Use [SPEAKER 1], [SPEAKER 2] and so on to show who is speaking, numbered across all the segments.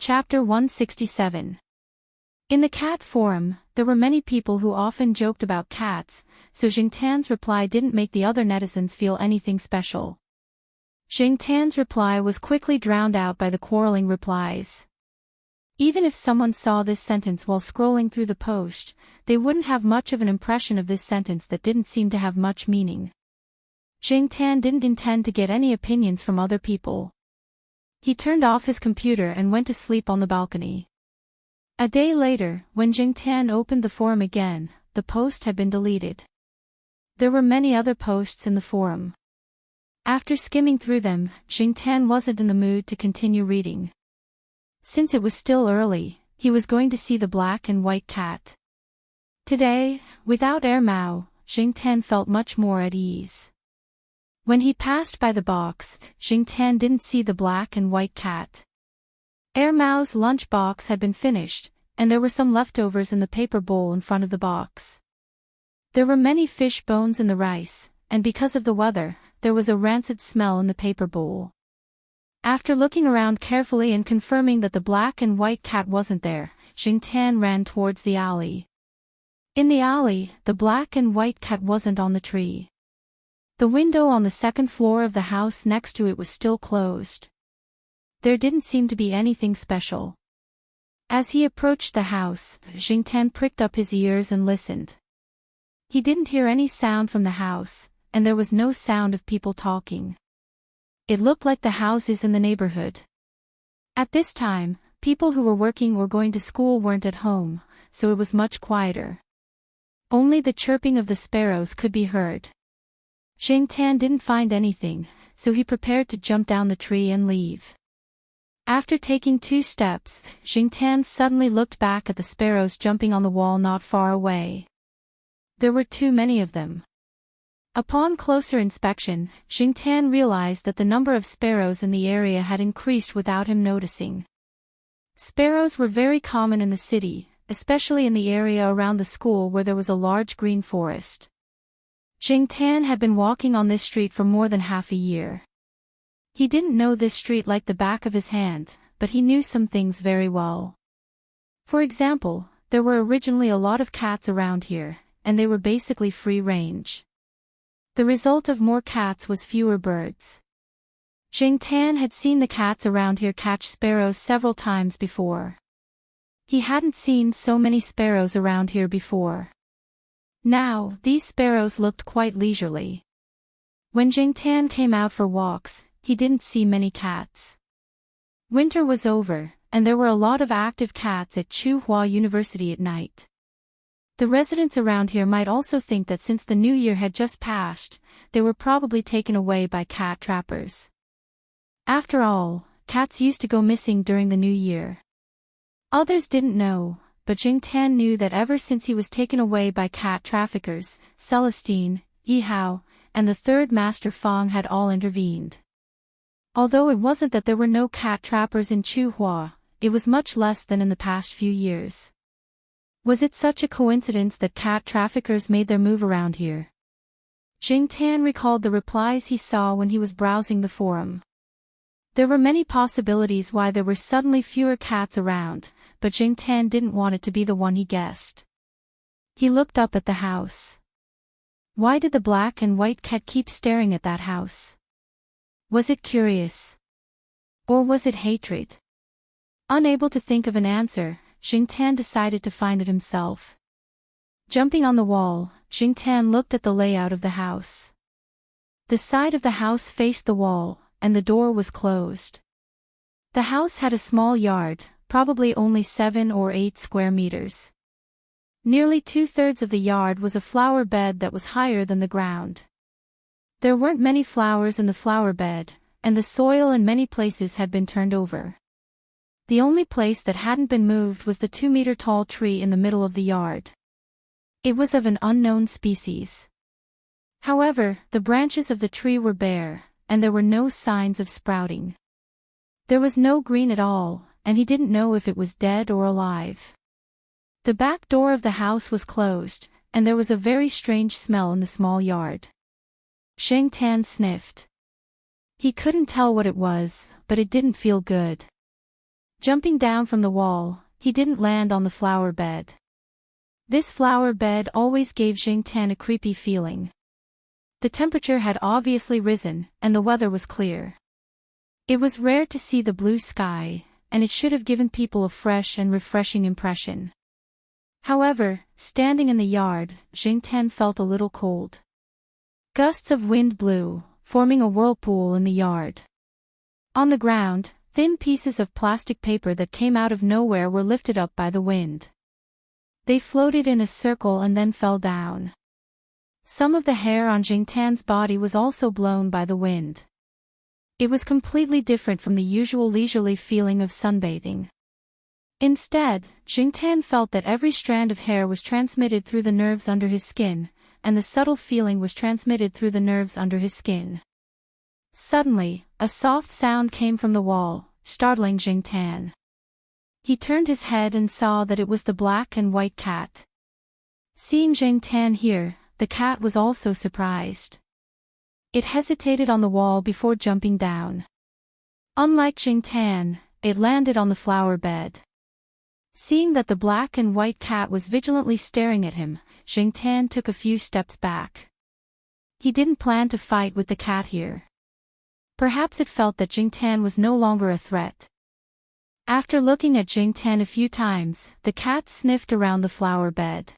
[SPEAKER 1] Chapter 167. In the cat forum, there were many people who often joked about cats, so Jingtan's reply didn't make the other netizens feel anything special. Jingtan's reply was quickly drowned out by the quarreling replies. Even if someone saw this sentence while scrolling through the post, they wouldn't have much of an impression of this sentence that didn't seem to have much meaning. Jingtan didn't intend to get any opinions from other people. He turned off his computer and went to sleep on the balcony. A day later, when Jingtan opened the forum again, the post had been deleted. There were many other posts in the forum. After skimming through them, Jingtan wasn't in the mood to continue reading. Since it was still early, he was going to see the black and white cat. Today, without Mao, Jingtan felt much more at ease. When he passed by the box, Jingtan didn't see the black and white cat. Mao's lunch box had been finished, and there were some leftovers in the paper bowl in front of the box. There were many fish bones in the rice, and because of the weather, there was a rancid smell in the paper bowl. After looking around carefully and confirming that the black and white cat wasn't there, Jingtan ran towards the alley. In the alley, the black and white cat wasn't on the tree. The window on the second floor of the house next to it was still closed. There didn't seem to be anything special. As he approached the house, Jingtan pricked up his ears and listened. He didn't hear any sound from the house, and there was no sound of people talking. It looked like the houses in the neighborhood. At this time, people who were working or going to school weren't at home, so it was much quieter. Only the chirping of the sparrows could be heard. Jingtan didn't find anything, so he prepared to jump down the tree and leave. After taking 2 steps, Jingtan suddenly looked back at the sparrows jumping on the wall not far away. There were too many of them. Upon closer inspection, Jingtan realized that the number of sparrows in the area had increased without him noticing. Sparrows were very common in the city, especially in the area around the school where there was a large green forest. Jingtan had been walking on this street for more than half a year. He didn't know this street like the back of his hand, but he knew some things very well. For example, there were originally a lot of cats around here, and they were basically free range. The result of more cats was fewer birds. Jingtan had seen the cats around here catch sparrows several times before. He hadn't seen so many sparrows around here before. Now, these sparrows looked quite leisurely. When Jingtan came out for walks, he didn't see many cats. Winter was over, and there were a lot of active cats at Tsinghua University at night. The residents around here might also think that since the new year had just passed, they were probably taken away by cat trappers. After all, cats used to go missing during the new year. Others didn't know, but Jingtan knew that ever since he was taken away by cat traffickers, Celestine, Yihao, and the third master Fang had all intervened. Although it wasn't that there were no cat trappers in Tsinghua, it was much less than in the past few years. Was it such a coincidence that cat traffickers made their move around here? Jingtan recalled the replies he saw when he was browsing the forum. There were many possibilities why there were suddenly fewer cats around, but Jingtan didn't want it to be the one he guessed. He looked up at the house. Why did the black and white cat keep staring at that house? Was it curious? Or was it hatred? Unable to think of an answer, Jingtan decided to find it himself. Jumping on the wall, Jingtan looked at the layout of the house. The side of the house faced the wall, and the door was closed. The house had a small yard, probably only 7 or 8 square meters. Nearly 2/3 of the yard was a flower bed that was higher than the ground. There weren't many flowers in the flower bed, and the soil in many places had been turned over. The only place that hadn't been moved was the 2-meter-tall tree in the middle of the yard. It was of an unknown species. However, the branches of the tree were bare, and there were no signs of sprouting. There was no green at all, and he didn't know if it was dead or alive. The back door of the house was closed, and there was a very strange smell in the small yard. Jingtan sniffed. He couldn't tell what it was, but it didn't feel good. Jumping down from the wall, he didn't land on the flower bed. This flower bed always gave Jingtan a creepy feeling. The temperature had obviously risen, and the weather was clear. It was rare to see the blue sky, and it should have given people a fresh and refreshing impression. However, standing in the yard, Jingtan felt a little cold. Gusts of wind blew, forming a whirlpool in the yard. On the ground, thin pieces of plastic paper that came out of nowhere were lifted up by the wind. They floated in a circle and then fell down. Some of the hair on Jingtan's body was also blown by the wind. It was completely different from the usual leisurely feeling of sunbathing. Instead, Jingtan felt that every strand of hair was transmitted through the nerves under his skin, and the subtle feeling was transmitted through the nerves under his skin. Suddenly, a soft sound came from the wall, startling Jingtan. He turned his head and saw that it was the black and white cat. Seeing Jingtan here, the cat was also surprised. It hesitated on the wall before jumping down. Unlike Jingtan, it landed on the flower bed. Seeing that the black and white cat was vigilantly staring at him, Jingtan took a few steps back. He didn't plan to fight with the cat here. Perhaps it felt that Jingtan was no longer a threat. After looking at Jingtan a few times, the cat sniffed around the flower bed.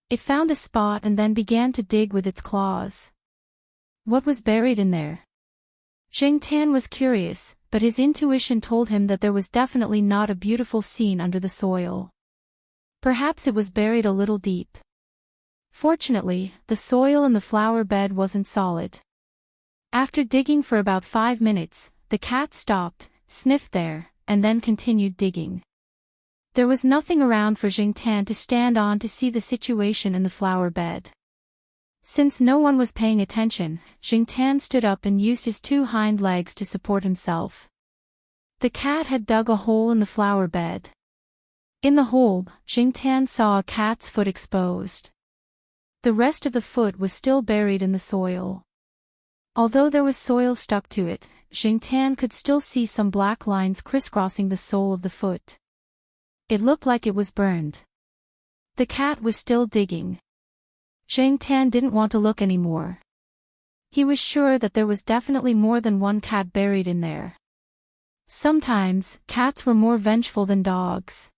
[SPEAKER 1] It found a spot and then began to dig with its claws. What was buried in there? Jingtan was curious, but his intuition told him that there was definitely not a beautiful scene under the soil. Perhaps it was buried a little deep. Fortunately, the soil in the flower bed wasn't solid. After digging for about 5 minutes, the cat stopped, sniffed there, and then continued digging. There was nothing around for Jingtan to stand on to see the situation in the flower bed. Since no one was paying attention, Jingtan stood up and used his 2 hind legs to support himself. The cat had dug a hole in the flower bed. In the hole, Jingtan saw a cat's foot exposed. The rest of the foot was still buried in the soil. Although there was soil stuck to it, Jingtan could still see some black lines crisscrossing the sole of the foot. It looked like it was burned. The cat was still digging. Jingtan didn't want to look anymore. He was sure that there was definitely more than one cat buried in there. Sometimes, cats were more vengeful than dogs.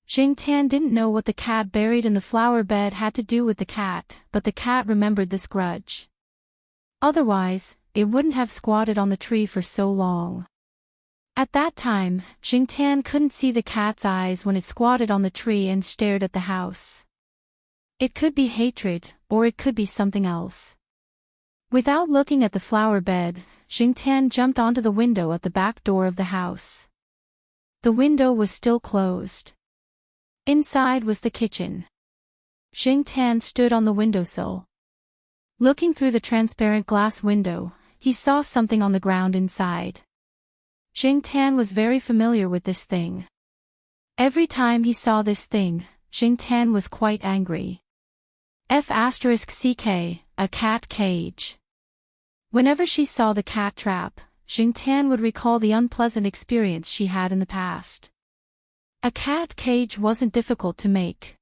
[SPEAKER 1] Jingtan didn't know what the cat buried in the flower bed had to do with the cat, but the cat remembered this grudge. Otherwise, it wouldn't have squatted on the tree for so long. At that time, Jingtan couldn't see the cat's eyes when it squatted on the tree and stared at the house. It could be hatred, or it could be something else. Without looking at the flower bed, Jingtan jumped onto the window at the back door of the house. The window was still closed. Inside was the kitchen. Jingtan stood on the windowsill. Looking through the transparent glass window, he saw something on the ground inside. Jingtan was very familiar with this thing. Every time he saw this thing, Jingtan was quite angry. F***ck, a cat cage. Whenever she saw the cat trap, Jingtan would recall the unpleasant experience she had in the past. A cat cage wasn't difficult to make.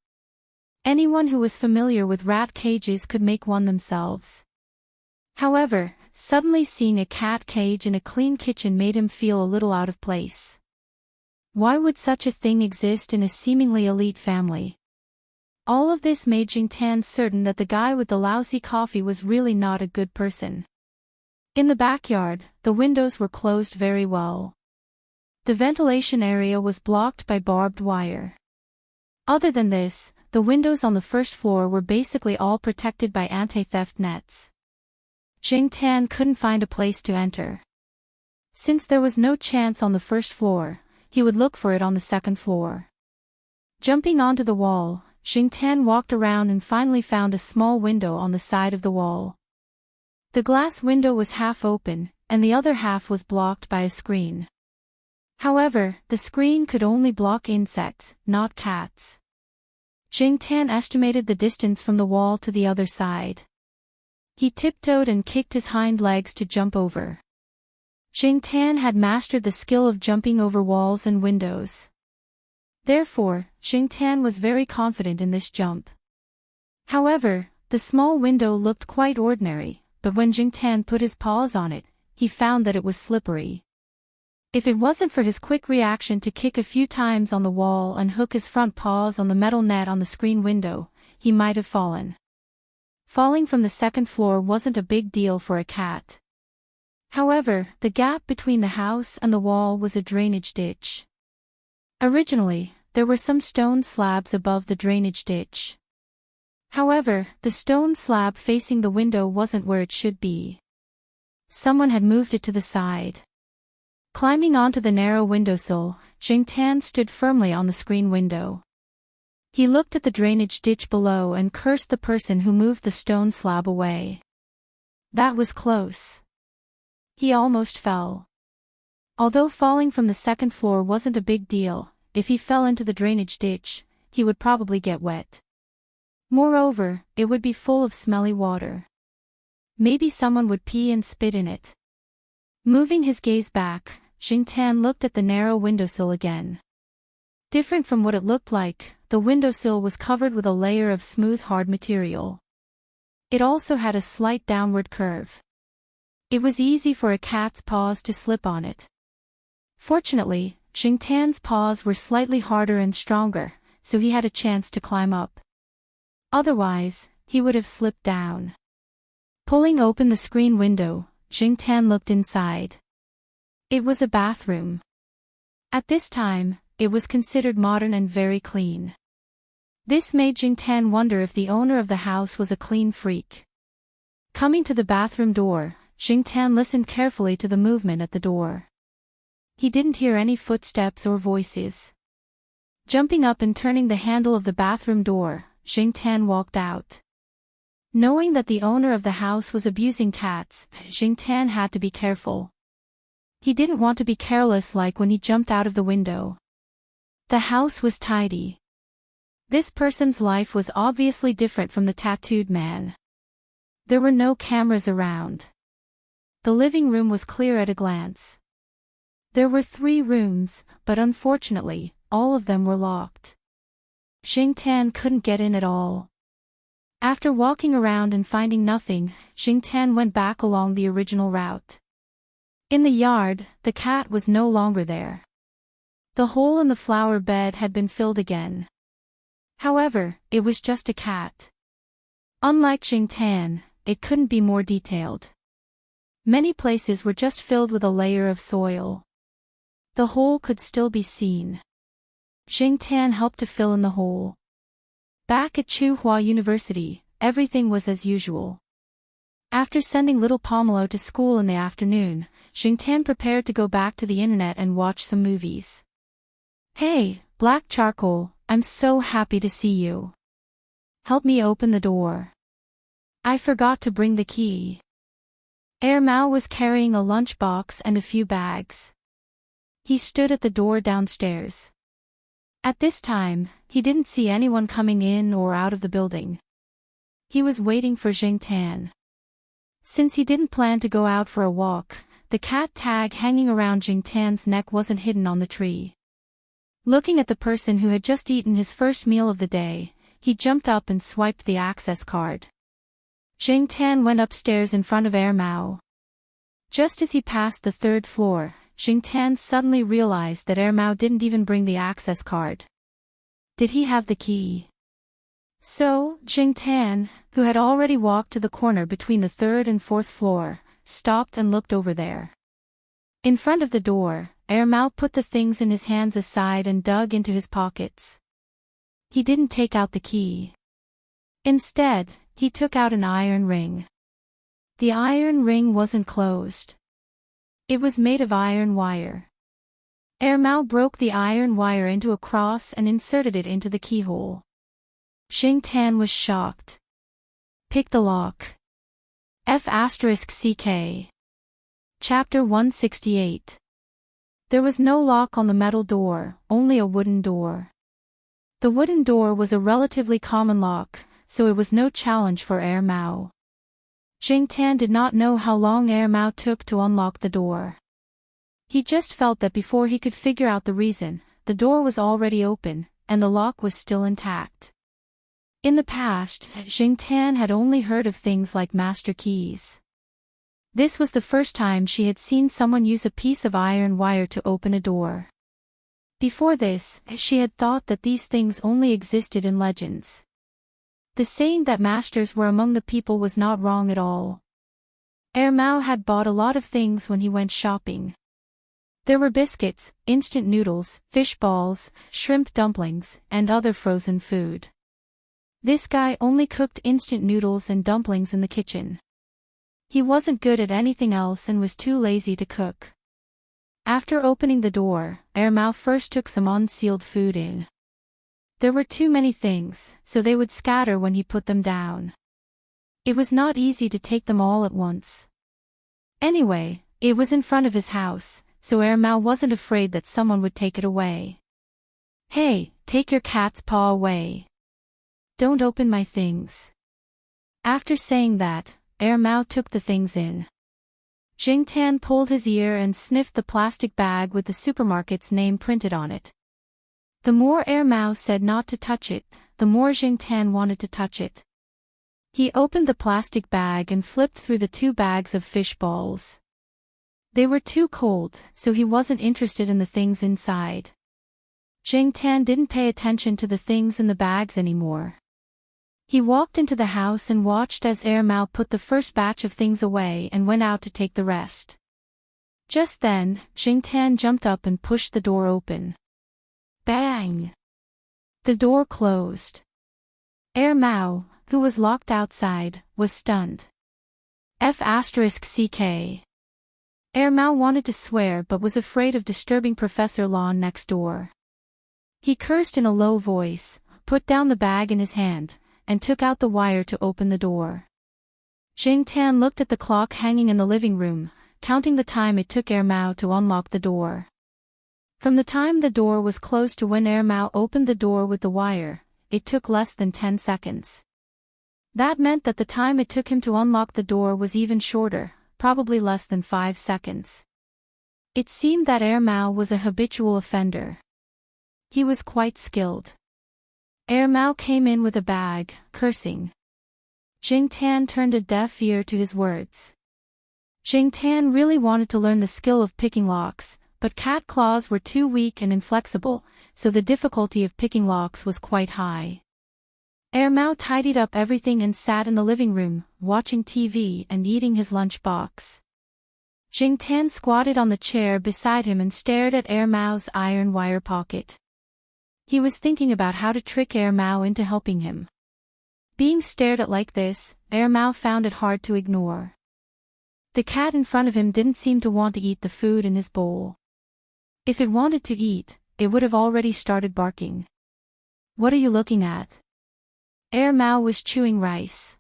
[SPEAKER 1] Anyone who was familiar with rat cages could make one themselves. However, suddenly seeing a cat cage in a clean kitchen made him feel a little out of place. Why would such a thing exist in a seemingly elite family? All of this made Jingtan certain that the guy with the lousy coffee was really not a good person. In the backyard, the windows were closed very well. The ventilation area was blocked by barbed wire. Other than this, the windows on the first floor were basically all protected by anti-theft nets. Jingtan couldn't find a place to enter. Since there was no chance on the first floor, he would look for it on the second floor. Jumping onto the wall, Jingtan walked around and finally found a small window on the side of the wall. The glass window was half open, and the other half was blocked by a screen. However, the screen could only block insects, not cats. Jingtan estimated the distance from the wall to the other side. He tiptoed and kicked his hind legs to jump over. Tan had mastered the skill of jumping over walls and windows. Therefore, Tan was very confident in this jump. However, the small window looked quite ordinary, but when Tan put his paws on it, he found that it was slippery. If it wasn't for his quick reaction to kick a few times on the wall and hook his front paws on the metal net on the screen window, he might have fallen. Falling from the second floor wasn't a big deal for a cat. However, the gap between the house and the wall was a drainage ditch. Originally, there were some stone slabs above the drainage ditch. However, the stone slab facing the window wasn't where it should be. Someone had moved it to the side. Climbing onto the narrow windowsill, Tan stood firmly on the screen window. He looked at the drainage ditch below and cursed the person who moved the stone slab away. That was close. He almost fell. Although falling from the second floor wasn't a big deal, if he fell into the drainage ditch, he would probably get wet. Moreover, it would be full of smelly water. Maybe someone would pee and spit in it. Moving his gaze back, Tan looked at the narrow windowsill again. Different from what it looked like, the windowsill was covered with a layer of smooth hard material. It also had a slight downward curve. It was easy for a cat's paws to slip on it. Fortunately, Tan's paws were slightly harder and stronger, so he had a chance to climb up. Otherwise, he would have slipped down. Pulling open the screen window, Tan looked inside. It was a bathroom. At this time, it was considered modern and very clean. This made Tan wonder if the owner of the house was a clean freak. Coming to the bathroom door, Tan listened carefully to the movement at the door. He didn't hear any footsteps or voices. Jumping up and turning the handle of the bathroom door, Tan walked out. Knowing that the owner of the house was abusing cats, Tan had to be careful. He didn't want to be careless like when he jumped out of the window. The house was tidy. This person's life was obviously different from the tattooed man. There were no cameras around. The living room was clear at a glance. There were 3 rooms, but unfortunately, all of them were locked. Tan couldn't get in at all. After walking around and finding nothing, Tan went back along the original route. In the yard, the cat was no longer there. The hole in the flower bed had been filled again. However, it was just a cat. Unlike Tan, it couldn't be more detailed. Many places were just filled with a layer of soil. The hole could still be seen. Tan helped to fill in the hole. Back at Tsinghua University, everything was as usual. After sending little Pomelo to school in the afternoon, Tan prepared to go back to the internet and watch some movies. Hey, Black Charcoal, I'm so happy to see you. Help me open the door. I forgot to bring the key. Mao was carrying a lunchbox and a few bags. He stood at the door downstairs. At this time, he didn't see anyone coming in or out of the building. He was waiting for Tan. Since he didn't plan to go out for a walk, the cat tag hanging around Tan's neck wasn't hidden on the tree. Looking at the person who had just eaten his first meal of the day, he jumped up and swiped the access card. Tan went upstairs in front of Mao. Just as he passed the 3rd floor, Tan suddenly realized that Mao didn't even bring the access card. Did he have the key? So, Tan, who had already walked to the corner between the 3rd and 4th floor, stopped and looked over there. In front of the door, Mao put the things in his hands aside and dug into his pockets. He didn't take out the key. Instead, he took out an iron ring. The iron ring wasn't closed. It was made of iron wire. Mao broke the iron wire into a cross and inserted it into the keyhole. Tan was shocked. Pick the lock. F***CK. Chapter 168. There was no lock on the metal door, only a wooden door. The wooden door was a relatively common lock, so it was no challenge for Mao. Tan did not know how long Mao took to unlock the door. He just felt that before he could figure out the reason, the door was already open, and the lock was still intact. In the past, Jingtan had only heard of things like master keys. This was the first time she had seen someone use a piece of iron wire to open a door. Before this, she had thought that these things only existed in legends. The saying that masters were among the people was not wrong at all. Mao had bought a lot of things when he went shopping. There were biscuits, instant noodles, fish balls, shrimp dumplings, and other frozen food. This guy only cooked instant noodles and dumplings in the kitchen. He wasn't good at anything else and was too lazy to cook. After opening the door, Mao first took some unsealed food in. There were too many things, so they would scatter when he put them down. It was not easy to take them all at once. Anyway, it was in front of his house, so Mao wasn't afraid that someone would take it away. "Hey, take your cat's paw away. Don't open my things." After saying that, Mao took the things in. Jingtan pulled his ear and sniffed the plastic bag with the supermarket's name printed on it. The more Mao said not to touch it, the more Jingtan wanted to touch it. He opened the plastic bag and flipped through the 2 bags of fish balls. They were too cold, so he wasn't interested in the things inside. Jingtan didn't pay attention to the things in the bags anymore. He walked into the house and watched as Mao put the first batch of things away and went out to take the rest. Just then, Jingtan jumped up and pushed the door open. Bang! The door closed. Mao, who was locked outside, was stunned. F***ck. Mao wanted to swear but was afraid of disturbing Professor Lon next door. He cursed in a low voice, put down the bag in his hand, and took out the wire to open the door. Jingtan looked at the clock hanging in the living room, counting the time it took Mao to unlock the door. From the time the door was closed to when Mao opened the door with the wire, it took less than 10 seconds. That meant that the time it took him to unlock the door was even shorter, probably less than 5 seconds. It seemed that Mao was a habitual offender. He was quite skilled. Mao came in with a bag, cursing. Jingtan turned a deaf ear to his words. Jingtan really wanted to learn the skill of picking locks, but cat claws were too weak and inflexible, so the difficulty of picking locks was quite high. Mao tidied up everything and sat in the living room, watching TV and eating his lunchbox. Jingtan squatted on the chair beside him and stared at Mao's iron wire pocket. He was thinking about how to trick Mao into helping him. Being stared at like this, Mao found it hard to ignore. The cat in front of him didn't seem to want to eat the food in his bowl. If it wanted to eat, it would have already started barking. "What are you looking at?" Mao was chewing rice.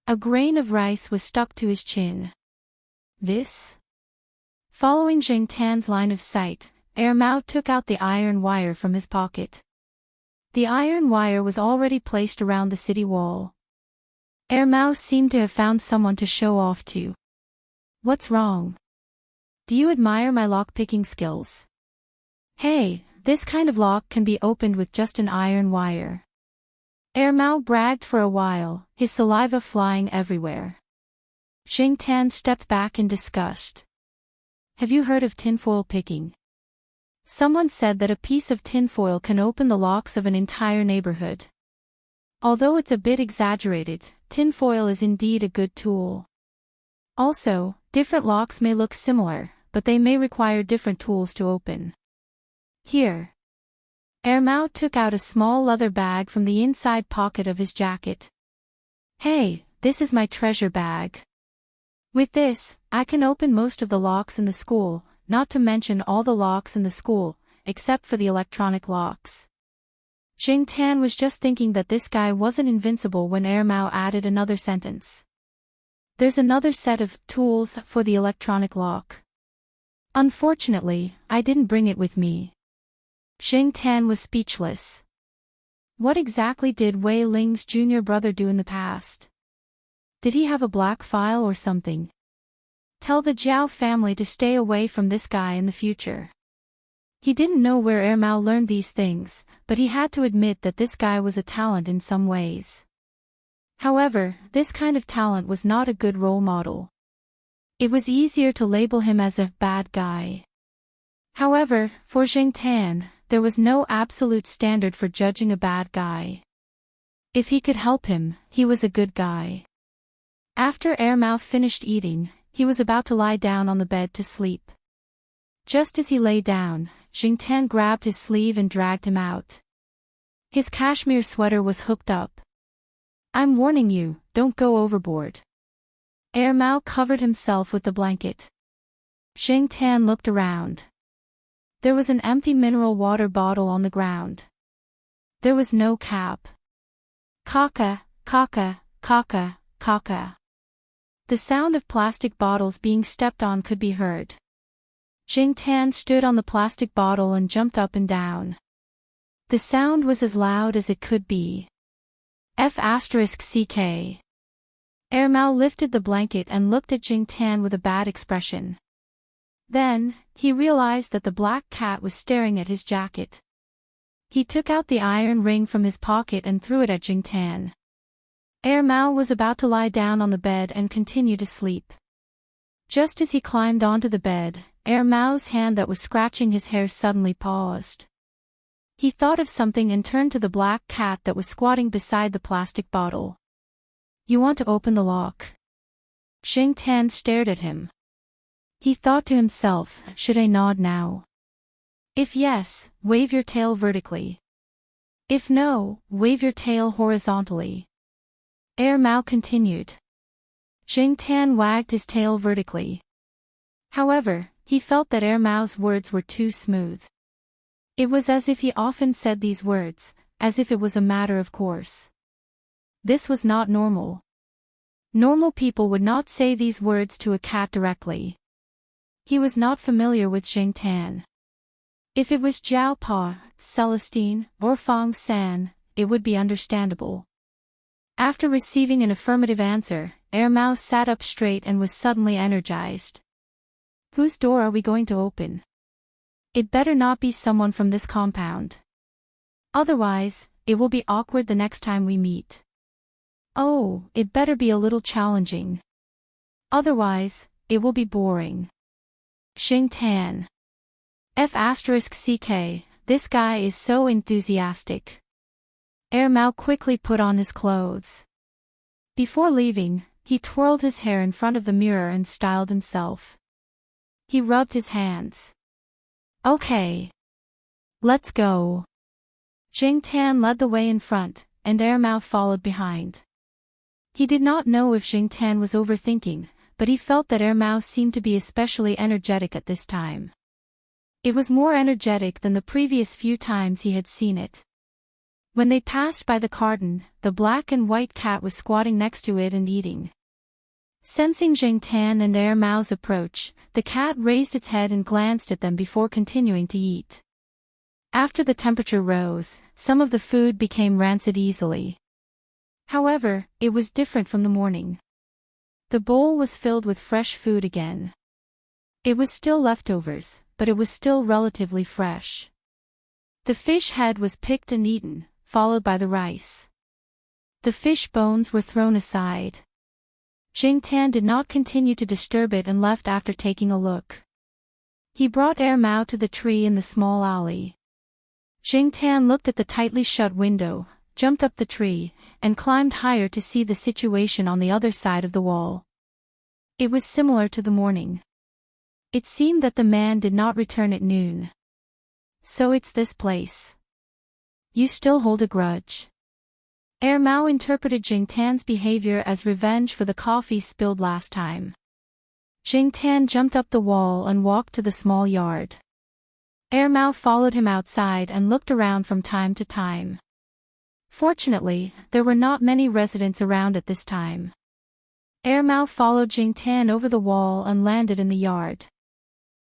[SPEAKER 1] A grain of rice was stuck to his chin. "This?" Following Jingtan's line of sight, Mao took out the iron wire from his pocket. The iron wire was already placed around the city wall. Mao seemed to have found someone to show off to. "What's wrong? Do you admire my lock-picking skills? Hey, this kind of lock can be opened with just an iron wire." Mao bragged for a while, his saliva flying everywhere. Jingtan stepped back in disgust. "Have you heard of tinfoil picking? Someone said that a piece of tinfoil can open the locks of an entire neighborhood. Although it's a bit exaggerated, tinfoil is indeed a good tool. Also, different locks may look similar, but they may require different tools to open. Here." Mao took out a small leather bag from the inside pocket of his jacket. "Hey, this is my treasure bag. With this, I can open most of the locks in the school, not to mention all the locks in the school, except for the electronic locks." Jingtan was just thinking that this guy wasn't invincible when Mao added another sentence. "There's another set of tools for the electronic lock. Unfortunately, I didn't bring it with me." Jingtan was speechless. What exactly did Wei Ling's junior brother do in the past? Did he have a black file or something? Tell the Jiao family to stay away from this guy in the future. He didn't know where Ermao learned these things, but he had to admit that this guy was a talent in some ways. However, this kind of talent was not a good role model. It was easier to label him as a bad guy. However, for Jingtan, there was no absolute standard for judging a bad guy. If he could help him, he was a good guy. After Ermao finished eating, he was about to lie down on the bed to sleep. Just as he lay down, Jingtan grabbed his sleeve and dragged him out. His cashmere sweater was hooked up. I'm warning you, don't go overboard. Ermao covered himself with the blanket. Jingtan looked around. There was an empty mineral water bottle on the ground. There was no cap. Kaka, kaka, kaka, kaka. The sound of plastic bottles being stepped on could be heard. Jingtan stood on the plastic bottle and jumped up and down. The sound was as loud as it could be. F***ck. Ermao lifted the blanket and looked at Jingtan with a bad expression. Then, he realized that the black cat was staring at his jacket. He took out the iron ring from his pocket and threw it at Jingtan. Ermao was about to lie down on the bed and continue to sleep. Just as he climbed onto the bed, Ermao's hand that was scratching his hair suddenly paused. He thought of something and turned to the black cat that was squatting beside the plastic bottle. You want to open the lock? Jingtan stared at him. He thought to himself, should I nod now? If yes, wave your tail vertically. If no, wave your tail horizontally. Ermao continued. Jingtan wagged his tail vertically. However, he felt that Ermao's words were too smooth. It was as if he often said these words, as if it was a matter of course. This was not normal. Normal people would not say these words to a cat directly. He was not familiar with Jingtan. If it was Jiao Pa, Celestine, or Fang San, it would be understandable. After receiving an affirmative answer, Ermao sat up straight and was suddenly energized. Whose door are we going to open? It better not be someone from this compound. Otherwise, it will be awkward the next time we meet. Oh, it better be a little challenging. Otherwise, it will be boring. Jingtan. F***ck, this guy is so enthusiastic. Ermao quickly put on his clothes. Before leaving, he twirled his hair in front of the mirror and styled himself. He rubbed his hands. Okay. Let's go. Jingtan led the way in front, and Ermao followed behind. He did not know if Jingtan was overthinking, but he felt that Ermao seemed to be especially energetic at this time. It was more energetic than the previous few times he had seen it. When they passed by the garden, the black and white cat was squatting next to it and eating. Sensing Jingtan and Ermao's approach, the cat raised its head and glanced at them before continuing to eat. After the temperature rose, some of the food became rancid easily. However, it was different from the morning. The bowl was filled with fresh food again. It was still leftovers, but it was still relatively fresh. The fish head was picked and eaten, followed by the rice. The fish bones were thrown aside. Jingtan did not continue to disturb it and left after taking a look. He brought Ermao to the tree in the small alley. Jingtan looked at the tightly shut window, jumped up the tree, and climbed higher to see the situation on the other side of the wall. It was similar to the morning. It seemed that the man did not return at noon. So it's this place. You still hold a grudge. Ermao interpreted Jingtan's behavior as revenge for the coffee spilled last time. Jingtan jumped up the wall and walked to the small yard. Ermao followed him outside and looked around from time to time. Fortunately, there were not many residents around at this time. Ermao followed Jingtan over the wall and landed in the yard.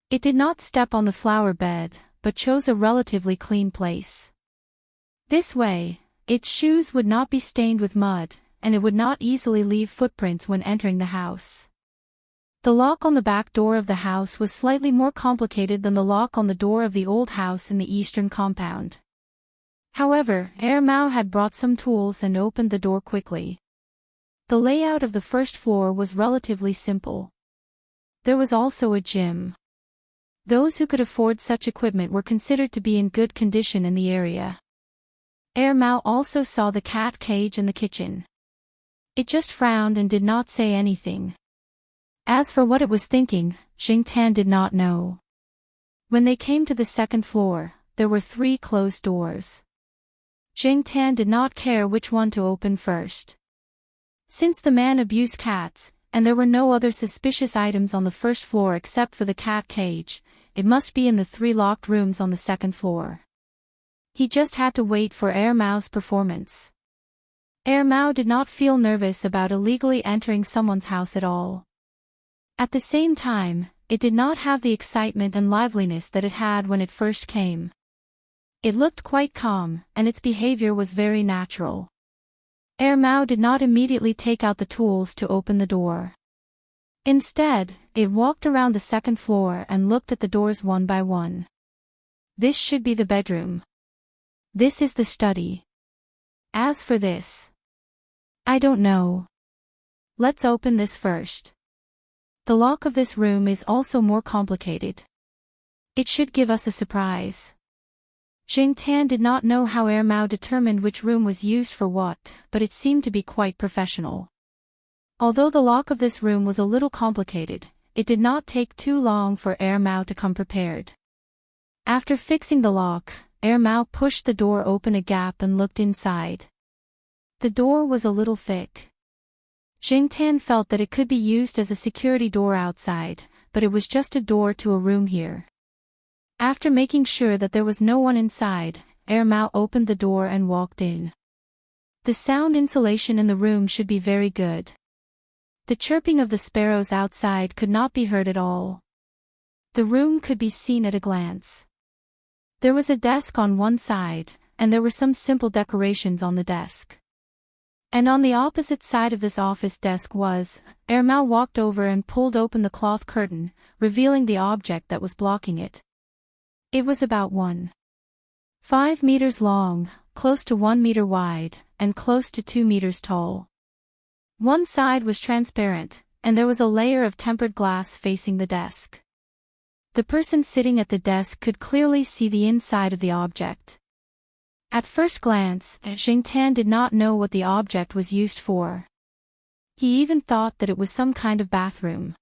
[SPEAKER 1] It did not step on the flower bed, but chose a relatively clean place. This way, its shoes would not be stained with mud, and it would not easily leave footprints when entering the house. The lock on the back door of the house was slightly more complicated than the lock on the door of the old house in the eastern compound. However, Mao had brought some tools and opened the door quickly. The layout of the first floor was relatively simple. There was also a gym. Those who could afford such equipment were considered to be in good condition in the area. Mao also saw the cat cage in the kitchen. It just frowned and did not say anything. As for what it was thinking, Tan did not know. When they came to the second floor, there were 3 closed doors. Tan did not care which one to open first. Since the man abused cats, and there were no other suspicious items on the first floor except for the cat cage, it must be in the 3 locked rooms on the second floor. He just had to wait for Mao's performance. Mao did not feel nervous about illegally entering someone's house at all. At the same time, it did not have the excitement and liveliness that it had when it first came. It looked quite calm, and its behavior was very natural. Mao did not immediately take out the tools to open the door. Instead, it walked around the second floor and looked at the doors one by one. This should be the bedroom. This is the study. As for this, I don't know. Let's open this first. The lock of this room is also more complicated. It should give us a surprise. Tan did not know how Mao determined which room was used for what, but it seemed to be quite professional. Although the lock of this room was a little complicated, it did not take too long for Mao to come prepared. After fixing the lock, Mao pushed the door open a gap and looked inside. The door was a little thick. Tan felt that it could be used as a security door outside, but it was just a door to a room here. After making sure that there was no one inside, Mao opened the door and walked in. The sound insulation in the room should be very good. The chirping of the sparrows outside could not be heard at all. The room could be seen at a glance. There was a desk on one side, and there were some simple decorations on the desk. And on the opposite side of this office desk was, Mao walked over and pulled open the cloth curtain, revealing the object that was blocking it. It was about 1.5 meters long, close to 1 meter wide, and close to 2 meters tall. One side was transparent, and there was a layer of tempered glass facing the desk. The person sitting at the desk could clearly see the inside of the object. At first glance, Tan did not know what the object was used for. He even thought that it was some kind of bathroom.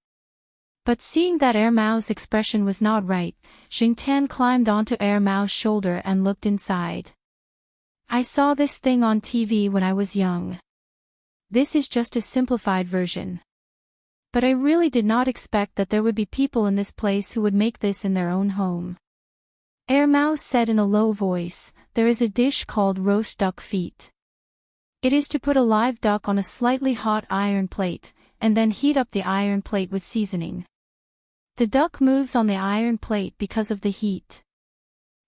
[SPEAKER 1] But seeing that Mao's expression was not right, Tan climbed onto Mao's shoulder and looked inside. I saw this thing on TV when I was young. This is just a simplified version. But I really did not expect that there would be people in this place who would make this in their own home. Mao said in a low voice, there is a dish called roast duck feet. It is to put a live duck on a slightly hot iron plate, and then heat up the iron plate with seasoning. The duck moves on the iron plate because of the heat.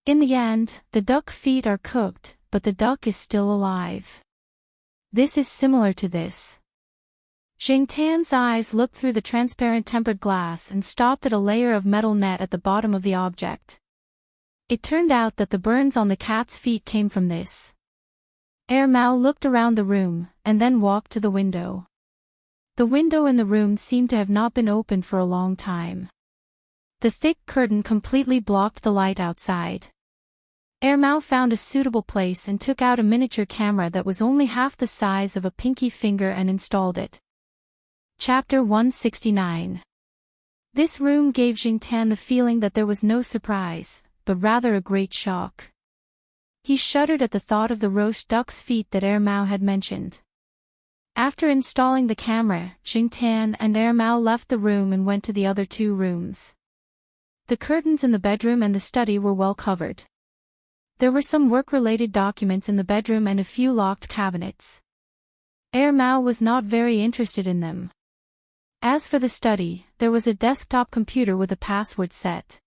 [SPEAKER 1] In the end, the duck feet are cooked, but the duck is still alive. This is similar to this. Tan's eyes looked through the transparent tempered glass and stopped at a layer of metal net at the bottom of the object. It turned out that the burns on the cat's feet came from this. Mao looked around the room, and then walked to the window. The window in the room seemed to have not been opened for a long time. The thick curtain completely blocked the light outside. Mao found a suitable place and took out a miniature camera that was only half the size of a pinky finger and installed it. Chapter 169. This room gave Tan the feeling that there was no surprise, but rather a great shock. He shuddered at the thought of the roast duck's feet that Mao had mentioned. After installing the camera, Tan and Mao left the room and went to the other 2 rooms. The curtains in the bedroom and the study were well covered. There were some work-related documents in the bedroom and a few locked cabinets. Mao was not very interested in them. As for the study, there was a desktop computer with a password set.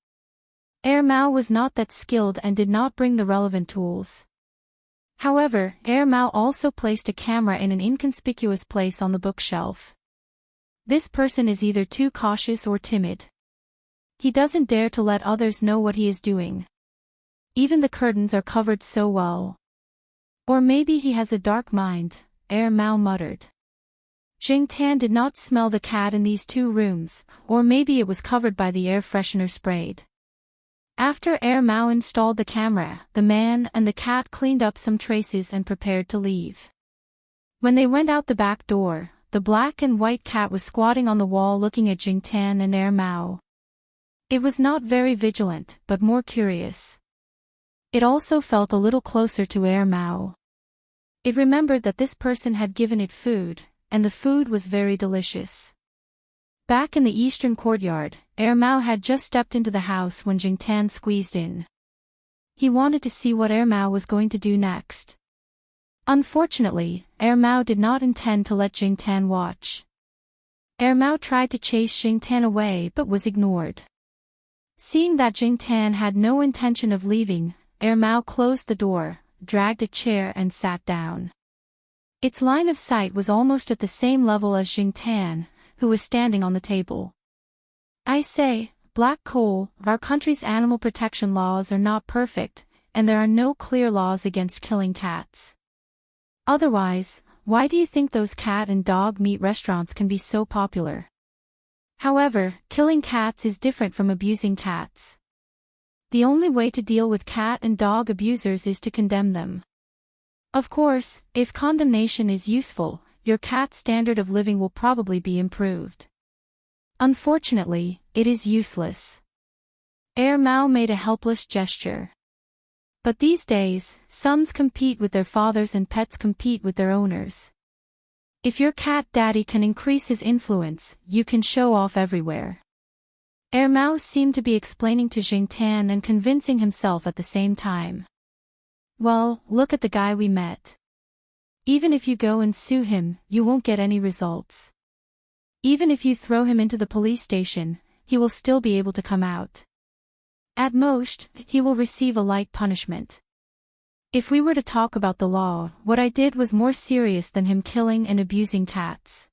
[SPEAKER 1] Mao was not that skilled and did not bring the relevant tools. However, Mao also placed a camera in an inconspicuous place on the bookshelf. This person is either too cautious or timid. He doesn't dare to let others know what he is doing. Even the curtains are covered so well. Or maybe he has a dark mind, Mao muttered. Jingtan did not smell the cat in these two rooms, or maybe it was covered by the air freshener sprayed. After Mao installed the camera, the man and the cat cleaned up some traces and prepared to leave. When they went out the back door, the black and white cat was squatting on the wall looking at Jingtan and Mao. It was not very vigilant, but more curious. It also felt a little closer to Mao. It remembered that this person had given it food, and the food was very delicious. Back in the eastern courtyard, Mao had just stepped into the house when Jingtan squeezed in. He wanted to see what Mao was going to do next. Unfortunately, Mao did not intend to let Jingtan watch. Mao tried to chase Jingtan away but was ignored. Seeing that Jingtan had no intention of leaving, Mao closed the door, dragged a chair and sat down. Its line of sight was almost at the same level as Jingtan, who was standing on the table. I say, Black Coal, our country's animal protection laws are not perfect, and there are no clear laws against killing cats. Otherwise, why do you think those cat and dog meat restaurants can be so popular? However, killing cats is different from abusing cats. The only way to deal with cat and dog abusers is to condemn them. Of course, if condemnation is useful, your cat's standard of living will probably be improved. Unfortunately, it is useless. Mao made a helpless gesture. But these days, sons compete with their fathers and pets compete with their owners. If your cat daddy can increase his influence, you can show off everywhere. Mao seemed to be explaining to Jingtan and convincing himself at the same time. Well, look at the guy we met. Even if you go and sue him, you won't get any results. Even if you throw him into the police station, he will still be able to come out. At most, he will receive a light punishment. If we were to talk about the law, what I did was more serious than him killing and abusing cats.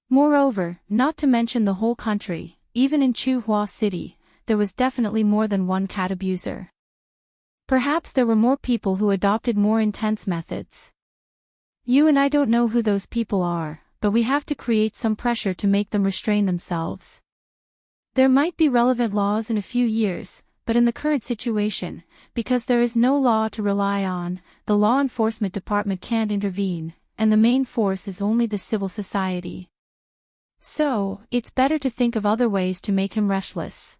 [SPEAKER 1] Moreover, not to mention the whole country, even in Chuhua City, there was definitely more than one cat abuser. Perhaps there were more people who adopted more intense methods. You and I don't know who those people are, but we have to create some pressure to make them restrain themselves. There might be relevant laws in a few years, but in the current situation, because there is no law to rely on, the law enforcement department can't intervene, and the main force is only the civil society. So, it's better to think of other ways to make him restless.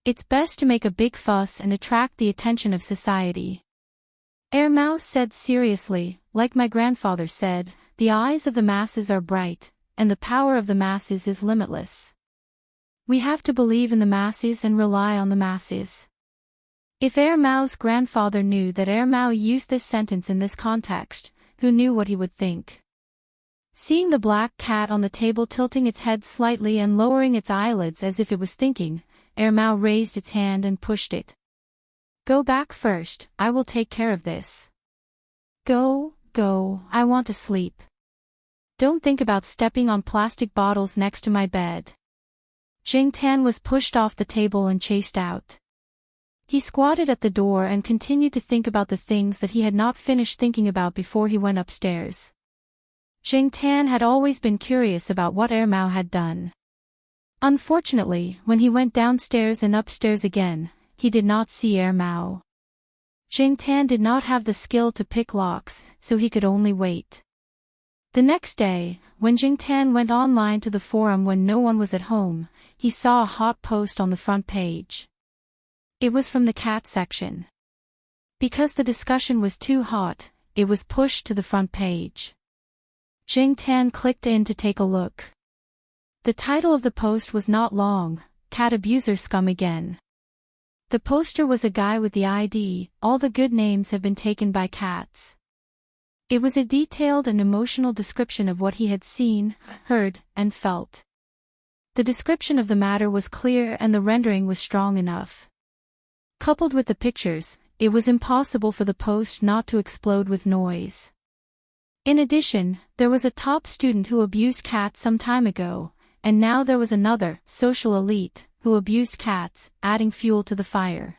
[SPEAKER 1] It's best to make a big fuss and attract the attention of society. Mao said seriously, like my grandfather said, the eyes of the masses are bright, and the power of the masses is limitless. We have to believe in the masses and rely on the masses. If Mao's grandfather knew that Mao used this sentence in this context, who knew what he would think? Seeing the black cat on the table tilting its head slightly and lowering its eyelids as if it was thinking, Mao raised its hand and pushed it. Go back first, I will take care of this. Go, I want to sleep. Don't think about stepping on plastic bottles next to my bed. Jingtan was pushed off the table and chased out. He squatted at the door and continued to think about the things that he had not finished thinking about before he went upstairs. Jingtan had always been curious about what Mao had done. Unfortunately, when he went downstairs and upstairs again, he did not see Mao. Jingtan did not have the skill to pick locks, so he could only wait. The next day, when Jingtan went online to the forum when no one was at home, he saw a hot post on the front page. It was from the cat section. Because the discussion was too hot, it was pushed to the front page. Jingtan clicked in to take a look. The title of the post was not long, Cat Abuser Scum Again. The poster was a guy with the ID, all the good names have been taken by cats. It was a detailed and emotional description of what he had seen, heard, and felt. The description of the matter was clear and the rendering was strong enough. Coupled with the pictures, it was impossible for the post not to explode with noise. In addition, there was a top student who abused cats some time ago, and now there was another, social elite, who abused cats, adding fuel to the fire.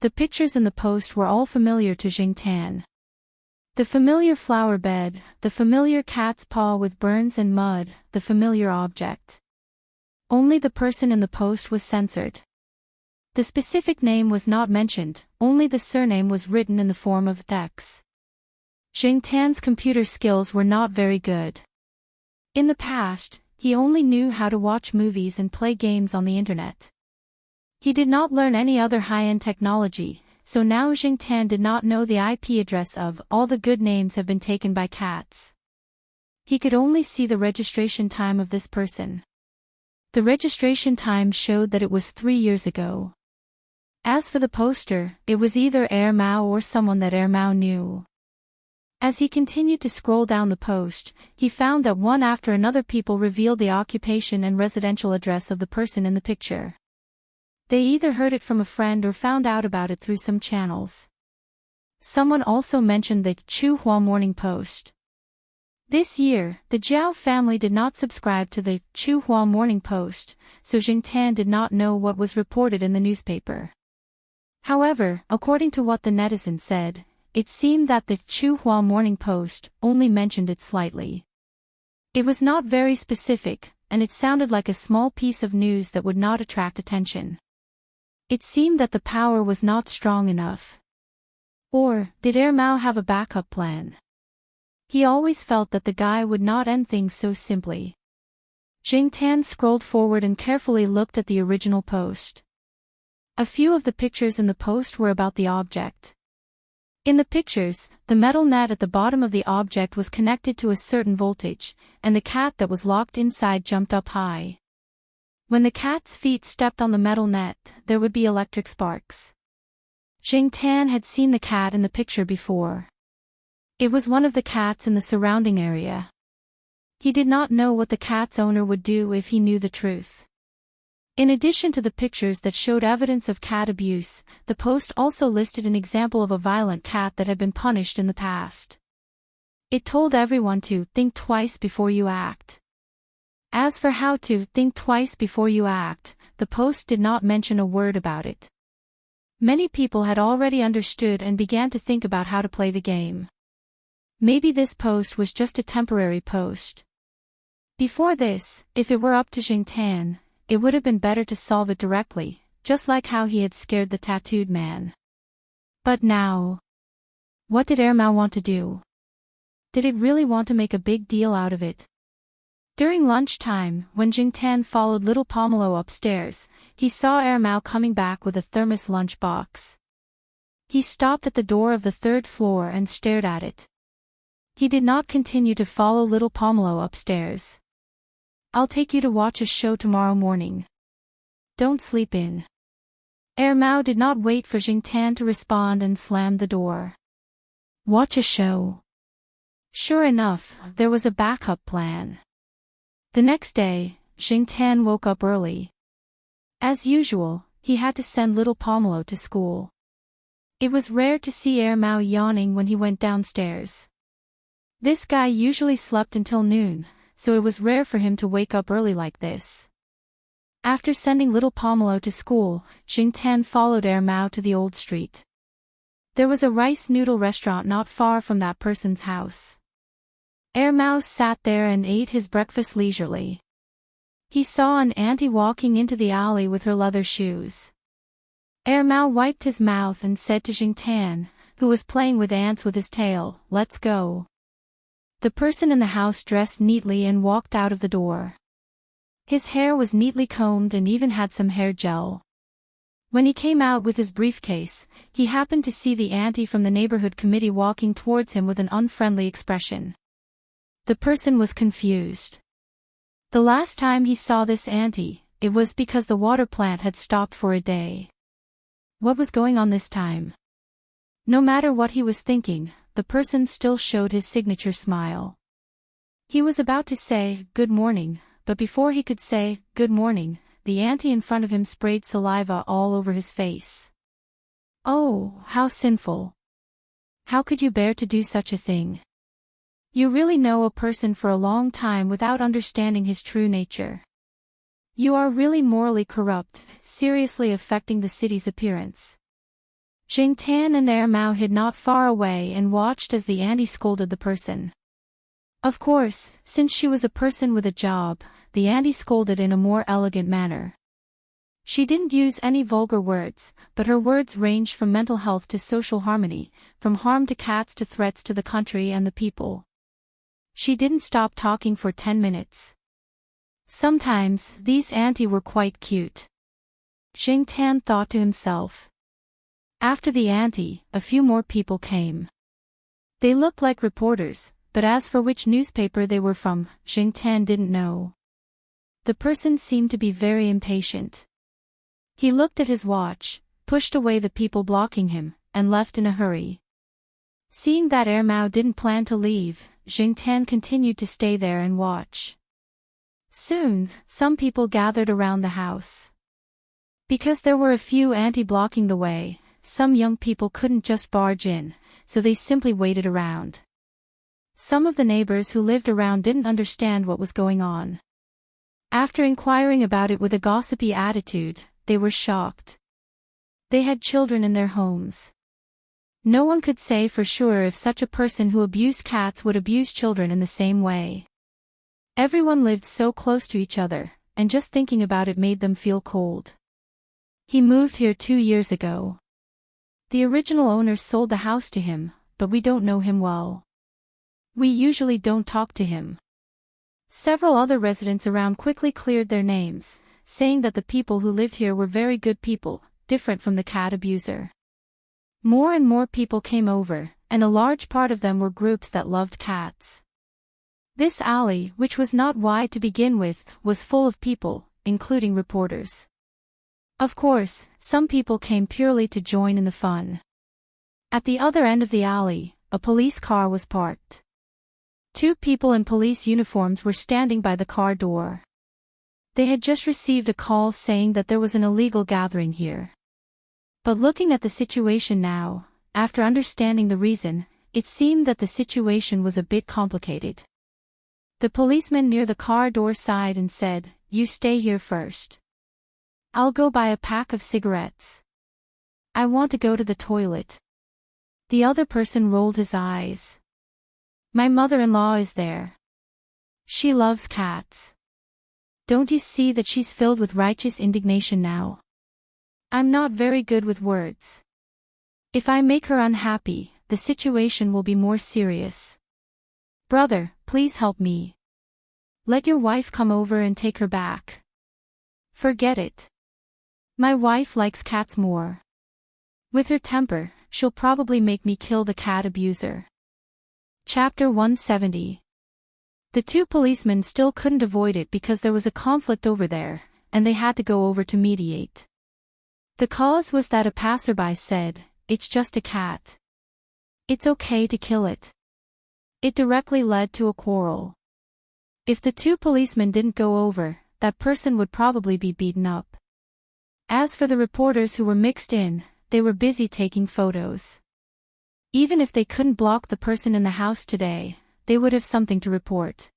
[SPEAKER 1] The pictures in the post were all familiar to Jingtan. The familiar flower bed, the familiar cat's paw with burns and mud, the familiar object. Only the person in the post was censored. The specific name was not mentioned, only the surname was written in the form of X. Jingtan's computer skills were not very good. In the past, he only knew how to watch movies and play games on the internet. He did not learn any other high-end technology, so now Jingtan did not know the IP address of all the good names have been taken by cats. He could only see the registration time of this person. The registration time showed that it was 3 years ago. As for the poster, it was either Air Mao or someone that Air Mao knew. As he continued to scroll down the post, he found that one after another people revealed the occupation and residential address of the person in the picture. They either heard it from a friend or found out about it through some channels. Someone also mentioned the Chuhua Morning Post. This year, the Jiao family did not subscribe to the Chuhua Morning Post, so Jingtan did not know what was reported in the newspaper. However, according to what the netizen said, it seemed that the Chuhua Morning Post only mentioned it slightly. It was not very specific, and it sounded like a small piece of news that would not attract attention. It seemed that the power was not strong enough. Or, did Air Mao have a backup plan? He always felt that the guy would not end things so simply. Jingtan scrolled forward and carefully looked at the original post. A few of the pictures in the post were about the object. In the pictures, the metal net at the bottom of the object was connected to a certain voltage, and the cat that was locked inside jumped up high. When the cat's feet stepped on the metal net, there would be electric sparks. Jingtan had seen the cat in the picture before. It was one of the cats in the surrounding area. He did not know what the cat's owner would do if he knew the truth. In addition to the pictures that showed evidence of cat abuse, the post also listed an example of a violent cat that had been punished in the past. It told everyone to think twice before you act. As for how to think twice before you act, the post did not mention a word about it. Many people had already understood and began to think about how to play the game. Maybe this post was just a temporary post. Before this, if it were up to Jingtan, it would have been better to solve it directly, just like how he had scared the tattooed man. But now, what did Air Mao want to do? Did it really want to make a big deal out of it? During lunchtime, when Jingtan followed little Pomelo upstairs, he saw Air Mao coming back with a thermos lunch box. He stopped at the door of the 3rd floor and stared at it. He did not continue to follow little Pomelo upstairs. I'll take you to watch a show tomorrow morning. Don't sleep in. Air Mao did not wait for Jingtan to respond and slammed the door. Watch a show. Sure enough, there was a backup plan. The next day, Jingtan woke up early. As usual, he had to send little Pomelo to school. It was rare to see Air Mao yawning when he went downstairs. This guy usually slept until noon, so it was rare for him to wake up early like this. After sending little Pomelo to school, Jingtan followed Air Mao to the old street. There was a rice noodle restaurant not far from that person's house. Air Mao sat there and ate his breakfast leisurely. He saw an auntie walking into the alley with her leather shoes. Air Mao wiped his mouth and said to Jingtan, who was playing with ants with his tail, "Let's go." The person in the house dressed neatly and walked out of the door. His hair was neatly combed and even had some hair gel. When he came out with his briefcase, he happened to see the auntie from the neighborhood committee walking towards him with an unfriendly expression. The person was confused. The last time he saw this auntie, it was because the water plant had stopped for a day. What was going on this time? No matter what he was thinking, the person still showed his signature smile. He was about to say, "Good morning," but before he could say, "Good morning," the auntie in front of him sprayed saliva all over his face. Oh, how sinful. How could you bear to do such a thing? You really know a person for a long time without understanding his true nature. You are really morally corrupt, seriously affecting the city's appearance. Jingtan and their Mao hid not far away and watched as the auntie scolded the person. Of course, since she was a person with a job, the auntie scolded in a more elegant manner. She didn't use any vulgar words, but her words ranged from mental health to social harmony, from harm to cats to threats to the country and the people. She didn't stop talking for 10 minutes. Sometimes, these auntie were quite cute. Jingtan thought to himself. After the auntie, a few more people came. They looked like reporters, but as for which newspaper they were from, Jingtan didn't know. The person seemed to be very impatient. He looked at his watch, pushed away the people blocking him, and left in a hurry. Seeing that Mao didn't plan to leave, Jingtan continued to stay there and watch. Soon, some people gathered around the house. Because there were a few auntie blocking the way, some young people couldn't just barge in, so they simply waited around. Some of the neighbors who lived around didn't understand what was going on. After inquiring about it with a gossipy attitude, they were shocked. They had children in their homes. No one could say for sure if such a person who abused cats would abuse children in the same way. Everyone lived so close to each other, and just thinking about it made them feel cold. He moved here 2 years ago. The original owner sold the house to him, but we don't know him well. We usually don't talk to him. Several other residents around quickly cleared their names, saying that the people who lived here were very good people, different from the cat abuser. More and more people came over, and a large part of them were groups that loved cats. This alley, which was not wide to begin with, was full of people, including reporters. Of course, some people came purely to join in the fun. At the other end of the alley, a police car was parked. 2 people in police uniforms were standing by the car door. They had just received a call saying that there was an illegal gathering here. But looking at the situation now, after understanding the reason, it seemed that the situation was a bit complicated. The policeman near the car door sighed and said, "You stay here first. I'll go buy a pack of cigarettes. I want to go to the toilet." The other person rolled his eyes. "My mother-in-law is there. She loves cats. Don't you see that she's filled with righteous indignation now? I'm not very good with words. If I make her unhappy, the situation will be more serious. Brother, please help me. Let your wife come over and take her back." "Forget it. My wife likes cats more. With her temper, she'll probably make me kill the cat abuser." Chapter 170. The 2 policemen still couldn't avoid it because there was a conflict over there, and they had to go over to mediate. The cause was that a passerby said, "It's just a cat. It's okay to kill it." It directly led to a quarrel. If the 2 policemen didn't go over, that person would probably be beaten up. As for the reporters who were mixed in, they were busy taking photos. Even if they couldn't block the person in the house today, they would have something to report.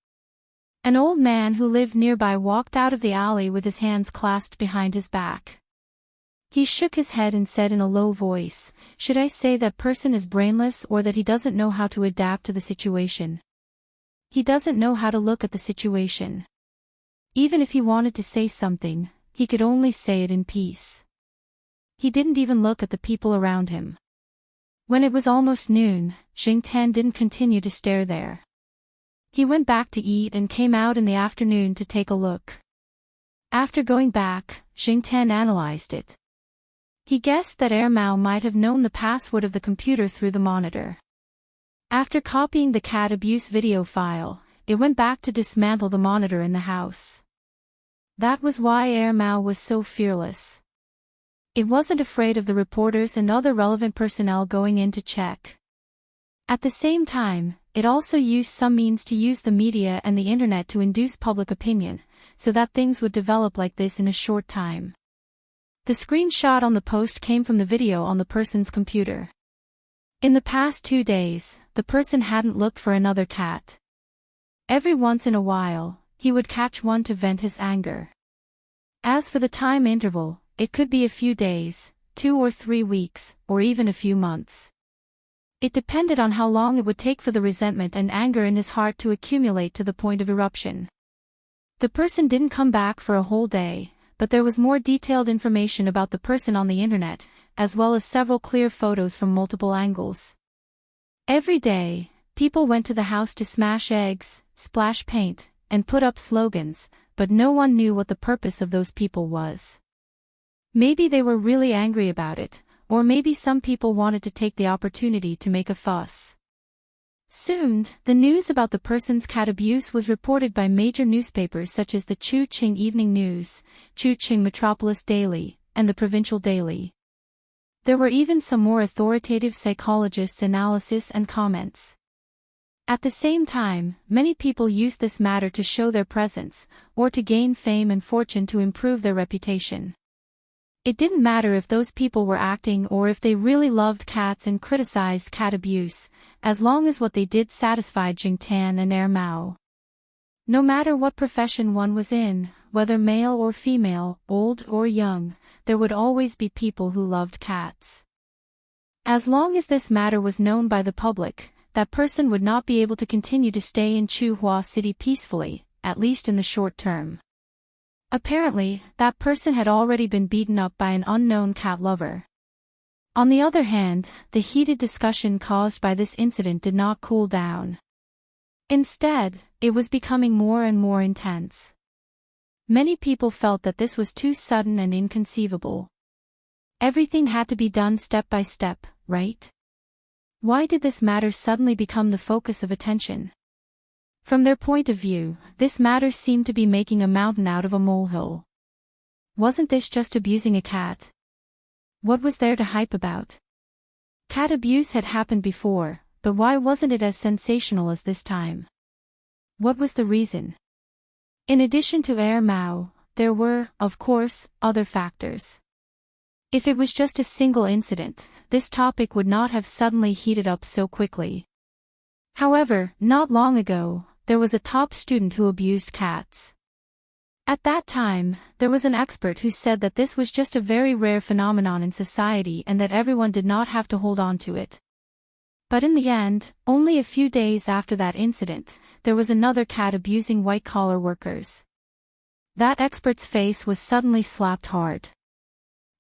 [SPEAKER 1] An old man who lived nearby walked out of the alley with his hands clasped behind his back. He shook his head and said in a low voice, "Should I say that person is brainless or that he doesn't know how to adapt to the situation? He doesn't know how to look at the situation. Even if he wanted to say something, he could only say it in peace." He didn't even look at the people around him. When it was almost noon, Jingtan didn't continue to stare there. He went back to eat and came out in the afternoon to take a look. After going back, Jingtan analyzed it. He guessed that Mao might have known the password of the computer through the monitor. After copying the cat abuse video file, it went back to dismantle the monitor in the house. That was why Mao was so fearless. It wasn't afraid of the reporters and other relevant personnel going in to check. At the same time, it also used some means to use the media and the internet to induce public opinion, so that things would develop like this in a short time. The screenshot on the post came from the video on the person's computer. In the past 2 days, the person hadn't looked for another cat. Every once in a while, he would catch one to vent his anger. As for the time interval, it could be a few days, 2 or 3 weeks, or even a few months. It depended on how long it would take for the resentment and anger in his heart to accumulate to the point of eruption. The person didn't come back for a whole day, but there was more detailed information about the person on the internet, as well as several clear photos from multiple angles. Every day, people went to the house to smash eggs, splash paint, and put up slogans, but no one knew what the purpose of those people was. Maybe they were really angry about it, or maybe some people wanted to take the opportunity to make a fuss. Soon, the news about the person's cat abuse was reported by major newspapers such as the Chu-Ching Evening News, Chu-Ching Metropolis Daily, and the Provincial Daily. There were even some more authoritative psychologists' analysis and comments. At the same time, many people used this matter to show their presence, or to gain fame and fortune to improve their reputation. It didn't matter if those people were acting or if they really loved cats and criticized cat abuse, as long as what they did satisfied Jingtan and Mao. No matter what profession one was in, whether male or female, old or young, there would always be people who loved cats. As long as this matter was known by the public, that person would not be able to continue to stay in Chuhua City peacefully, at least in the short term. Apparently, that person had already been beaten up by an unknown cat lover. On the other hand, the heated discussion caused by this incident did not cool down. Instead, it was becoming more and more intense. Many people felt that this was too sudden and inconceivable. Everything had to be done step by step, right? Why did this matter suddenly become the focus of attention? From their point of view, this matter seemed to be making a mountain out of a molehill. Wasn't this just abusing a cat? What was there to hype about? Cat abuse had happened before, but why wasn't it as sensational as this time? What was the reason? In addition to Mao, there were, of course, other factors. If it was just a single incident, this topic would not have suddenly heated up so quickly. However, not long ago, there was a top student who abused cats. At that time, there was an expert who said that this was just a very rare phenomenon in society and that everyone did not have to hold on to it. But in the end, only a few days after that incident, there was another cat abusing white-collar workers. That expert's face was suddenly slapped hard.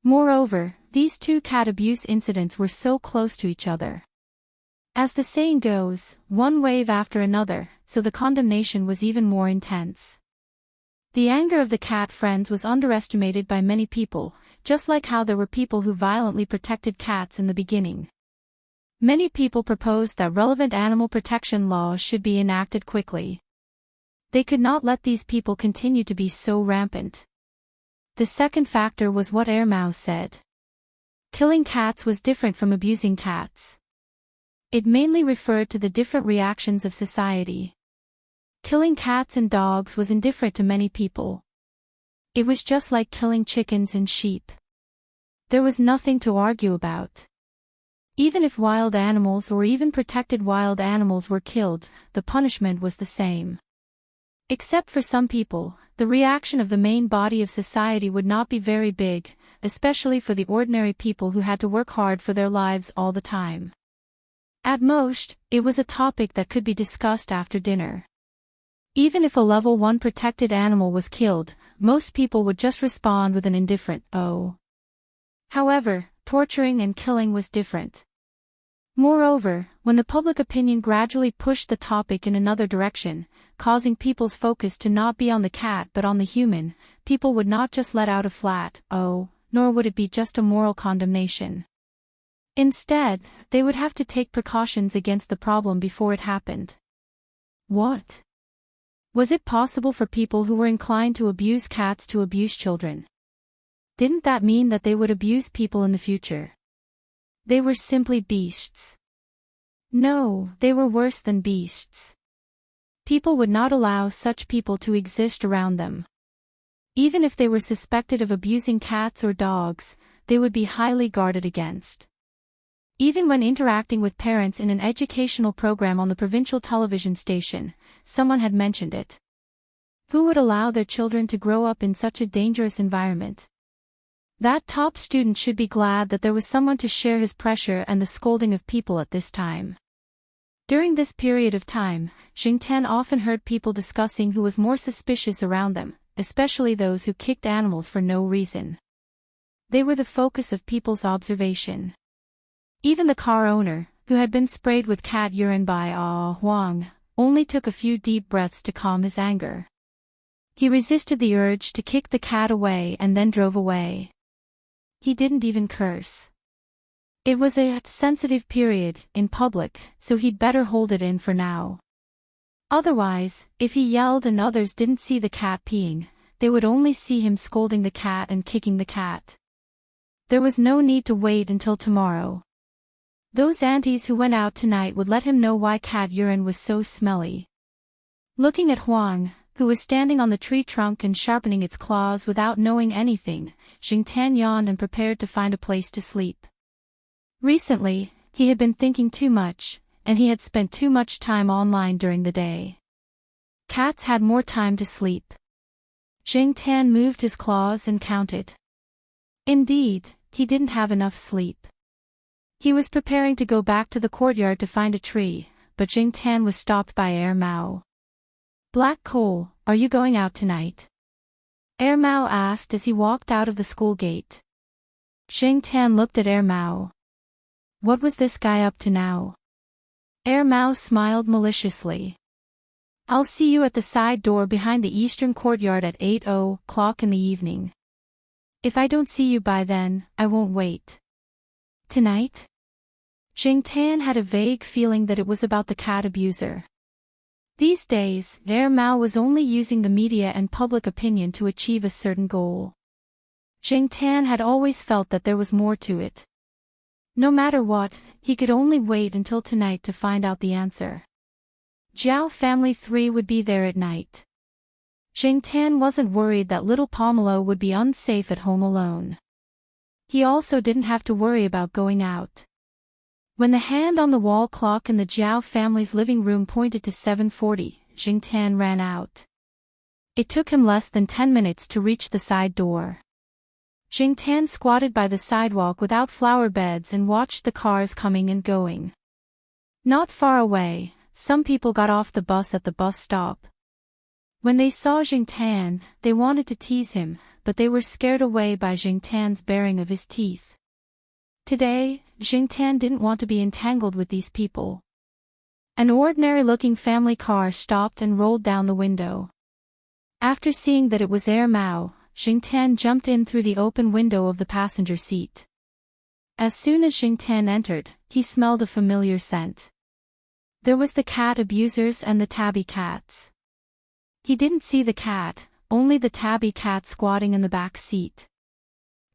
[SPEAKER 1] Moreover, these two cat abuse incidents were so close to each other. As the saying goes, one wave after another, so the condemnation was even more intense. The anger of the cat friends was underestimated by many people, just like how there were people who violently protected cats in the beginning. Many people proposed that relevant animal protection laws should be enacted quickly. They could not let these people continue to be so rampant. The second factor was what Mao said. Killing cats was different from abusing cats. It mainly referred to the different reactions of society. Killing cats and dogs was indifferent to many people. It was just like killing chickens and sheep. There was nothing to argue about. Even if wild animals or even protected wild animals were killed, the punishment was the same. Except for some people, the reaction of the main body of society would not be very big, especially for the ordinary people who had to work hard for their lives all the time. At most, it was a topic that could be discussed after dinner. Even if a level 1 protected animal was killed, most people would just respond with an indifferent, "Oh." However, torturing and killing was different. Moreover, when the public opinion gradually pushed the topic in another direction, causing people's focus to not be on the cat but on the human, people would not just let out a flat, "Oh," nor would it be just a moral condemnation. Instead, they would have to take precautions against the problem before it happened. What? Was it possible for people who were inclined to abuse cats to abuse children? Didn't that mean that they would abuse people in the future? They were simply beasts. No, they were worse than beasts. People would not allow such people to exist around them. Even if they were suspected of abusing cats or dogs, they would be highly guarded against. Even when interacting with parents in an educational program on the provincial television station, someone had mentioned it. Who would allow their children to grow up in such a dangerous environment? That top student should be glad that there was someone to share his pressure and the scolding of people at this time. During this period of time, Xingtian often heard people discussing who was more suspicious around them, especially those who kicked animals for no reason. They were the focus of people's observation. Even the car owner, who had been sprayed with cat urine by Huang, only took a few deep breaths to calm his anger. He resisted the urge to kick the cat away and then drove away. He didn't even curse. It was a sensitive period in public, so he'd better hold it in for now. Otherwise, if he yelled and others didn't see the cat peeing, they would only see him scolding the cat and kicking the cat. There was no need to wait until tomorrow. Those aunties who went out tonight would let him know why cat urine was so smelly. Looking at Huang, who was standing on the tree trunk and sharpening its claws without knowing anything, Xingtian yawned and prepared to find a place to sleep. Recently, he had been thinking too much, and he had spent too much time online during the day. Cats had more time to sleep. Xingtian moved his claws and counted. Indeed, he didn't have enough sleep. He was preparing to go back to the courtyard to find a tree, but Xingtian was stopped by Mao. Black Coal, are you going out tonight? Mao asked as he walked out of the school gate. Xingtian looked at Mao. What was this guy up to now? Mao smiled maliciously. I'll see you at the side door behind the eastern courtyard at 8:00 in the evening. If I don't see you by then, I won't wait. Tonight? Xingtian had a vague feeling that it was about the cat abuser. These days, Mao was only using the media and public opinion to achieve a certain goal. Xingtian had always felt that there was more to it. No matter what, he could only wait until tonight to find out the answer. Zhao family 3 would be there at night. Xingtian wasn't worried that little Pomelo would be unsafe at home alone. He also didn't have to worry about going out. When the hand on the wall clock in the Zhao family's living room pointed to 7:40, Xingtian ran out. It took him less than 10 minutes to reach the side door. Xingtian squatted by the sidewalk without flower beds and watched the cars coming and going. Not far away, some people got off the bus at the bus stop. When they saw Xingtian, they wanted to tease him, but they were scared away by Xingtian's baring of his teeth. Today, Xingtian didn't want to be entangled with these people. An ordinary-looking family car stopped and rolled down the window. After seeing that it was Mao, Xingtian jumped in through the open window of the passenger seat. As soon as Xingtian entered, he smelled a familiar scent. There was the cat abusers and the tabby cats. He didn't see the cat, only the tabby cat squatting in the back seat.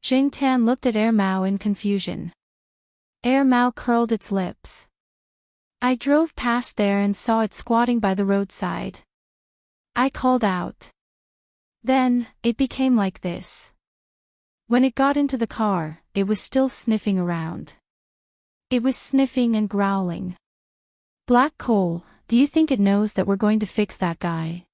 [SPEAKER 1] Xingtian looked at Mao in confusion. Mao curled its lips. I drove past there and saw it squatting by the roadside. I called out. Then, it became like this. When it got into the car, it was still sniffing around. It was sniffing and growling. Black Coal, do you think it knows that we're going to fix that guy?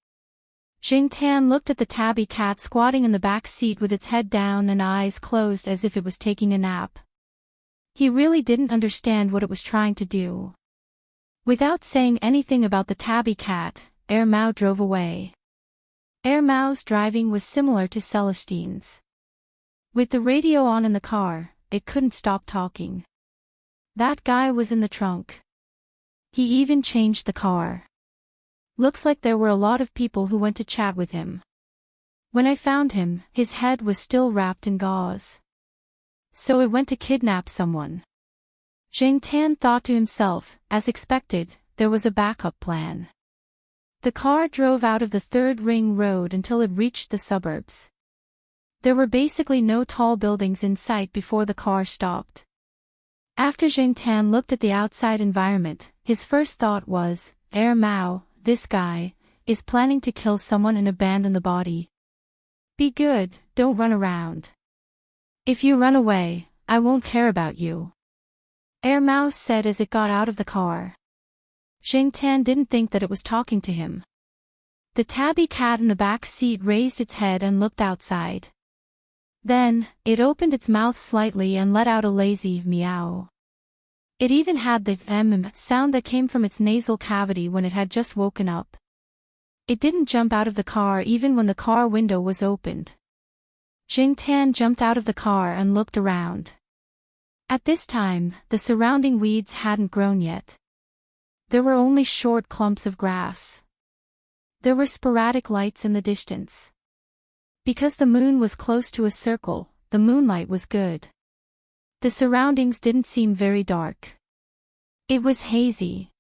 [SPEAKER 1] Xingtian looked at the tabby cat squatting in the back seat with its head down and eyes closed as if it was taking a nap. He really didn't understand what it was trying to do. Without saying anything about the tabby cat, Mao drove away. Mao's driving was similar to Celestine's. With the radio on in the car, it couldn't stop talking. That guy was in the trunk. He even changed the car. Looks like there were a lot of people who went to chat with him. When I found him, his head was still wrapped in gauze. So it went to kidnap someone. Xingtian thought to himself, as expected, there was a backup plan. The car drove out of the third ring road until it reached the suburbs. There were basically no tall buildings in sight before the car stopped. After Xingtian looked at the outside environment, his first thought was, Mao, this guy, is planning to kill someone and abandon the body. Be good, don't run around. If you run away, I won't care about you. Air Mouse said as it got out of the car. Jing Tan didn't think that it was talking to him. The tabby cat in the back seat raised its head and looked outside. Then, it opened its mouth slightly and let out a lazy meow. It even had the sound that came from its nasal cavity when it had just woken up. It didn't jump out of the car even when the car window was opened. Jing Tan jumped out of the car and looked around. At this time, the surrounding weeds hadn't grown yet. There were only short clumps of grass. There were sporadic lights in the distance. Because the moon was close to a circle, the moonlight was good. The surroundings didn't seem very dark. It was hazy.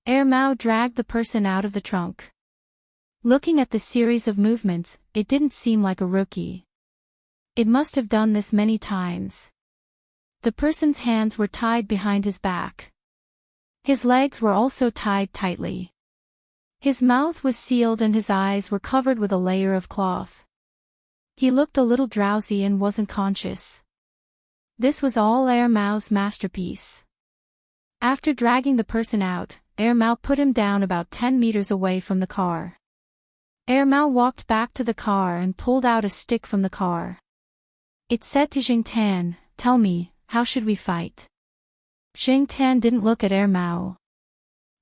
[SPEAKER 1] Air Mao dragged the person out of the trunk. Looking at the series of movements, it didn't seem like a rookie. It must have done this many times. The person's hands were tied behind his back. His legs were also tied tightly. His mouth was sealed and his eyes were covered with a layer of cloth. He looked a little drowsy and wasn't conscious. This was all Air Mao's masterpiece. After dragging the person out, Air Mao put him down about 10 meters away from the car. Air Mao walked back to the car and pulled out a stick from the car. It said to Jing Tan, "Tell me, how should we fight?" Jing Tan didn't look at Air Mao.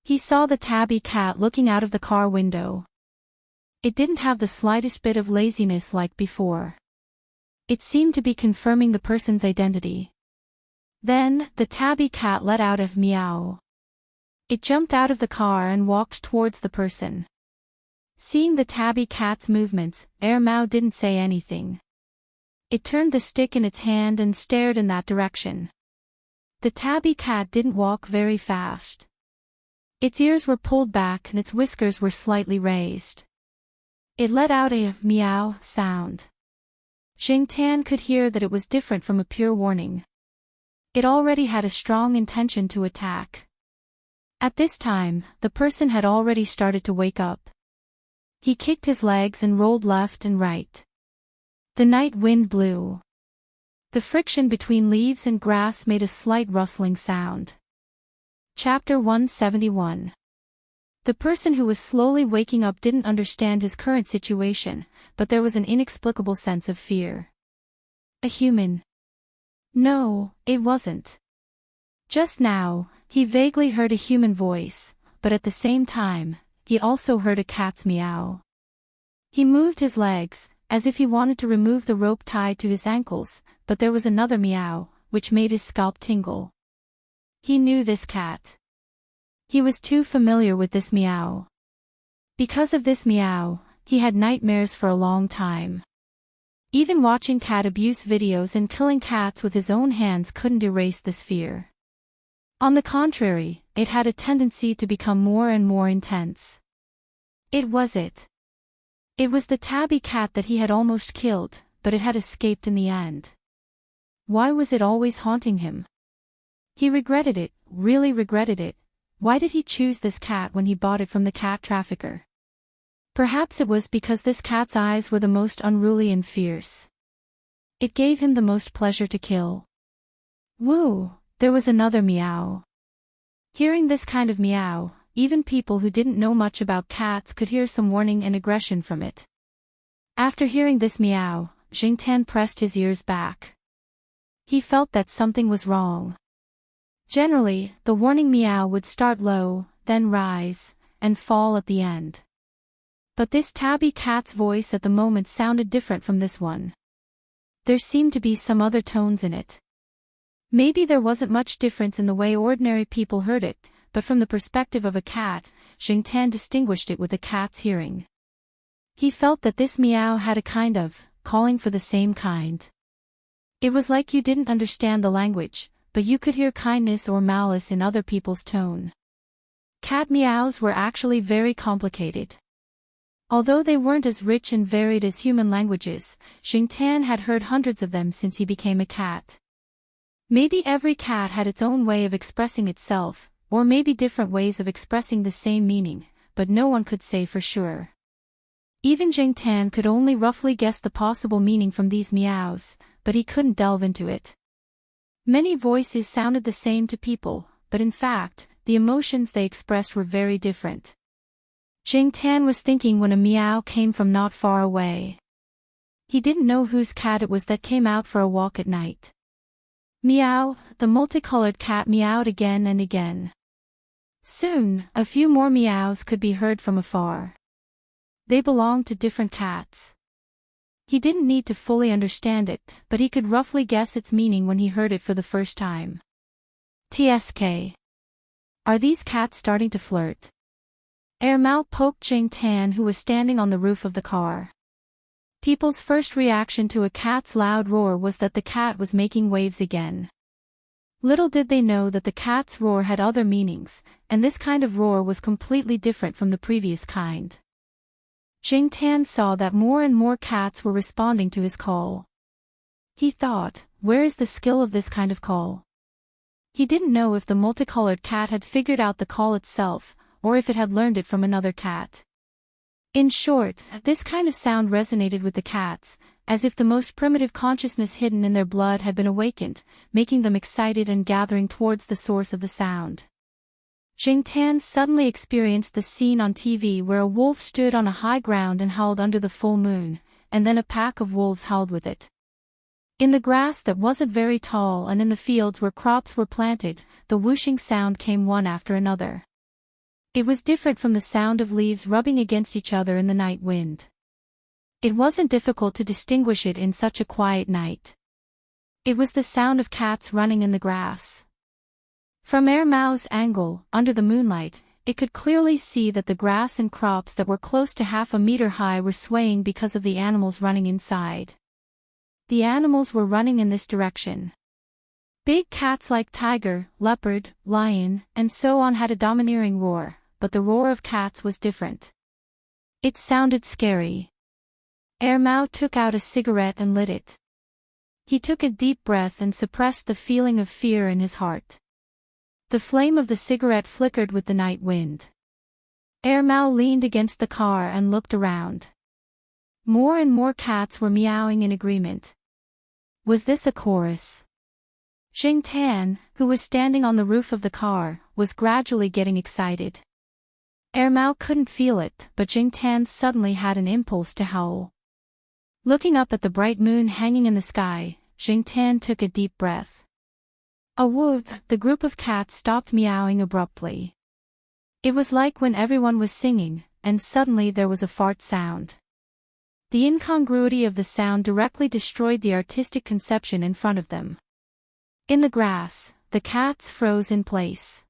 [SPEAKER 1] He saw the tabby cat looking out of the car window. It didn't have the slightest bit of laziness like before. It seemed to be confirming the person's identity. Then, the tabby cat let out a meow. It jumped out of the car and walked towards the person. Seeing the tabby cat's movements, Air Mao didn't say anything. It turned the stick in its hand and stared in that direction. The tabby cat didn't walk very fast. Its ears were pulled back and its whiskers were slightly raised. It let out a meow sound. Jing Tan could hear that it was different from a pure warning. It already had a strong intention to attack. At this time, the person had already started to wake up. He kicked his legs and rolled left and right. The night wind blew. The friction between leaves and grass made a slight rustling sound. Chapter 171. The person who was slowly waking up didn't understand his current situation, but there was an inexplicable sense of fear. A human? No, it wasn't. Just now, he vaguely heard a human voice, but at the same time, he also heard a cat's meow. He moved his legs, as if he wanted to remove the rope tied to his ankles, but there was another meow, which made his scalp tingle. He knew this cat. He was too familiar with this meow. Because of this meow, he had nightmares for a long time. Even watching cat abuse videos and killing cats with his own hands couldn't erase this fear. On the contrary, it had a tendency to become more and more intense. It was it. It was the tabby cat that he had almost killed, but it had escaped in the end. Why was it always haunting him? He regretted it, really regretted it. Why did he choose this cat when he bought it from the cat trafficker? Perhaps it was because this cat's eyes were the most unruly and fierce. It gave him the most pleasure to kill. Woo! There was another meow. Hearing this kind of meow, even people who didn't know much about cats could hear some warning and aggression from it. After hearing this meow, Jing Tan pressed his ears back. He felt that something was wrong. Generally, the warning meow would start low, then rise, and fall at the end. But this tabby cat's voice at the moment sounded different from this one. There seemed to be some other tones in it. Maybe there wasn't much difference in the way ordinary people heard it, but from the perspective of a cat, Jing Tan distinguished it with a cat's hearing. He felt that this meow had a kind of calling for the same kind. It was like you didn't understand the language, but you could hear kindness or malice in other people's tone. Cat meows were actually very complicated. Although they weren't as rich and varied as human languages, Jing Tan had heard hundreds of them since he became a cat. Maybe every cat had its own way of expressing itself, or maybe different ways of expressing the same meaning, but no one could say for sure. Even Jing Tan could only roughly guess the possible meaning from these meows, but he couldn't delve into it. Many voices sounded the same to people, but in fact, the emotions they expressed were very different. Jingtan was thinking when a meow came from not far away. He didn't know whose cat it was that came out for a walk at night. Meow, the multicolored cat meowed again and again. Soon, a few more meows could be heard from afar. They belonged to different cats. He didn't need to fully understand it, but he could roughly guess its meaning when he heard it for the first time. TSK. Are these cats starting to flirt? Mao poked Jingtan, who was standing on the roof of the car. People's first reaction to a cat's loud roar was that the cat was making waves again. Little did they know that the cat's roar had other meanings, and this kind of roar was completely different from the previous kind. Jingtan saw that more and more cats were responding to his call. He thought, where is the skill of this kind of call? He didn't know if the multicolored cat had figured out the call itself, or if it had learned it from another cat. In short, this kind of sound resonated with the cats, as if the most primitive consciousness hidden in their blood had been awakened, making them excited and gathering towards the source of the sound. Jingtan suddenly experienced the scene on TV where a wolf stood on a high ground and howled under the full moon, and then a pack of wolves howled with it. In the grass that wasn't very tall and in the fields where crops were planted, the whooshing sound came one after another. It was different from the sound of leaves rubbing against each other in the night wind. It wasn't difficult to distinguish it in such a quiet night. It was the sound of cats running in the grass. From Mao's angle, under the moonlight, it could clearly see that the grass and crops that were close to half a meter high were swaying because of the animals running inside. The animals were running in this direction. Big cats like tiger, leopard, lion, and so on had a domineering roar, but the roar of cats was different. It sounded scary. Mao took out a cigarette and lit it. He took a deep breath and suppressed the feeling of fear in his heart. The flame of the cigarette flickered with the night wind. Mao leaned against the car and looked around. More and more cats were meowing in agreement. Was this a chorus? Jingtan, who was standing on the roof of the car, was gradually getting excited. Mao couldn't feel it, but Jingtan suddenly had an impulse to howl. Looking up at the bright moon hanging in the sky, Jingtan took a deep breath. A whoop, the group of cats stopped meowing abruptly. It was like when everyone was singing, and suddenly there was a fart sound. The incongruity of the sound directly destroyed the artistic conception in front of them. In the grass, the cats froze in place.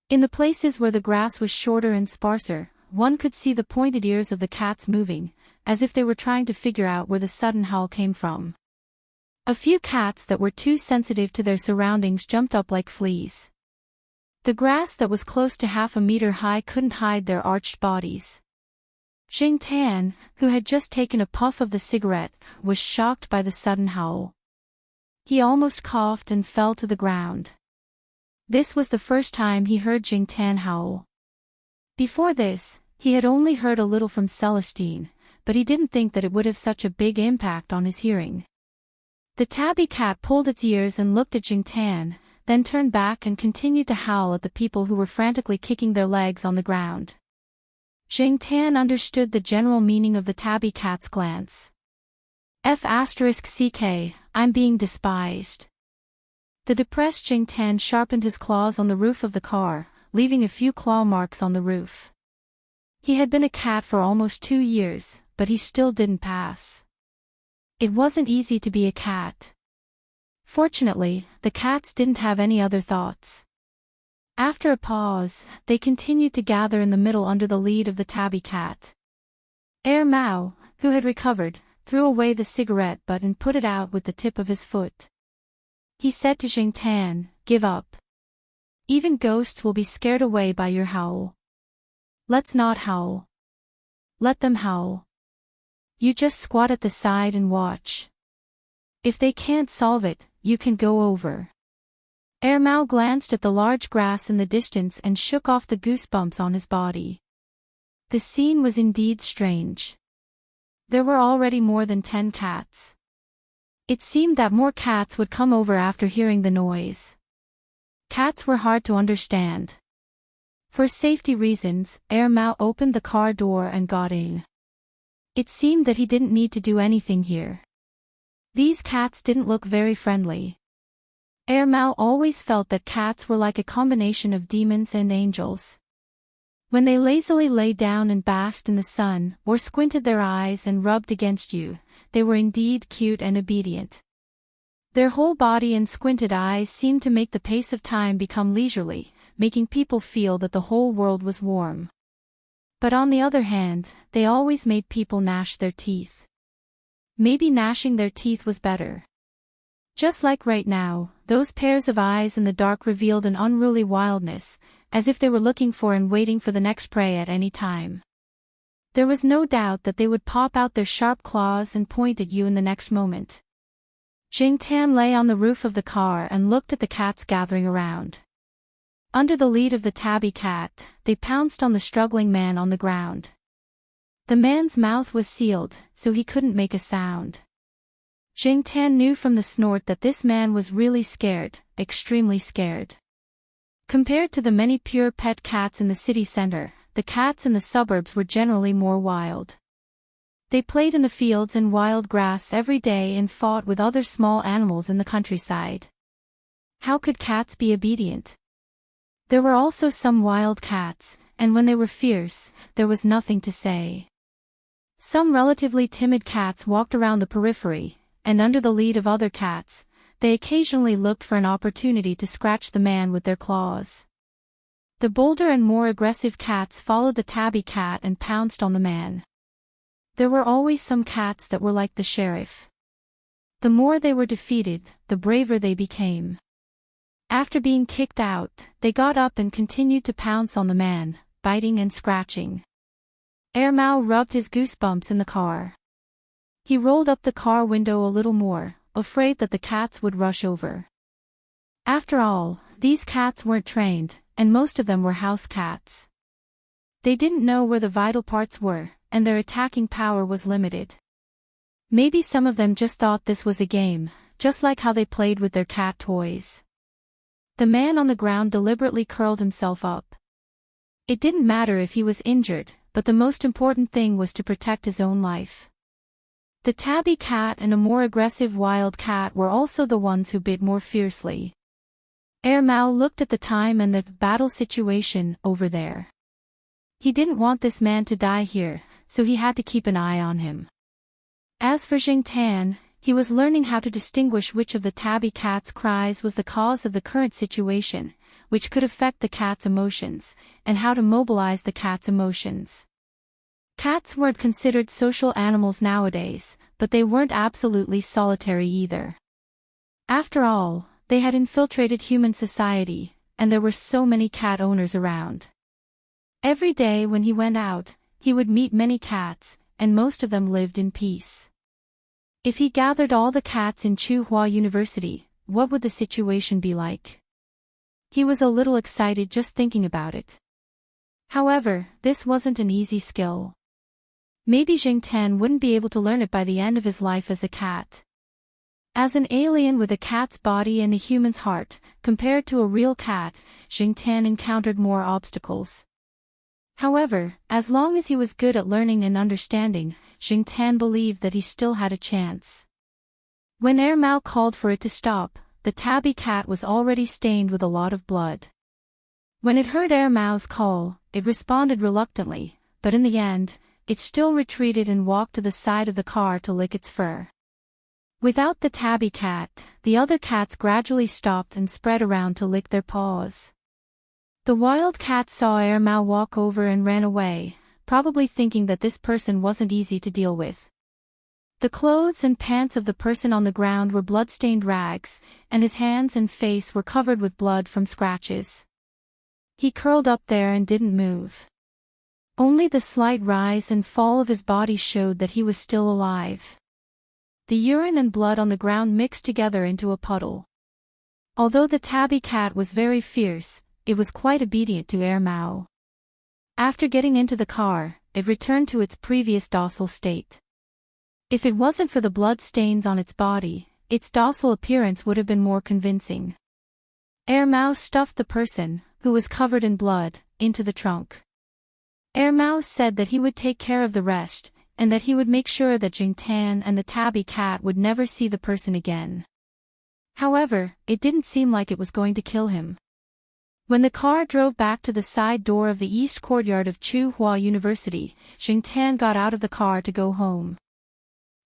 [SPEAKER 1] In the places where the grass was shorter and sparser, one could see the pointed ears of the cats moving, as if they were trying to figure out where the sudden howl came from. A few cats that were too sensitive to their surroundings jumped up like fleas. The grass that was close to half a meter high couldn't hide their arched bodies. Jingtan, who had just taken a puff of the cigarette, was shocked by the sudden howl. He almost coughed and fell to the ground. This was the first time he heard Jingtan howl. Before this, he had only heard a little from Celestine, but he didn't think that it would have such a big impact on his hearing. The tabby cat pulled its ears and looked at Jingtan, then turned back and continued to howl at the people who were frantically kicking their legs on the ground. Jingtan understood the general meaning of the tabby cat's glance. F***ck, I'm being despised. The depressed Jingtan sharpened his claws on the roof of the car, leaving a few claw marks on the roof. He had been a cat for almost 2 years, but he still didn't pass. It wasn't easy to be a cat. Fortunately, the cats didn't have any other thoughts. After a pause, they continued to gather in the middle under the lead of the tabby cat. Mao, who had recovered, threw away the cigarette butt and put it out with the tip of his foot. He said to Jingtan, "Give up. Even ghosts will be scared away by your howl. Let's not howl. Let them howl. You just squat at the side and watch. If they can't solve it, you can go over." Mao glanced at the large grass in the distance and shook off the goosebumps on his body. The scene was indeed strange. There were already more than 10 cats. It seemed that more cats would come over after hearing the noise. Cats were hard to understand. For safety reasons, Mao opened the car door and got in. It seemed that he didn't need to do anything here. These cats didn't look very friendly. Mao always felt that cats were like a combination of demons and angels. When they lazily lay down and basked in the sun, or squinted their eyes and rubbed against you, they were indeed cute and obedient. Their whole body and squinted eyes seemed to make the pace of time become leisurely, making people feel that the whole world was warm. But on the other hand, they always made people gnash their teeth. Maybe gnashing their teeth was better. Just like right now, those pairs of eyes in the dark revealed an unruly wildness, as if they were looking for and waiting for the next prey at any time. There was no doubt that they would pop out their sharp claws and point at you in the next moment. Jingtan lay on the roof of the car and looked at the cats gathering around. Under the lead of the tabby cat, they pounced on the struggling man on the ground. The man's mouth was sealed, so he couldn't make a sound. Jingtan knew from the snort that this man was really scared, extremely scared. Compared to the many pure pet cats in the city center, the cats in the suburbs were generally more wild. They played in the fields and wild grass every day and fought with other small animals in the countryside. How could cats be obedient? There were also some wild cats, and when they were fierce, there was nothing to say. Some relatively timid cats walked around the periphery, and under the lead of other cats, they occasionally looked for an opportunity to scratch the man with their claws. The bolder and more aggressive cats followed the tabby cat and pounced on the man. There were always some cats that were like the sheriff. The more they were defeated, the braver they became. After being kicked out, they got up and continued to pounce on the man, biting and scratching. Mao rubbed his goosebumps in the car. He rolled up the car window a little more, afraid that the cats would rush over. After all, these cats weren't trained, and most of them were house cats. They didn't know where the vital parts were, and their attacking power was limited. Maybe some of them just thought this was a game, just like how they played with their cat toys. The man on the ground deliberately curled himself up. It didn't matter if he was injured, but the most important thing was to protect his own life. The tabby cat and a more aggressive wild cat were also the ones who bit more fiercely. Mao looked at the time and the battle situation over there. He didn't want this man to die here, so he had to keep an eye on him. As for Jingtan, he was learning how to distinguish which of the tabby cat's cries was the cause of the current situation, which could affect the cat's emotions, and how to mobilize the cat's emotions. Cats weren't considered social animals nowadays, but they weren't absolutely solitary either. After all, they had infiltrated human society, and there were so many cat owners around. Every day when he went out, he would meet many cats, and most of them lived in peace. If he gathered all the cats in Tsinghua University, what would the situation be like? He was a little excited just thinking about it. However, this wasn't an easy skill. Maybe Jingtan wouldn't be able to learn it by the end of his life as a cat. As an alien with a cat's body and a human's heart, compared to a real cat, Jingtan encountered more obstacles. However, as long as he was good at learning and understanding, Jingtan believed that he still had a chance. When Mao called for it to stop, the tabby cat was already stained with a lot of blood. When it heard Mao's call, it responded reluctantly, but in the end, it still retreated and walked to the side of the car to lick its fur. Without the tabby cat, the other cats gradually stopped and spread around to lick their paws. The wild cat saw Mao walk over and ran away, probably thinking that this person wasn't easy to deal with. The clothes and pants of the person on the ground were blood-stained rags, and his hands and face were covered with blood from scratches. He curled up there and didn't move. Only the slight rise and fall of his body showed that he was still alive. The urine and blood on the ground mixed together into a puddle. Although the tabby cat was very fierce, it was quite obedient to Mao. After getting into the car, it returned to its previous docile state. If it wasn't for the blood stains on its body, its docile appearance would have been more convincing. Mao stuffed the person, who was covered in blood, into the trunk. Mao said that he would take care of the rest, and that he would make sure that Jingtan and the tabby cat would never see the person again. However, it didn't seem like it was going to kill him. When the car drove back to the side door of the east courtyard of Tsinghua University, Jingtan got out of the car to go home.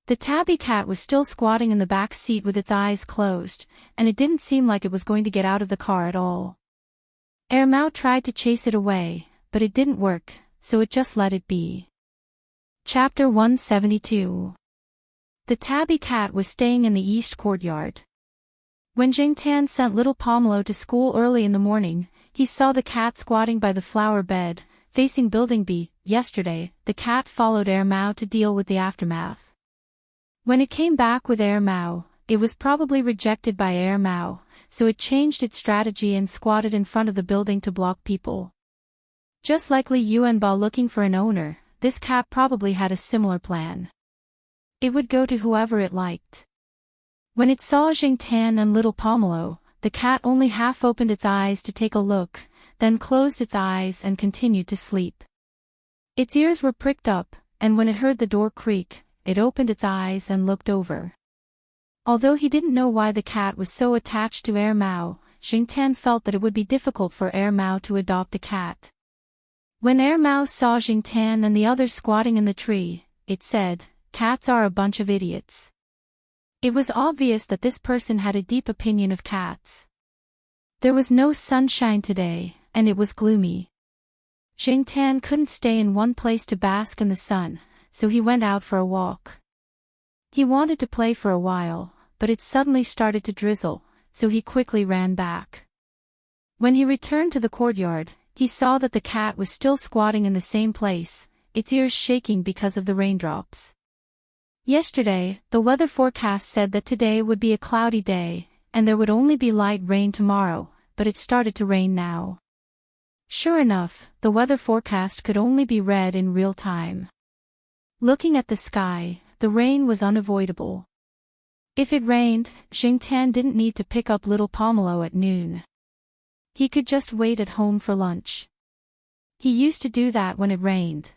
[SPEAKER 1] The tabby cat was still squatting in the back seat with its eyes closed, and it didn't seem like it was going to get out of the car at all. Mao tried to chase it away, but it didn't work, so it just let it be. Chapter 172. The tabby cat was staying in the east courtyard. When Jingtan sent little Pomelo to school early in the morning, he saw the cat squatting by the flower bed, facing Building B. Yesterday, the cat followed Mao to deal with the aftermath. When it came back with Mao, it was probably rejected by Mao, so it changed its strategy and squatted in front of the building to block people. Just like Li Yuanba looking for an owner, this cat probably had a similar plan. It would go to whoever it liked. When it saw Jingtan and little Pomelo, the cat only half opened its eyes to take a look, then closed its eyes and continued to sleep. Its ears were pricked up, and when it heard the door creak, it opened its eyes and looked over. Although he didn't know why the cat was so attached to Mao, Jingtan felt that it would be difficult for Mao to adopt a cat. When Mao saw Jingtan and the others squatting in the tree, it said, "Cats are a bunch of idiots." It was obvious that this person had a deep opinion of cats. There was no sunshine today, and it was gloomy. Jingtan couldn't stay in one place to bask in the sun, so he went out for a walk. He wanted to play for a while, but it suddenly started to drizzle, so he quickly ran back. When he returned to the courtyard, he saw that the cat was still squatting in the same place, its ears shaking because of the raindrops. Yesterday, the weather forecast said that today would be a cloudy day, and there would only be light rain tomorrow, but it started to rain now. Sure enough, the weather forecast could only be read in real time. Looking at the sky, the rain was unavoidable. If it rained, Jingtan didn't need to pick up little Pomelo at noon. He could just wait at home for lunch. He used to do that when it rained.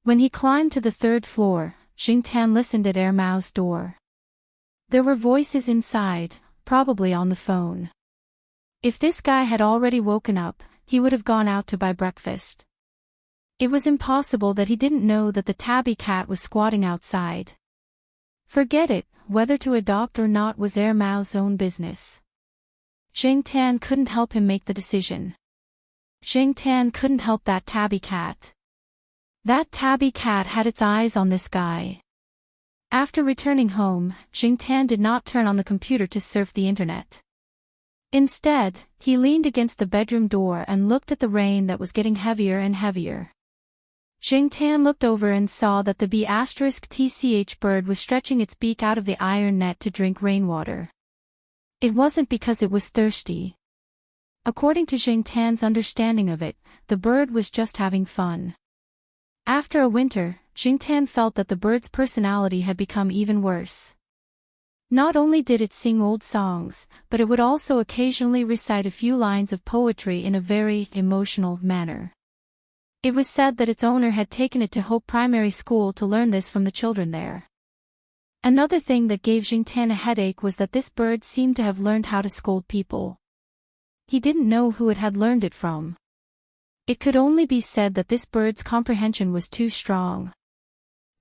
[SPEAKER 1] When he climbed to the third floor, Jingtan listened at Mao's door. There were voices inside, probably on the phone. If this guy had already woken up, he would have gone out to buy breakfast. It was impossible that he didn't know that the tabby cat was squatting outside. Forget it, whether to adopt or not was Mao's own business. Jingtan couldn't help him make the decision. Jingtan couldn't help that tabby cat. That tabby cat had its eyes on this guy. After returning home, Jingtan did not turn on the computer to surf the internet. Instead, he leaned against the bedroom door and looked at the rain that was getting heavier and heavier. Jingtan looked over and saw that the B*TCH bird was stretching its beak out of the iron net to drink rainwater. It wasn't because it was thirsty. According to Jingtan's understanding of it, the bird was just having fun. After a winter, Jingtan felt that the bird's personality had become even worse. Not only did it sing old songs, but it would also occasionally recite a few lines of poetry in a very emotional manner. It was said that its owner had taken it to Hope Primary School to learn this from the children there. Another thing that gave Jingtan a headache was that this bird seemed to have learned how to scold people. He didn't know who it had learned it from. It could only be said that this bird's comprehension was too strong.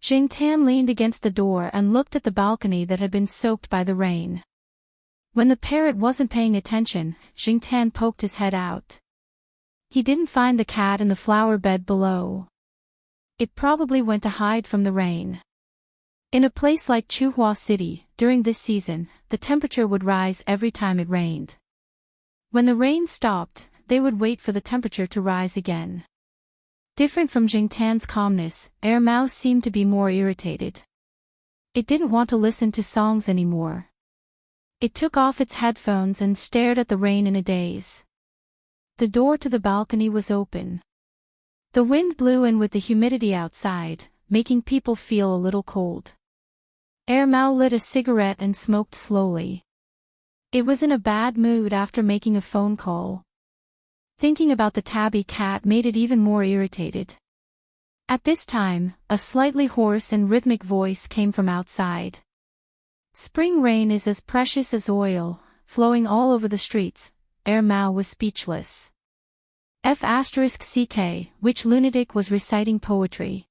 [SPEAKER 1] Jingtan leaned against the door and looked at the balcony that had been soaked by the rain. When the parrot wasn't paying attention, Jingtan poked his head out. He didn't find the cat in the flower bed below. It probably went to hide from the rain. In a place like Tsinghua City, during this season, the temperature would rise every time it rained. When the rain stopped, they would wait for the temperature to rise again. Different from Jingtan's calmness, Mao seemed to be more irritated. It didn't want to listen to songs anymore. It took off its headphones and stared at the rain in a daze. The door to the balcony was open. The wind blew in with the humidity outside, making people feel a little cold. Mao lit a cigarette and smoked slowly. It was in a bad mood after making a phone call. Thinking about the tabby cat made it even more irritated. At this time, a slightly hoarse and rhythmic voice came from outside. Spring rain is as precious as oil, flowing all over the streets. Mao was speechless. F***ck, which lunatic was reciting poetry?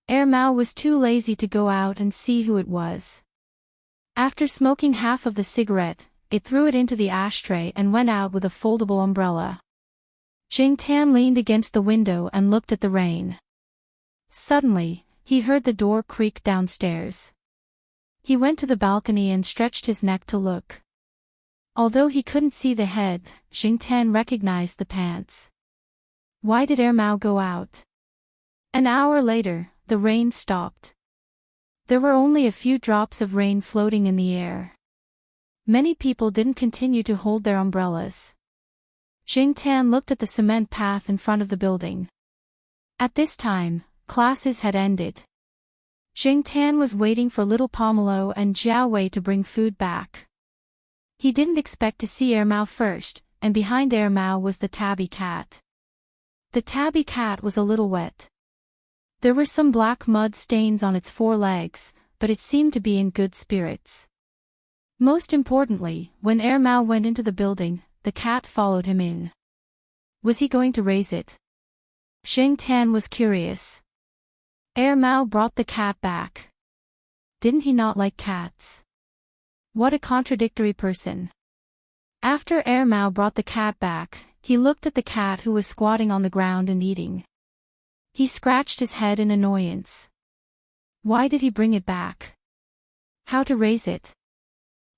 [SPEAKER 1] Mao was too lazy to go out and see who it was. After smoking half of the cigarette, it threw it into the ashtray and went out with a foldable umbrella. Jingtan leaned against the window and looked at the rain. Suddenly, he heard the door creak downstairs. He went to the balcony and stretched his neck to look. Although he couldn't see the head, Jingtan recognized the pants. Why did Mao go out? An hour later, the rain stopped. There were only a few drops of rain floating in the air. Many people didn't continue to hold their umbrellas. Jingtan looked at the cement path in front of the building. At this time, classes had ended. Jingtan was waiting for little Pomelo and Jiao Wei to bring food back. He didn't expect to see Mao first, and behind Mao was the tabby cat. The tabby cat was a little wet. There were some black mud stains on its four legs, but it seemed to be in good spirits. Most importantly, when Mao went into the building, the cat followed him in. Was he going to raise it? Jingtan was curious. Mao brought the cat back. Didn't he not like cats? What a contradictory person. After Mao brought the cat back, he looked at the cat who was squatting on the ground and eating. He scratched his head in annoyance. Why did he bring it back? How to raise it?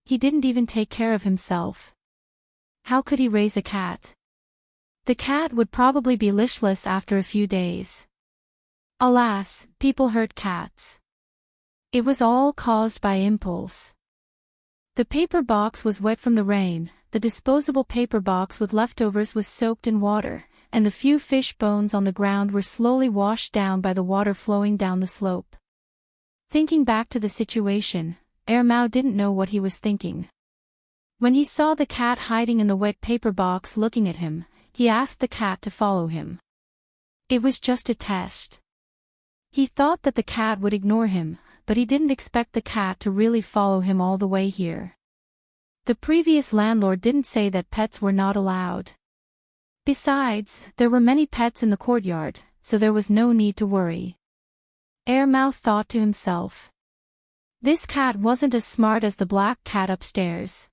[SPEAKER 1] He didn't even take care of himself. How could he raise a cat? The cat would probably be listless after a few days. Alas, people hurt cats. It was all caused by impulse. The paper box was wet from the rain, the disposable paper box with leftovers was soaked in water, and the few fish bones on the ground were slowly washed down by the water flowing down the slope. Thinking back to the situation, Mao didn't know what he was thinking. When he saw the cat hiding in the wet paper box looking at him, he asked the cat to follow him. It was just a test. He thought that the cat would ignore him, but he didn't expect the cat to really follow him all the way here. The previous landlord didn't say that pets were not allowed. Besides, there were many pets in the courtyard, so there was no need to worry. Mao thought to himself. This cat wasn't as smart as the black cat upstairs.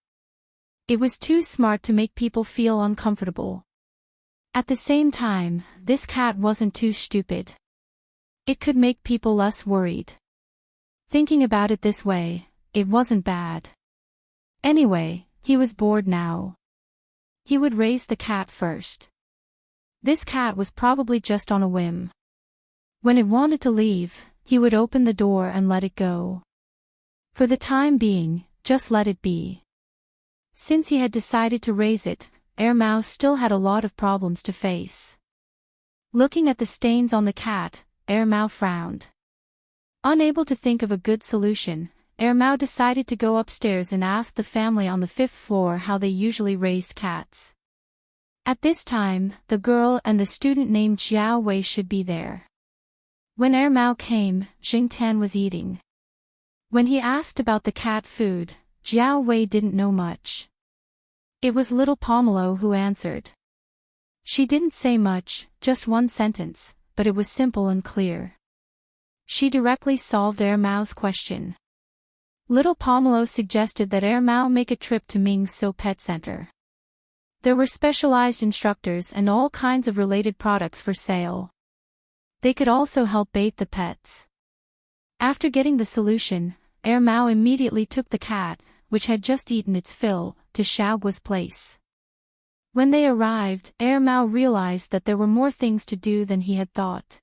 [SPEAKER 1] It was too smart to make people feel uncomfortable. At the same time, this cat wasn't too stupid. It could make people less worried. Thinking about it this way, it wasn't bad. Anyway, he was bored now. He would raise the cat first. This cat was probably just on a whim. When it wanted to leave, he would open the door and let it go. For the time being, just let it be. Since he had decided to raise it, Mao still had a lot of problems to face. Looking at the stains on the cat, Mao frowned. Unable to think of a good solution, Mao decided to go upstairs and ask the family on the 5th floor how they usually raised cats. At this time, the girl and the student named Jiao Wei should be there. When Mao came, Jingtan was eating. When he asked about the cat food, Jiao Wei didn't know much. It was little Pomelo who answered. She didn't say much, just one sentence, but it was simple and clear. She directly solved Mao's question. Little Pomelo suggested that Mao make a trip to Ming's So Pet Center. There were specialized instructors and all kinds of related products for sale. They could also help bathe the pets. After getting the solution, Mao immediately took the cat, which had just eaten its fill, to Xiaoguo's place. When they arrived, Mao realized that there were more things to do than he had thought.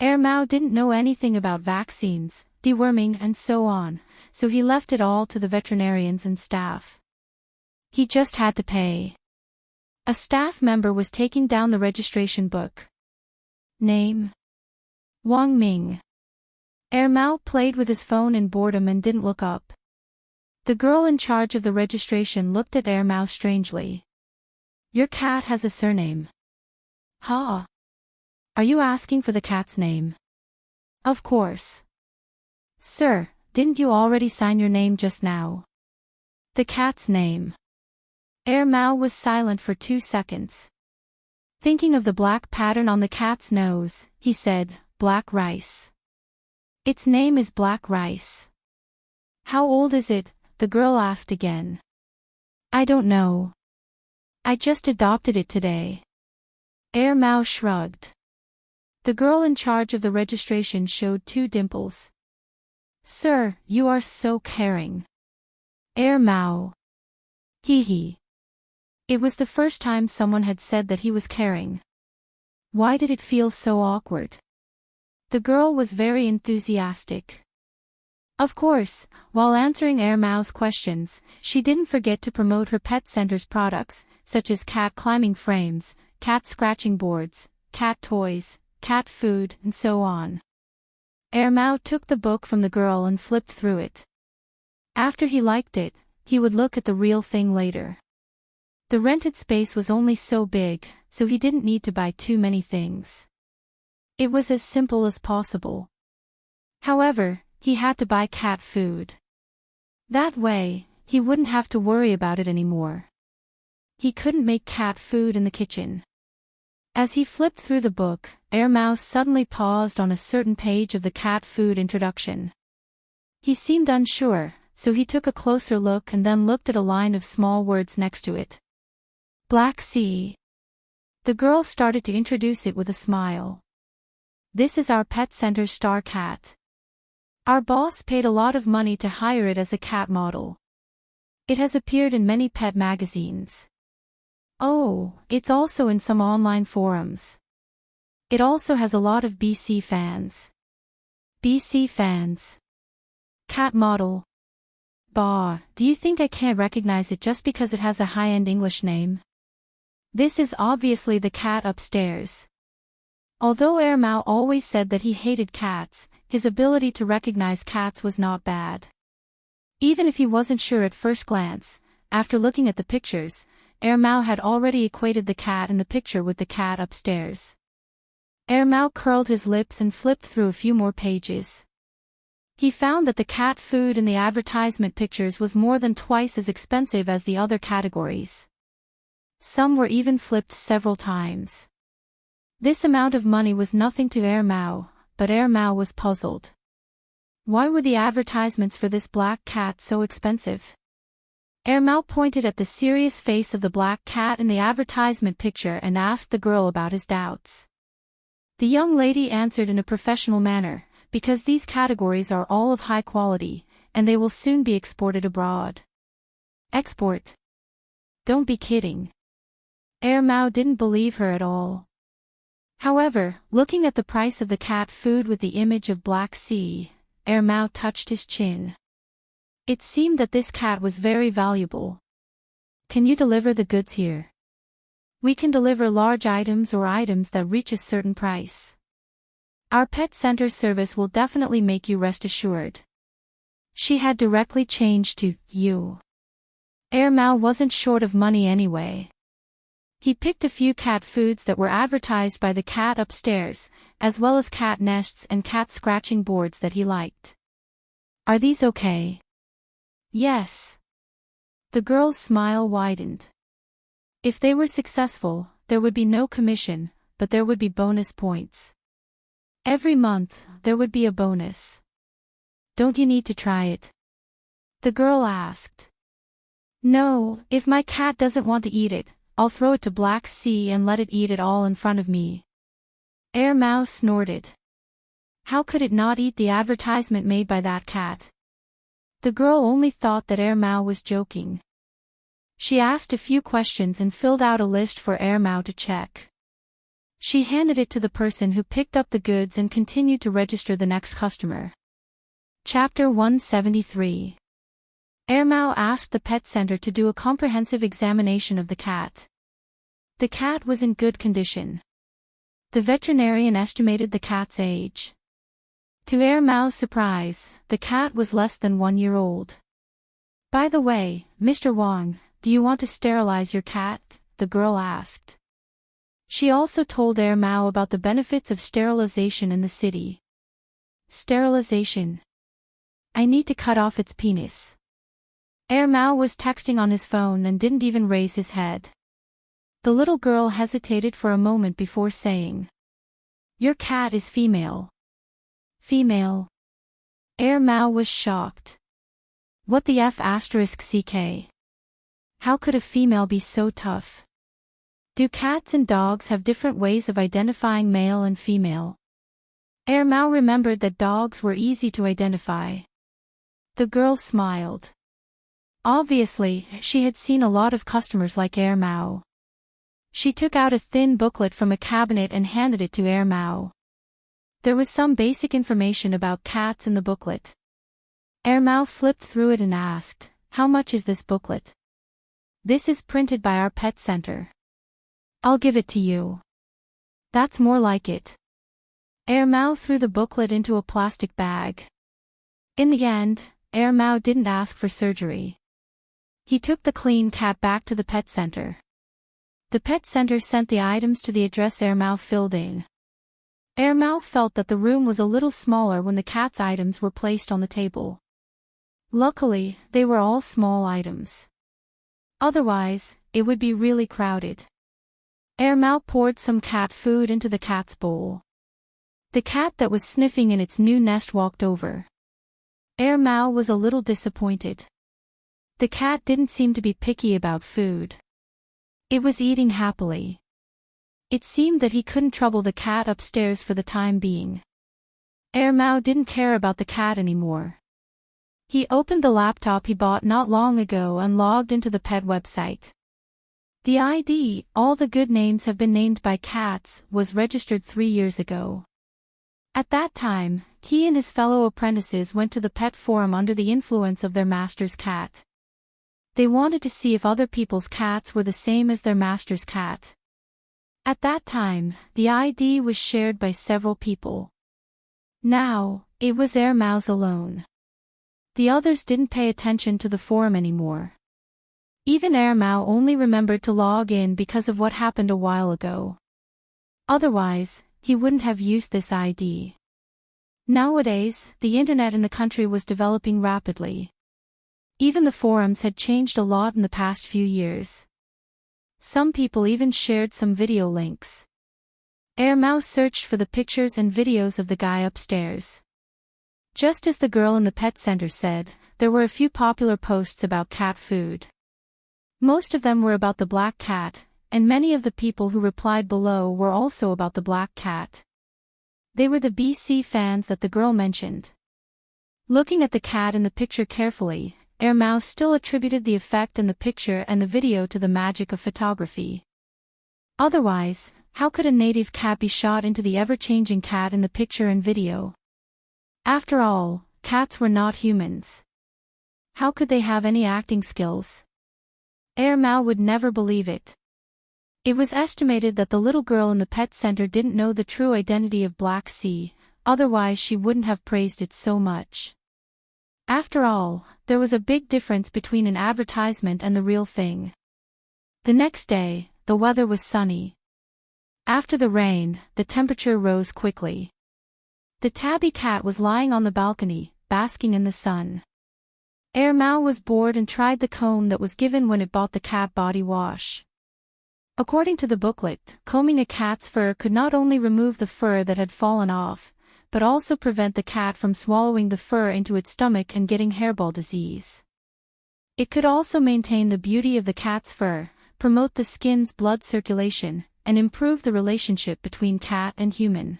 [SPEAKER 1] Mao didn't know anything about vaccines, deworming and so on, so he left it all to the veterinarians and staff. He just had to pay. A staff member was taking down the registration book. Name: Wang Ming. Mao played with his phone in boredom and didn't look up. The girl in charge of the registration looked at Mao strangely. Your cat has a surname. Huh? Are you asking for the cat's name? Of course. Sir, didn't you already sign your name just now? The cat's name. Mao was silent for 2 seconds. Thinking of the black pattern on the cat's nose, he said, Black Rice. Its name is Black Rice. How old is it? The girl asked again. I don't know. I just adopted it today. Mao shrugged. The girl in charge of the registration showed 2 dimples. Sir, you are so caring. Mao. Hee hee. It was the first time someone had said that he was caring. Why did it feel so awkward? The girl was very enthusiastic. Of course, while answering Mao's questions, she didn't forget to promote her pet center's products, such as cat climbing frames, cat scratching boards, cat toys, cat food, and so on. Mao took the book from the girl and flipped through it. After he liked it, he would look at the real thing later. The rented space was only so big, so he didn't need to buy too many things. It was as simple as possible. However, he had to buy cat food. That way, he wouldn't have to worry about it anymore. He couldn't make cat food in the kitchen. As he flipped through the book, Mao suddenly paused on a certain page of the cat food introduction. He seemed unsure, so he took a closer look and then looked at a line of small words next to it. Black Sea. The girl started to introduce it with a smile. This is our pet center's star cat. Our boss paid a lot of money to hire it as a cat model. It has appeared in many pet magazines. Oh, it's also in some online forums. It also has a lot of BC fans. BC fans. Cat model. Bah, do you think I can't recognize it just because it has a high-end English name? This is obviously the cat upstairs. Although Mao always said that he hated cats, his ability to recognize cats was not bad. Even if he wasn't sure at first glance, after looking at the pictures, Mao had already equated the cat in the picture with the cat upstairs. Mao curled his lips and flipped through a few more pages. He found that the cat food in the advertisement pictures was more than twice as expensive as the other categories. Some were even flipped several times. This amount of money was nothing to Mao, but Mao was puzzled. Why were the advertisements for this black cat so expensive? Mao pointed at the serious face of the black cat in the advertisement picture and asked the girl about his doubts. The young lady answered in a professional manner, because these categories are all of high quality, and they will soon be exported abroad. Export? Don't be kidding. Mao didn't believe her at all. However, looking at the price of the cat food with the image of Black Sea, Mao touched his chin. It seemed that this cat was very valuable. Can you deliver the goods here? We can deliver large items or items that reach a certain price. Our pet center service will definitely make you rest assured. She had directly changed to you. Mao wasn't short of money anyway. He picked a few cat foods that were advertised by the cat upstairs, as well as cat nests and cat scratching boards that he liked. Are these okay? Yes. The girl's smile widened. If they were successful, there would be no commission, but there would be bonus points. Every month, there would be a bonus. Don't you need to try it? The girl asked. No, if my cat doesn't want to eat it, I'll throw it to Black Sea and let it eat it all in front of me. Mao snorted. How could it not eat the advertisement made by that cat? The girl only thought that Mao was joking. She asked a few questions and filled out a list for Mao to check. She handed it to the person who picked up the goods and continued to register the next customer. Chapter 173. Mao asked the pet center to do a comprehensive examination of the cat. The cat was in good condition. The veterinarian estimated the cat's age. To Air Mao's surprise, the cat was less than 1 year old. "By the way, Mr. Wang, do you want to sterilize your cat?" the girl asked. She also told Air Mao about the benefits of sterilization in the city. "Sterilization? I need to cut off its penis." Air Mao was texting on his phone and didn't even raise his head. The little girl hesitated for a moment before saying, "Your cat is female." "Female?" Air Mao was shocked. "What the f***ck? How could a female be so tough? Do cats and dogs have different ways of identifying male and female?" Air Mao remembered that dogs were easy to identify. The girl smiled. Obviously, she had seen a lot of customers like Air Mao. She took out a thin booklet from a cabinet and handed it to Air Mao. There was some basic information about cats in the booklet. Air Mao flipped through it and asked, "How much is this booklet?" "This is printed by our pet center. I'll give it to you." "That's more like it." Air Mao threw the booklet into a plastic bag. In the end, Air Mao didn't ask for surgery. He took the clean cat back to the pet center. The pet center sent the items to the address Air Mao filled in. Air Mao felt that the room was a little smaller when the cat's items were placed on the table. Luckily, they were all small items. Otherwise, it would be really crowded. Air Mao poured some cat food into the cat's bowl. The cat that was sniffing in its new nest walked over. Air Mao was a little disappointed. The cat didn't seem to be picky about food. It was eating happily. It seemed that he couldn't trouble the cat upstairs for the time being. Air Mao didn't care about the cat anymore. He opened the laptop he bought not long ago and logged into the pet website. The ID, "All the good names have been named by cats," was registered 3 years ago. At that time, he and his fellow apprentices went to the pet forum under the influence of their master's cat. They wanted to see if other people's cats were the same as their master's cat. At that time, the ID was shared by several people. Now, it was Air Mao's alone. The others didn't pay attention to the forum anymore. Even Air Mao only remembered to log in because of what happened a while ago. Otherwise, he wouldn't have used this ID. Nowadays, the internet in the country was developing rapidly. Even the forums had changed a lot in the past few years. Some people even shared some video links. Air Mao searched for the pictures and videos of the guy upstairs. Just as the girl in the pet center said, there were a few popular posts about cat food. Most of them were about the black cat, and many of the people who replied below were also about the black cat. They were the BC fans that the girl mentioned. Looking at the cat in the picture carefully, Air Mao still attributed the effect in the picture and the video to the magic of photography. Otherwise, how could a native cat be shot into the ever-changing cat in the picture and video? After all, cats were not humans. How could they have any acting skills? Air Mao would never believe it. It was estimated that the little girl in the pet center didn't know the true identity of Black Sea, otherwise she wouldn't have praised it so much. After all, there was a big difference between an advertisement and the real thing. The next day, the weather was sunny. After the rain, the temperature rose quickly. The tabby cat was lying on the balcony, basking in the sun. Air Mao was bored and tried the comb that was given when it bought the cat body wash. According to the booklet, combing a cat's fur could not only remove the fur that had fallen off, but also prevent the cat from swallowing the fur into its stomach and getting hairball disease. It could also maintain the beauty of the cat's fur, promote the skin's blood circulation, and improve the relationship between cat and human.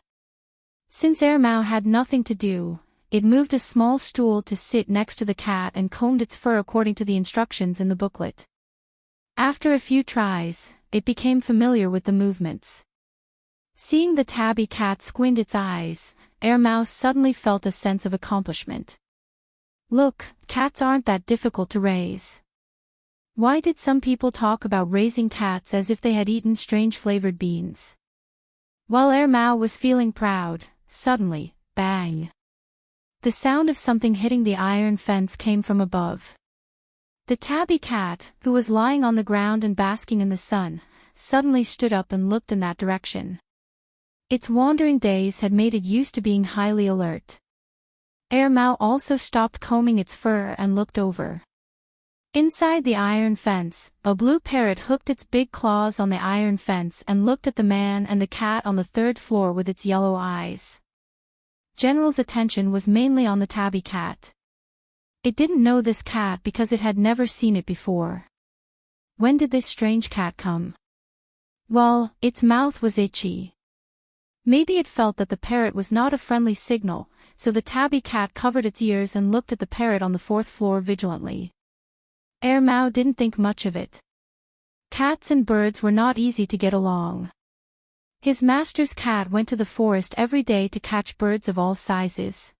[SPEAKER 1] Since Air Mao had nothing to do, it moved a small stool to sit next to the cat and combed its fur according to the instructions in the booklet. After a few tries, it became familiar with the movements. Seeing the tabby cat squint its eyes, Air Mao suddenly felt a sense of accomplishment. Look, cats aren't that difficult to raise. Why did some people talk about raising cats as if they had eaten strange flavored beans? While Air Mao was feeling proud, suddenly, bang! The sound of something hitting the iron fence came from above. The tabby cat, who was lying on the ground and basking in the sun, suddenly stood up and looked in that direction. Its wandering days had made it used to being highly alert. Mao also stopped combing its fur and looked over. Inside the iron fence, a blue parrot hooked its big claws on the iron fence and looked at the man and the cat on the third floor with its yellow eyes. General's attention was mainly on the tabby cat. It didn't know this cat because it had never seen it before. When did this strange cat come? Well, its mouth was itchy. Maybe it felt that the parrot was not a friendly signal, so the tabby cat covered its ears and looked at the parrot on the fourth floor vigilantly. Mao didn't think much of it. Cats and birds were not easy to get along. His master's cat went to the forest every day to catch birds of all sizes.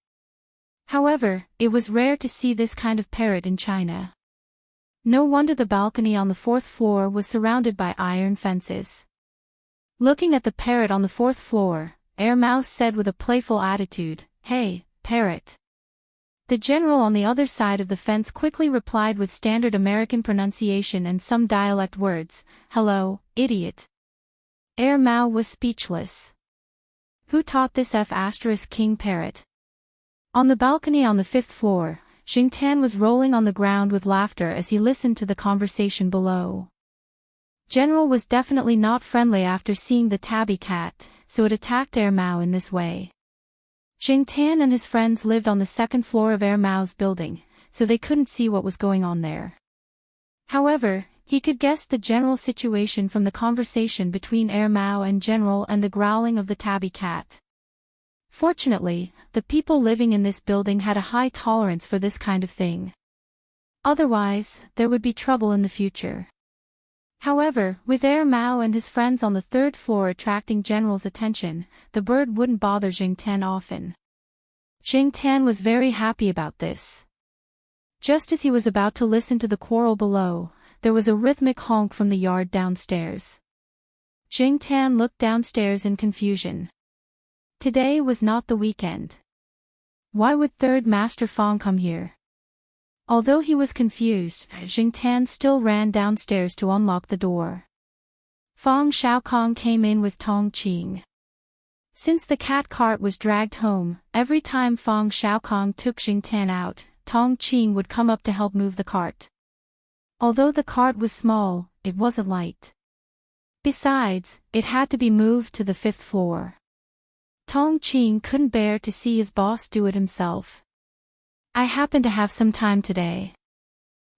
[SPEAKER 1] However, it was rare to see this kind of parrot in China. No wonder the balcony on the fourth floor was surrounded by iron fences. Looking at the parrot on the fourth floor, Mao said with a playful attitude, "Hey, parrot." The general on the other side of the fence quickly replied with standard American pronunciation and some dialect words, "Hello, idiot." Mao was speechless. Who taught this F**king parrot? On the balcony on the fifth floor, Xingtan was rolling on the ground with laughter as he listened to the conversation below. General was definitely not friendly after seeing the tabby cat, so it attacked Mao in this way. Xingtan and his friends lived on the second floor of Mao's building, so they couldn't see what was going on there. However, he could guess the general situation from the conversation between Mao and General and the growling of the tabby cat. Fortunately, the people living in this building had a high tolerance for this kind of thing. Otherwise, there would be trouble in the future. However, with Mao and his friends on the third floor attracting General's attention, the bird wouldn't bother Xingtan often. Xingtan was very happy about this. Just as he was about to listen to the quarrel below, there was a rhythmic honk from the yard downstairs. Xingtan looked downstairs in confusion. Today was not the weekend. Why would Third Master Fong come here? Although he was confused, Xingtan still ran downstairs to unlock the door. Fong Xiaokong came in with Tong Qing. Since the cat cart was dragged home, every time Fong Xiaokong took Xingtan out, Tong Qing would come up to help move the cart. Although the cart was small, it wasn't light. Besides, it had to be moved to the fifth floor. Tong Qing couldn't bear to see his boss do it himself. I happen to have some time today.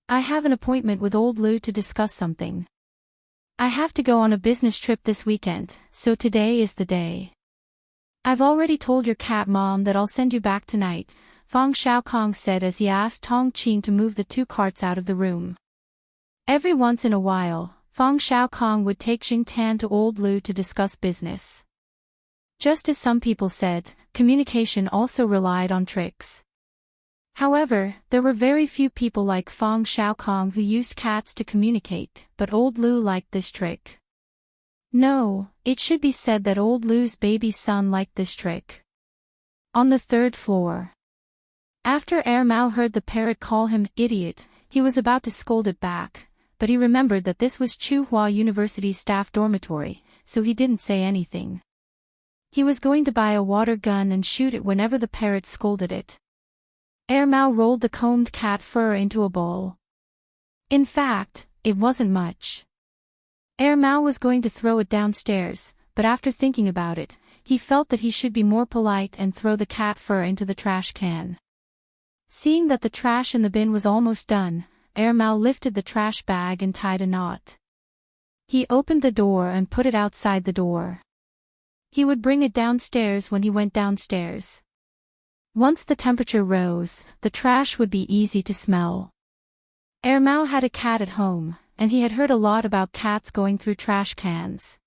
[SPEAKER 1] I have an appointment with old Lu to discuss something. I have to go on a business trip this weekend, so today is the day. I've already told your cat mom that I'll send you back tonight, Fong Xiaokong said as he asked Tong Qing to move the two carts out of the room. Every once in a while, Fong Xiaokong would take Xingtan to old Lu to discuss business. Just as some people said, communication also relied on tricks. However, there were very few people like Fong Xiaokong who used cats to communicate, but old Lu liked this trick. No, it should be said that old Lu's baby son liked this trick. On the third floor. After Mao heard the parrot call him idiot, he was about to scold it back, but he remembered that this was Tsinghua University's staff dormitory, so he didn't say anything. He was going to buy a water gun and shoot it whenever the parrot scolded it. Mao rolled the combed cat fur into a bowl. In fact, it wasn't much. Mao was going to throw it downstairs, but after thinking about it, he felt that he should be more polite and throw the cat fur into the trash can. Seeing that the trash in the bin was almost done, Mao lifted the trash bag and tied a knot. He opened the door and put it outside the door. He would bring it downstairs when he went downstairs. Once the temperature rose, the trash would be easy to smell. Mao had a cat at home, and he had heard a lot about cats going through trash cans.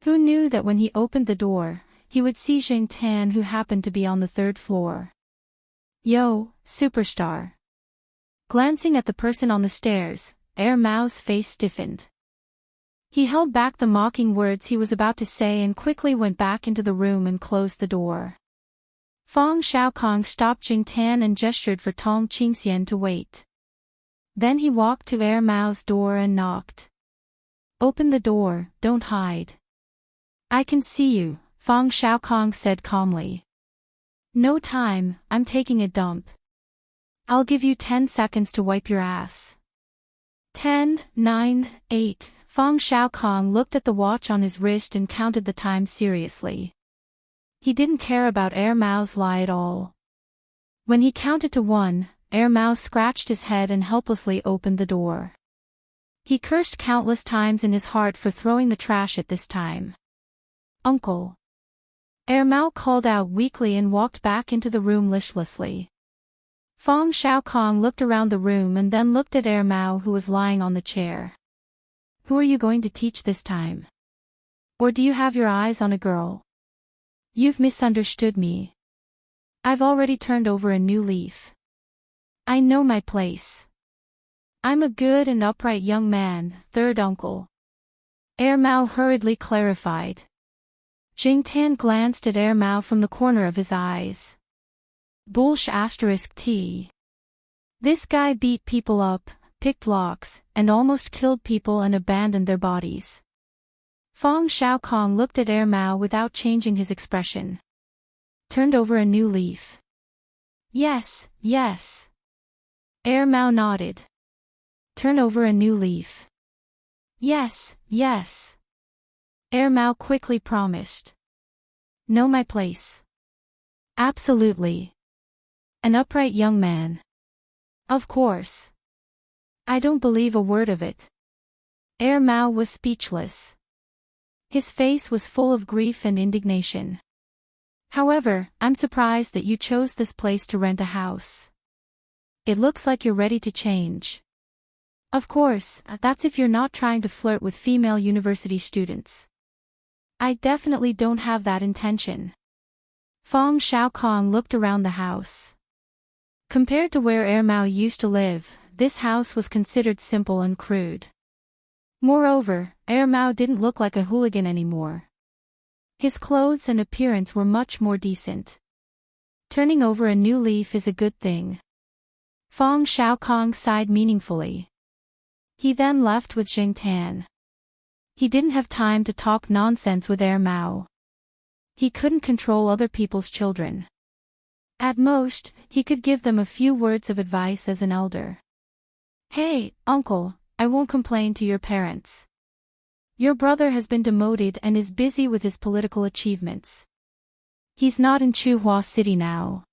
[SPEAKER 1] Who knew that when he opened the door, he would see Xingtan, who happened to be on the third floor. Yo, superstar. Glancing at the person on the stairs, Mao's face stiffened. He held back the mocking words he was about to say and quickly went back into the room and closed the door. Fang Xiaokong stopped Jing Tan and gestured for Tong Qingxian to wait. Then he walked to Mao's door and knocked. Open the door, don't hide. I can see you, Fang Xiaokong said calmly. No time, I'm taking a dump. I'll give you 10 seconds to wipe your ass. 10, 9, 8. Fang Xiaokong looked at the watch on his wrist and counted the time seriously. He didn't care about Mao's lie at all. When he counted to 1, Mao scratched his head and helplessly opened the door. He cursed countless times in his heart for throwing the trash at this time. Uncle. Mao called out weakly and walked back into the room listlessly. Fang Xiaokong looked around the room and then looked at Mao, who was lying on the chair. Who are you going to teach this time? Or do you have your eyes on a girl? You've misunderstood me. I've already turned over a new leaf. I know my place. I'm a good and upright young man, third uncle. Mao hurriedly clarified. Jing Tan glanced at Mao from the corner of his eyes. Bullsh*T. This guy beat people up, picked locks, and almost killed people and abandoned their bodies. Fang Xiaokong looked at Mao without changing his expression. Turned over a new leaf. Yes, yes. Mao nodded. Turn over a new leaf. Yes, yes. Mao quickly promised. Know my place. Absolutely. An upright young man. Of course. I don't believe a word of it. Mao was speechless. His face was full of grief and indignation. However, I'm surprised that you chose this place to rent a house. It looks like you're ready to change. Of course, that's if you're not trying to flirt with female university students. I definitely don't have that intention. Fang Xiaokong looked around the house. Compared to where Mao used to live, this house was considered simple and crude. Moreover, Mao didn't look like a hooligan anymore. His clothes and appearance were much more decent. Turning over a new leaf is a good thing. Fang Xiaokong sighed meaningfully. He then left with Jing Tan. He didn't have time to talk nonsense with Mao. He couldn't control other people's children. At most, he could give them a few words of advice as an elder. Hey, uncle, I won't complain to your parents. Your brother has been demoted and is busy with his political achievements. He's not in Chuhua City now.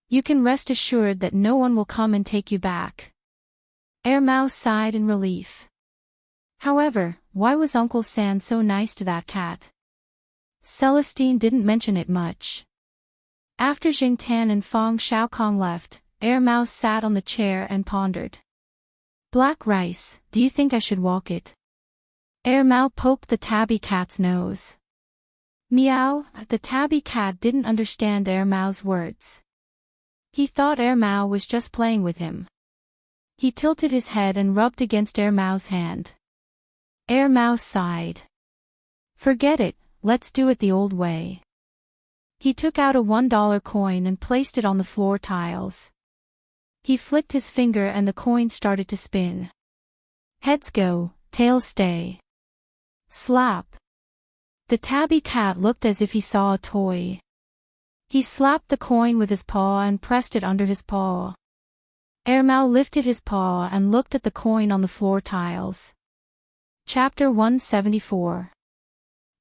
[SPEAKER 1] You can rest assured that no one will come and take you back. Mao sighed in relief. However, why was Uncle San so nice to that cat? Celestine didn't mention it much. After Jing Tan and Fang Xiaokong left, Mao sat on the chair and pondered. Black rice, do you think I should walk it? Mao poked the tabby cat's nose. Meow, the tabby cat didn't understand Mao's words. He thought Mao was just playing with him. He tilted his head and rubbed against Mao's hand. Mao sighed. Forget it, let's do it the old way. He took out a $1 coin and placed it on the floor tiles. He flicked his finger and the coin started to spin. Heads go, tails stay. Slap. The tabby cat looked as if he saw a toy. He slapped the coin with his paw and pressed it under his paw. Mao lifted his paw and looked at the coin on the floor tiles. Chapter 174.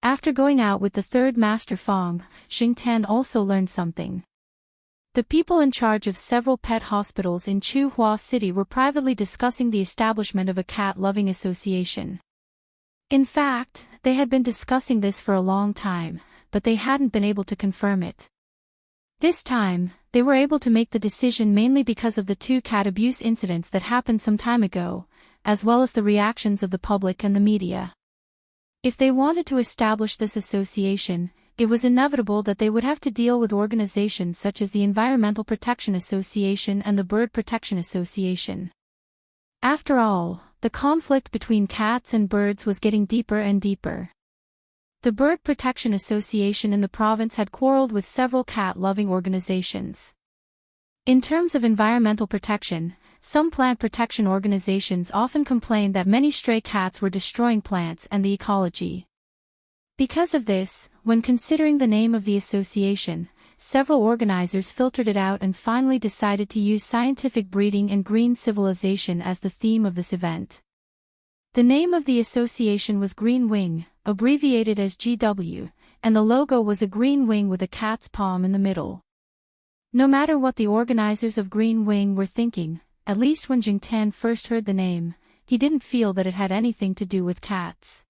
[SPEAKER 1] After going out with the third Master Fang, Jing Tan also learned something. The people in charge of several pet hospitals in Chuhua City were privately discussing the establishment of a cat-loving association. In fact, they had been discussing this for a long time, but they hadn't been able to confirm it. This time, they were able to make the decision mainly because of the 2 cat abuse incidents that happened some time ago, as well as the reactions of the public and the media. If they wanted to establish this association, it was inevitable that they would have to deal with organizations such as the Environmental Protection Association and the Bird Protection Association. After all, the conflict between cats and birds was getting deeper and deeper. The Bird Protection Association in the province had quarreled with several cat-loving organizations. In terms of environmental protection, some plant protection organizations often complained that many stray cats were destroying plants and the ecology. Because of this, when considering the name of the association, several organizers filtered it out and finally decided to use scientific breeding and green civilization as the theme of this event. The name of the association was Green Wing, abbreviated as GW, and the logo was a green wing with a cat's palm in the middle. No matter what the organizers of Green Wing were thinking, at least when Jingtan first heard the name, he didn't feel that it had anything to do with cats.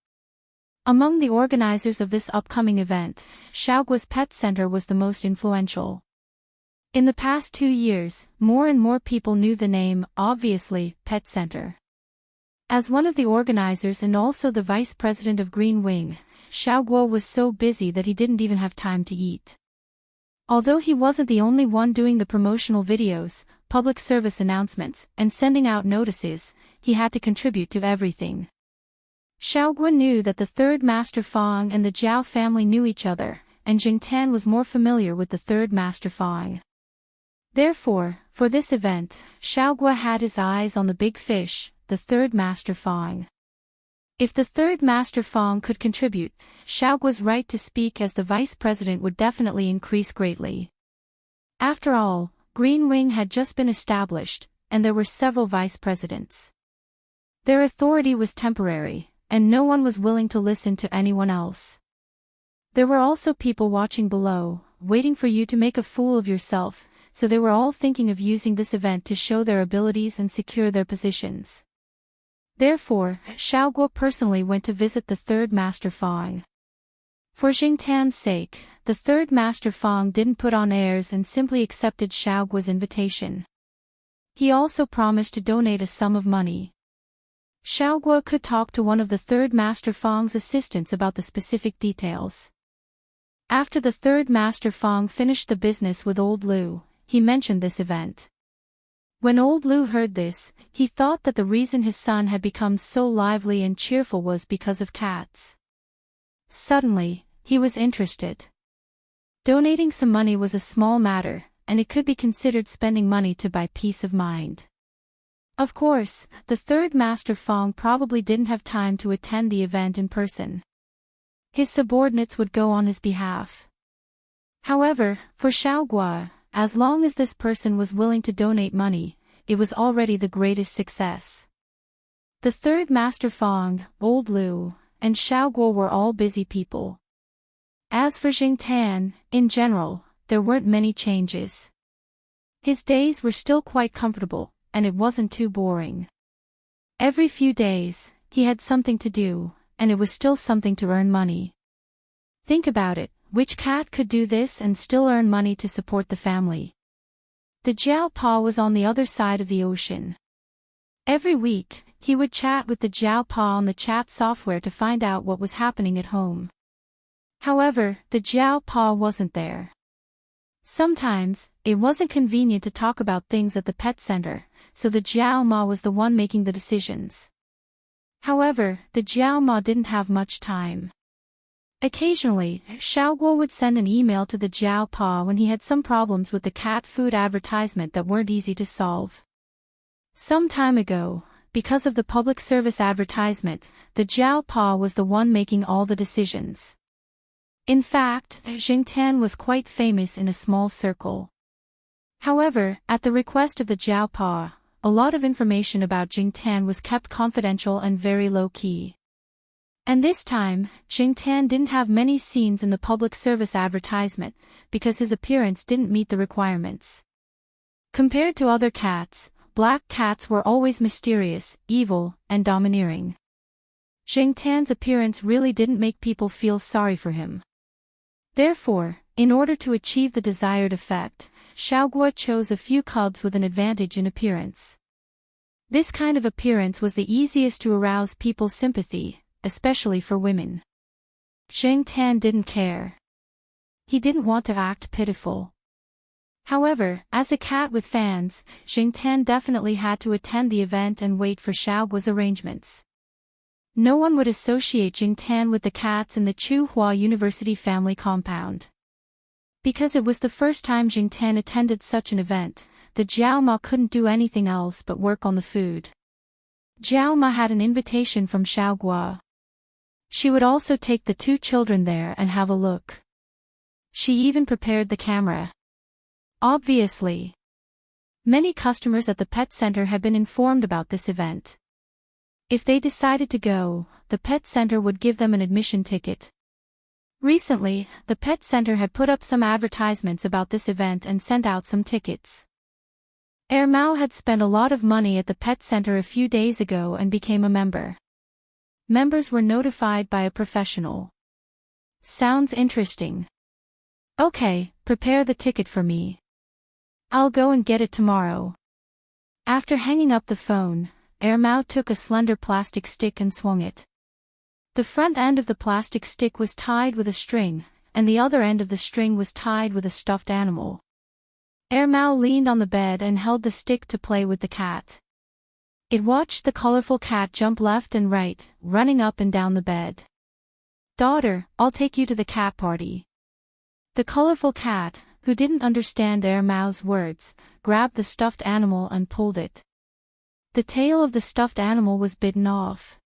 [SPEAKER 1] Among the organizers of this upcoming event, Xiaoguo's pet center was the most influential. In the past 2 years, more and more people knew the name, obviously, Pet Center. As one of the organizers and also the vice president of Green Wing, Xiaoguo was so busy that he didn't even have time to eat. Although he wasn't the only one doing the promotional videos, public service announcements, and sending out notices, he had to contribute to everything. Xiaoguo knew that the third Master Fang and the Zhao family knew each other, and Jingtan was more familiar with the third Master Fang. Therefore, for this event, Xiaoguo had his eyes on the big fish, the third Master Fang. If the third Master Fang could contribute, Xiaoguo's right to speak as the vice president would definitely increase greatly. After all, Green Wing had just been established, and there were several vice presidents. Their authority was temporary, and no one was willing to listen to anyone else. There were also people watching below, waiting for you to make a fool of yourself, so they were all thinking of using this event to show their abilities and secure their positions. Therefore, Xiaoguo personally went to visit the third Master Fang. For Jingtan's sake, the third Master Fang didn't put on airs and simply accepted Xiaoguo's invitation. He also promised to donate a sum of money. Xiaoguo could talk to one of the third Master Fang's assistants about the specific details. After the third Master Fang finished the business with Old Lu, he mentioned this event. When Old Lu heard this, he thought that the reason his son had become so lively and cheerful was because of cats. Suddenly, he was interested. Donating some money was a small matter, and it could be considered spending money to buy peace of mind. Of course, the third Master Fang probably didn't have time to attend the event in person. His subordinates would go on his behalf. However, for Xiaoguo, as long as this person was willing to donate money, it was already the greatest success. The third Master Fang, Old Lu, and Xiaoguo were all busy people. As for Jingtan, in general, there weren't many changes. His days were still quite comfortable, and it wasn't too boring. Every few days, he had something to do, and it was still something to earn money. Think about it. Which cat could do this and still earn money to support the family? The Jiao Pa was on the other side of the ocean. Every week, he would chat with the Jiao Pa on the chat software to find out what was happening at home. However, the Jiao Pa wasn't there. Sometimes, it wasn't convenient to talk about things at the pet center, so the Jiao Ma was the one making the decisions. However, the Jiao Ma didn't have much time. Occasionally, Xiaoguo would send an email to the Jiao Pa when he had some problems with the cat food advertisement that weren't easy to solve. Some time ago, because of the public service advertisement, the Jiao Pa was the one making all the decisions. In fact, Jingtan was quite famous in a small circle. However, at the request of the Jiao Pa, a lot of information about Jingtan was kept confidential and very low-key. And this time, Jingtan didn't have many scenes in the public service advertisement, because his appearance didn't meet the requirements. Compared to other cats, black cats were always mysterious, evil, and domineering. Jingtan's appearance really didn't make people feel sorry for him. Therefore, in order to achieve the desired effect, Xiaoguo chose a few cubs with an advantage in appearance. This kind of appearance was the easiest to arouse people's sympathy, especially for women. Jingtan didn't care. He didn't want to act pitiful. However, as a cat with fans, Jingtan definitely had to attend the event and wait for Xiaoguo's arrangements. No one would associate Jingtan with the cats in the Chuhua University family compound. Because it was the first time Jingtan attended such an event, the Jiaoma couldn't do anything else but work on the food. Jiaoma had an invitation from Xiaoguo. She would also take the two children there and have a look. She even prepared the camera. Obviously, many customers at the pet center had been informed about this event. If they decided to go, the pet center would give them an admission ticket. Recently, the pet center had put up some advertisements about this event and sent out some tickets. Mao had spent a lot of money at the pet center a few days ago and became a member. Members were notified by a professional. Sounds interesting. Okay, prepare the ticket for me. I'll go and get it tomorrow. After hanging up the phone, Mao took a slender plastic stick and swung it. The front end of the plastic stick was tied with a string, and the other end of the string was tied with a stuffed animal. Mao leaned on the bed and held the stick to play with the cat. It watched the colorful cat jump left and right, running up and down the bed. Daughter, I'll take you to the cat party. The colorful cat, who didn't understand Mao's words, grabbed the stuffed animal and pulled it. The tail of the stuffed animal was bitten off.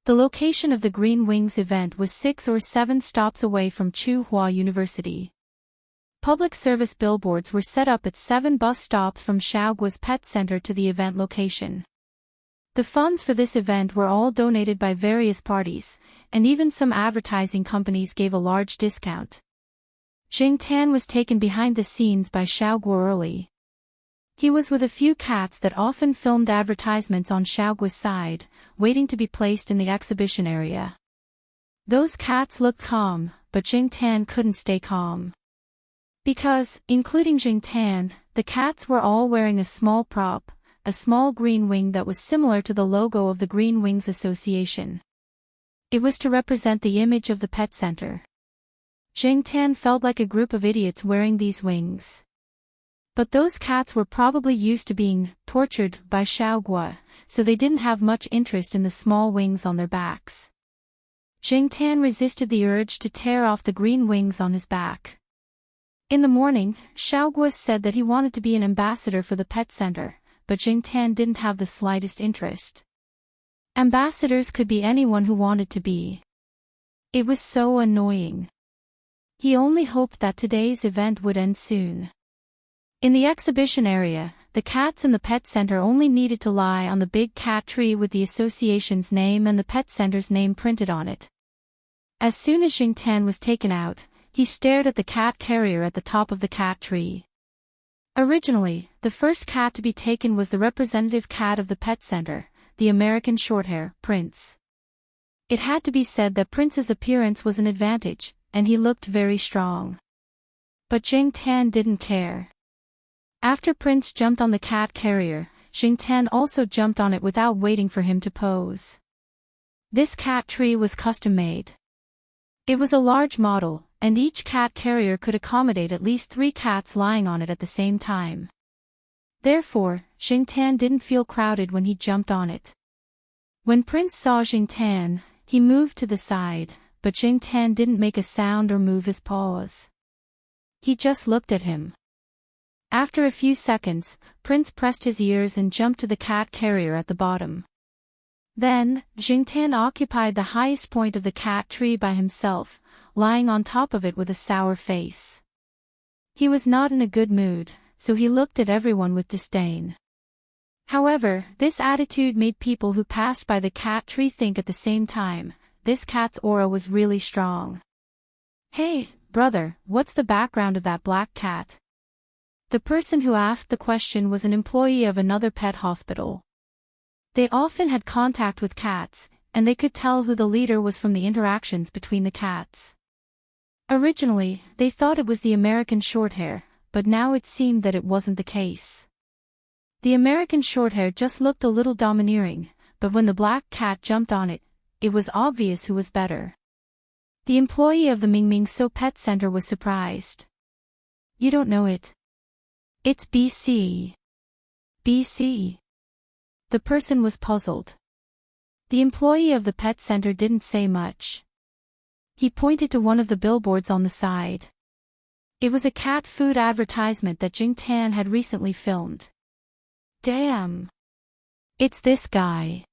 [SPEAKER 1] The location of the Green Wings event was 6 or 7 stops away from Chuhua University. Public service billboards were set up at 7 bus stops from Xiaoguo's pet center to the event location. The funds for this event were all donated by various parties, and even some advertising companies gave a large discount. Jingtan was taken behind the scenes by Xiaoguo early. He was with a few cats that often filmed advertisements on Xiaoguo's side, waiting to be placed in the exhibition area. Those cats looked calm, but Jingtan couldn't stay calm. Because, including Jingtan, the cats were all wearing a small prop, a small green wing that was similar to the logo of the Green Wings Association. It was to represent the image of the pet center. Jingtan felt like a group of idiots wearing these wings. But those cats were probably used to being tortured by Xiaoguo, so they didn't have much interest in the small wings on their backs. Jingtan resisted the urge to tear off the green wings on his back. In the morning, Xiaoguo said that he wanted to be an ambassador for the pet center, but Jingtan didn't have the slightest interest. Ambassadors could be anyone who wanted to be. It was so annoying. He only hoped that today's event would end soon. In the exhibition area, the cats in the pet center only needed to lie on the big cat tree with the association's name and the pet center's name printed on it. As soon as Jingtan was taken out, he stared at the cat carrier at the top of the cat tree. Originally, the first cat to be taken was the representative cat of the pet center, the American Shorthair, Prince. It had to be said that Prince's appearance was an advantage, and he looked very strong. But Jingtan didn't care. After Prince jumped on the cat carrier, Jingtan also jumped on it without waiting for him to pose. This cat tree was custom-made. It was a large model, and each cat carrier could accommodate at least 3 cats lying on it at the same time. Therefore, Jingtan didn't feel crowded when he jumped on it. When Prince saw Jingtan, he moved to the side, but Jingtan didn't make a sound or move his paws. He just looked at him. After a few seconds, Prince pressed his ears and jumped to the cat carrier at the bottom. Then, Jingtan occupied the highest point of the cat tree by himself, lying on top of it with a sour face. He was not in a good mood, so he looked at everyone with disdain. However, this attitude made people who passed by the cat tree think at the same time, this cat's aura was really strong. Hey, brother, what's the background of that black cat? The person who asked the question was an employee of another pet hospital. They often had contact with cats, and they could tell who the leader was from the interactions between the cats. Originally, they thought it was the American Shorthair, but now it seemed that it wasn't the case. The American Shorthair just looked a little domineering, but when the black cat jumped on it, it was obvious who was better. The employee of the Mingming So Pet Center was surprised. You don't know it. It's BC. BC. The person was puzzled. The employee of the pet center didn't say much. He pointed to one of the billboards on the side. It was a cat food advertisement that Jing Tan had recently filmed. Damn! It's this guy.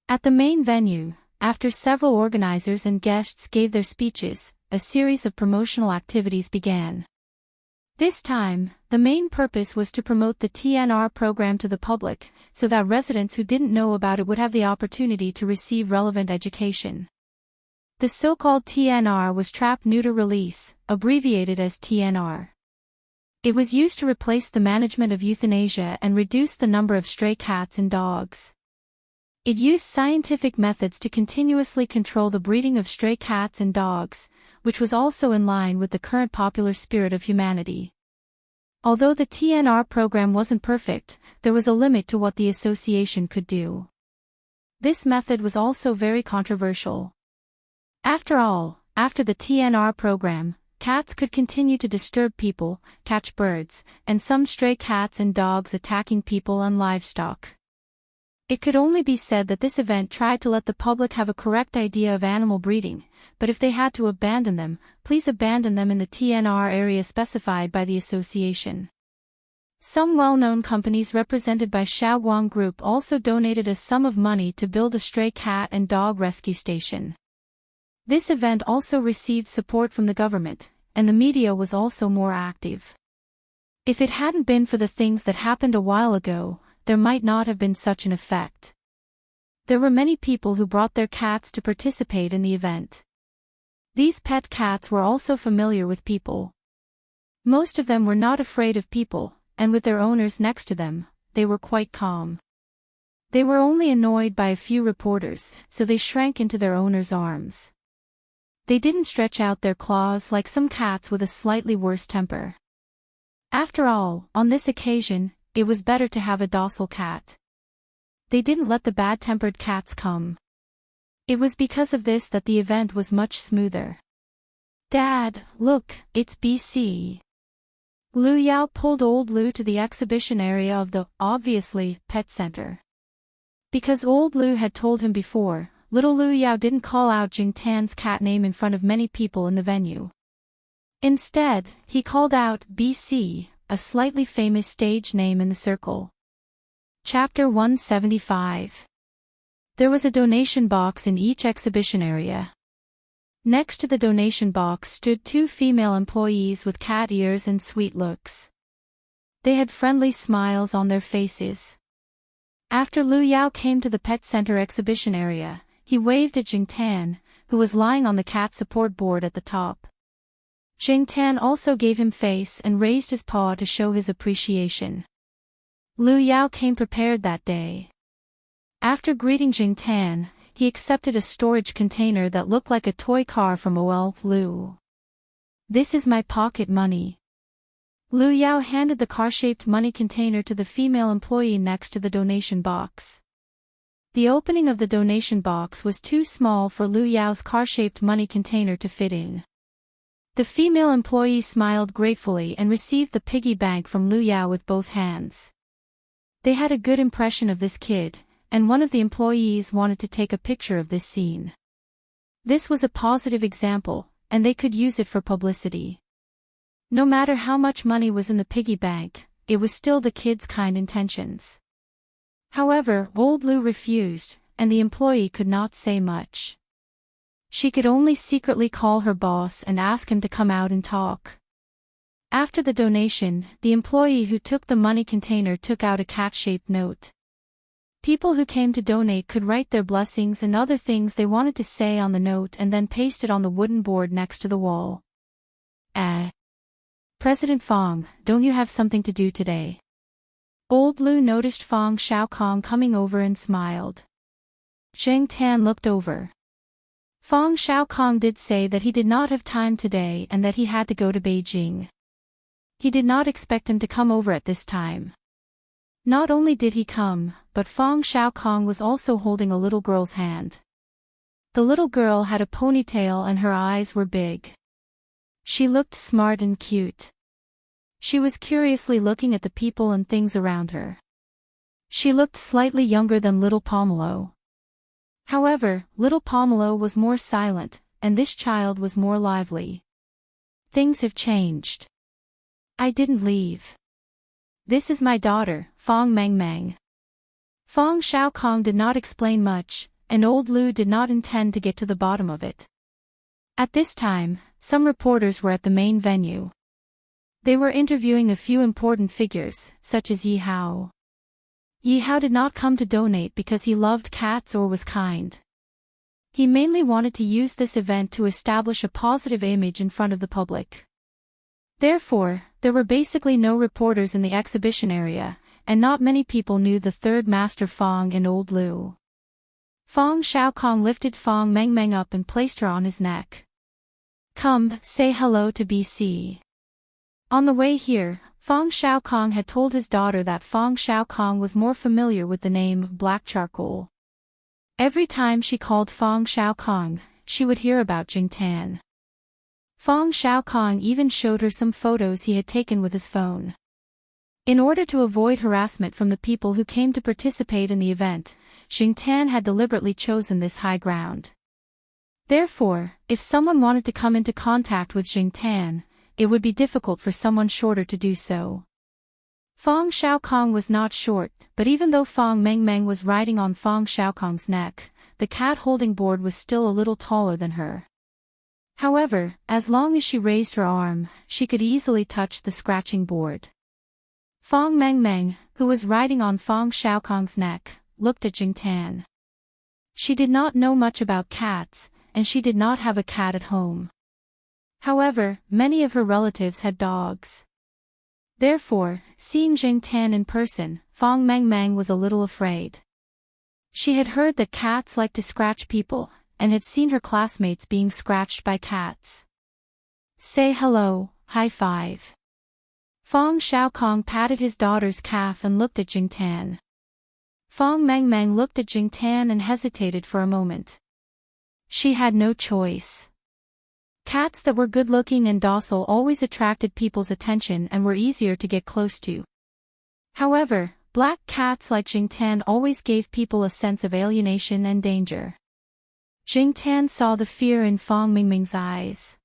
[SPEAKER 1] At the main venue, after several organizers and guests gave their speeches, a series of promotional activities began. This time, the main purpose was to promote the TNR program to the public, so that residents who didn't know about it would have the opportunity to receive relevant education. The so-called TNR was Trap Neuter Release, abbreviated as TNR. It was used to replace the management of euthanasia and reduce the number of stray cats and dogs. It used scientific methods to continuously control the breeding of stray cats and dogs, which was also in line with the current popular spirit of humanity. Although the TNR program wasn't perfect, there was a limit to what the association could do. This method was also very controversial. After all, after the TNR program, cats could continue to disturb people, catch birds, and some stray cats and dogs attacking people and livestock. It could only be said that this event tried to let the public have a correct idea of animal breeding, but if they had to abandon them, please abandon them in the TNR area specified by the association. Some well-known companies represented by Shaoguang Group also donated a sum of money to build a stray cat and dog rescue station. This event also received support from the government, and the media was also more active. If it hadn't been for the things that happened a while ago, there might not have been such an effect. There were many people who brought their cats to participate in the event. These pet cats were also familiar with people. Most of them were not afraid of people, and with their owners next to them, they were quite calm. They were only annoyed by a few reporters, so they shrank into their owners' arms. They didn't stretch out their claws like some cats with a slightly worse temper. After all, on this occasion, it was better to have a docile cat. They didn't let the bad-tempered cats come. It was because of this that the event was much smoother. Dad, look, it's BC. Lu Yao pulled old Lu to the exhibition area of the, obviously, pet center. Because old Lu had told him before, little Lu Yao didn't call out Jing Tan's cat name in front of many people in the venue. Instead, he called out BC, a slightly famous stage name in the circle. Chapter 175. There was a donation box in each exhibition area. Next to the donation box stood two female employees with cat ears and sweet looks. They had friendly smiles on their faces. After Lu Yao came to the pet center exhibition area, he waved at Jing Tan, who was lying on the cat support board at the top. Jing Tan also gave him face and raised his paw to show his appreciation. Lu Yao came prepared that day. After greeting Jing Tan, he accepted a storage container that looked like a toy car from Ol Lu. This is my pocket money. Lu Yao handed the car-shaped money container to the female employee next to the donation box. The opening of the donation box was too small for Lu Yao's car-shaped money container to fit in. The female employee smiled gratefully and received the piggy bank from Lu Yao with both hands. They had a good impression of this kid, and one of the employees wanted to take a picture of this scene. This was a positive example, and they could use it for publicity. No matter how much money was in the piggy bank, it was still the kid's kind intentions. However, old Lu refused, and the employee could not say much. She could only secretly call her boss and ask him to come out and talk. After the donation, the employee who took the money container took out a cat-shaped note. People who came to donate could write their blessings and other things they wanted to say on the note and then paste it on the wooden board next to the wall. President Fong, don't you have something to do today? Old Lu noticed Fong Xiaokong coming over and smiled. Jing Tan looked over. Fong Xiaokong did say that he did not have time today and that he had to go to Beijing. He did not expect him to come over at this time. Not only did he come, but Fong Xiaokong was also holding a little girl's hand. The little girl had a ponytail and her eyes were big. She looked smart and cute. She was curiously looking at the people and things around her. She looked slightly younger than little Pomelo. However, little Pomelo was more silent, and this child was more lively. Things have changed. I didn't leave. This is my daughter, Fong Mengmeng. Fong Xiaokong did not explain much, and old Lu did not intend to get to the bottom of it. At this time, some reporters were at the main venue. They were interviewing a few important figures, such as Yi Hao. Yi Hao did not come to donate because he loved cats or was kind. He mainly wanted to use this event to establish a positive image in front of the public. Therefore, there were basically no reporters in the exhibition area, and not many people knew the third master Fong and old Lu. Fong Xiaokong lifted Fong Mengmeng up and placed her on his neck. Come, say hello to BC. On the way here, Fong Xiaokong had told his daughter that Fong Xiaokong was more familiar with the name Black Charcoal. Every time she called Fong Xiaokong, she would hear about Jingtan. Fong Xiaokong even showed her some photos he had taken with his phone. In order to avoid harassment from the people who came to participate in the event, Jingtan had deliberately chosen this high ground. Therefore, if someone wanted to come into contact with Jingtan, it would be difficult for someone shorter to do so. Fong Xiaokong was not short, but even though Fong Mengmeng was riding on Fong Xiaokong's neck, the cat holding board was still a little taller than her. However, as long as she raised her arm, she could easily touch the scratching board. Fong Mengmeng, who was riding on Fong Xiaokong's neck, looked at Jingtan. She did not know much about cats, and she did not have a cat at home. However, many of her relatives had dogs. Therefore, seeing Jingtan in person, Fong Mengmeng was a little afraid. She had heard that cats like to scratch people, and had seen her classmates being scratched by cats. Say hello, high five. Fong Xiaokong patted his daughter's calf and looked at Jingtan. Fong Mengmeng looked at Jingtan and hesitated for a moment. She had no choice. Cats that were good-looking and docile always attracted people's attention and were easier to get close to. However, black cats like Jingtan always gave people a sense of alienation and danger. Jingtan saw the fear in Fong Mengmeng's eyes.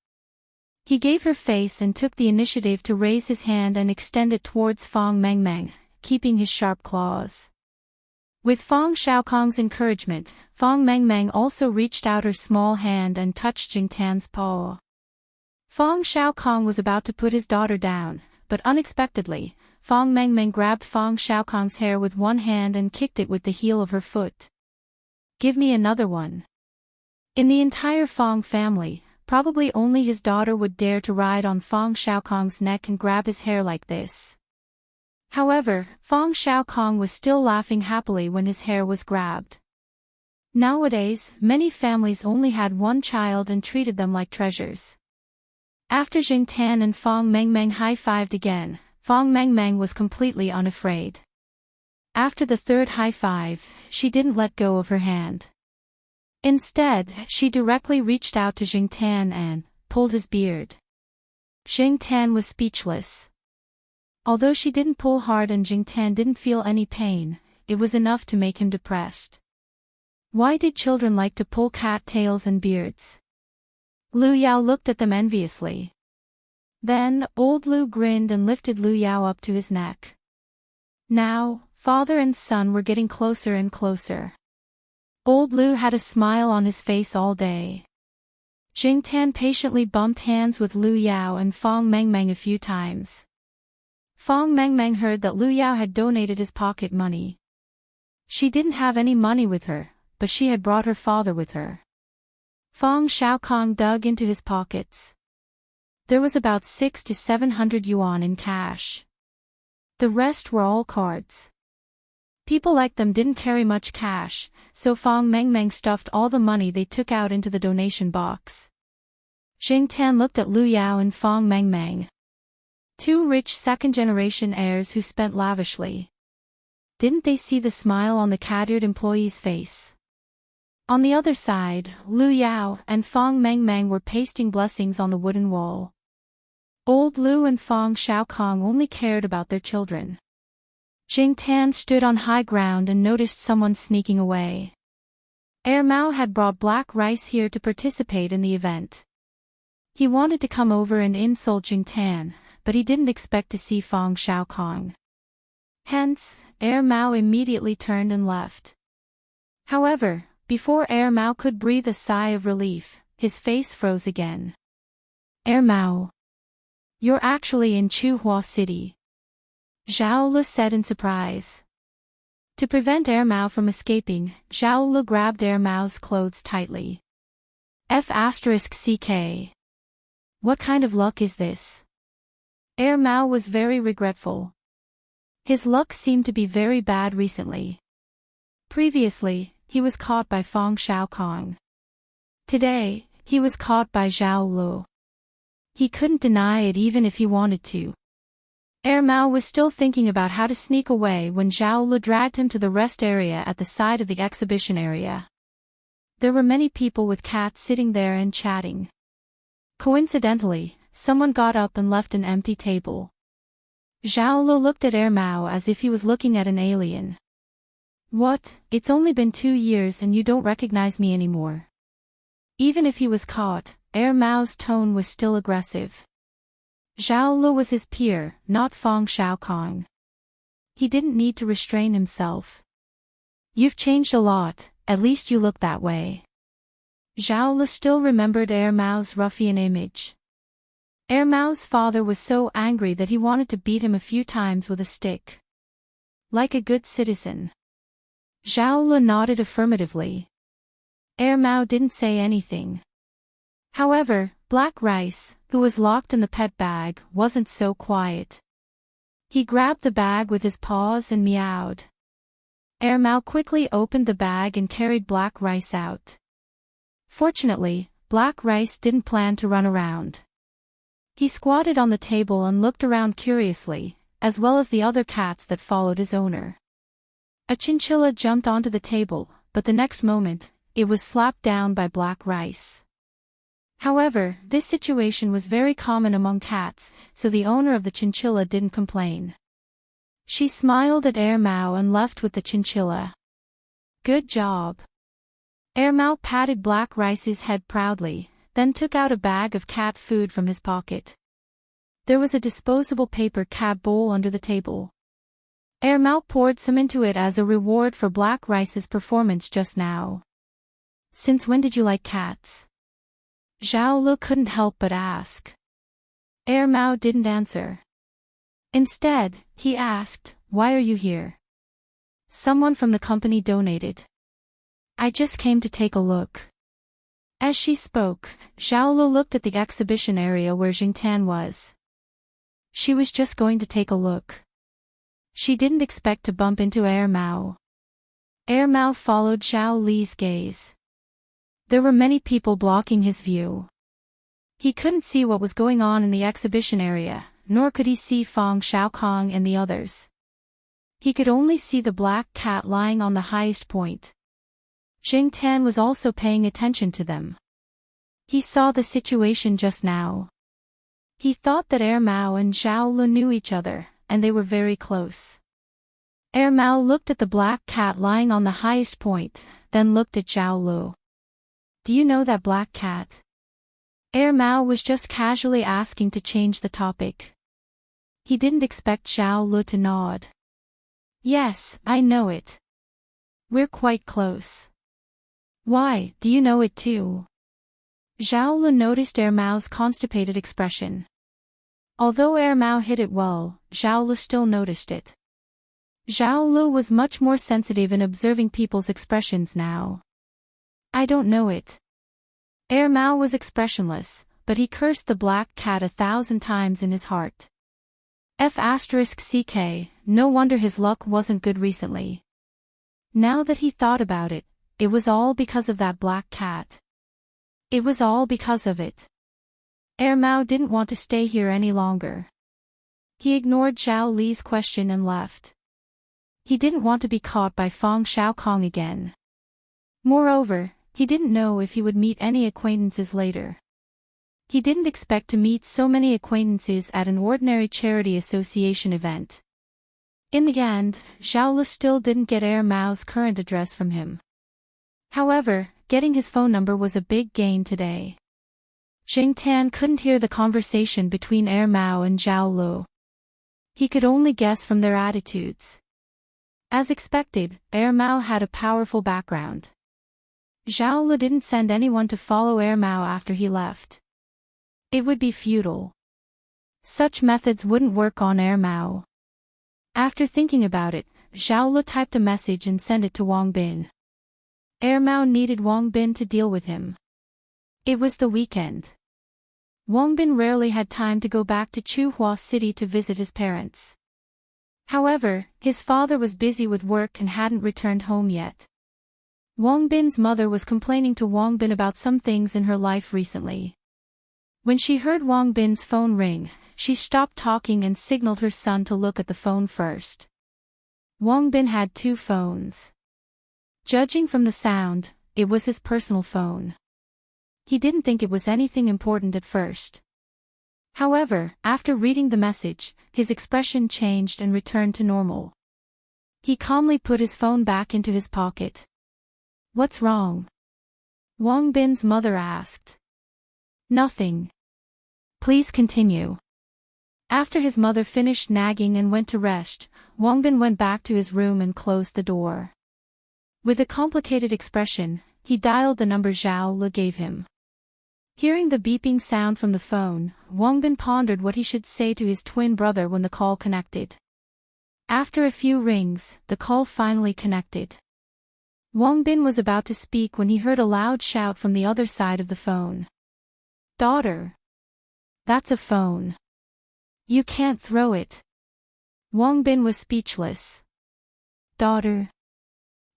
[SPEAKER 1] He gave her face and took the initiative to raise his hand and extend it towards Fong Mengmeng, keeping his sharp claws. With Fong Xiaokong's encouragement, Fong Mengmeng also reached out her small hand and touched Jingtan's paw. Fong Xiaokong was about to put his daughter down, but unexpectedly, Fong Mengmeng grabbed Fong Xiaokong's hair with one hand and kicked it with the heel of her foot. Give me another one. In the entire Fong family, probably only his daughter would dare to ride on Fong Xiaokong's neck and grab his hair like this. However, Fong Xiaokong was still laughing happily when his hair was grabbed. Nowadays, many families only had one child and treated them like treasures. After Jingtan and Fong Mengmeng high-fived again, Fong Mengmeng was completely unafraid. After the third high-five, she didn't let go of her hand. Instead, she directly reached out to Jingtan and pulled his beard. Jingtan was speechless. Although she didn't pull hard and Jingtan didn't feel any pain, it was enough to make him depressed. Why did children like to pull cat tails and beards? Lu Yao looked at them enviously. Then, old Lu grinned and lifted Lu Yao up to his neck. Now, father and son were getting closer and closer. Old Lu had a smile on his face all day. Jingtan patiently bumped hands with Lu Yao and Fong Mengmeng a few times. Fong Mengmeng heard that Lu Yao had donated his pocket money. She didn't have any money with her, but she had brought her father with her. Fong Xiaokong dug into his pockets. There was about 600 to 700 yuan in cash. The rest were all cards. People like them didn't carry much cash, so Fong Mengmeng stuffed all the money they took out into the donation box. Jingtan looked at Lu Yao and Fong Mengmeng. Two rich second-generation heirs who spent lavishly. Didn't they see the smile on the cat-eared employee's face? On the other side, Lu Yao and Fong Mengmeng were pasting blessings on the wooden wall. Old Lu and Fong Xiaokong only cared about their children. Jingtan stood on high ground and noticed someone sneaking away. Air Mao had brought black rice here to participate in the event. He wanted to come over and insult Jingtan, but he didn't expect to see Fang Xiaokong. Hence, Air Mao immediately turned and left. However, before Air Mao could breathe a sigh of relief, his face froze again. Air Mao. You're actually in Chuhua City. Zhao Lu said in surprise. To prevent Air Mao from escaping, Zhao Lu grabbed Air Mao's clothes tightly. F***ck. What kind of luck is this? Air Mao was very regretful. His luck seemed to be very bad recently. Previously, he was caught by Fang Xiaokong. Today, he was caught by Zhao Lu. He couldn't deny it even if he wanted to. Air Mao was still thinking about how to sneak away when Zhao Lu dragged him to the rest area at the side of the exhibition area. There were many people with cats sitting there and chatting. Coincidentally, someone got up and left an empty table. Zhao Lu looked at Air Mao as if he was looking at an alien. What, it's only been 2 years and you don't recognize me anymore? Even if he was caught, Air Mao's tone was still aggressive. Zhao Lu was his peer, not Fang Xiaokong. He didn't need to restrain himself. You've changed a lot, at least you look that way. Zhao Lu still remembered Air Mao's ruffian image. Air Mao's father was so angry that he wanted to beat him a few times with a stick. Like a good citizen. Zhao Lu nodded affirmatively. Air Mao didn't say anything. However, Black Rice, who was locked in the pet bag, wasn't so quiet. He grabbed the bag with his paws and meowed. Air Mao quickly opened the bag and carried Black Rice out. Fortunately, Black Rice didn't plan to run around. He squatted on the table and looked around curiously, as well as the other cats that followed his owner. A chinchilla jumped onto the table, but the next moment, it was slapped down by Black Rice. However, this situation was very common among cats, so the owner of the chinchilla didn't complain. She smiled at Air Mao and left with the chinchilla. Good job. Air Mao patted Black Rice's head proudly, then took out a bag of cat food from his pocket. There was a disposable paper cat bowl under the table. Air Mao poured some into it as a reward for Black Rice's performance just now. Since when did you like cats? Zhao Lu couldn't help but ask. Air Mao didn't answer. Instead, he asked, "Why are you here?" Someone from the company donated. I just came to take a look. As she spoke, Zhao Lu looked at the exhibition area where Jingtan was. She was just going to take a look. She didn't expect to bump into Air Mao. Air Mao followed Zhao Li's gaze. There were many people blocking his view. He couldn't see what was going on in the exhibition area, nor could he see Fang Xiaokong and the others. He could only see the black cat lying on the highest point. Jingtan was also paying attention to them. He saw the situation just now. He thought that Air Mao and Zhao Lu knew each other, and they were very close. Air Mao looked at the black cat lying on the highest point, then looked at Zhao Lu. Do you know that black cat? Air Mao was just casually asking to change the topic. He didn't expect Zhao Lu to nod. Yes, I know it. We're quite close. Why, do you know it too? Zhao Lu noticed Air Mao's constipated expression. Although Air Mao hid it well, Zhao Lu still noticed it. Zhao Lu was much more sensitive in observing people's expressions now. I don't know it. Air Mao was expressionless, but he cursed the black cat 1,000 times in his heart. F***ck, no wonder his luck wasn't good recently. Now that he thought about it, it was all because of that black cat. It was all because of it. Air Mao didn't want to stay here any longer. He ignored Zhao Li's question and left. He didn't want to be caught by Fang Xiaokong again. Moreover, he didn't know if he would meet any acquaintances later. He didn't expect to meet so many acquaintances at an ordinary charity association event. In the end, Zhao Lu still didn't get Air Mao's current address from him. However, getting his phone number was a big gain today. Jing Tan couldn't hear the conversation between Mao and Zhao Lu. He could only guess from their attitudes. As expected, Mao had a powerful background. Zhao Lu didn't send anyone to follow Mao after he left. It would be futile. Such methods wouldn't work on Mao. After thinking about it, Zhao Lu typed a message and sent it to Wang Bin. Mao needed Wang Bin to deal with him. It was the weekend. Wang Bin rarely had time to go back to Chuhua City to visit his parents. However, his father was busy with work and hadn't returned home yet. Wang Bin's mother was complaining to Wang Bin about some things in her life recently. When she heard Wang Bin's phone ring, she stopped talking and signaled her son to look at the phone first. Wang Bin had 2 phones. Judging from the sound, it was his personal phone. He didn't think it was anything important at first. However, after reading the message, his expression changed and returned to normal. He calmly put his phone back into his pocket. "What's wrong?" Wang Bin's mother asked. "Nothing. Please continue." After his mother finished nagging and went to rest, Wang Bin went back to his room and closed the door. With a complicated expression, he dialed the number Zhao Lu gave him. Hearing the beeping sound from the phone, Wang Bin pondered what he should say to his twin brother when the call connected. After a few rings, the call finally connected. Wang Bin was about to speak when he heard a loud shout from the other side of the phone. "Daughter! That's a phone. You can't throw it." Wang Bin was speechless. Daughter?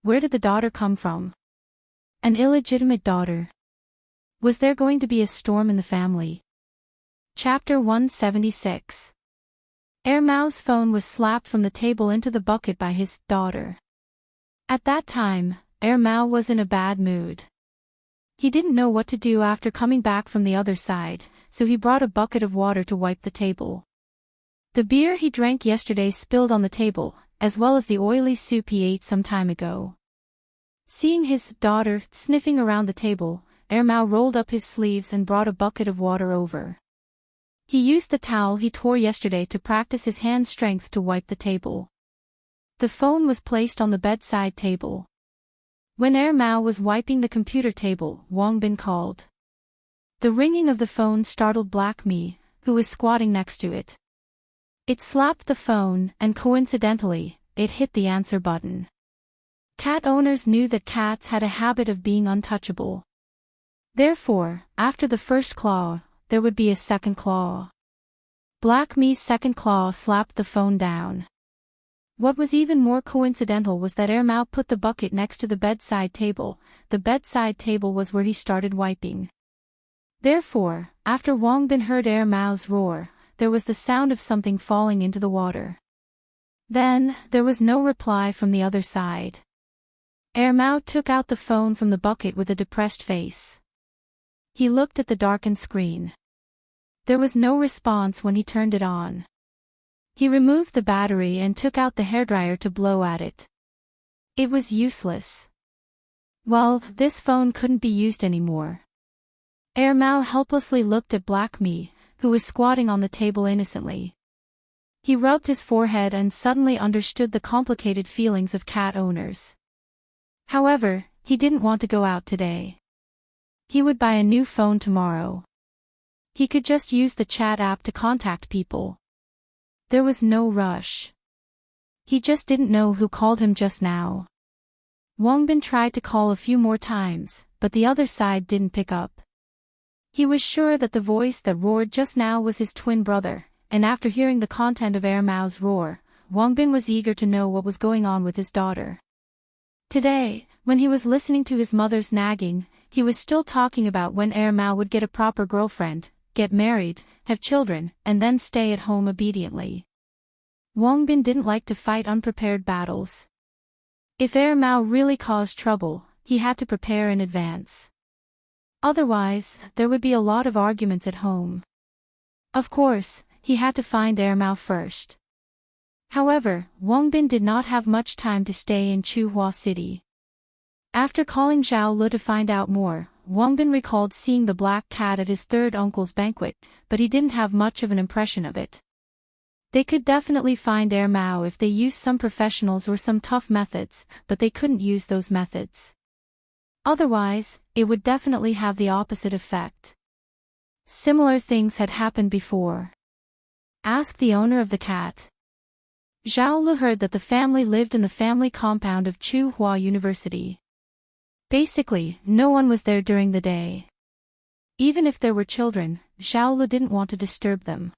[SPEAKER 1] Where did the daughter come from? An illegitimate daughter. Was there going to be a storm in the family? Chapter 176. Mao's phone was slapped from the table into the bucket by his daughter. At that time, Mao was in a bad mood. He didn't know what to do after coming back from the other side, so he brought a bucket of water to wipe the table. The beer he drank yesterday spilled on the table, as well as the oily soup he ate some time ago. Seeing his daughter sniffing around the table, Mao rolled up his sleeves and brought a bucket of water over. He used the towel he tore yesterday to practice his hand strength to wipe the table. The phone was placed on the bedside table. When Mao was wiping the computer table, Wang Bin called. The ringing of the phone startled Black Me, who was squatting next to it. It slapped the phone, and coincidentally, it hit the answer button. Cat owners knew that cats had a habit of being untouchable. Therefore, after the first claw, there would be a second claw. Black Me's second claw slapped the phone down. What was even more coincidental was that Mao put the bucket next to the bedside table. The bedside table was where he started wiping. Therefore, after Wang Bin heard Mao's roar, there was the sound of something falling into the water. Then, there was no reply from the other side. Mao took out the phone from the bucket with a depressed face. He looked at the darkened screen. There was no response when he turned it on. He removed the battery and took out the hairdryer to blow at it. It was useless. Well, this phone couldn't be used anymore. Mao helplessly looked at Black Me, who was squatting on the table innocently. He rubbed his forehead and suddenly understood the complicated feelings of cat owners. However, he didn't want to go out today. He would buy a new phone tomorrow. He could just use the chat app to contact people. There was no rush. He just didn't know who called him just now. Wang Bin tried to call a few more times, but the other side didn't pick up. He was sure that the voice that roared just now was his twin brother, and after hearing the content of Mao's roar, Wang Bin was eager to know what was going on with his daughter. Today, when he was listening to his mother's nagging, he was still talking about when Mao would get a proper girlfriend, get married, have children, and then stay at home obediently. Wang Bin didn't like to fight unprepared battles. If Mao really caused trouble, he had to prepare in advance. Otherwise, there would be a lot of arguments at home. Of course, he had to find Mao first. However, Wang Bin did not have much time to stay in Chuhua City. After calling Zhao Lu to find out more, Wang Bin recalled seeing the black cat at his third uncle's banquet, but he didn't have much of an impression of it. They could definitely find Air Mao if they used some professionals or some tough methods, but they couldn't use those methods. Otherwise, it would definitely have the opposite effect. Similar things had happened before. Ask the owner of the cat. Zhao Lu heard that the family lived in the family compound of Tsinghua University. Basically, no one was there during the day. Even if there were children, Zhao Lu didn't want to disturb them.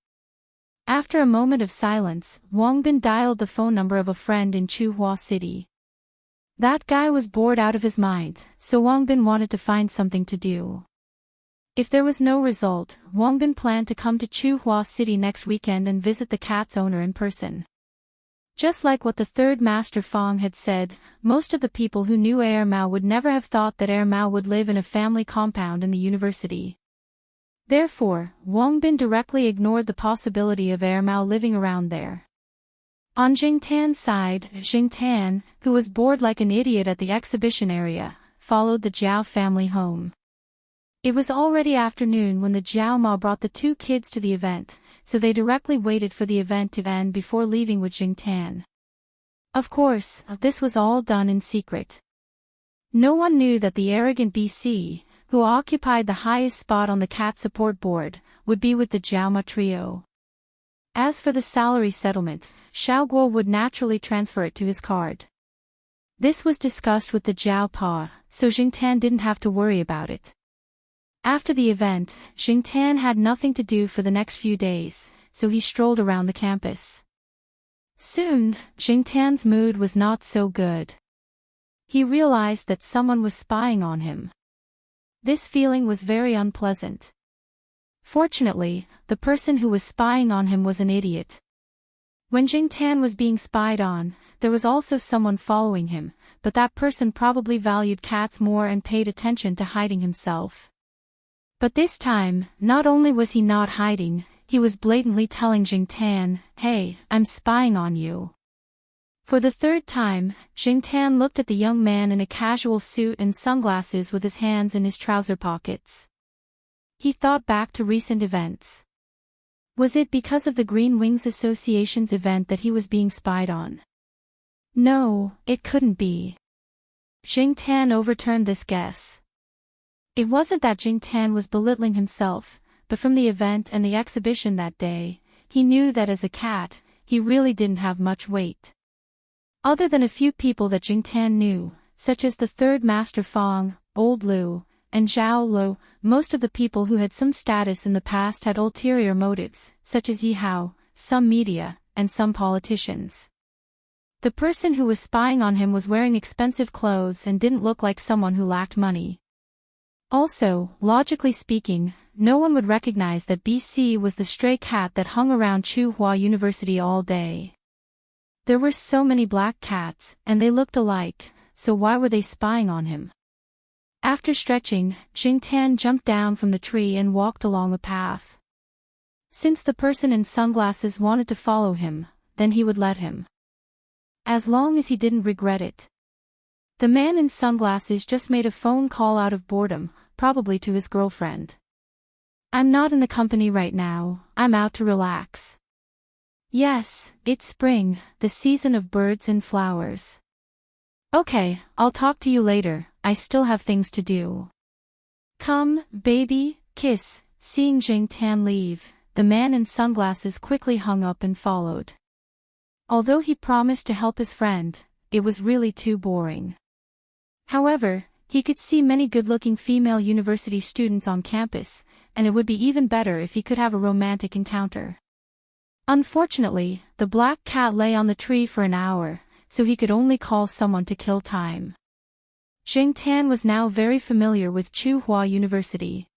[SPEAKER 1] After a moment of silence, Wang Bin dialed the phone number of a friend in Tsinghua City. That guy was bored out of his mind, so Wang Bin wanted to find something to do. If there was no result, Wang Bin planned to come to Tsinghua City next weekend and visit the cat's owner in person. Just like what the third master Fang had said, most of the people who knew Air Mao would never have thought that Air Mao would live in a family compound in the university. Therefore, Wang Bin directly ignored the possibility of Air Mao living around there. On Jing Tan's side, Jing Tan, who was bored like an idiot at the exhibition area, followed the Jiao family home. It was already afternoon when the Jiao Ma brought the two kids to the event, so they directly waited for the event to end before leaving with Jing Tan. Of course, this was all done in secret. No one knew that the arrogant BC, who occupied the highest spot on the cat support board, would be with the Jiao Ma trio. As for the salary settlement, Xiao Guo would naturally transfer it to his card. This was discussed with the Jiao Pa, so Jing Tan didn't have to worry about it. After the event, Jing Tan had nothing to do for the next few days, so he strolled around the campus. Soon, Jing Tan's mood was not so good. He realized that someone was spying on him. This feeling was very unpleasant. Fortunately, the person who was spying on him was an idiot. When Jing Tan was being spied on, there was also someone following him, but that person probably valued cats more and paid attention to hiding himself. But this time, not only was he not hiding, he was blatantly telling Jing Tan, "Hey, I'm spying on you." For the third time, Jing Tan looked at the young man in a casual suit and sunglasses with his hands in his trouser pockets. He thought back to recent events. Was it because of the Green Wings Association's event that he was being spied on? No, it couldn't be. Jing Tan overturned this guess. It wasn't that Jing Tan was belittling himself, but from the event and the exhibition that day, he knew that as a cat, he really didn't have much weight. Other than a few people that Jing Tan knew, such as the third master Fang, Old Lu, and Zhao Lu, most of the people who had some status in the past had ulterior motives, such as Yi Hao, some media, and some politicians. The person who was spying on him was wearing expensive clothes and didn't look like someone who lacked money. Also, logically speaking, no one would recognize that BC was the stray cat that hung around Tsinghua University all day. There were so many black cats, and they looked alike, so why were they spying on him? After stretching, Jing Tan jumped down from the tree and walked along a path. Since the person in sunglasses wanted to follow him, then he would let him. As long as he didn't regret it. The man in sunglasses just made a phone call out of boredom, probably to his girlfriend. "I'm not in the company right now, I'm out to relax." "Yes, it's spring, the season of birds and flowers." "Okay, I'll talk to you later, I still have things to do." "Come, baby, kiss." Seeing Jing Tan leave, the man in sunglasses quickly hung up and followed. Although he promised to help his friend, it was really too boring. However, he could see many good-looking female university students on campus, and it would be even better if he could have a romantic encounter. Unfortunately, the black cat lay on the tree for an hour, so he could only call someone to kill time. Jing Tan was now very familiar with Tsinghua University.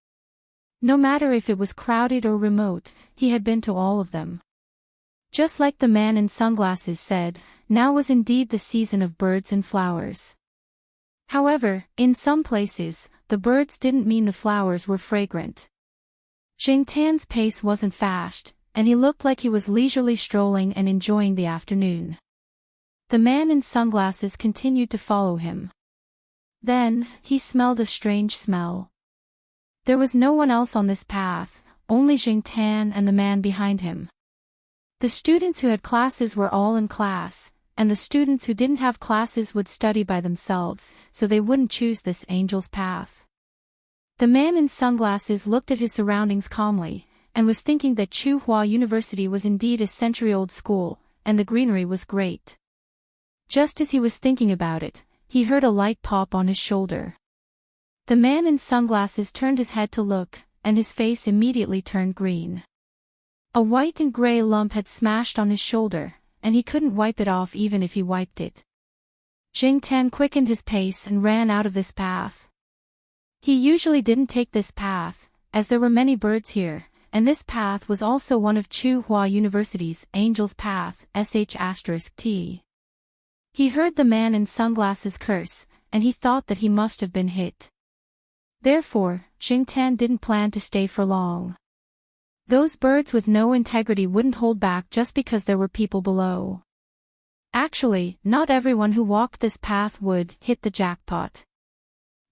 [SPEAKER 1] No matter if it was crowded or remote, he had been to all of them. Just like the man in sunglasses said, now was indeed the season of birds and flowers. However, in some places, the birds didn't mean the flowers were fragrant. Jing Tan's pace wasn't fast, and he looked like he was leisurely strolling and enjoying the afternoon. The man in sunglasses continued to follow him. Then, he smelled a strange smell. There was no one else on this path, only Jingtan and the man behind him. The students who had classes were all in class, and the students who didn't have classes would study by themselves, so they wouldn't choose this angel's path. The man in sunglasses looked at his surroundings calmly, and was thinking that Tsinghua University was indeed a century-old school, and the greenery was great. Just as he was thinking about it, he heard a light pop on his shoulder. The man in sunglasses turned his head to look, and his face immediately turned green. A white and gray lump had smashed on his shoulder, and he couldn't wipe it off even if he wiped it. Jingtan quickened his pace and ran out of this path. He usually didn't take this path, as there were many birds here, and this path was also one of Tsinghua University's Angel's Path, *T. He heard the man in sunglasses curse, and he thought that he must have been hit. Therefore, Jingtan didn't plan to stay for long. Those birds with no integrity wouldn't hold back just because there were people below. Actually, not everyone who walked this path would hit the jackpot.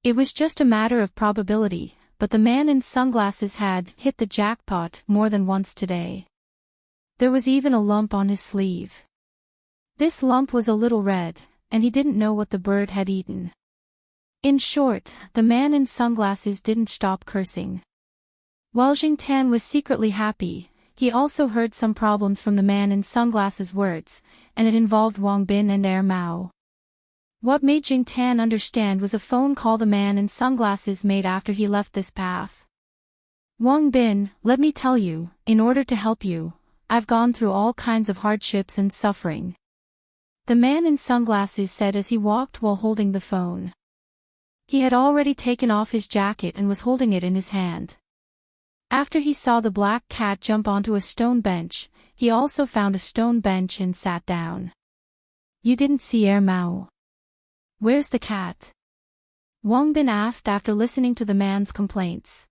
[SPEAKER 1] It was just a matter of probability, but the man in sunglasses had hit the jackpot more than once today. There was even a lump on his sleeve. This lump was a little red, and he didn't know what the bird had eaten. In short, the man in sunglasses didn't stop cursing. While Jingtan was secretly happy, he also heard some problems from the man in sunglasses' words, and it involved Wang Bin and Air Mao. What made Jingtan understand was a phone call the man in sunglasses made after he left this path. Wang Bin, let me tell you, in order to help you, I've gone through all kinds of hardships and suffering. The man in sunglasses said as he walked while holding the phone. He had already taken off his jacket and was holding it in his hand. After he saw the black cat jump onto a stone bench, he also found a stone bench and sat down. You didn't see Air Mao. Where's the cat? Wang Bin asked after listening to the man's complaints.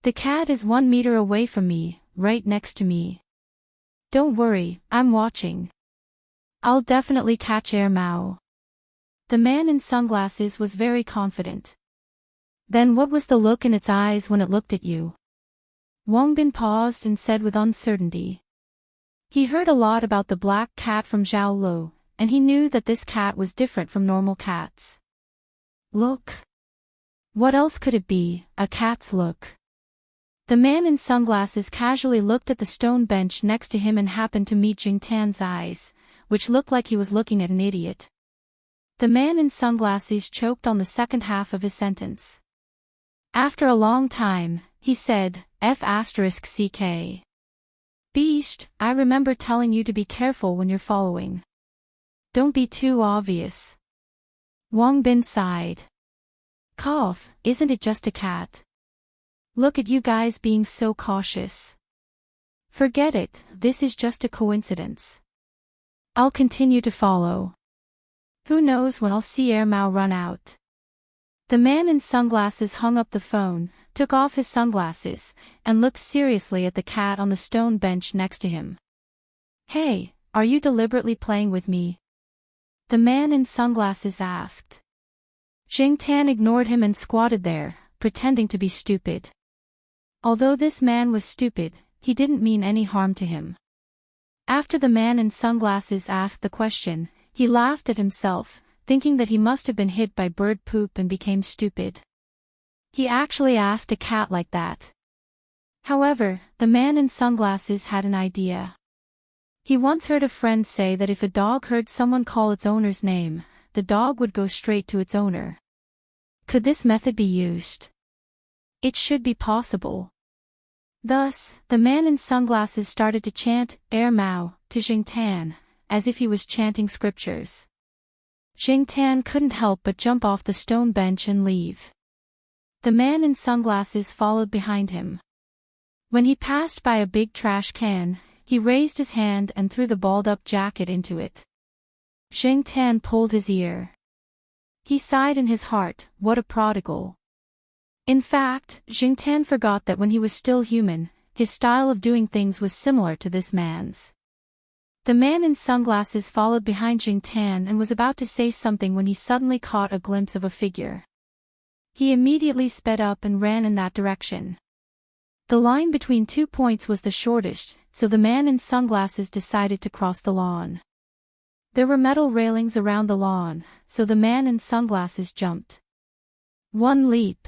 [SPEAKER 1] The cat is 1 meter away from me, right next to me. Don't worry, I'm watching. I'll definitely catch Air Mao. The man in sunglasses was very confident. Then what was the look in its eyes when it looked at you? Wang Bin paused and said with uncertainty. He heard a lot about the black cat from Zhao Lu, and he knew that this cat was different from normal cats. Look. What else could it be, a cat's look? The man in sunglasses casually looked at the stone bench next to him and happened to meet Jingtan's eyes, which looked like he was looking at an idiot. The man in sunglasses choked on the second half of his sentence. After a long time, he said, F***ck. Beast, I remember telling you to be careful when you're following. Don't be too obvious. Wang Bin sighed. Cough, isn't it just a cat? Look at you guys being so cautious. Forget it, this is just a coincidence. I'll continue to follow. Who knows when I'll see Air Mao run out. The man in sunglasses hung up the phone, took off his sunglasses, and looked seriously at the cat on the stone bench next to him. Hey, are you deliberately playing with me? The man in sunglasses asked. Jingtan ignored him and squatted there, pretending to be stupid. Although this man was stupid, he didn't mean any harm to him. After the man in sunglasses asked the question, he laughed at himself, thinking that he must have been hit by bird poop and became stupid. He actually asked a cat like that. However, the man in sunglasses had an idea. He once heard a friend say that if a dog heard someone call its owner's name, the dog would go straight to its owner. Could this method be used? It should be possible. Thus, the man in sunglasses started to chant Air Mao to Jingtan, as if he was chanting scriptures. Jingtan couldn't help but jump off the stone bench and leave. The man in sunglasses followed behind him. When he passed by a big trash can, he raised his hand and threw the balled-up jacket into it. Jingtan pulled his ear. He sighed in his heart, what a prodigal. In fact, Jingtan forgot that when he was still human, his style of doing things was similar to this man's. The man in sunglasses followed behind Jingtan and was about to say something when he suddenly caught a glimpse of a figure. He immediately sped up and ran in that direction. The line between 2 points was the shortest, so the man in sunglasses decided to cross the lawn. There were metal railings around the lawn, so the man in sunglasses jumped. One leap.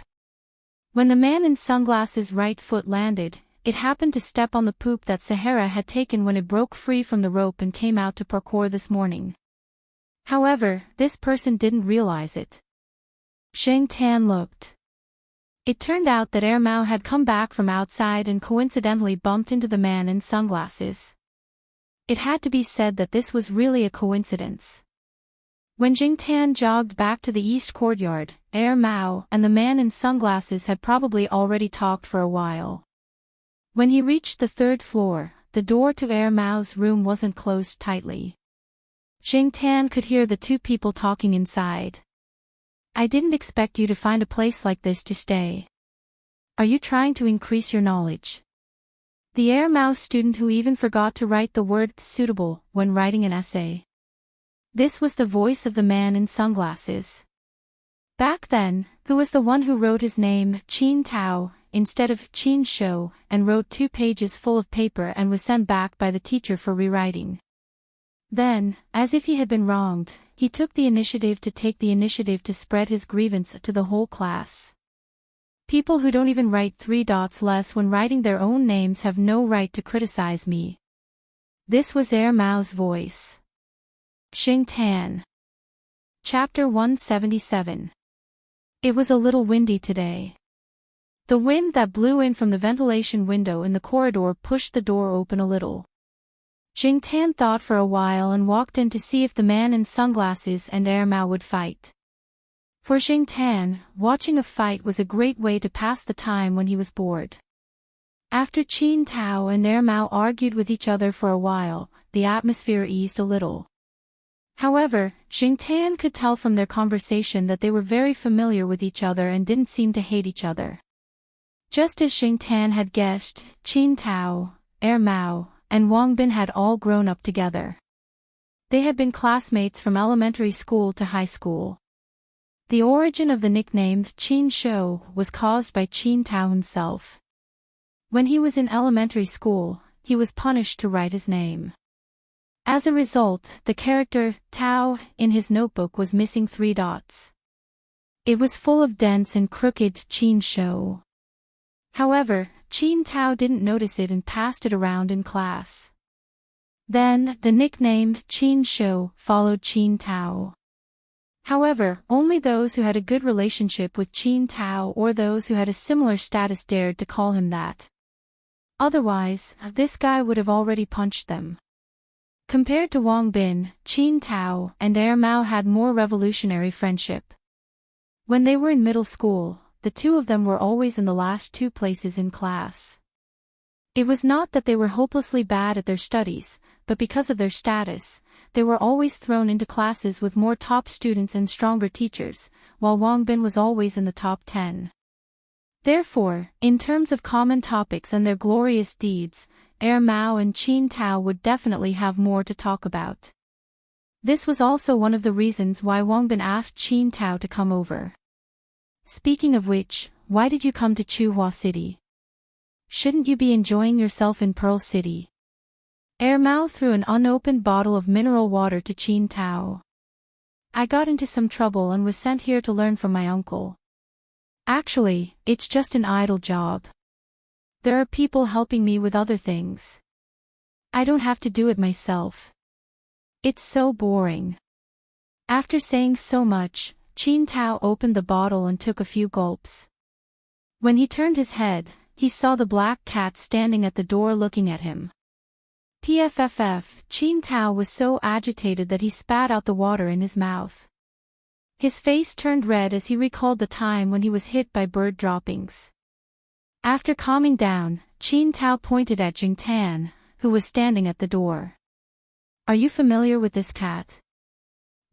[SPEAKER 1] When the man in sunglasses' right foot landed, it happened to step on the poop that Sahara had taken when it broke free from the rope and came out to parkour this morning. However, this person didn't realize it. Zheng Tan looked. It turned out that Air Mao had come back from outside and coincidentally bumped into the man in sunglasses. It had to be said that this was really a coincidence. When Jing Tan jogged back to the east courtyard, Air Mao and the man in sunglasses had probably already talked for a while. When he reached the 3rd floor, the door to Air Mao's room wasn't closed tightly. Jing Tan could hear the two people talking inside. I didn't expect you to find a place like this to stay. Are you trying to increase your knowledge? The Air Mao student who even forgot to write the word suitable when writing an essay. This was the voice of the man in sunglasses. Back then, who was the one who wrote his name, Qin Tao, instead of Qin Shou, and wrote 2 pages full of paper and was sent back by the teacher for rewriting. Then, as if he had been wronged, he took the initiative to spread his grievance to the whole class. People who don't even write 3 dots less when writing their own names have no right to criticize me. This was Air Mao's voice. Xing Tan. Chapter 177. It was a little windy today. The wind that blew in from the ventilation window in the corridor pushed the door open a little. Jing Tan thought for a while and walked in to see if the man in sunglasses and Air Mao would fight. For Jing Tan, watching a fight was a great way to pass the time when he was bored. After Qin Tao and Air Mao argued with each other for a while, the atmosphere eased a little. However, Jing Tan could tell from their conversation that they were very familiar with each other and didn't seem to hate each other. Just as Jing Tan had guessed, Qin Tao, Air Mao, and Wang Bin had all grown up together. They had been classmates from elementary school to high school. The origin of the nickname Qin Shou was caused by Qin Tao himself. When he was in elementary school, he was punished to write his name. As a result, the character Tao in his notebook was missing 3 dots. It was full of dents and crooked Qin Shou. However, Qin Tao didn't notice it and passed it around in class. Then, the nickname Qin Shou followed Qin Tao. However, only those who had a good relationship with Qin Tao or those who had a similar status dared to call him that. Otherwise, this guy would have already punched them. Compared to Wang Bin, Qin Tao and Air Mao had more revolutionary friendship. When they were in middle school, the two of them were always in the last 2 places in class. It was not that they were hopelessly bad at their studies, but because of their status, they were always thrown into classes with more top students and stronger teachers, while Wang Bin was always in the top 10. Therefore, in terms of common topics and their glorious deeds, Air Mao and Qin Tao would definitely have more to talk about. This was also one of the reasons why Wang Bin asked Qin Tao to come over. Speaking of which, why did you come to Chuhua City? Shouldn't you be enjoying yourself in Pearl City? Air Mao threw an unopened bottle of mineral water to Qin Tao. I got into some trouble and was sent here to learn from my uncle. Actually, it's just an idle job. There are people helping me with other things. I don't have to do it myself. It's so boring. After saying so much, Qin Tao opened the bottle and took a few gulps. When he turned his head, he saw the black cat standing at the door looking at him. Qin Tao was so agitated that he spat out the water in his mouth. His face turned red as he recalled the time when he was hit by bird droppings. After calming down, Qin Tao pointed at Jing Tan, who was standing at the door. Are you familiar with this cat?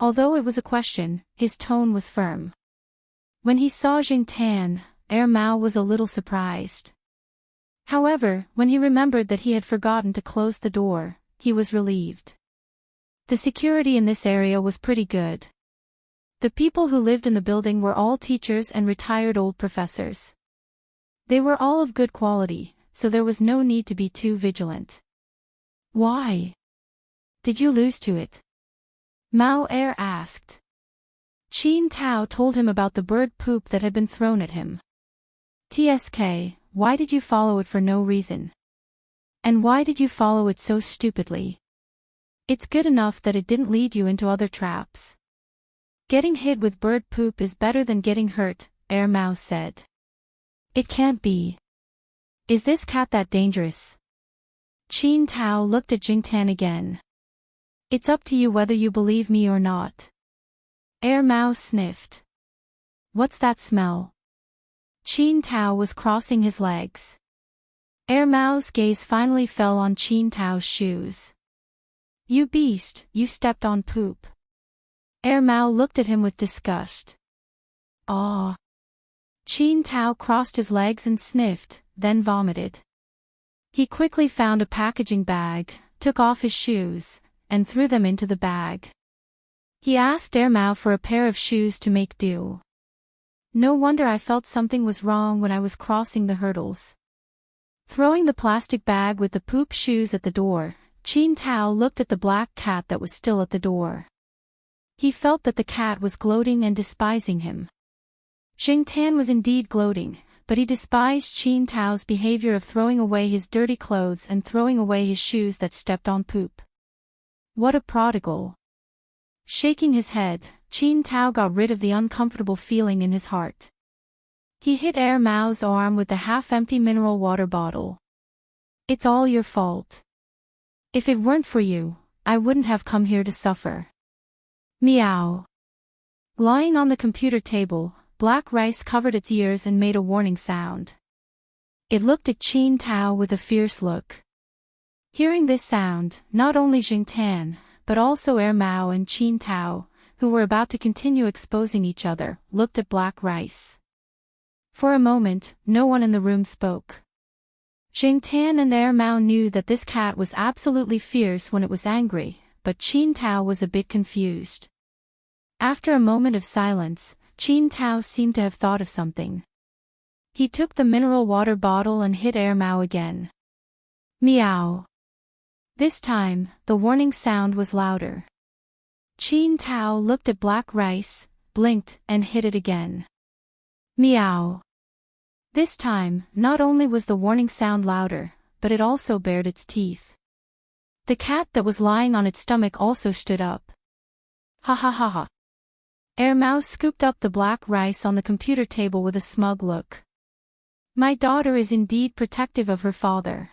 [SPEAKER 1] Although it was a question, his tone was firm. When he saw Jing Tan, Air Mao was a little surprised. However, when he remembered that he had forgotten to close the door, he was relieved. The security in this area was pretty good. The people who lived in the building were all teachers and retired old professors. They were all of good quality, so there was no need to be too vigilant. Why did you lose to it? Mao Er asked. Qin Tao told him about the bird poop that had been thrown at him. TSK, why did you follow it for no reason? And why did you follow it so stupidly? It's good enough that it didn't lead you into other traps. Getting hit with bird poop is better than getting hurt, Mao said. It can't be. Is this cat that dangerous? Qin Tao looked at Jingtan again. It's up to you whether you believe me or not. Mao sniffed. What's that smell? Qin Tao was crossing his legs. Mao's gaze finally fell on Qin Tao's shoes. You beast, you stepped on poop. Mao looked at him with disgust. Aw. Qin Tao crossed his legs and sniffed, then vomited. He quickly found a packaging bag, took off his shoes, and threw them into the bag. He asked Mao for a pair of shoes to make do. No wonder I felt something was wrong when I was crossing the hurdles. Throwing the plastic bag with the poop shoes at the door, Qin Tao looked at the black cat that was still at the door. He felt that the cat was gloating and despising him. Jingtan was indeed gloating, but he despised Qin Tao's behavior of throwing away his dirty clothes and throwing away his shoes that stepped on poop. What a prodigal. Shaking his head, Qin Tao got rid of the uncomfortable feeling in his heart. He hit Mao's arm with the half-empty mineral water bottle. It's all your fault. If it weren't for you, I wouldn't have come here to suffer. Meow. Lying on the computer table, black rice covered its ears and made a warning sound. It looked at Qin Tao with a fierce look. Hearing this sound, not only Jingtan, but also Mao and Qin Tao, who were about to continue exposing each other, looked at black rice. For a moment, no one in the room spoke. Jingtan and Mao knew that this cat was absolutely fierce when it was angry, but Qin Tao was a bit confused. After a moment of silence, Qin Tao seemed to have thought of something. He took the mineral water bottle and hit Mao again. Meow. This time, the warning sound was louder. Qin Tao looked at black rice, blinked, and hit it again. Meow. This time, not only was the warning sound louder, but it also bared its teeth. The cat that was lying on its stomach also stood up. Ha ha ha ha. Mao scooped up the black rice on the computer table with a smug look. My daughter is indeed protective of her father.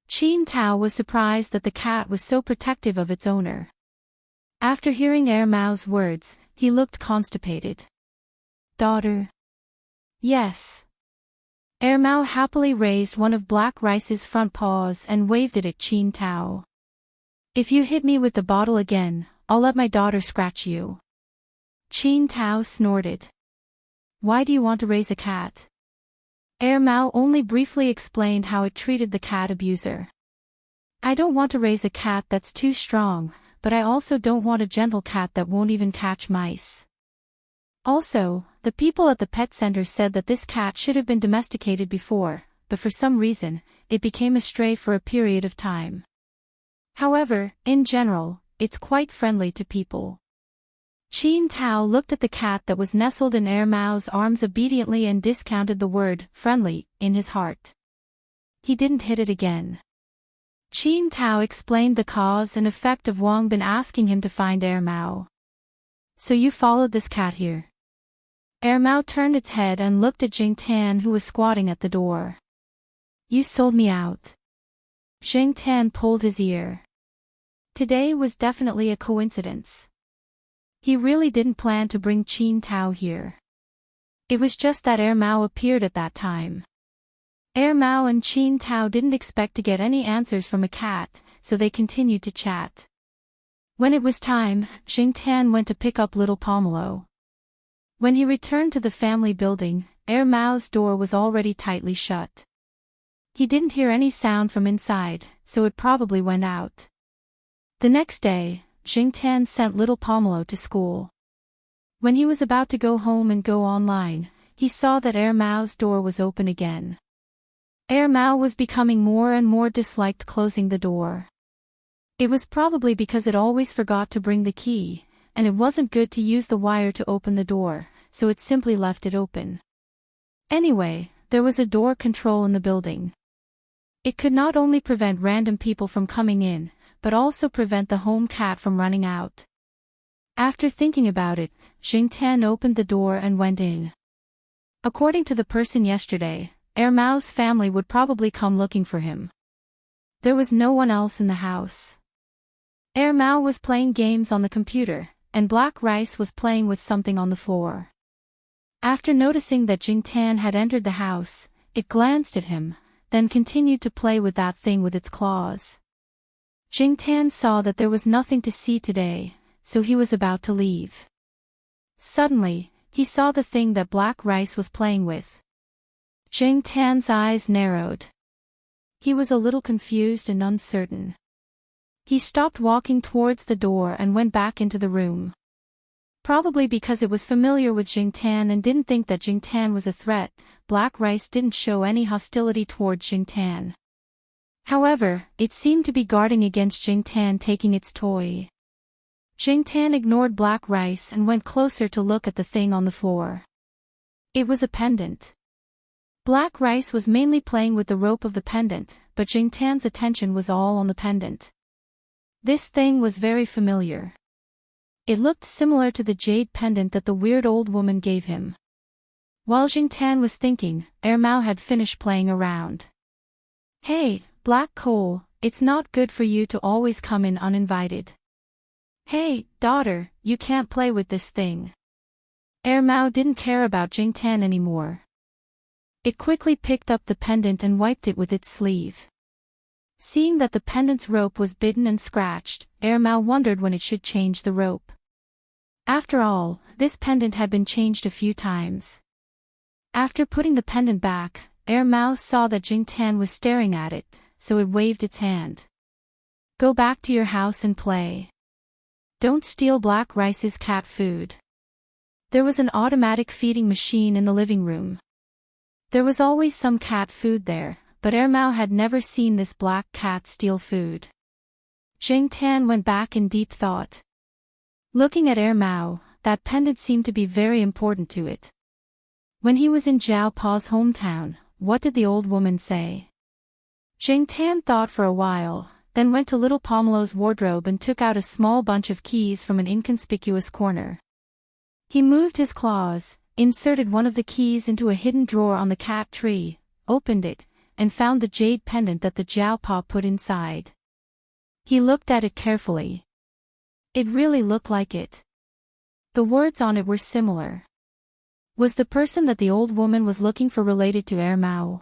[SPEAKER 1] Qin Tao was surprised that the cat was so protective of its owner. After hearing Mao's words, he looked constipated. Daughter? Yes. Mao happily raised one of black rice's front paws and waved it at Qin Tao. If you hit me with the bottle again, I'll let my daughter scratch you. Qin Tao snorted. Why do you want to raise a cat? Mao only briefly explained how it treated the cat abuser. I don't want to raise a cat that's too strong, but I also don't want a gentle cat that won't even catch mice. Also, the people at the pet center said that this cat should have been domesticated before, but for some reason, it became a stray for a period of time. However, in general, it's quite friendly to people. Qin Tao looked at the cat that was nestled in Mao's arms obediently and discounted the word, friendly, in his heart. He didn't hit it again. Qin Tao explained the cause and effect of Wang Bin asking him to find Mao. So you followed this cat here? Mao turned its head and looked at Jingtan who was squatting at the door. You sold me out. Jingtan pulled his ear. Today was definitely a coincidence. He really didn't plan to bring Qin Tao here. It was just that Mao appeared at that time. Mao and Qin Tao didn't expect to get any answers from a cat, so they continued to chat. When it was time, Jingtan went to pick up little Pomelo. When he returned to the family building, Mao's door was already tightly shut. He didn't hear any sound from inside, so it probably went out. The next day, Jingtan sent little Pomelo to school. When he was about to go home and go online, he saw that Mao's door was open again. Mao was becoming more and more disliked closing the door. It was probably because it always forgot to bring the key, and it wasn't good to use the wire to open the door, so it simply left it open. Anyway, there was a door control in the building. It could not only prevent random people from coming in, but also prevent the home cat from running out. After thinking about it, Jingtan opened the door and went in. According to the person yesterday, Mao's family would probably come looking for him. There was no one else in the house. Mao was playing games on the computer, and Black Rice was playing with something on the floor. After noticing that Jingtan had entered the house, it glanced at him, then continued to play with that thing with its claws. Jingtan saw that there was nothing to see today, so he was about to leave. Suddenly, he saw the thing that Black Rice was playing with. Jingtan's eyes narrowed. He was a little confused and uncertain. He stopped walking towards the door and went back into the room. Probably because it was familiar with Jingtan and didn't think that Jingtan was a threat, Black Rice didn't show any hostility towards Jingtan. However, it seemed to be guarding against Jingtan taking its toy. Jingtan ignored Black Rice and went closer to look at the thing on the floor. It was a pendant. Black Rice was mainly playing with the rope of the pendant, but Jingtan's attention was all on the pendant. This thing was very familiar. It looked similar to the jade pendant that the weird old woman gave him. While Jingtan was thinking, Mao had finished playing around. "Hey, Black Coal, it's not good for you to always come in uninvited. Hey, daughter, you can't play with this thing." Mao didn't care about Jingtan anymore. It quickly picked up the pendant and wiped it with its sleeve. Seeing that the pendant's rope was bitten and scratched, Mao wondered when it should change the rope. After all, this pendant had been changed a few times. After putting the pendant back, Mao saw that Jingtan was staring at it, so it waved its hand. "Go back to your house and play. Don't steal Black Rice's cat food." There was an automatic feeding machine in the living room. There was always some cat food there, but Mao had never seen this black cat steal food. Jingtan went back in deep thought. Looking at Mao, that pendant seemed to be very important to it. When he was in Jiao Pa's hometown, what did the old woman say? Jingtan thought for a while, then went to little Pomelo's wardrobe and took out a small bunch of keys from an inconspicuous corner. He moved his claws, inserted one of the keys into a hidden drawer on the cat tree, opened it, and found the jade pendant that the Jiao Pa put inside. He looked at it carefully. It really looked like it. The words on it were similar. Was the person that the old woman was looking for related to Mao?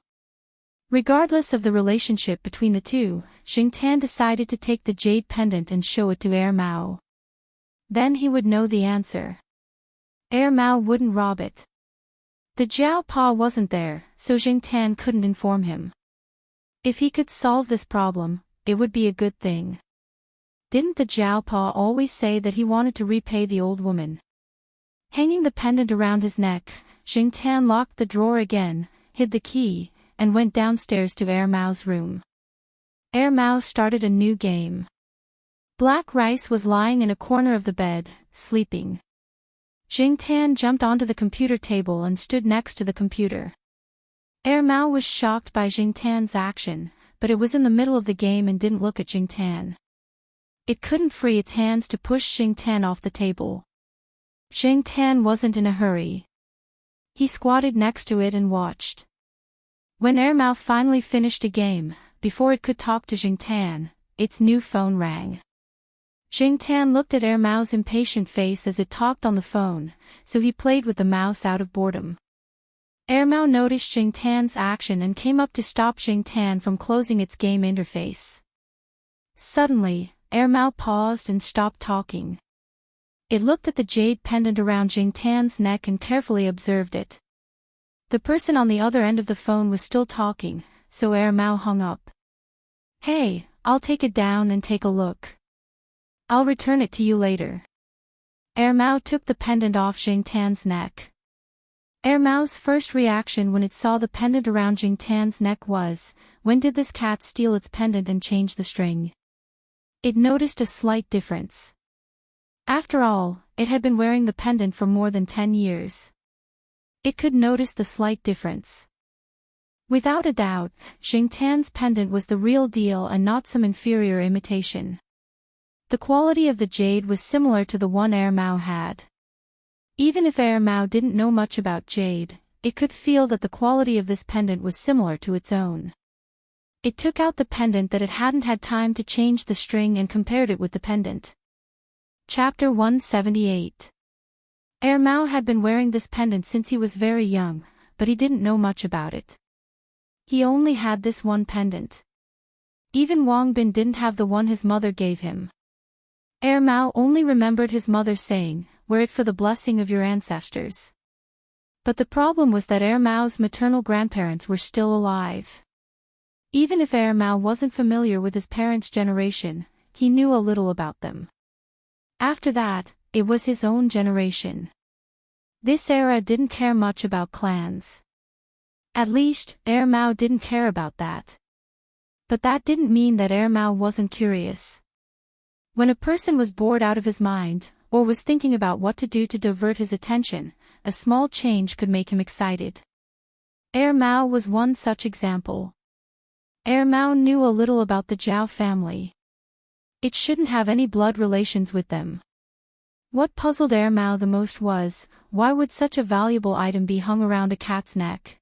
[SPEAKER 1] Regardless of the relationship between the two, Jingtan decided to take the jade pendant and show it to Mao. Then he would know the answer. Mao wouldn't rob it. The Jiao Pa wasn't there, so Jingtan couldn't inform him. If he could solve this problem, it would be a good thing. Didn't the Jiao Pa always say that he wanted to repay the old woman? Hanging the pendant around his neck, Jingtan locked the drawer again, hid the key, and went downstairs to Mao's room. Mao started a new game. Black Rice was lying in a corner of the bed, sleeping. Jingtan jumped onto the computer table and stood next to the computer. Mao was shocked by Jingtan's action, but it was in the middle of the game and didn't look at Jingtan. It couldn't free its hands to push Jingtan off the table. Jingtan wasn't in a hurry. He squatted next to it and watched. When Mao finally finished a game, before it could talk to Jingtan, its new phone rang. Jingtan looked at Mao's impatient face as it talked on the phone, so he played with the mouse out of boredom. Mao noticed Jingtan's action and came up to stop Jingtan from closing its game interface. Suddenly, Mao paused and stopped talking. It looked at the jade pendant around Jingtan's neck and carefully observed it. The person on the other end of the phone was still talking, so Mao hung up. "Hey, I'll take it down and take a look." I'll return it to you later. Mao took the pendant off Jingtan's neck. Mao's first reaction when it saw the pendant around Jingtan's neck was, when did this cat steal its pendant and change the string? It noticed a slight difference. After all, it had been wearing the pendant for more than 10 years. It could notice the slight difference. Without a doubt, Jingtan's pendant was the real deal and not some inferior imitation. The quality of the jade was similar to the one Mao had. Even if Mao didn't know much about jade, it could feel that the quality of this pendant was similar to its own. It took out the pendant that it hadn't had time to change the string and compared it with the pendant. Chapter 178. Mao had been wearing this pendant since he was very young, but he didn't know much about it. He only had this one pendant. Even Wang Bin didn't have the one his mother gave him. Mao only remembered his mother saying, "Wear it for the blessing of your ancestors." But the problem was that Mao's maternal grandparents were still alive. Even if Mao wasn't familiar with his parents' generation, he knew a little about them. After that, it was his own generation. This era didn't care much about clans. At least, Mao didn't care about that. But that didn't mean that Mao wasn't curious. When a person was bored out of his mind, or was thinking about what to do to divert his attention, a small change could make him excited. Mao was one such example. Mao knew a little about the Zhao family. It shouldn't have any blood relations with them. What puzzled Mao the most was, why would such a valuable item be hung around a cat's neck?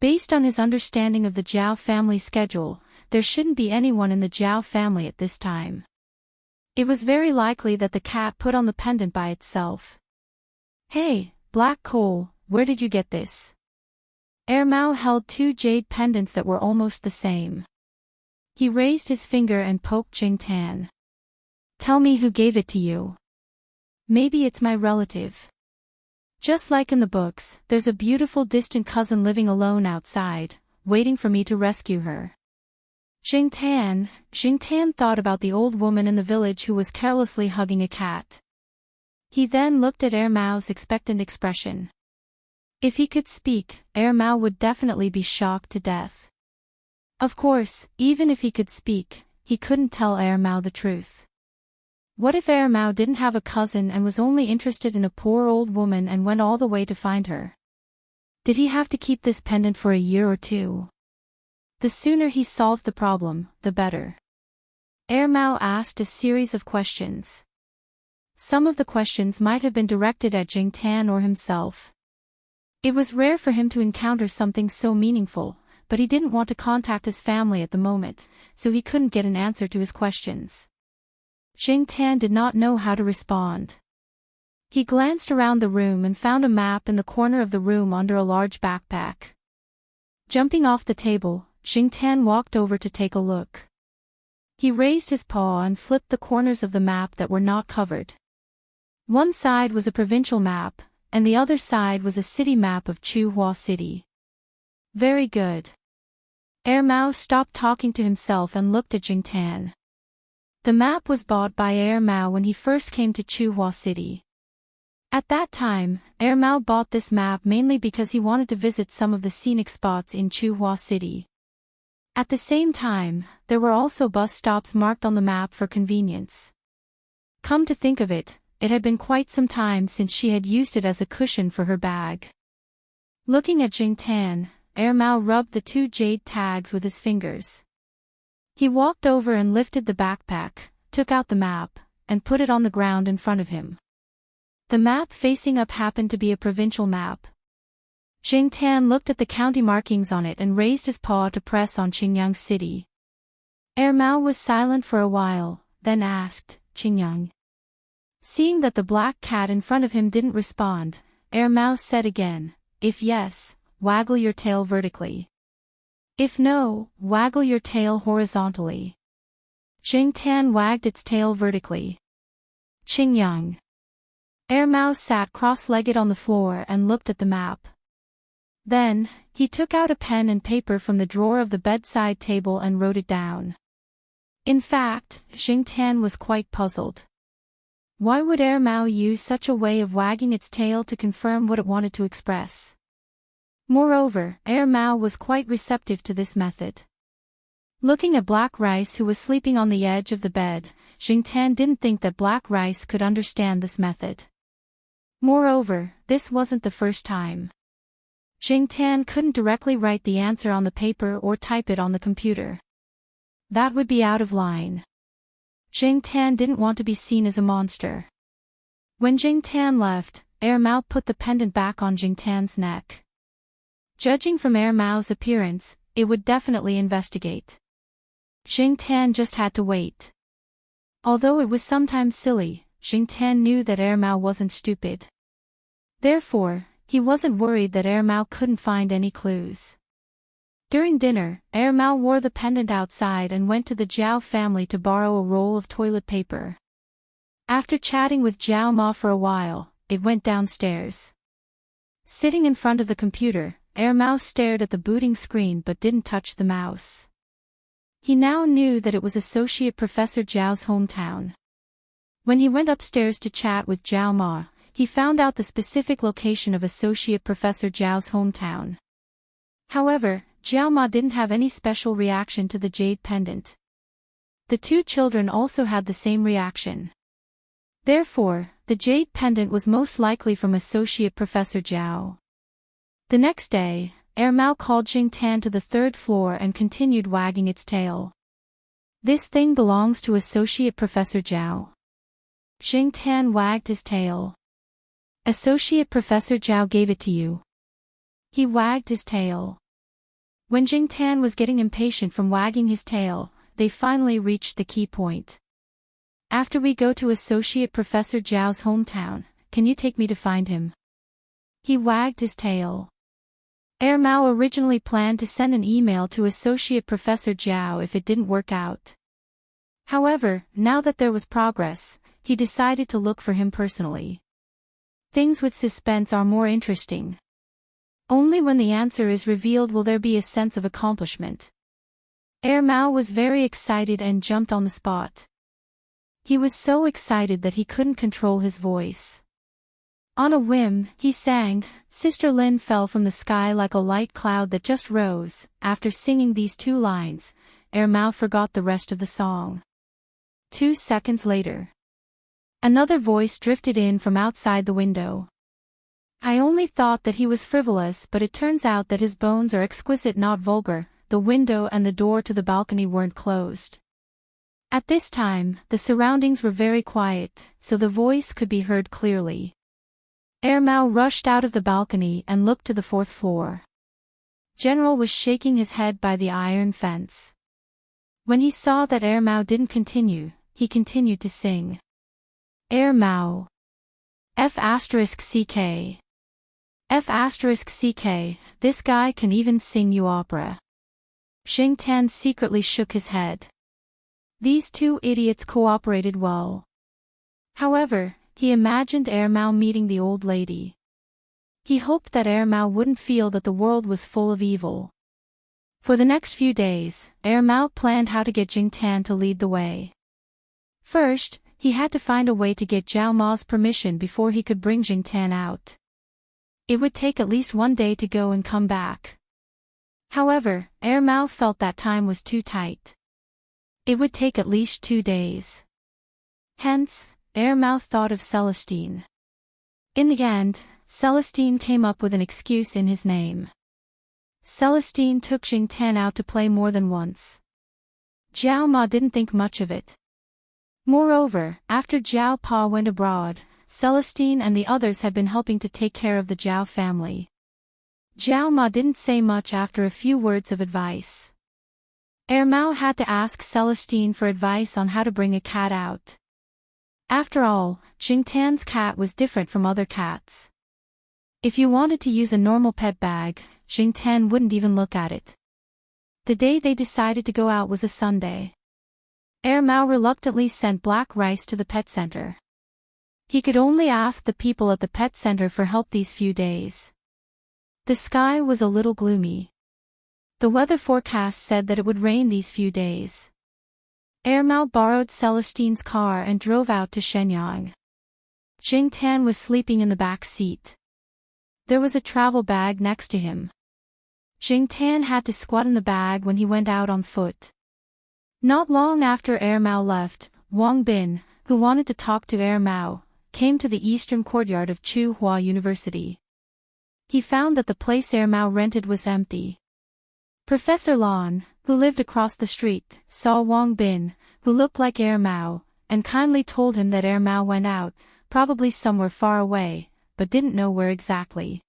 [SPEAKER 1] Based on his understanding of the Zhao family schedule, there shouldn't be anyone in the Zhao family at this time. It was very likely that the cat put on the pendant by itself. "Hey, Black Coal, where did you get this?" Mao held two jade pendants that were almost the same. He raised his finger and poked Jingtan. "Tell me who gave it to you. Maybe it's my relative. Just like in the books, there's a beautiful distant cousin living alone outside, waiting for me to rescue her." Jingtan thought about the old woman in the village who was carelessly hugging a cat. He then looked at Mao's expectant expression. If he could speak, Mao would definitely be shocked to death. Of course, even if he could speak, he couldn't tell Mao the truth. What if Mao didn't have a cousin and was only interested in a poor old woman and went all the way to find her? Did he have to keep this pendant for a year or two? The sooner he solved the problem, the better. Mao asked a series of questions. Some of the questions might have been directed at Jingtan or himself. It was rare for him to encounter something so meaningful, but he didn't want to contact his family at the moment, so he couldn't get an answer to his questions. Jingtan did not know how to respond. He glanced around the room and found a map in the corner of the room under a large backpack. Jumping off the table, Jingtan walked over to take a look. He raised his paw and flipped the corners of the map that were not covered. One side was a provincial map, and the other side was a city map of Chuhua City. Very good. Mao stopped talking to himself and looked at Jingtan. The map was bought by Mao when he first came to Chuhua City. At that time, Mao bought this map mainly because he wanted to visit some of the scenic spots in Chuhua City. At the same time, there were also bus stops marked on the map for convenience. Come to think of it, it had been quite some time since she had used it as a cushion for her bag. Looking at Jingtan, Mao rubbed the two jade tags with his fingers. He walked over and lifted the backpack, took out the map, and put it on the ground in front of him. The map facing up happened to be a provincial map. Jingtan looked at the county markings on it and raised his paw to press on Qingyang City. Mao was silent for a while, then asked, "Qingyang?" Seeing that the black cat in front of him didn't respond, Mao said again, "If yes, waggle your tail vertically. If no, waggle your tail horizontally." Jingtan wagged its tail vertically. "Qingyang." Mao sat cross-legged on the floor and looked at the map. Then, he took out a pen and paper from the drawer of the bedside table and wrote it down. In fact, Jingtian was quite puzzled. Why would Air Mao use such a way of wagging its tail to confirm what it wanted to express? Moreover, Air Mao was quite receptive to this method. Looking at Black Rice, who was sleeping on the edge of the bed, Jingtian didn't think that Black Rice could understand this method. Moreover, this wasn't the first time. Jingtian couldn't directly write the answer on the paper or type it on the computer. That would be out of line. Jingtian didn't want to be seen as a monster. When Jingtian left, Air Mao put the pendant back on Jingtian's neck. Judging from Air Mao's appearance, it would definitely investigate. Jingtian just had to wait. Although it was sometimes silly, Jingtian knew that Air Mao wasn't stupid. Therefore, he wasn't worried that Air Mao couldn't find any clues. During dinner, Air Mao wore the pendant outside and went to the Zhao family to borrow a roll of toilet paper. After chatting with Zhao Ma for a while, it went downstairs. Sitting in front of the computer, Air Mao stared at the booting screen but didn't touch the mouse. He now knew that it was Associate Professor Zhao's hometown. When he went upstairs to chat with Zhao Ma, he found out the specific location of Associate Professor Zhao's hometown. However, Zhao Ma didn't have any special reaction to the jade pendant. The two children also had the same reaction. Therefore, the jade pendant was most likely from Associate Professor Zhao. The next day, Air Mao called Jingtian to the third floor and continued wagging its tail. This thing belongs to Associate Professor Zhao. Jingtian wagged his tail. Associate Professor Zhao gave it to you. He wagged his tail. When Jingtian was getting impatient from wagging his tail, they finally reached the key point. After we go to Associate Professor Zhao's hometown, can you take me to find him? He wagged his tail. Air Mao originally planned to send an email to Associate Professor Zhao if it didn't work out. However, now that there was progress, he decided to look for him personally. Things with suspense are more interesting. Only when the answer is revealed will there be a sense of accomplishment. Air Mao was very excited and jumped on the spot. He was so excited that he couldn't control his voice. On a whim, he sang, "Sister Lin fell from the sky like a light cloud that just rose." After singing these two lines, Air Mao forgot the rest of the song. 2 seconds later, another voice drifted in from outside the window. I only thought that he was frivolous, but it turns out that his bones are exquisite, not vulgar. The window and the door to the balcony weren't closed. At this time, the surroundings were very quiet, so the voice could be heard clearly. Air Mao rushed out of the balcony and looked to the 4th floor. General was shaking his head by the iron fence. When he saw that Air Mao didn't continue, he continued to sing. Air Mao. F***ck. F***ck, this guy can even sing you opera. Jingtian secretly shook his head. These two idiots cooperated well. However, he imagined Air Mao meeting the old lady. He hoped that Air Mao wouldn't feel that the world was full of evil. For the next few days, Air Mao planned how to get Jingtian to lead the way. First, he had to find a way to get Zhao Ma's permission before he could bring Jingtian out. It would take at least 1 day to go and come back. However, Air Mao felt that time was too tight. It would take at least 2 days. Hence, Air Mao thought of Celestine. In the end, Celestine came up with an excuse in his name. Celestine took Jingtian out to play more than once. Zhao Ma didn't think much of it. Moreover, after Zhao Pa went abroad, Celestine and the others had been helping to take care of the Zhao family. Zhao Ma didn't say much after a few words of advice. Air Mao had to ask Celestine for advice on how to bring a cat out. After all, Jingtian's cat was different from other cats. If you wanted to use a normal pet bag, Jingtian wouldn't even look at it. The day they decided to go out was a Sunday. Air Mao reluctantly sent Black Rice to the pet center. He could only ask the people at the pet center for help these few days. The sky was a little gloomy. The weather forecast said that it would rain these few days. Mao borrowed Celestine's car and drove out to Shenyang. Jing Tan was sleeping in the back seat. There was a travel bag next to him. Jing Tan had to squat in the bag when he went out on foot. Not long after Mao left, Wang Bin, who wanted to talk to Mao, came to the eastern courtyard of Tsinghua University. He found that the place Mao rented was empty. Professor Lan, who lived across the street, saw Wang Bin, who looked like Mao, and kindly told him that Mao went out, probably somewhere far away, but didn't know where exactly.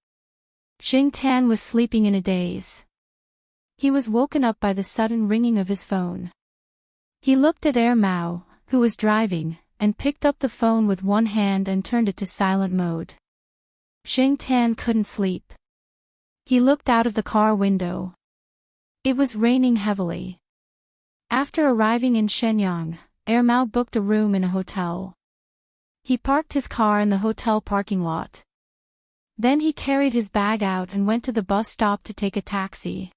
[SPEAKER 1] Jing Tan was sleeping in a daze. He was woken up by the sudden ringing of his phone. He looked at Mao, who was driving, and picked up the phone with one hand and turned it to silent mode. Jing Tan couldn't sleep. He looked out of the car window. It was raining heavily. After arriving in Shenyang, Mao booked a room in a hotel. He parked his car in the hotel parking lot. Then he carried his bag out and went to the bus stop to take a taxi.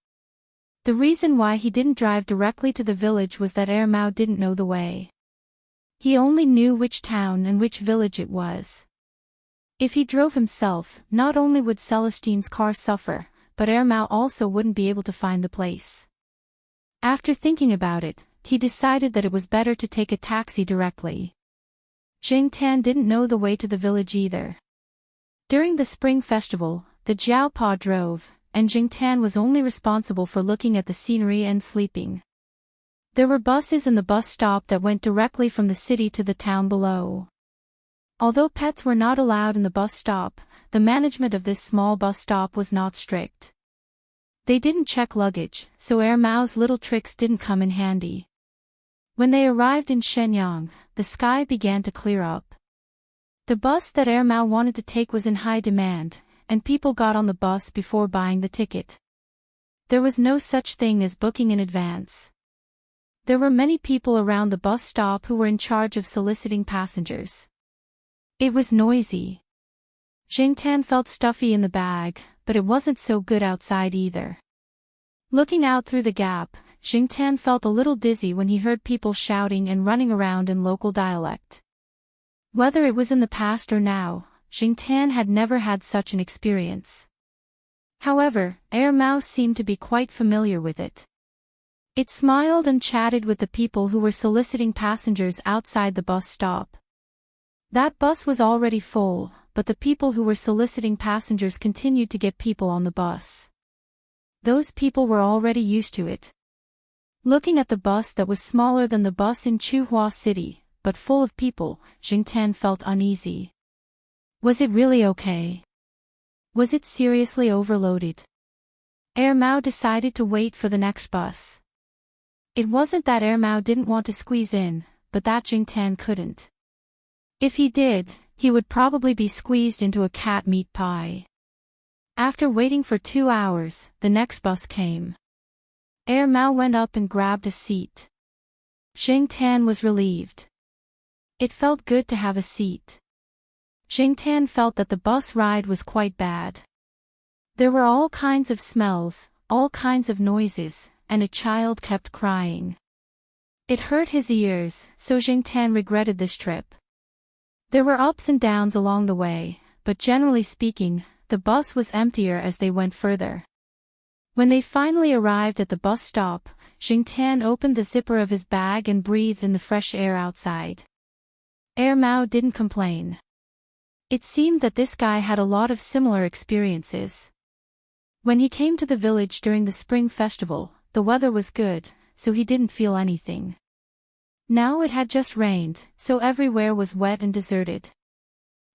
[SPEAKER 1] The reason why he didn't drive directly to the village was that Mao didn't know the way. He only knew which town and which village it was. If he drove himself, not only would Celestine's car suffer, but Mao also wouldn't be able to find the place. After thinking about it, he decided that it was better to take a taxi directly. Jing Tan didn't know the way to the village either. During the spring festival, the Jiaopa drove, and Jing Tan was only responsible for looking at the scenery and sleeping. There were buses in the bus stop that went directly from the city to the town below. Although pets were not allowed in the bus stop, the management of this small bus stop was not strict. They didn't check luggage, so Mao's little tricks didn't come in handy. When they arrived in Shenyang, the sky began to clear up. The bus that Mao wanted to take was in high demand, and people got on the bus before buying the ticket. There was no such thing as booking in advance. There were many people around the bus stop who were in charge of soliciting passengers. It was noisy. Jing Tan felt stuffy in the bag, but it wasn't so good outside either. Looking out through the gap, Jing Tan felt a little dizzy when he heard people shouting and running around in local dialect. Whether it was in the past or now, Jing Tan had never had such an experience. However, Mao seemed to be quite familiar with it. It smiled and chatted with the people who were soliciting passengers outside the bus stop. That bus was already full, but the people who were soliciting passengers continued to get people on the bus. Those people were already used to it. Looking at the bus that was smaller than the bus in Tsinghua City, but full of people, Jing Tan felt uneasy. Was it really okay? Was it seriously overloaded? Mao decided to wait for the next bus. It wasn't that Mao didn't want to squeeze in, but that Jing Tan couldn't. If he did, he would probably be squeezed into a cat meat pie. After waiting for 2 hours, the next bus came. Mao went up and grabbed a seat. Jing Tan was relieved. It felt good to have a seat. Jing Tan felt that the bus ride was quite bad. There were all kinds of smells, all kinds of noises, and a child kept crying. It hurt his ears, so Jing Tan regretted this trip. There were ups and downs along the way, but generally speaking, the bus was emptier as they went further. When they finally arrived at the bus stop, Jing Tan opened the zipper of his bag and breathed in the fresh air outside. Mao didn't complain. It seemed that this guy had a lot of similar experiences. When he came to the village during the spring festival, the weather was good, so he didn't feel anything. Now it had just rained, so everywhere was wet and deserted.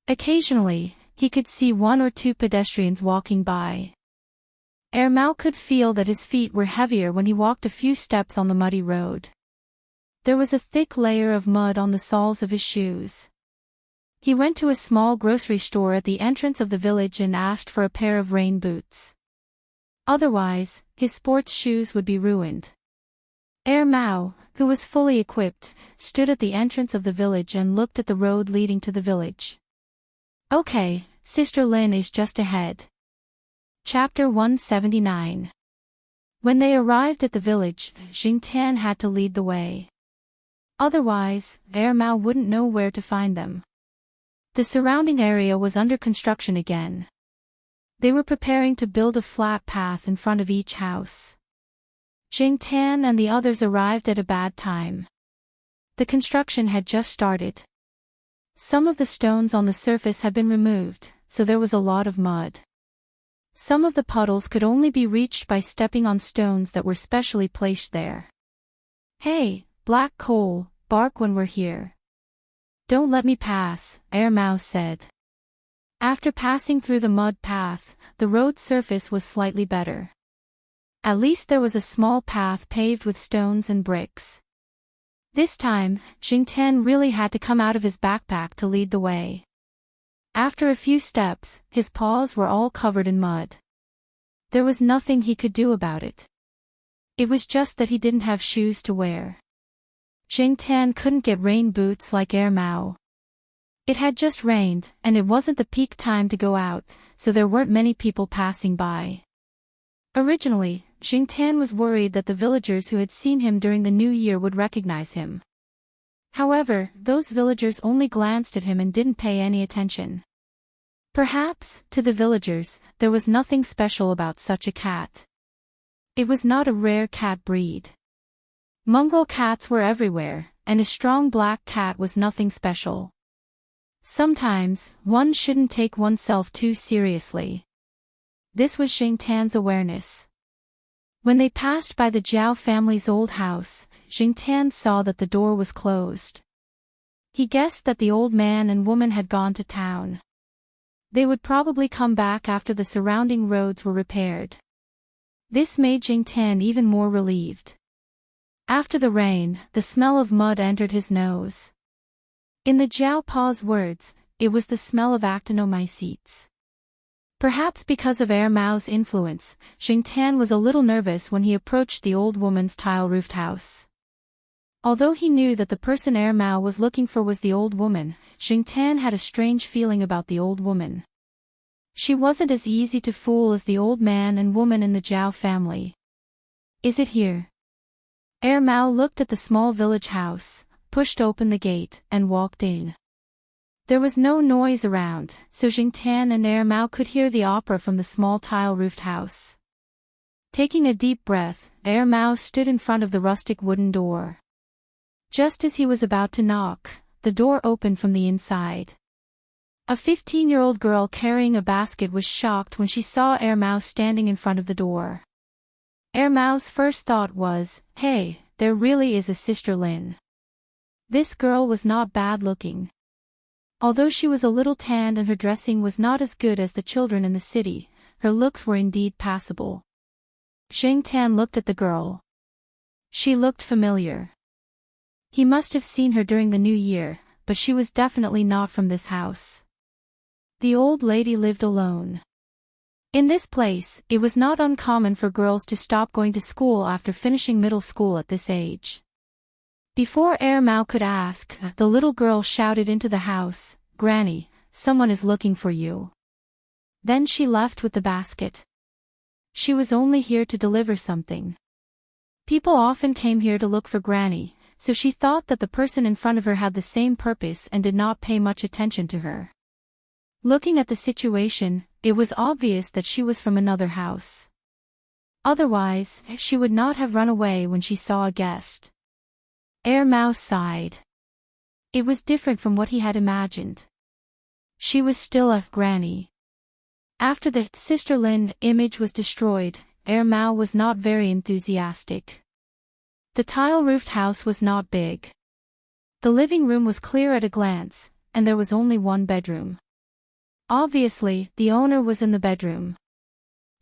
[SPEAKER 1] Occasionally, he could see 1 or 2 pedestrians walking by. Mao could feel that his feet were heavier when he walked a few steps on the muddy road. There was a thick layer of mud on the soles of his shoes. He went to a small grocery store at the entrance of the village and asked for a pair of rain boots. Otherwise, his sports shoes would be ruined. Mao, who was fully equipped, stood at the entrance of the village and looked at the road leading to the village. Okay, Sister Lin is just ahead. Chapter 179. When they arrived at the village, Jing Tan had to lead the way. Otherwise, Mao wouldn't know where to find them. The surrounding area was under construction again. They were preparing to build a flat path in front of each house. Jing Tan and the others arrived at a bad time. The construction had just started. Some of the stones on the surface had been removed, so there was a lot of mud. Some of the puddles could only be reached by stepping on stones that were specially placed there. "Hey, black coal, bark when we're here. Don't let me pass," Mao said. After passing through the mud path, the road surface was slightly better. At least there was a small path paved with stones and bricks. This time, Jing Tan really had to come out of his backpack to lead the way. After a few steps, his paws were all covered in mud. There was nothing he could do about it. It was just that he didn't have shoes to wear. Jing Tan couldn't get rain boots like Mao. It had just rained, and it wasn't the peak time to go out, so there weren't many people passing by. Originally, Jing Tan was worried that the villagers who had seen him during the New Year would recognize him. However, those villagers only glanced at him and didn't pay any attention. Perhaps, to the villagers, there was nothing special about such a cat. It was not a rare cat breed. Mongrel cats were everywhere, and a strong black cat was nothing special. Sometimes, one shouldn't take oneself too seriously. This was Jing Tan's awareness. When they passed by the Jiao family's old house, Jing Tan saw that the door was closed. He guessed that the old man and woman had gone to town. They would probably come back after the surrounding roads were repaired. This made Jing Tan even more relieved. After the rain, the smell of mud entered his nose. In the Jiao Pa's words, it was the smell of actinomycetes. Perhaps because of Mao's influence, Jing Tan was a little nervous when he approached the old woman's tile-roofed house. Although he knew that the person Mao was looking for was the old woman, Jing Tan had a strange feeling about the old woman. She wasn't as easy to fool as the old man and woman in the Jiao family. "Is it here?" Mao looked at the small village house, pushed open the gate, and walked in. There was no noise around, so Jing Tan and Mao could hear the opera from the small tile-roofed house. Taking a deep breath, Mao stood in front of the rustic wooden door. Just as he was about to knock, the door opened from the inside. A 15-year-old girl carrying a basket was shocked when she saw Mao standing in front of the door. Mao's first thought was, "Hey, there really is a Sister Lin." This girl was not bad-looking. Although she was a little tanned and her dressing was not as good as the children in the city, her looks were indeed passable. Jing Tan looked at the girl. She looked familiar. He must have seen her during the New Year, but she was definitely not from this house. The old lady lived alone. In this place, it was not uncommon for girls to stop going to school after finishing middle school at this age. Before Mao could ask, the little girl shouted into the house, "Granny, someone is looking for you." Then she left with the basket. She was only here to deliver something. People often came here to look for Granny, so she thought that the person in front of her had the same purpose and did not pay much attention to her. Looking at the situation, it was obvious that she was from another house. Otherwise, she would not have run away when she saw a guest. Mao sighed. It was different from what he had imagined. She was still a granny. After the Sister Lin image was destroyed, Mao was not very enthusiastic. The tile-roofed house was not big. The living room was clear at a glance, and there was only one bedroom. Obviously, the owner was in the bedroom.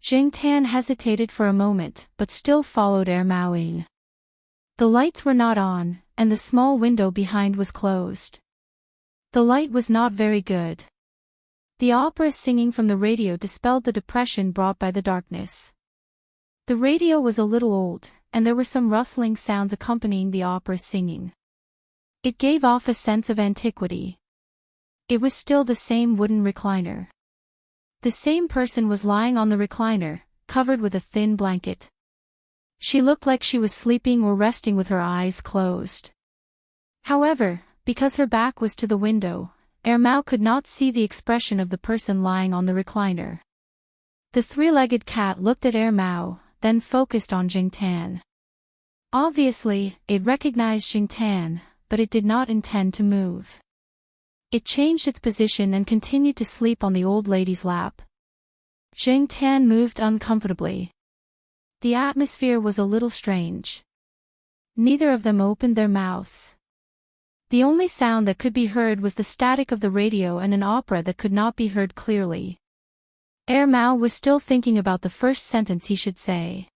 [SPEAKER 1] Jing Tan hesitated for a moment, but still followed Mao in. The lights were not on, and the small window behind was closed. The light was not very good. The opera singing from the radio dispelled the depression brought by the darkness. The radio was a little old, and there were some rustling sounds accompanying the opera singing. It gave off a sense of antiquity. It was still the same wooden recliner. The same person was lying on the recliner, covered with a thin blanket. She looked like she was sleeping or resting with her eyes closed. However, because her back was to the window, Mao could not see the expression of the person lying on the recliner. The three-legged cat looked at Mao, then focused on Jingtan. Obviously, it recognized Jingtan, but it did not intend to move. It changed its position and continued to sleep on the old lady's lap. Jingtan moved uncomfortably. The atmosphere was a little strange. Neither of them opened their mouths. The only sound that could be heard was the static of the radio and an opera that could not be heard clearly. Mao was still thinking about the first sentence he should say.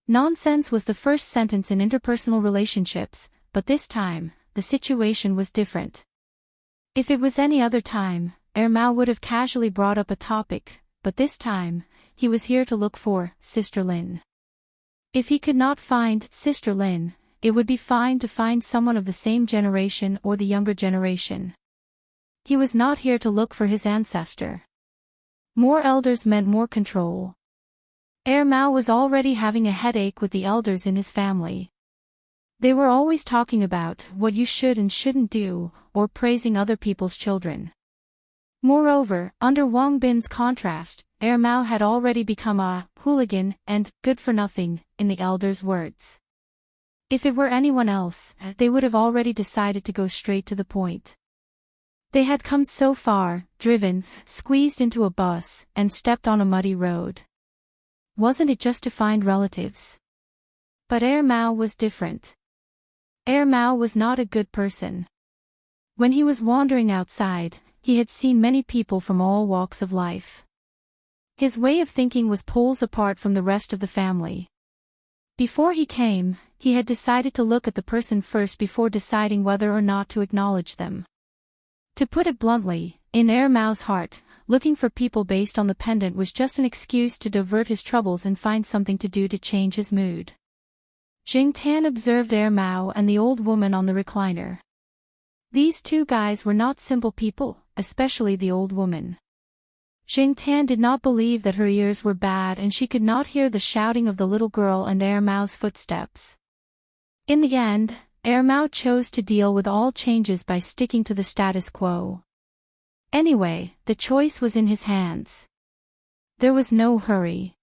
[SPEAKER 1] Nonsense was the first sentence in interpersonal relationships, but this time, the situation was different. If it was any other time, Mao would have casually brought up a topic, but this time, he was here to look for Sister Lin. If he could not find Sister Lin, it would be fine to find someone of the same generation or the younger generation. He was not here to look for his ancestor. More elders meant more control. Mao was already having a headache with the elders in his family. They were always talking about what you should and shouldn't do, or praising other people's children. Moreover, under Wang Bin's contrast, Mao had already become a hooligan and good-for-nothing, in the elders' words. If it were anyone else, they would have already decided to go straight to the point. They had come so far, driven, squeezed into a bus, and stepped on a muddy road. Wasn't it just to find relatives? But Mao was different. Mao was not a good person. When he was wandering outside, he had seen many people from all walks of life. His way of thinking was poles apart from the rest of the family. Before he came, he had decided to look at the person first before deciding whether or not to acknowledge them. To put it bluntly, in Mao's heart, looking for people based on the pendant was just an excuse to divert his troubles and find something to do to change his mood. Jingtan observed Mao and the old woman on the recliner. These two guys were not simple people, especially the old woman. Jingtan did not believe that her ears were bad and she could not hear the shouting of the little girl and Mao's footsteps. In the end, Mao chose to deal with all changes by sticking to the status quo. Anyway, the choice was in his hands. There was no hurry.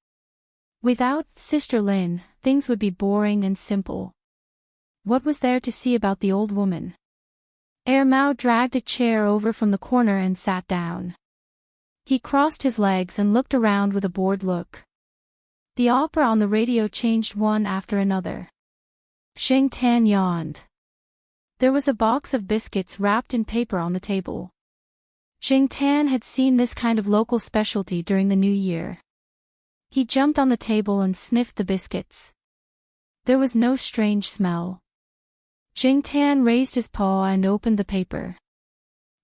[SPEAKER 1] Without Sister Lin, things would be boring and simple. What was there to see about the old woman? Mao dragged a chair over from the corner and sat down. He crossed his legs and looked around with a bored look. The opera on the radio changed one after another. Jingtan yawned. There was a box of biscuits wrapped in paper on the table. Jingtan had seen this kind of local specialty during the New Year. He jumped on the table and sniffed the biscuits. There was no strange smell. Jingtan raised his paw and opened the paper.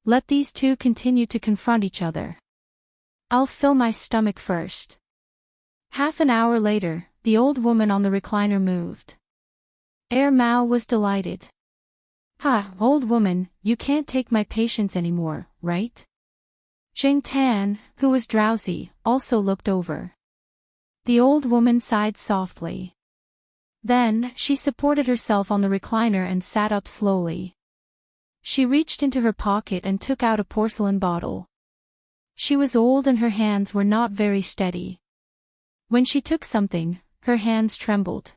[SPEAKER 1] Let these two continue to confront each other. I'll fill my stomach first. Half an hour later, the old woman on the recliner moved. Mao was delighted. Ha, old woman, you can't take my patience anymore, right? Jingtan, who was drowsy, also looked over. The old woman sighed softly. Then, she supported herself on the recliner and sat up slowly. She reached into her pocket and took out a porcelain bottle. She was old and her hands were not very steady. When she took something, her hands trembled.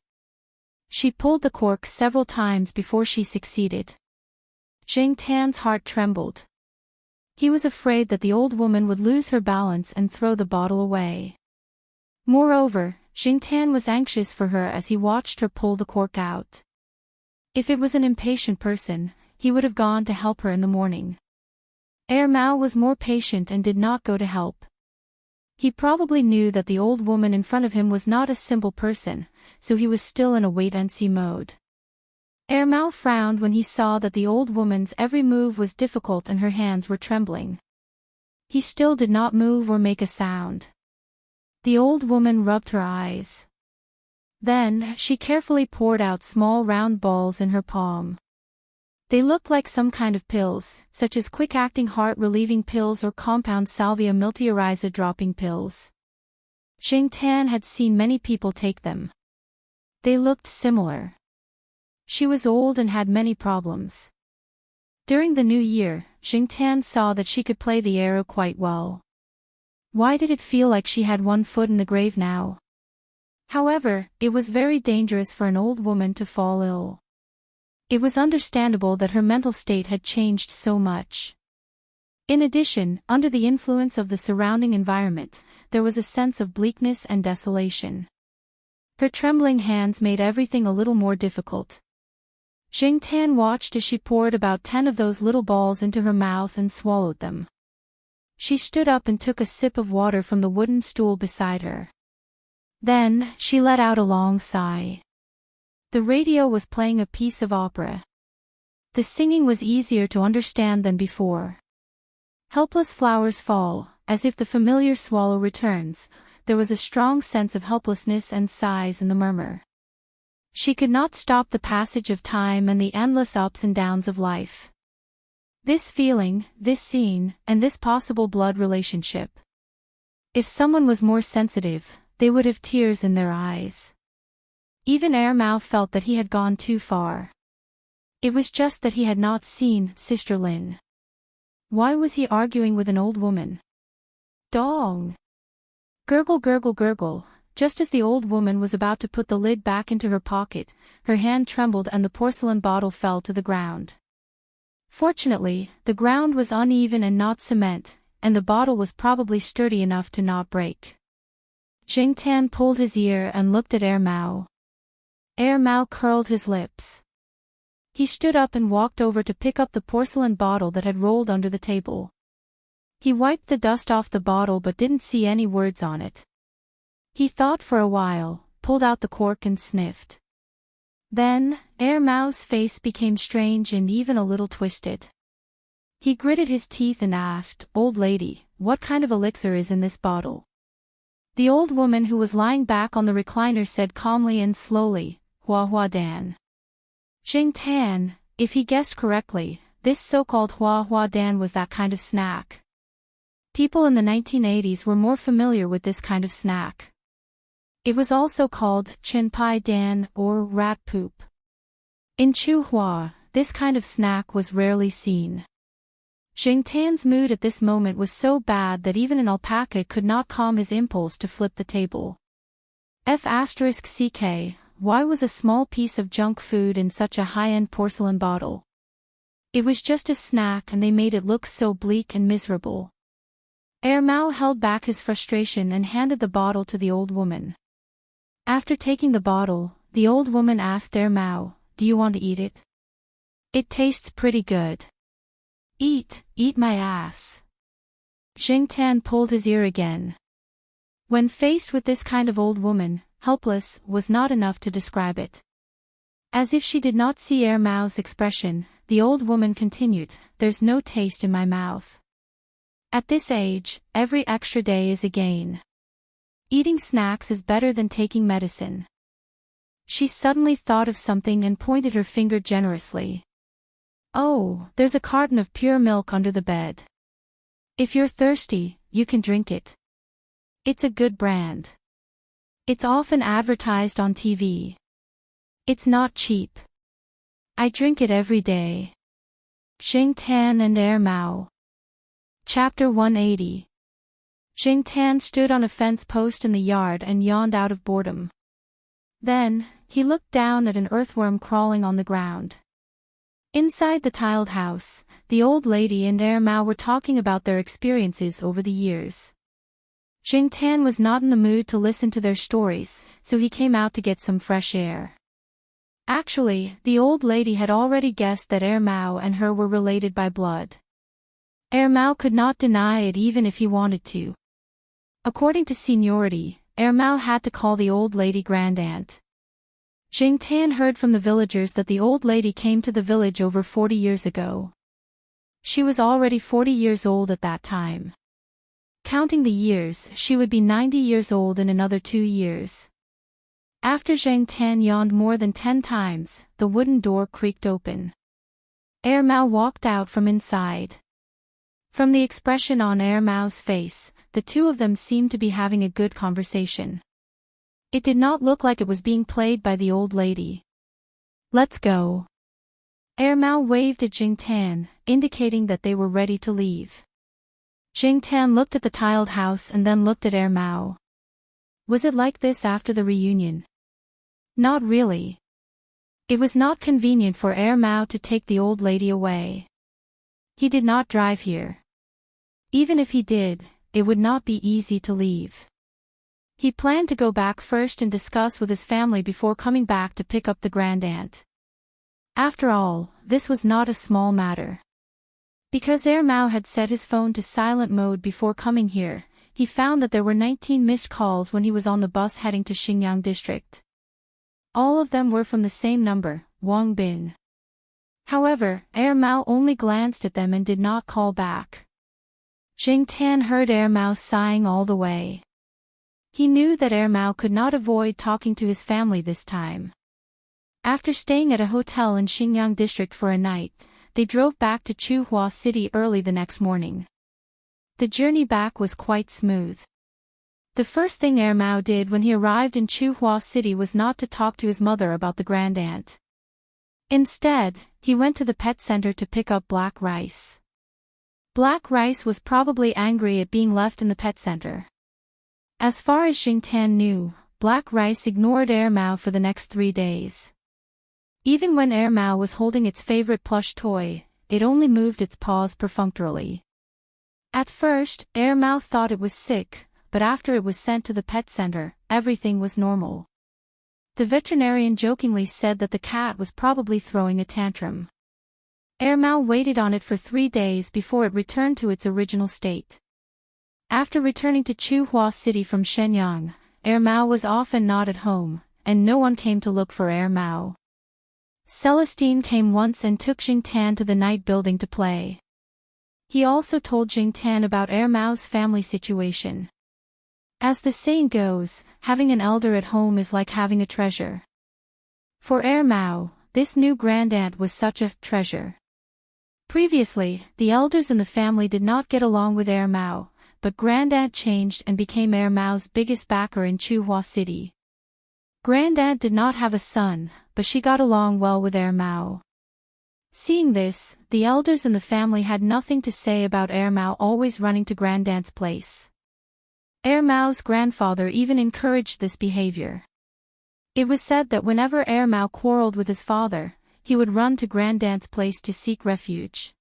[SPEAKER 1] She pulled the cork several times before she succeeded. Jingtan's heart trembled. He was afraid that the old woman would lose her balance and throw the bottle away. Moreover, Jingtan was anxious for her as he watched her pull the cork out. If it was an impatient person, he would have gone to help her in the morning. Mao was more patient and did not go to help. He probably knew that the old woman in front of him was not a simple person, so he was still in a wait-and-see mode. Mao frowned when he saw that the old woman's every move was difficult and her hands were trembling. He still did not move or make a sound. The old woman rubbed her eyes. Then, she carefully poured out small round balls in her palm. They looked like some kind of pills, such as quick-acting heart-relieving pills or compound salvia miltioriza dropping pills. Jingtan had seen many people take them. They looked similar. She was old and had many problems. During the new year, Jingtian saw that she could play the arrow quite well. Why did it feel like she had one foot in the grave now? However, it was very dangerous for an old woman to fall ill. It was understandable that her mental state had changed so much. In addition, under the influence of the surrounding environment, there was a sense of bleakness and desolation. Her trembling hands made everything a little more difficult. Jingtian watched as she poured about 10 of those little balls into her mouth and swallowed them. She stood up and took a sip of water from the wooden stool beside her. Then, she let out a long sigh. The radio was playing a piece of opera. The singing was easier to understand than before. Helpless flowers fall, as if the familiar swallow returns. There was a strong sense of helplessness and sighs in the murmur. She could not stop the passage of time and the endless ups and downs of life. This feeling, this scene, and this possible blood relationship. If someone was more sensitive, they would have tears in their eyes. Even Mao felt that he had gone too far. It was just that he had not seen Sister Lin. Why was he arguing with an old woman? Dong! Gurgle gurgle gurgle. Just as the old woman was about to put the lid back into her pocket, her hand trembled and the porcelain bottle fell to the ground. Fortunately, the ground was uneven and not cement, and the bottle was probably sturdy enough to not break. Jingtian pulled his ear and looked at Mao. Mao curled his lips. He stood up and walked over to pick up the porcelain bottle that had rolled under the table. He wiped the dust off the bottle but didn't see any words on it. He thought for a while, pulled out the cork and sniffed. Then, Mao's face became strange and even a little twisted. He gritted his teeth and asked, "Old lady, what kind of elixir is in this bottle?" The old woman who was lying back on the recliner said calmly and slowly, "Hua Hua Dan." Jingtian, if he guessed correctly, this so-called Hua Hua Dan was that kind of snack. People in the 1980s were more familiar with this kind of snack. It was also called Chin Pai Dan or rat poop. In Chuhua, this kind of snack was rarely seen. Jingtian's mood at this moment was so bad that even an alpaca could not calm his impulse to flip the table. F***ck, why was a small piece of junk food in such a high-end porcelain bottle? It was just a snack and they made it look so bleak and miserable. Mao held back his frustration and handed the bottle to the old woman. After taking the bottle, the old woman asked Mao, "Do you want to eat it? It tastes pretty good." Eat my ass." Jingtian pulled his ear again. When faced with this kind of old woman, helpless was not enough to describe it. As if she did not see Mao's expression, the old woman continued, "There's no taste in my mouth. At this age, every extra day is a gain. Eating snacks is better than taking medicine." She suddenly thought of something and pointed her finger generously. "Oh, there's a carton of pure milk under the bed. If you're thirsty, you can drink it. It's a good brand. It's often advertised on TV. It's not cheap. I drink it every day." Jingtian and Mao. Chapter 180. Jingtian stood on a fence post in the yard and yawned out of boredom. Then, he looked down at an earthworm crawling on the ground. Inside the tiled house, the old lady and Mao were talking about their experiences over the years. Jingtian was not in the mood to listen to their stories, so he came out to get some fresh air. Actually, the old lady had already guessed that Mao and her were related by blood. Mao could not deny it even if he wanted to. According to seniority, Mao had to call the old lady grandaunt. Jingtian heard from the villagers that the old lady came to the village over 40 years ago. She was already 40 years old at that time. Counting the years, she would be 90 years old in another 2 years. After Jingtian yawned more than 10 times, the wooden door creaked open. Mao walked out from inside. From the expression on Mao's face, the two of them seemed to be having a good conversation. It did not look like it was being played by the old lady. "Let's go." Mao waved at Jing Tan, indicating that they were ready to leave. Jing Tan looked at the tiled house and then looked at Mao. Was it like this after the reunion? Not really. It was not convenient for Mao to take the old lady away. He did not drive here. Even if he did, it would not be easy to leave. He planned to go back first and discuss with his family before coming back to pick up the grandaunt. After all, this was not a small matter. Because Mao had set his phone to silent mode before coming here, he found that there were 19 missed calls when he was on the bus heading to Xinjiang district. All of them were from the same number, Wang Bin. However, Mao only glanced at them and did not call back. Jing Tan heard Mao sighing all the way. He knew that Mao could not avoid talking to his family this time. After staying at a hotel in Xinjiang district for a night, they drove back to Chuhua City early the next morning. The journey back was quite smooth. The first thing Mao did when he arrived in Chuhua City was not to talk to his mother about the grandaunt. Instead, he went to the pet center to pick up Black Rice. Black Rice was probably angry at being left in the pet center. As far as Jing Tan knew, Black Rice ignored Mao for the next 3 days. Even when Mao was holding its favorite plush toy, it only moved its paws perfunctorily. At first, Mao thought it was sick, but after it was sent to the pet center, everything was normal. The veterinarian jokingly said that the cat was probably throwing a tantrum. Mao waited on it for 3 days before it returned to its original state. After returning to Chuhua City from Shenyang, Mao was often not at home, and no one came to look for Mao. Celestine came once and took Jing Tan to the night building to play. He also told Jing Tan about Mao's family situation. As the saying goes, having an elder at home is like having a treasure. For Mao, this new grandaunt was such a treasure. Previously, the elders in the family did not get along with Mao, but grandaunt changed and became Mao's biggest backer in Chuhua City. Grandaunt did not have a son, but she got along well with Mao. Seeing this, the elders in the family had nothing to say about Mao always running to grandaunt's place. Mao's grandfather even encouraged this behavior. It was said that whenever Mao quarreled with his father, he would run to grandaunt's place to seek refuge.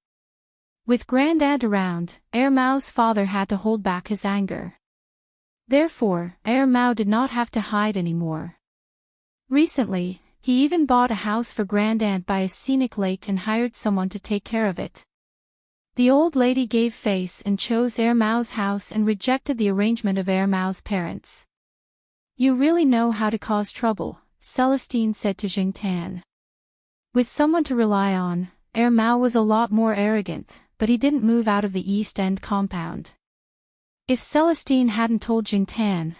[SPEAKER 1] With grandaunt around, Mao's father had to hold back his anger. Therefore, Mao did not have to hide anymore. Recently, he even bought a house for grandaunt by a scenic lake and hired someone to take care of it. The old lady gave face and chose Mao's house and rejected the arrangement of Mao's parents. "You really know how to cause trouble," Celestine said to Jing Tan. With someone to rely on, Mao was a lot more arrogant, but he didn't move out of the East End compound. If Celestine hadn't told Jing Tan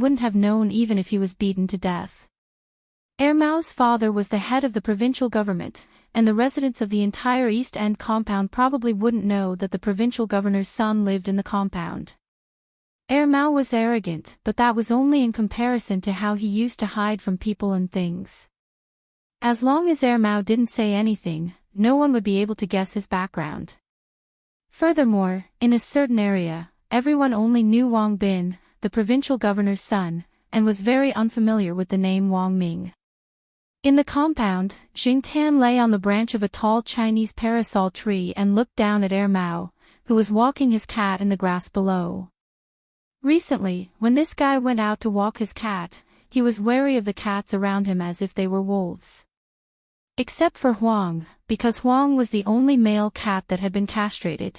[SPEAKER 1] wouldn't have known even if he was beaten to death. Mao's father was the head of the provincial government, and the residents of the entire East End compound probably wouldn't know that the provincial governor's son lived in the compound. Mao was arrogant, but that was only in comparison to how he used to hide from people and things. As long as Mao didn't say anything, no one would be able to guess his background. Furthermore, in a certain area, everyone only knew Wang Bin, the provincial governor's son, and was very unfamiliar with the name Wang Ming. In the compound, Jing Tan lay on the branch of a tall Chinese parasol tree and looked down at Mao, who was walking his cat in the grass below. Recently, when this guy went out to walk his cat, he was wary of the cats around him as if they were wolves. Except for Huang, because Huang was the only male cat that had been castrated.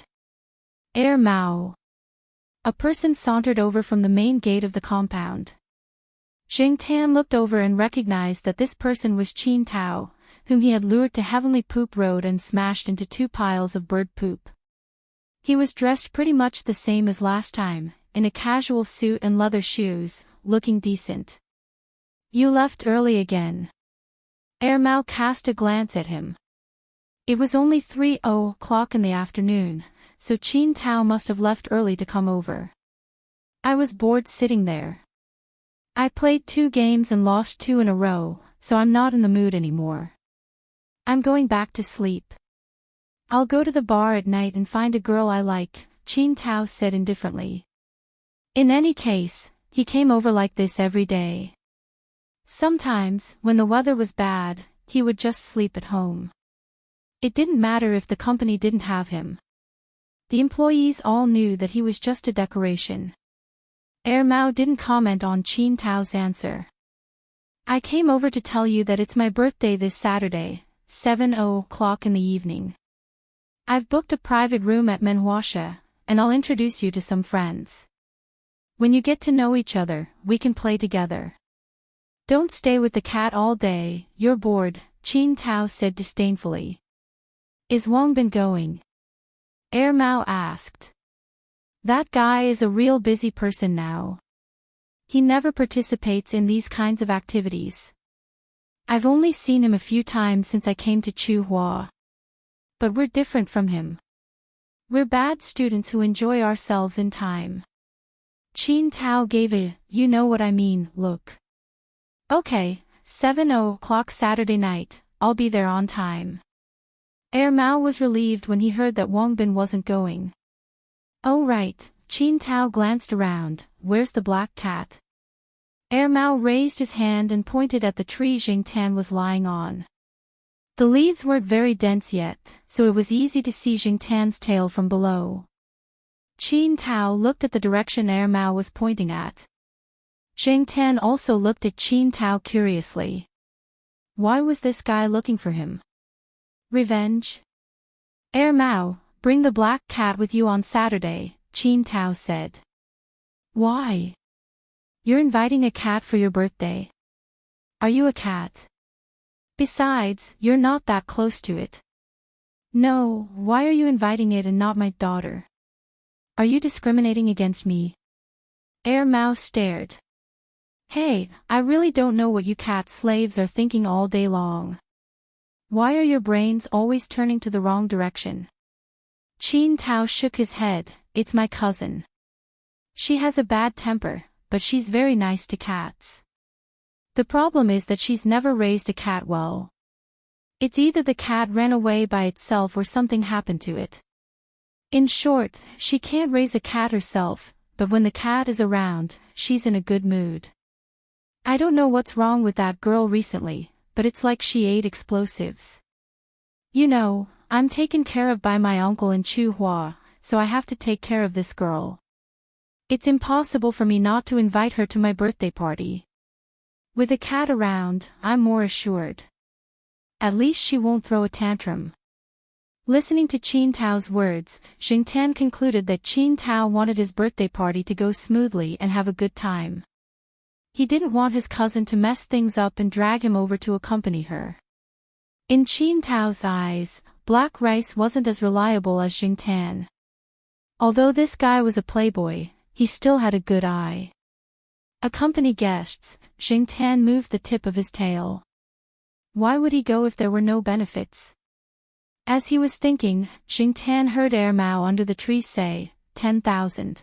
[SPEAKER 1] Mao. A person sauntered over from the main gate of the compound. Jing Tan looked over and recognized that this person was Qin Tao, whom he had lured to Heavenly Poop Road and smashed into 2 piles of bird poop. He was dressed pretty much the same as last time, in a casual suit and leather shoes, looking decent. "You left early again." Mao cast a glance at him. It was only 3:00 in the afternoon, so Qin Tao must have left early to come over. "I was bored sitting there. I played 2 games and lost 2 in a row, so I'm not in the mood anymore." I'm going back to sleep. I'll go to the bar at night and find a girl I like, Qin Tao said indifferently. In any case, he came over like this every day. Sometimes, when the weather was bad, he would just sleep at home. It didn't matter if the company didn't have him. The employees all knew that he was just a decoration. Mao didn't comment on Qin Tao's answer. I came over to tell you that it's my birthday this Saturday, 7:00 in the evening. I've booked a private room at Wuxia, and I'll introduce you to some friends. When you get to know each other, we can play together. Don't stay with the cat all day, you're bored, Qin Tao said disdainfully. Is Wang Bin going? Mao asked. That guy is a real busy person now. He never participates in these kinds of activities. I've only seen him a few times since I came to Chuhua. But we're different from him. We're bad students who enjoy ourselves in time. Qin Tao gave a, you know what I mean, look. Okay, 7:00 Saturday night, I'll be there on time. Mao was relieved when he heard that Wang Bin wasn't going. Oh right, Qin Tao glanced around, where's the black cat? Mao raised his hand and pointed at the tree Jingtan was lying on. The leaves weren't very dense yet, so it was easy to see Jingtan's tail from below. Qin Tao looked at the direction Mao was pointing at. Jingtan also looked at Qin Tao curiously. Why was this guy looking for him? Revenge? Mao, bring the black cat with you on Saturday, Qin Tao said. Why? You're inviting a cat for your birthday. Are you a cat? Besides, you're not that close to it. No, why are you inviting it and not my daughter? Are you discriminating against me? Mao stared. Hey, I really don't know what you cat slaves are thinking all day long. Why are your brains always turning to the wrong direction? Qin Tao shook his head, it's my cousin. She has a bad temper, but she's very nice to cats. The problem is that she's never raised a cat well. It's either the cat ran away by itself or something happened to it. In short, she can't raise a cat herself, but when the cat is around, she's in a good mood. I don't know what's wrong with that girl recently, but it's like she ate explosives. You know, I'm taken care of by my uncle in Chuhua, so I have to take care of this girl. It's impossible for me not to invite her to my birthday party. With a cat around, I'm more assured. At least she won't throw a tantrum. Listening to Qin Tao's words, Jingtan concluded that Qin Tao wanted his birthday party to go smoothly and have a good time. He didn't want his cousin to mess things up and drag him over to accompany her. In Qin Tao's eyes, black rice wasn't as reliable as Jingtan. Although this guy was a playboy, he still had a good eye. Accompany guests, Jingtan moved the tip of his tail. Why would he go if there were no benefits? As he was thinking, Jingtan heard Mao under the tree say, 10,000.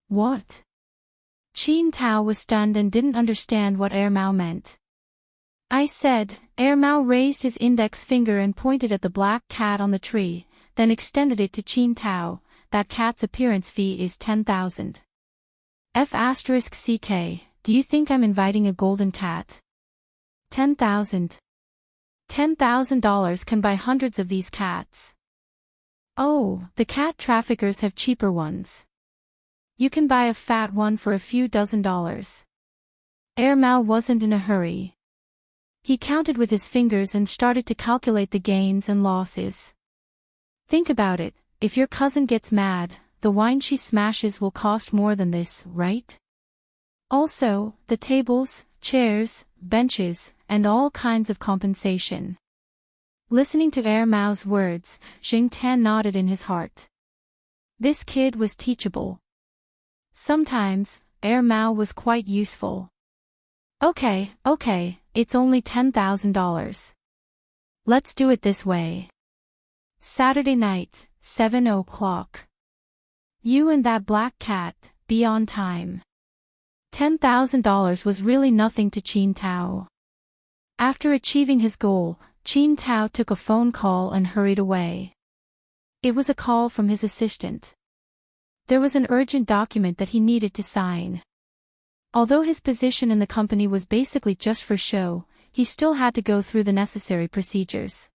[SPEAKER 1] What? Qin Tao was stunned and didn't understand what Mao meant. I said, Mao raised his index finger and pointed at the black cat on the tree, then extended it to Qin Tao, that cat's appearance fee is 10,000. F***ck, do you think I'm inviting a golden cat? 10,000. $10,000 can buy hundreds of these cats. Oh, the cat traffickers have cheaper ones. You can buy a fat one for a few dozen dollars. Mao wasn't in a hurry. He counted with his fingers and started to calculate the gains and losses. Think about it, if your cousin gets mad, the wine she smashes will cost more than this, right? Also, the tables, chairs, benches, and all kinds of compensation. Listening to Mao's words, Jingtan nodded in his heart. This kid was teachable. Sometimes, Mao was quite useful. Okay, it's only $10,000. Let's do it this way. Saturday night, 7:00. You and that black cat, be on time. $10,000 was really nothing to Qin Tao. After achieving his goal, Qin Tao took a phone call and hurried away. It was a call from his assistant. There was an urgent document that he needed to sign. Although his position in the company was basically just for show, he still had to go through the necessary procedures.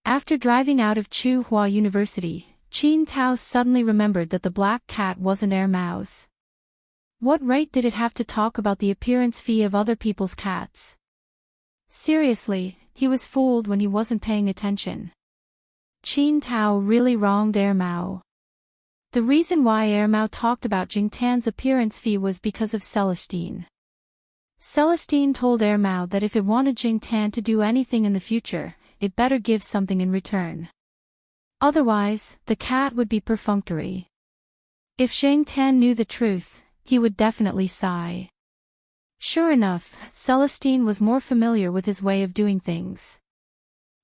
[SPEAKER 1] After driving out of Tsinghua University, Qin Tao suddenly remembered that the black cat wasn't Mao's. What right did it have to talk about the appearance fee of other people's cats? Seriously, he was fooled when he wasn't paying attention. Qin Tao really wronged Mao. The reason why Mao talked about Jingtan's appearance fee was because of Celestine. Celestine told Mao that if it wanted Jingtan to do anything in the future, it better give something in return. Otherwise, the cat would be perfunctory. If Jingtan knew the truth, he would definitely sigh. Sure enough, Celestine was more familiar with his way of doing things.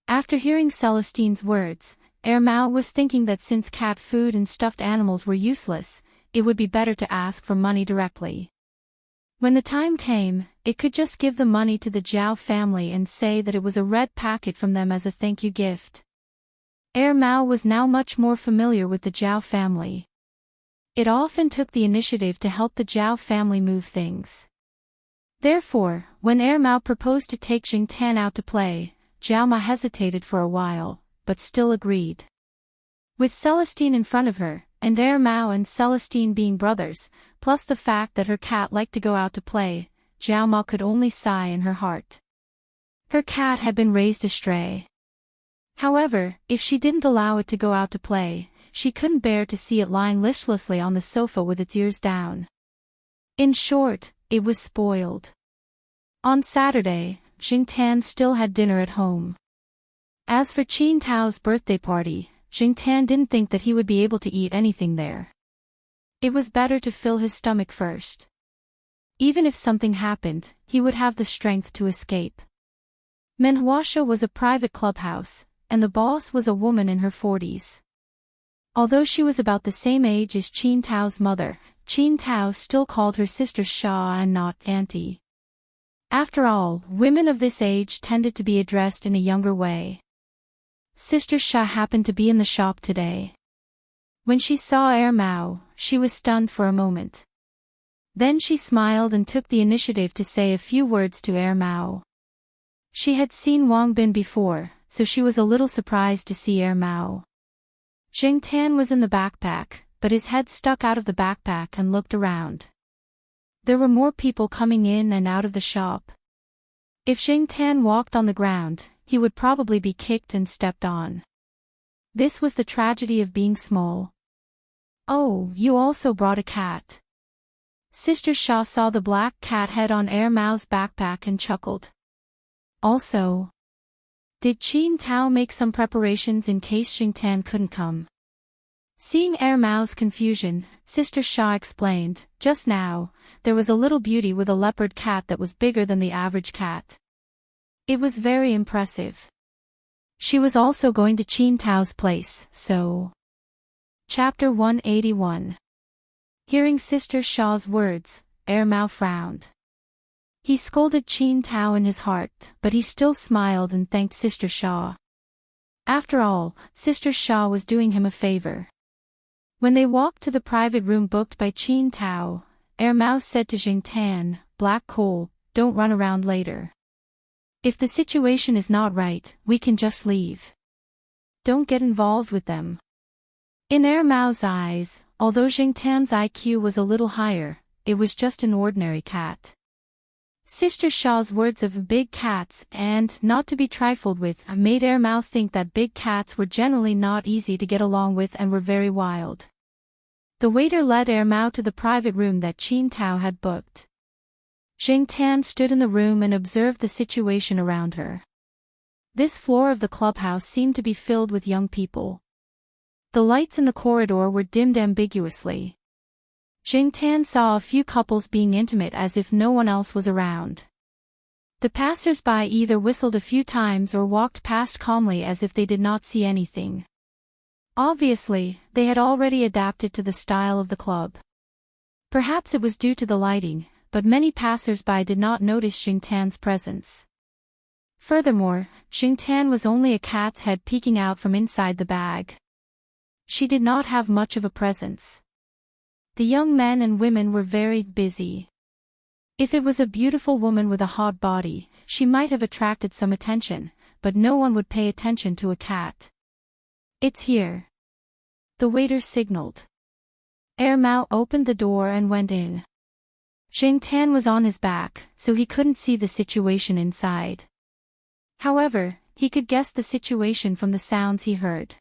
[SPEAKER 1] After hearing Celestine's words, Mao was thinking that since cat food and stuffed animals were useless, it would be better to ask for money directly. When the time came, it could just give the money to the Zhao family and say that it was a red packet from them as a thank you gift. Mao was now much more familiar with the Zhao family. It often took the initiative to help the Zhao family move things. Therefore, when Mao proposed to take Jingtan out to play, Zhao Ma hesitated for a while, but still agreed. With Celestine in front of her, and Mao and Celestine being brothers, plus the fact that her cat liked to go out to play, Zhao Ma could only sigh in her heart. Her cat had been raised astray. However, if she didn't allow it to go out to play, she couldn't bear to see it lying listlessly on the sofa with its ears down. In short, it was spoiled. On Saturday, Jingtan still had dinner at home. As for Qin Tao's birthday party, Jingtan didn't think that he would be able to eat anything there. It was better to fill his stomach first. Even if something happened, he would have the strength to escape. Wuxia was a private clubhouse, and the boss was a woman in her 40s. Although she was about the same age as Qin Tao's mother, Qin Tao still called her sister Sha and not auntie. After all, women of this age tended to be addressed in a younger way. Sister Sha happened to be in the shop today. When she saw Mao, she was stunned for a moment. Then she smiled and took the initiative to say a few words to Mao. She had seen Wang Bin before, so she was a little surprised to see Mao. Jingtan was in the backpack, but his head stuck out of the backpack and looked around. There were more people coming in and out of the shop. If Jingtan walked on the ground, he would probably be kicked and stepped on. This was the tragedy of being small. Oh, you also brought a cat. Sister Sha saw the black cat head on Mao's backpack and chuckled. Also, did Qin Tao make some preparations in case Jingtan couldn't come? Seeing Mao's confusion, Sister Sha explained, just now, there was a little beauty with a leopard cat that was bigger than the average cat. It was very impressive. She was also going to Qin Tao's place, so... Chapter 181. Hearing Sister Sha's words, Mao frowned. He scolded Qin Tao in his heart, but he still smiled and thanked Sister Sha. After all, Sister Sha was doing him a favor. When they walked to the private room booked by Qin Tao, Mao said to Jingtan, "Black coal, don't run around later. If the situation is not right, we can just leave. Don't get involved with them." In Mao's eyes, although Jingtan's IQ was a little higher, it was just an ordinary cat. Sister Sha's words of big cats and not to be trifled with made Mao think that big cats were generally not easy to get along with and were very wild. The waiter led Mao to the private room that Qin Tao had booked. Jingtan stood in the room and observed the situation around her. This floor of the clubhouse seemed to be filled with young people. The lights in the corridor were dimmed ambiguously. Jingtan saw a few couples being intimate as if no one else was around. The passers-by either whistled a few times or walked past calmly as if they did not see anything. Obviously, they had already adapted to the style of the club. Perhaps it was due to the lighting, but many passers-by did not notice Jingtan's presence. Furthermore, Xingtan was only a cat's head peeking out from inside the bag. She did not have much of a presence. The young men and women were very busy. If it was a beautiful woman with a hot body, she might have attracted some attention, but no one would pay attention to a cat. "It's here." The waiter signaled. Mao opened the door and went in. Xingtan was on his back, so he couldn't see the situation inside. However, he could guess the situation from the sounds he heard.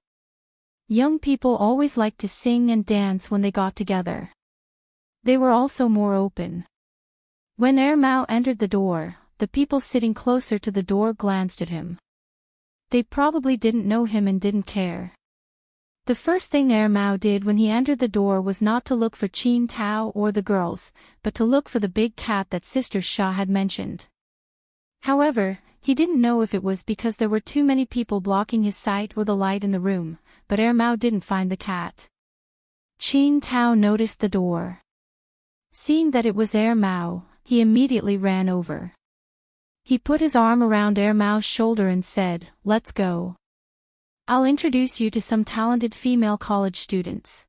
[SPEAKER 1] Young people always liked to sing and dance when they got together. They were also more open. When Mao entered the door, the people sitting closer to the door glanced at him. They probably didn't know him and didn't care. The first thing Mao did when he entered the door was not to look for Qin Tao or the girls, but to look for the big cat that Sister Xia had mentioned. However, he didn't know if it was because there were too many people blocking his sight or the light in the room, but Mao didn't find the cat. Qin Tao noticed the door. Seeing that it was Mao, he immediately ran over. He put his arm around Mao's shoulder and said, "Let's go. I'll introduce you to some talented female college students."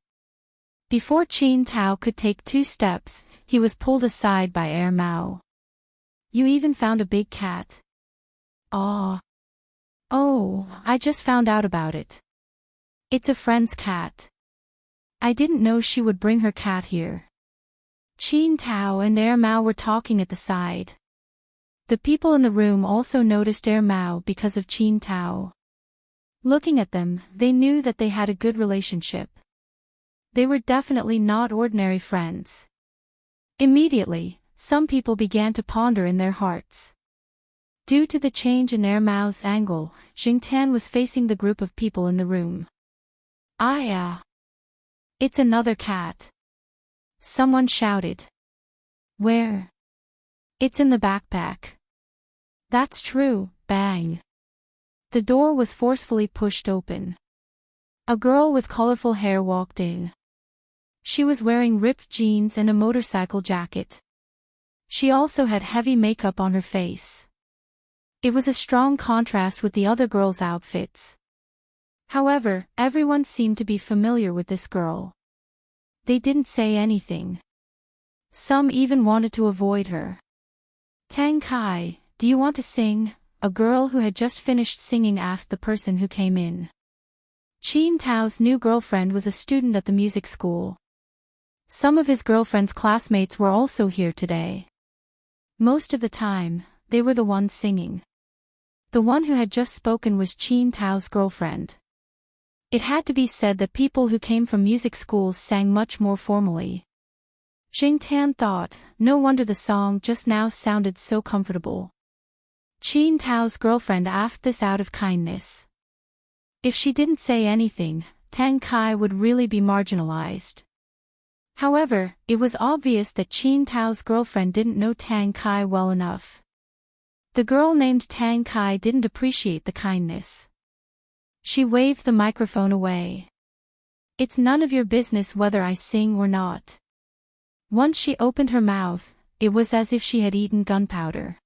[SPEAKER 1] Before Qin Tao could take 2 steps, he was pulled aside by Mao. "You even found a big cat?" "Oh, I just found out about it. It's a friend's cat. I didn't know she would bring her cat here." Qin Tao and Mao were talking at the side. The people in the room also noticed Mao because of Qin Tao. Looking at them, they knew that they had a good relationship. They were definitely not ordinary friends. Immediately, some people began to ponder in their hearts. Due to the change in Mao's angle, Xingtan was facing the group of people in the room. It's another cat." Someone shouted. "Where?" "It's in the backpack." "That's true." Bang. The door was forcefully pushed open. A girl with colorful hair walked in. She was wearing ripped jeans and a motorcycle jacket. She also had heavy makeup on her face. It was a strong contrast with the other girls' outfits. However, everyone seemed to be familiar with this girl. They didn't say anything. Some even wanted to avoid her. "Tang Kai, do you want to sing?" A girl who had just finished singing asked the person who came in. Qin Tao's new girlfriend was a student at the music school. Some of his girlfriend's classmates were also here today. Most of the time, they were the ones singing. The one who had just spoken was Qin Tao's girlfriend. It had to be said that people who came from music schools sang much more formally. Xingtan thought, no wonder the song just now sounded so comfortable. Qin Tao's girlfriend asked this out of kindness. If she didn't say anything, Tang Kai would really be marginalized. However, it was obvious that Qin Tao's girlfriend didn't know Tang Kai well enough. The girl named Tang Kai didn't appreciate the kindness. She waved the microphone away. "It's none of your business whether I sing or not." Once she opened her mouth, it was as if she had eaten gunpowder.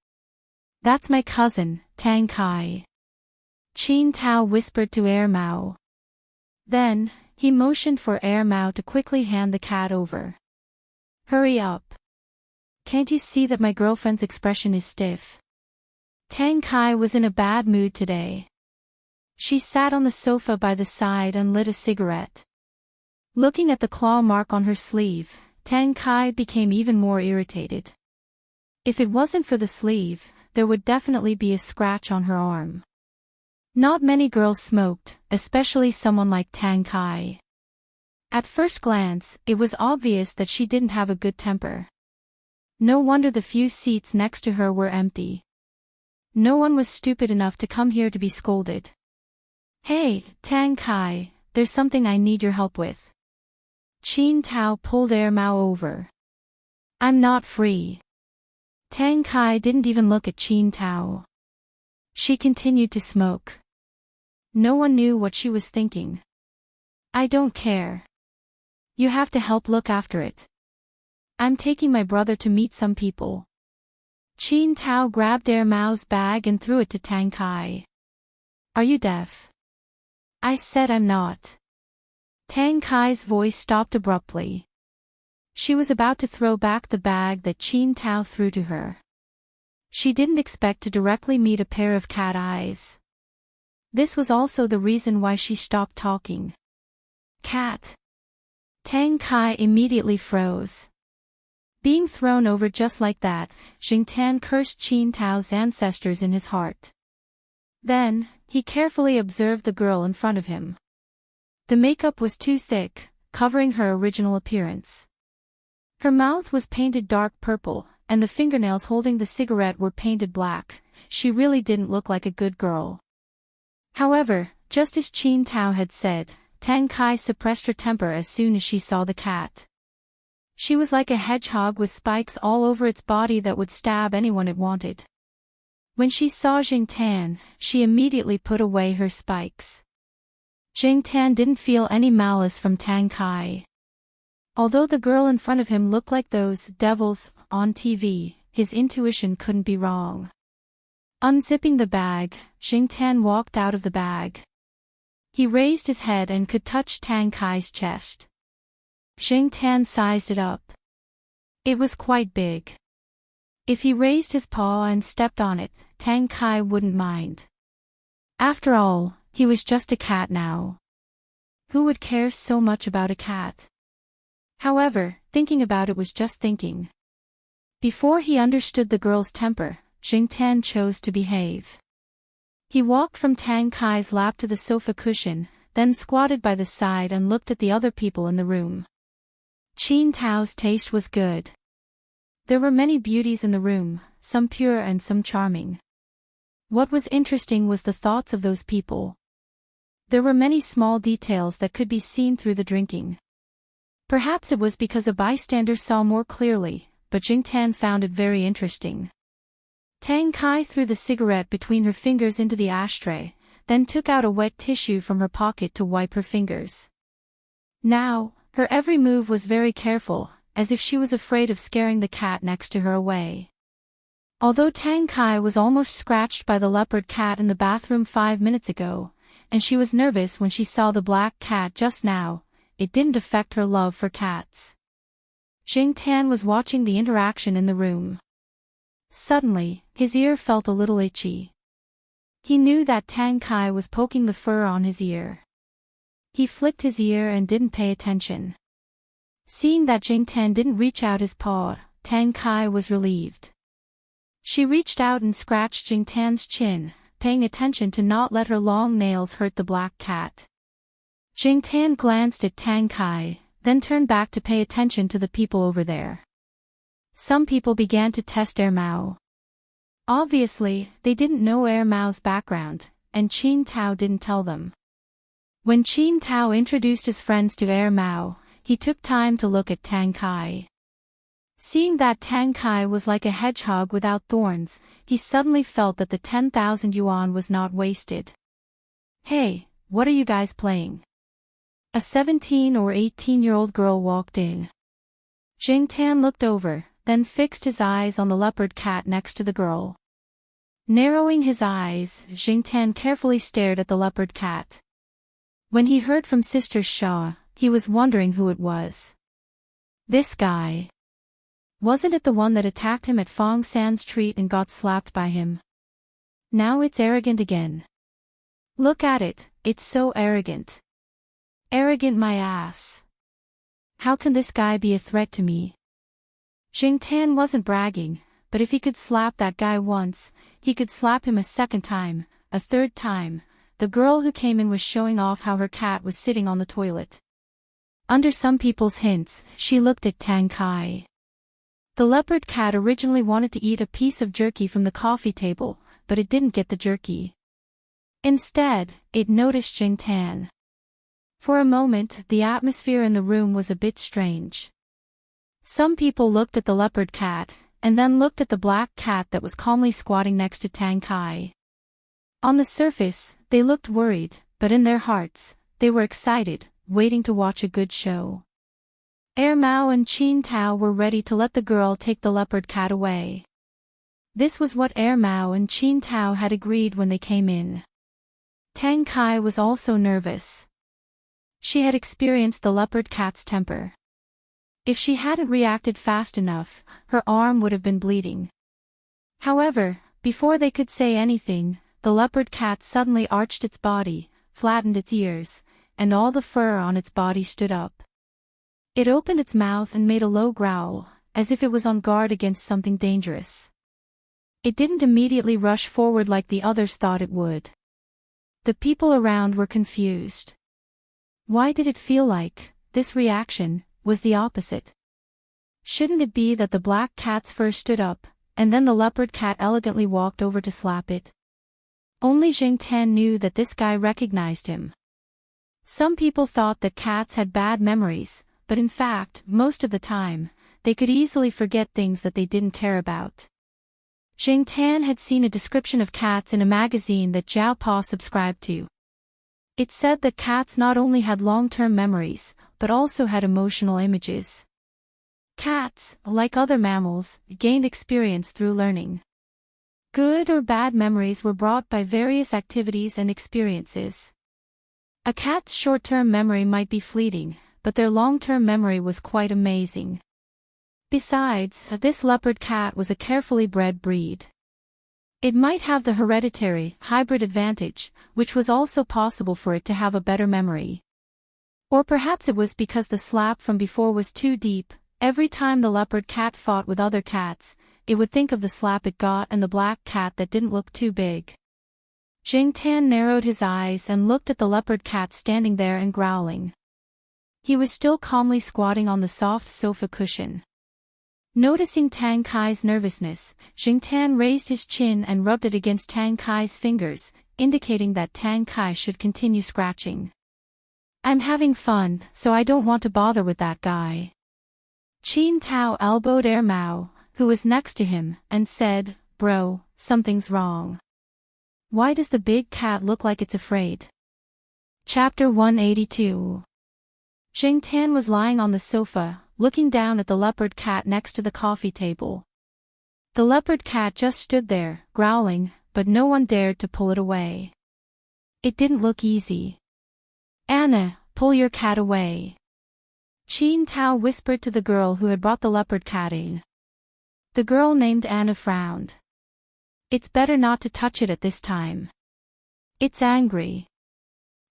[SPEAKER 1] "That's my cousin, Tang Kai." Qin Tao whispered to Mao. Then, he motioned for Mao to quickly hand the cat over. "Hurry up. Can't you see that my girlfriend's expression is stiff?" Tang Kai was in a bad mood today. She sat on the sofa by the side and lit a cigarette. Looking at the claw mark on her sleeve, Tang Kai became even more irritated. If it wasn't for the sleeve, there would definitely be a scratch on her arm. Not many girls smoked, especially someone like Tang Kai. At first glance, it was obvious that she didn't have a good temper. No wonder the few seats next to her were empty. No one was stupid enough to come here to be scolded. "Hey, Tang Kai, there's something I need your help with." Qin Tao pulled Mao over. "I'm not free." Tang Kai didn't even look at Qin Tao. She continued to smoke. No one knew what she was thinking. "I don't care. You have to help look after it. I'm taking my brother to meet some people." Qin Tao grabbed Air Mao's bag and threw it to Tang Kai. Are you deaf? I said I'm not. Tang Kai's voice stopped abruptly. She was about to throw back the bag that Qin Tao threw to her. She didn't expect to directly meet a pair of cat eyes. This was also the reason why she stopped talking. Cat. Tang Kai immediately froze. Being thrown over just like that, Xingtan cursed Qin Tao's ancestors in his heart. Then, he carefully observed the girl in front of him. The makeup was too thick, covering her original appearance. Her mouth was painted dark purple, and the fingernails holding the cigarette were painted black. She really didn't look like a good girl. However, just as Qin Tao had said, Tang Kai suppressed her temper as soon as she saw the cat. She was like a hedgehog with spikes all over its body that would stab anyone it wanted. When she saw Xingtan, she immediately put away her spikes. Xingtan didn't feel any malice from Tang Kai. Although the girl in front of him looked like those devils on TV, his intuition couldn't be wrong. Unzipping the bag, Xingtan walked out of the bag. He raised his head and could touch Tang Kai's chest. Xingtan sized it up. It was quite big. If he raised his paw and stepped on it, Tang Kai wouldn't mind. After all, he was just a cat now. Who would care so much about a cat? However, thinking about it was just thinking. Before he understood the girl's temper, Xingtan chose to behave. He walked from Tang Kai's lap to the sofa cushion, then squatted by the side and looked at the other people in the room. Qin Tao's taste was good. There were many beauties in the room, some pure and some charming. What was interesting was the thoughts of those people. There were many small details that could be seen through the drinking. Perhaps it was because a bystander saw more clearly, but Xingtan found it very interesting. Tang Kai threw the cigarette between her fingers into the ashtray, then took out a wet tissue from her pocket to wipe her fingers. Now, her every move was very careful, as if she was afraid of scaring the cat next to her away. Although Tang Kai was almost scratched by the leopard cat in the bathroom 5 minutes ago, and she was nervous when she saw the black cat just now, it didn't affect her love for cats. Xingtan was watching the interaction in the room. Suddenly, his ear felt a little itchy. He knew that Tang Kai was poking the fur on his ear. He flicked his ear and didn't pay attention. Seeing that Xingtan didn't reach out his paw, Tang Kai was relieved. She reached out and scratched Xingtan's chin, paying attention to not let her long nails hurt the black cat. Xingtan glanced at Tang Kai, then turned back to pay attention to the people over there. Some people began to test Air Mao. Obviously, they didn't know Air Mao's background, and Qin Tao didn't tell them. When Qin Tao introduced his friends to Air Mao, he took time to look at Tang Kai. Seeing that Tang Kai was like a hedgehog without thorns, he suddenly felt that the 10,000 yuan was not wasted. Hey, what are you guys playing? A 17 or 18-year-old girl walked in. Xingtan looked over, then fixed his eyes on the leopard cat next to the girl. Narrowing his eyes, Xingtan carefully stared at the leopard cat. When he heard from Sister Shaw, he was wondering who it was. This guy. Wasn't it the one that attacked him at Fong San's treat and got slapped by him? Now it's arrogant again. Look at it, it's so arrogant. Arrogant my ass. How can this guy be a threat to me? Xingtan wasn't bragging, but if he could slap that guy once, he could slap him a second time, a third time. The girl who came in was showing off how her cat was sitting on the toilet. Under some people's hints, she looked at Tang Kai. The leopard cat originally wanted to eat a piece of jerky from the coffee table, but it didn't get the jerky. Instead, it noticed Xingtan. For a moment, the atmosphere in the room was a bit strange. Some people looked at the leopard cat, and then looked at the black cat that was calmly squatting next to Tang Kai. On the surface, they looked worried, but in their hearts, they were excited, waiting to watch a good show. Air Mao and Qin Tao were ready to let the girl take the leopard cat away. This was what Mao and Qin Tao had agreed when they came in. Tang Kai was also nervous. She had experienced the leopard cat's temper. If she hadn't reacted fast enough, her arm would have been bleeding. However, before they could say anything, the leopard cat suddenly arched its body, flattened its ears, and all the fur on its body stood up. It opened its mouth and made a low growl, as if it was on guard against something dangerous. It didn't immediately rush forward like the others thought it would. The people around were confused. Why did it feel like this reaction was the opposite? Shouldn't it be that the black cat's fur stood up, and then the leopard cat elegantly walked over to slap it? Only Jing Tan knew that this guy recognized him. Some people thought that cats had bad memories, but in fact, most of the time, they could easily forget things that they didn't care about. Jing Tan had seen a description of cats in a magazine that Zhao Pa subscribed to. It said that cats not only had long-term memories, but also had emotional images. Cats, like other mammals, gained experience through learning. Good or bad memories were brought by various activities and experiences. A cat's short-term memory might be fleeting, but their long-term memory was quite amazing. Besides, this leopard cat was a carefully bred breed. It might have the hereditary, hybrid advantage, which was also possible for it to have a better memory. Or perhaps it was because the slap from before was too deep. Every time the leopard cat fought with other cats, it would think of the slap it got and the black cat that didn't look too big. Jing Tan narrowed his eyes and looked at the leopard cat standing there and growling. He was still calmly squatting on the soft sofa cushion. Noticing Tang Kai's nervousness, Jing Tan raised his chin and rubbed it against Tang Kai's fingers, indicating that Tang Kai should continue scratching. "I'm having fun, so I don't want to bother with that guy." Qin Tao elbowed Mao, who was next to him, and said, "Bro, something's wrong. Why does the big cat look like it's afraid?" Chapter 182. Jing Tan was lying on the sofa, looking down at the leopard cat next to the coffee table. The leopard cat just stood there, growling, but no one dared to pull it away. It didn't look easy. "Anna, pull your cat away." Qin Tao whispered to the girl who had brought the leopard cat in. The girl named Anna frowned. "It's better not to touch it at this time. It's angry.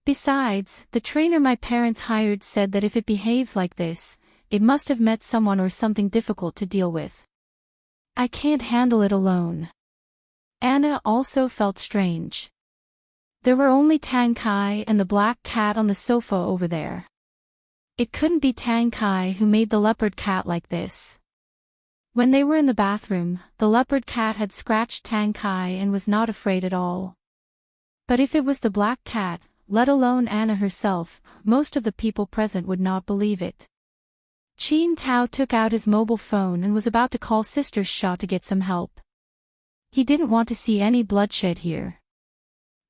[SPEAKER 1] Besides, the trainer my parents hired said that if it behaves like this, it must have met someone or something difficult to deal with. I can't handle it alone." Anna also felt strange. There were only Tang Kai and the black cat on the sofa over there. It couldn't be Tang Kai who made the leopard cat like this. When they were in the bathroom, the leopard cat had scratched Tang Kai and was not afraid at all. But if it was the black cat, let alone Anna herself, most of the people present would not believe it. Qin Tao took out his mobile phone and was about to call Sister Sha to get some help. He didn't want to see any bloodshed here.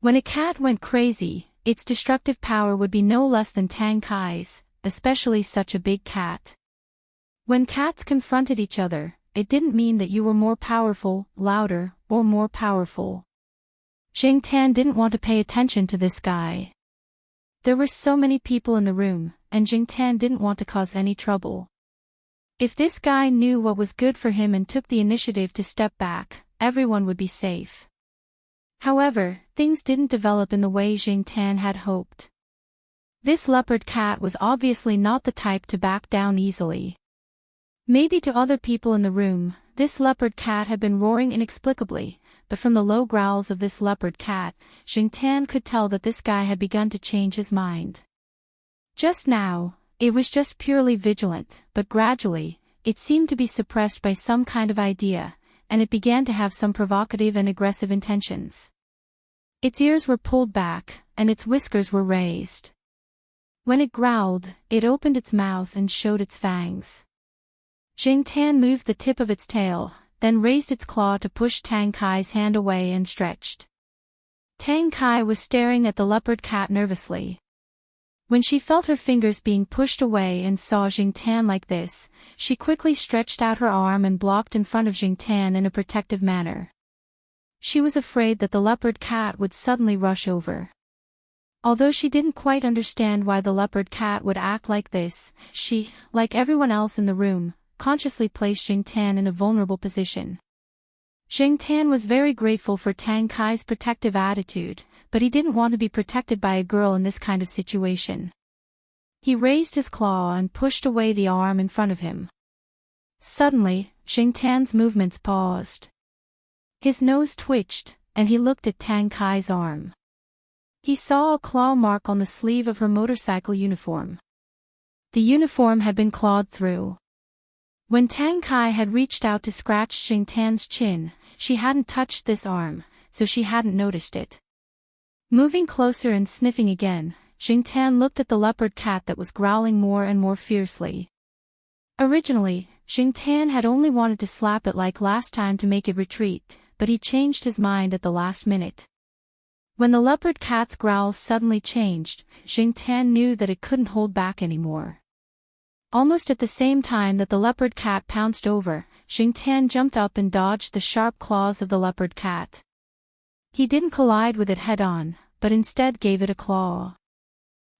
[SPEAKER 1] When a cat went crazy, its destructive power would be no less than Tang Kai's, especially such a big cat. When cats confronted each other, it didn't mean that you were more powerful, louder, or more powerful. Jing Tan didn't want to pay attention to this guy. There were so many people in the room, and Jing Tan didn't want to cause any trouble. If this guy knew what was good for him and took the initiative to step back, everyone would be safe. However, things didn't develop in the way Jing Tan had hoped. This leopard cat was obviously not the type to back down easily. Maybe to other people in the room, this leopard cat had been roaring inexplicably, but from the low growls of this leopard cat, Jing Tan could tell that this guy had begun to change his mind. Just now, it was just purely vigilant, but gradually, it seemed to be suppressed by some kind of idea, and it began to have some provocative and aggressive intentions. Its ears were pulled back, and its whiskers were raised. When it growled, it opened its mouth and showed its fangs. Jing Tan moved the tip of its tail, then raised its claw to push Tang Kai's hand away and stretched. Tang Kai was staring at the leopard cat nervously. When she felt her fingers being pushed away and saw Jingtan like this, she quickly stretched out her arm and blocked in front of Jingtan in a protective manner. She was afraid that the leopard cat would suddenly rush over. Although she didn't quite understand why the leopard cat would act like this, she, like everyone else in the room, consciously placed Jingtan in a vulnerable position. Jingtan was very grateful for Tang Kai's protective attitude, but he didn't want to be protected by a girl in this kind of situation. He raised his claw and pushed away the arm in front of him. Suddenly, Jingtan's movements paused. His nose twitched, and he looked at Tang Kai's arm. He saw a claw mark on the sleeve of her motorcycle uniform. The uniform had been clawed through. When Tang Kai had reached out to scratch Jingtan's chin, she hadn't touched this arm, so she hadn't noticed it. Moving closer and sniffing again, Jingtan looked at the leopard cat that was growling more and more fiercely. Originally, Jingtan had only wanted to slap it like last time to make it retreat, but he changed his mind at the last minute. When the leopard cat's growls suddenly changed, Jingtan knew that it couldn't hold back anymore. Almost at the same time that the leopard cat pounced over, Jingtan jumped up and dodged the sharp claws of the leopard cat. He didn't collide with it head-on, but instead gave it a claw.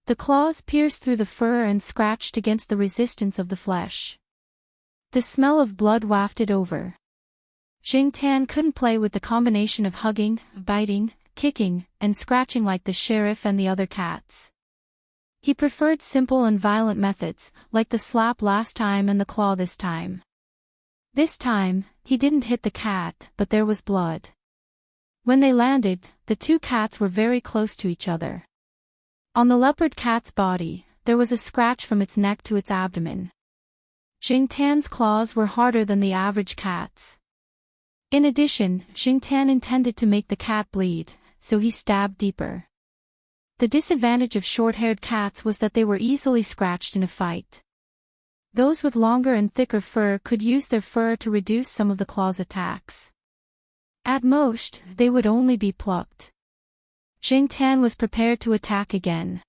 [SPEAKER 1] The claws pierced through the fur and scratched against the resistance of the flesh. The smell of blood wafted over. Jingtan couldn't play with the combination of hugging, biting, kicking, and scratching like the sheriff and the other cats. He preferred simple and violent methods, like the slap last time and the claw this time. This time, he didn't hit the cat, but there was blood. When they landed, the two cats were very close to each other. On the leopard cat's body, there was a scratch from its neck to its abdomen. Jingtan's claws were harder than the average cat's. In addition, Jingtan intended to make the cat bleed, so he stabbed deeper. The disadvantage of short-haired cats was that they were easily scratched in a fight. Those with longer and thicker fur could use their fur to reduce some of the claw's attacks. At most, they would only be plucked. Jingtan was prepared to attack again.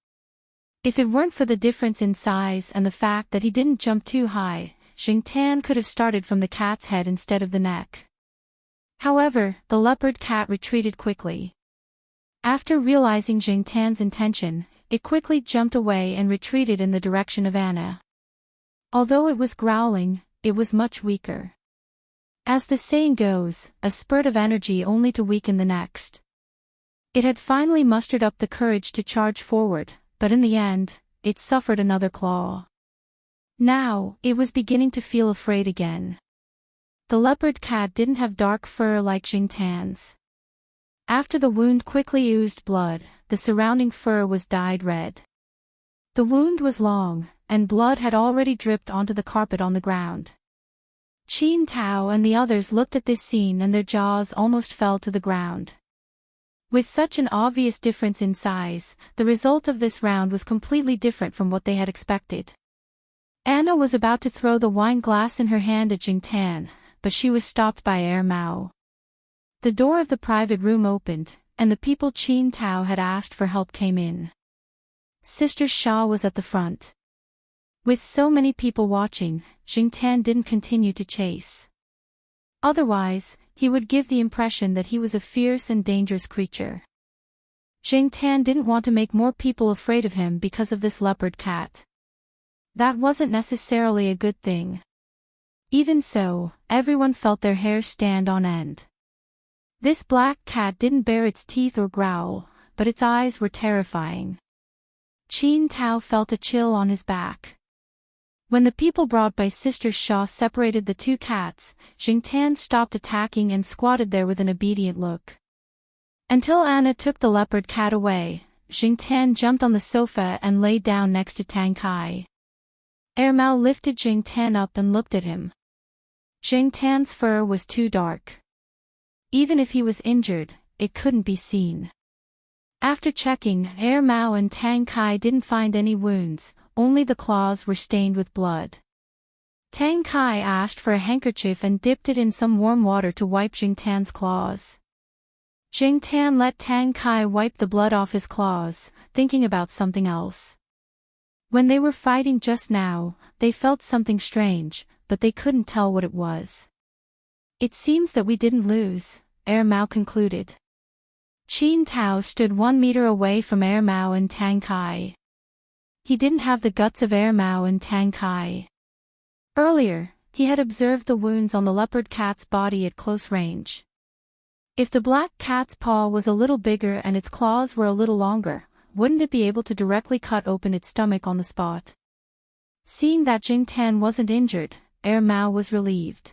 [SPEAKER 1] If it weren't for the difference in size and the fact that he didn't jump too high, Jingtan could have started from the cat's head instead of the neck. However, the leopard cat retreated quickly. After realizing Jingtan's intention, it quickly jumped away and retreated in the direction of Anna. Although it was growling, it was much weaker. As the saying goes, a spurt of energy only to weaken the next. It had finally mustered up the courage to charge forward, but in the end, it suffered another claw. Now, it was beginning to feel afraid again. The leopard cat didn't have dark fur like Jingtan's. After the wound quickly oozed blood, the surrounding fur was dyed red. The wound was long, and blood had already dripped onto the carpet on the ground. Qin Tao and the others looked at this scene and their jaws almost fell to the ground. With such an obvious difference in size, the result of this round was completely different from what they had expected. Anna was about to throw the wine glass in her hand at Jingtan, but she was stopped by Mao. The door of the private room opened, and the people Qin Tao had asked for help came in. Sister Xia was at the front. With so many people watching, Jingtan didn't continue to chase. Otherwise, he would give the impression that he was a fierce and dangerous creature. Jingtan didn't want to make more people afraid of him because of this leopard cat. That wasn't necessarily a good thing. Even so, everyone felt their hair stand on end. This black cat didn't bare its teeth or growl, but its eyes were terrifying. Qin Tao felt a chill on his back. When the people brought by Sister Xia separated the two cats, Jingtan stopped attacking and squatted there with an obedient look. Until Anna took the leopard cat away, Jingtan jumped on the sofa and lay down next to Tang Kai. Mao lifted Jingtan up and looked at him. Jingtan's fur was too dark. Even if he was injured, it couldn't be seen. After checking, Mao and Tang Kai didn't find any wounds, only the claws were stained with blood. Tang Kai asked for a handkerchief and dipped it in some warm water to wipe Jingtan's claws. Jingtan let Tang Kai wipe the blood off his claws, thinking about something else. When they were fighting just now, they felt something strange, but they couldn't tell what it was. It seems that we didn't lose, Mao concluded. Qin Tao stood 1 meter away from Mao and Tang Kai. He didn't have the guts of Mao and Tang Kai. Earlier, he had observed the wounds on the leopard cat's body at close range. If the black cat's paw was a little bigger and its claws were a little longer, wouldn't it be able to directly cut open its stomach on the spot? Seeing that Jing Tan wasn't injured, Mao was relieved.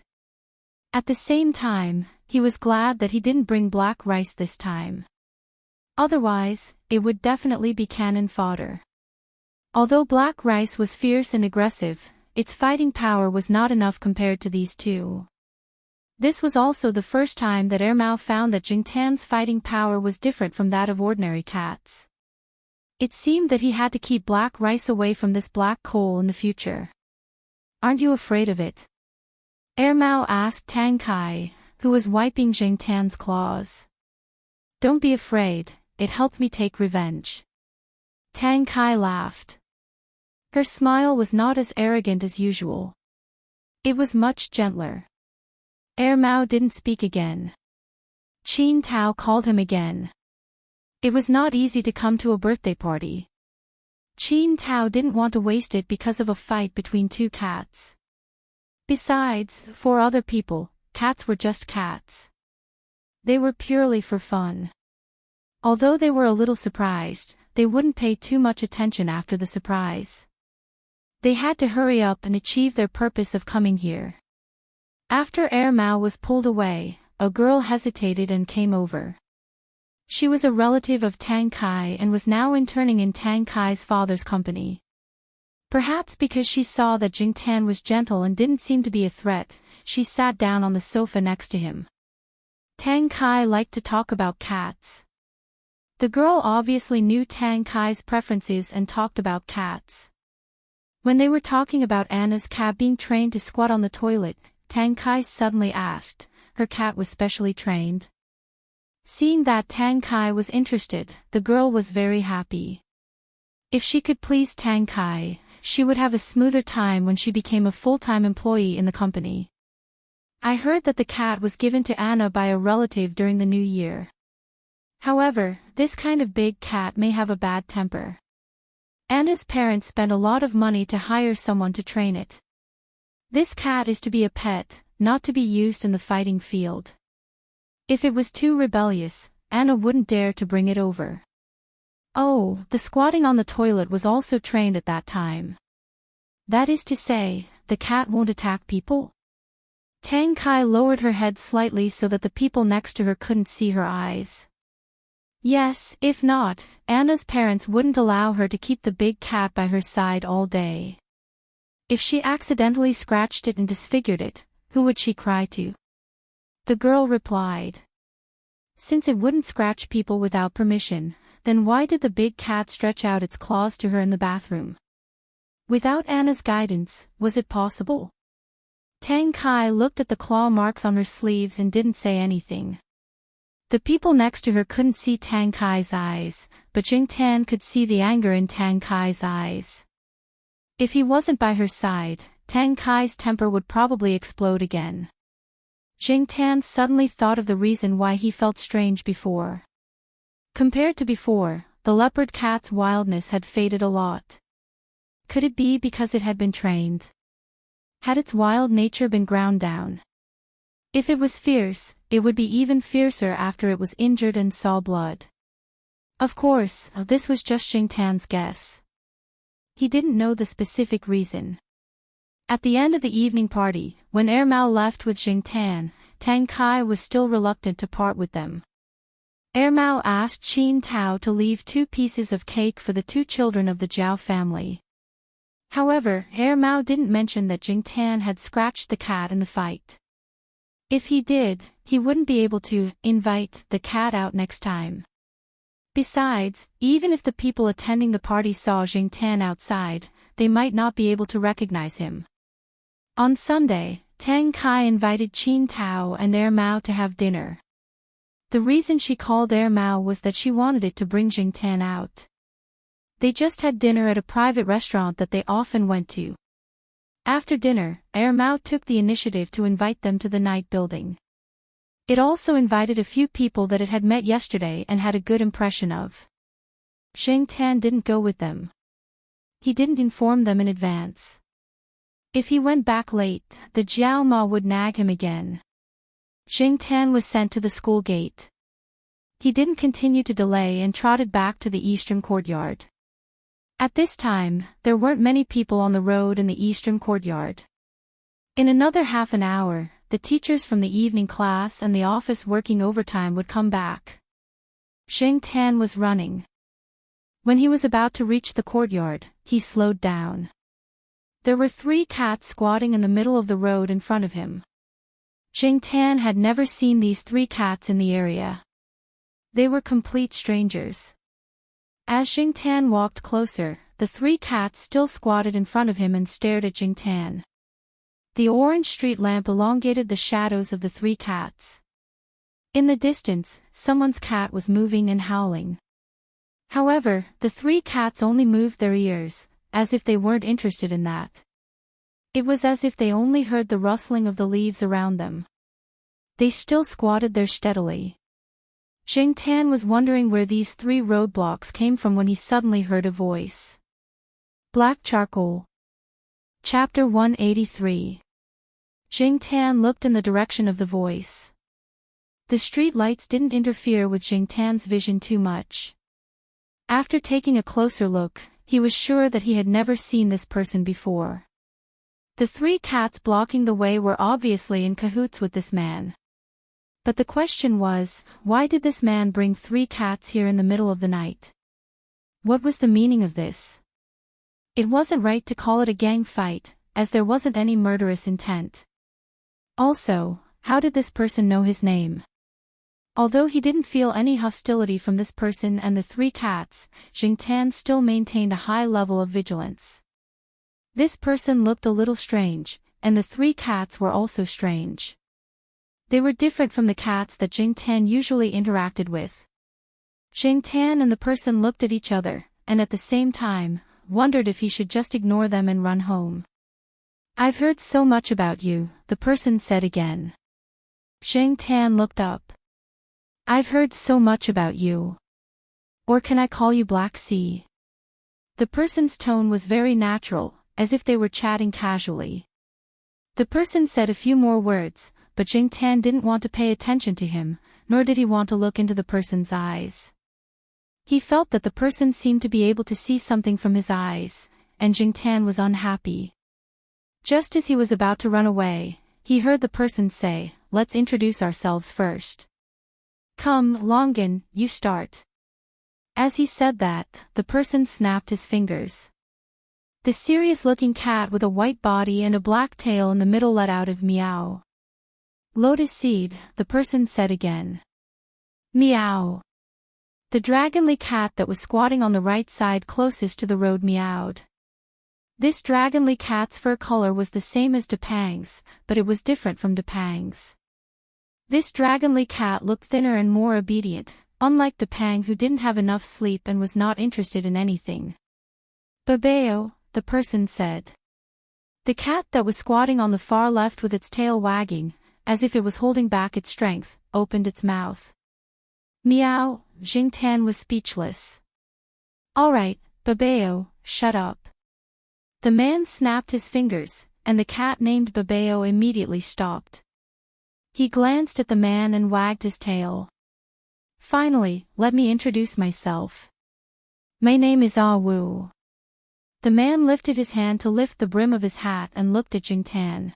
[SPEAKER 1] At the same time, he was glad that he didn't bring black rice this time. Otherwise, it would definitely be cannon fodder. Although black rice was fierce and aggressive, its fighting power was not enough compared to these two. This was also the first time that Mao found that Jing Tan's fighting power was different from that of ordinary cats. It seemed that he had to keep black rice away from this black coal in the future. "Aren't you afraid of it?" Mao asked Tang Kai, who was wiping Jing Tan's claws. "Don't be afraid, it helped me take revenge." Tang Kai laughed. Her smile was not as arrogant as usual. It was much gentler. Mao didn't speak again. Qin Tao called him again. It was not easy to come to a birthday party. Qin Tao didn't want to waste it because of a fight between two cats. Besides, for other people, cats were just cats. They were purely for fun. Although they were a little surprised, they wouldn't pay too much attention after the surprise. They had to hurry up and achieve their purpose of coming here. After Mao was pulled away, a girl hesitated and came over. She was a relative of Tang Kai and was now interning in Tang Kai's father's company. Perhaps because she saw that Jing Tan was gentle and didn't seem to be a threat, she sat down on the sofa next to him. Tang Kai liked to talk about cats. The girl obviously knew Tang Kai's preferences and talked about cats. When they were talking about Anna's cat being trained to squat on the toilet, Tang Kai suddenly asked, "Her cat was specially trained?" Seeing that Tang Kai was interested, the girl was very happy. If she could please Tang Kai, she would have a smoother time when she became a full-time employee in the company. "I heard that the cat was given to Anna by a relative during the New Year. However, this kind of big cat may have a bad temper. Anna's parents spent a lot of money to hire someone to train it. This cat is to be a pet, not to be used in the fighting field. If it was too rebellious, Anna wouldn't dare to bring it over." Oh, the squatting on the toilet was also trained at that time. That is to say, the cat won't attack people? Tang Kai lowered her head slightly so that the people next to her couldn't see her eyes. Yes, if not, Anna's parents wouldn't allow her to keep the big cat by her side all day. If she accidentally scratched it and disfigured it, who would she cry to? The girl replied. Since it wouldn't scratch people without permission, then why did the big cat stretch out its claws to her in the bathroom? Without Anna's guidance, was it possible? Tang Kai looked at the claw marks on her sleeves and didn't say anything. The people next to her couldn't see Tang Kai's eyes, but Jing Tan could see the anger in Tang Kai's eyes. If he wasn't by her side, Tang Kai's temper would probably explode again. Jing Tan suddenly thought of the reason why he felt strange before. Compared to before, the leopard cat's wildness had faded a lot. Could it be because it had been trained? Had its wild nature been ground down? If it was fierce, it would be even fiercer after it was injured and saw blood. Of course, this was just Jing Tan's guess. He didn't know the specific reason. At the end of the evening party, when Mao left with Jing Tan, Tang Kai was still reluctant to part with them. Mao asked Qin Tao to leave 2 pieces of cake for the 2 children of the Zhao family. However, Mao didn't mention that Jing Tan had scratched the cat in the fight. If he did, he wouldn't be able to invite the cat out next time. Besides, even if the people attending the party saw Jing Tan outside, they might not be able to recognize him. On Sunday, Tang Kai invited Qin Tao and Mao to have dinner. The reason she called Mao was that she wanted it to bring Jing Tan out. They just had dinner at a private restaurant that they often went to. After dinner, Mao took the initiative to invite them to the night building. It also invited a few people that it had met yesterday and had a good impression of. Zheng Tan didn't go with them. He didn't inform them in advance. If he went back late, the Jiao Ma would nag him again. Zheng Tan was sent to the school gate. He didn't continue to delay and trotted back to the eastern courtyard. At this time, there weren't many people on the road in the eastern courtyard. In another half an hour, the teachers from the evening class and the office working overtime would come back. Zheng Tan was running. When he was about to reach the courtyard, he slowed down. There were 3 cats squatting in the middle of the road in front of him. Zheng Tan had never seen these 3 cats in the area. They were complete strangers. As Zheng Tan walked closer, the 3 cats still squatted in front of him and stared at Zheng Tan. The orange street lamp elongated the shadows of the 3 cats. In the distance, someone's cat was moving and howling. However, the 3 cats only moved their ears, as if they weren't interested in that. It was as if they only heard the rustling of the leaves around them. They still squatted there steadily. Zheng Tan was wondering where these 3 roadblocks came from when he suddenly heard a voice. Black charcoal. Chapter 183. Zheng Tan looked in the direction of the voice. The street lights didn't interfere with Zheng Tan's vision too much. After taking a closer look, he was sure that he had never seen this person before. The 3 cats blocking the way were obviously in cahoots with this man. But the question was, why did this man bring 3 cats here in the middle of the night? What was the meaning of this? It wasn't right to call it a gang fight, as there wasn't any murderous intent. Also, how did this person know his name? Although he didn't feel any hostility from this person and the 3 cats, Zheng Tan still maintained a high level of vigilance. This person looked a little strange, and the 3 cats were also strange. They were different from the cats that Zheng Tan usually interacted with. Zheng Tan and the person looked at each other, and at the same time, wondered if he should just ignore them and run home. I've heard so much about you, the person said again. Zheng Tan looked up. I've heard so much about you. Or can I call you Black Sea? The person's tone was very natural, as if they were chatting casually. The person said a few more words, but Zheng Tan didn't want to pay attention to him, nor did he want to look into the person's eyes. He felt that the person seemed to be able to see something from his eyes, and Zheng Tan was unhappy. Just as he was about to run away, he heard the person say, "Let's introduce ourselves first. Come, Longan, you start." As he said that, the person snapped his fingers. The serious-looking cat with a white body and a black tail in the middle let out a meow. Lotus seed, the person said again. Meow. The dragonly cat that was squatting on the right side closest to the road meowed. This dragonly cat's fur color was the same as Depang's, but it was different from Depang's. This dragonly cat looked thinner and more obedient, unlike Depang who didn't have enough sleep and was not interested in anything. Babeo, the person said. The cat that was squatting on the far left with its tail wagging, as if it was holding back its strength, opened its mouth. Meow, Zheng Tan was speechless. All right, Babeo, shut up. The man snapped his fingers, and the cat named Babeo immediately stopped. He glanced at the man and wagged his tail. Finally, let me introduce myself. My name is Ah Wu. The man lifted his hand to lift the brim of his hat and looked at Zheng Tan.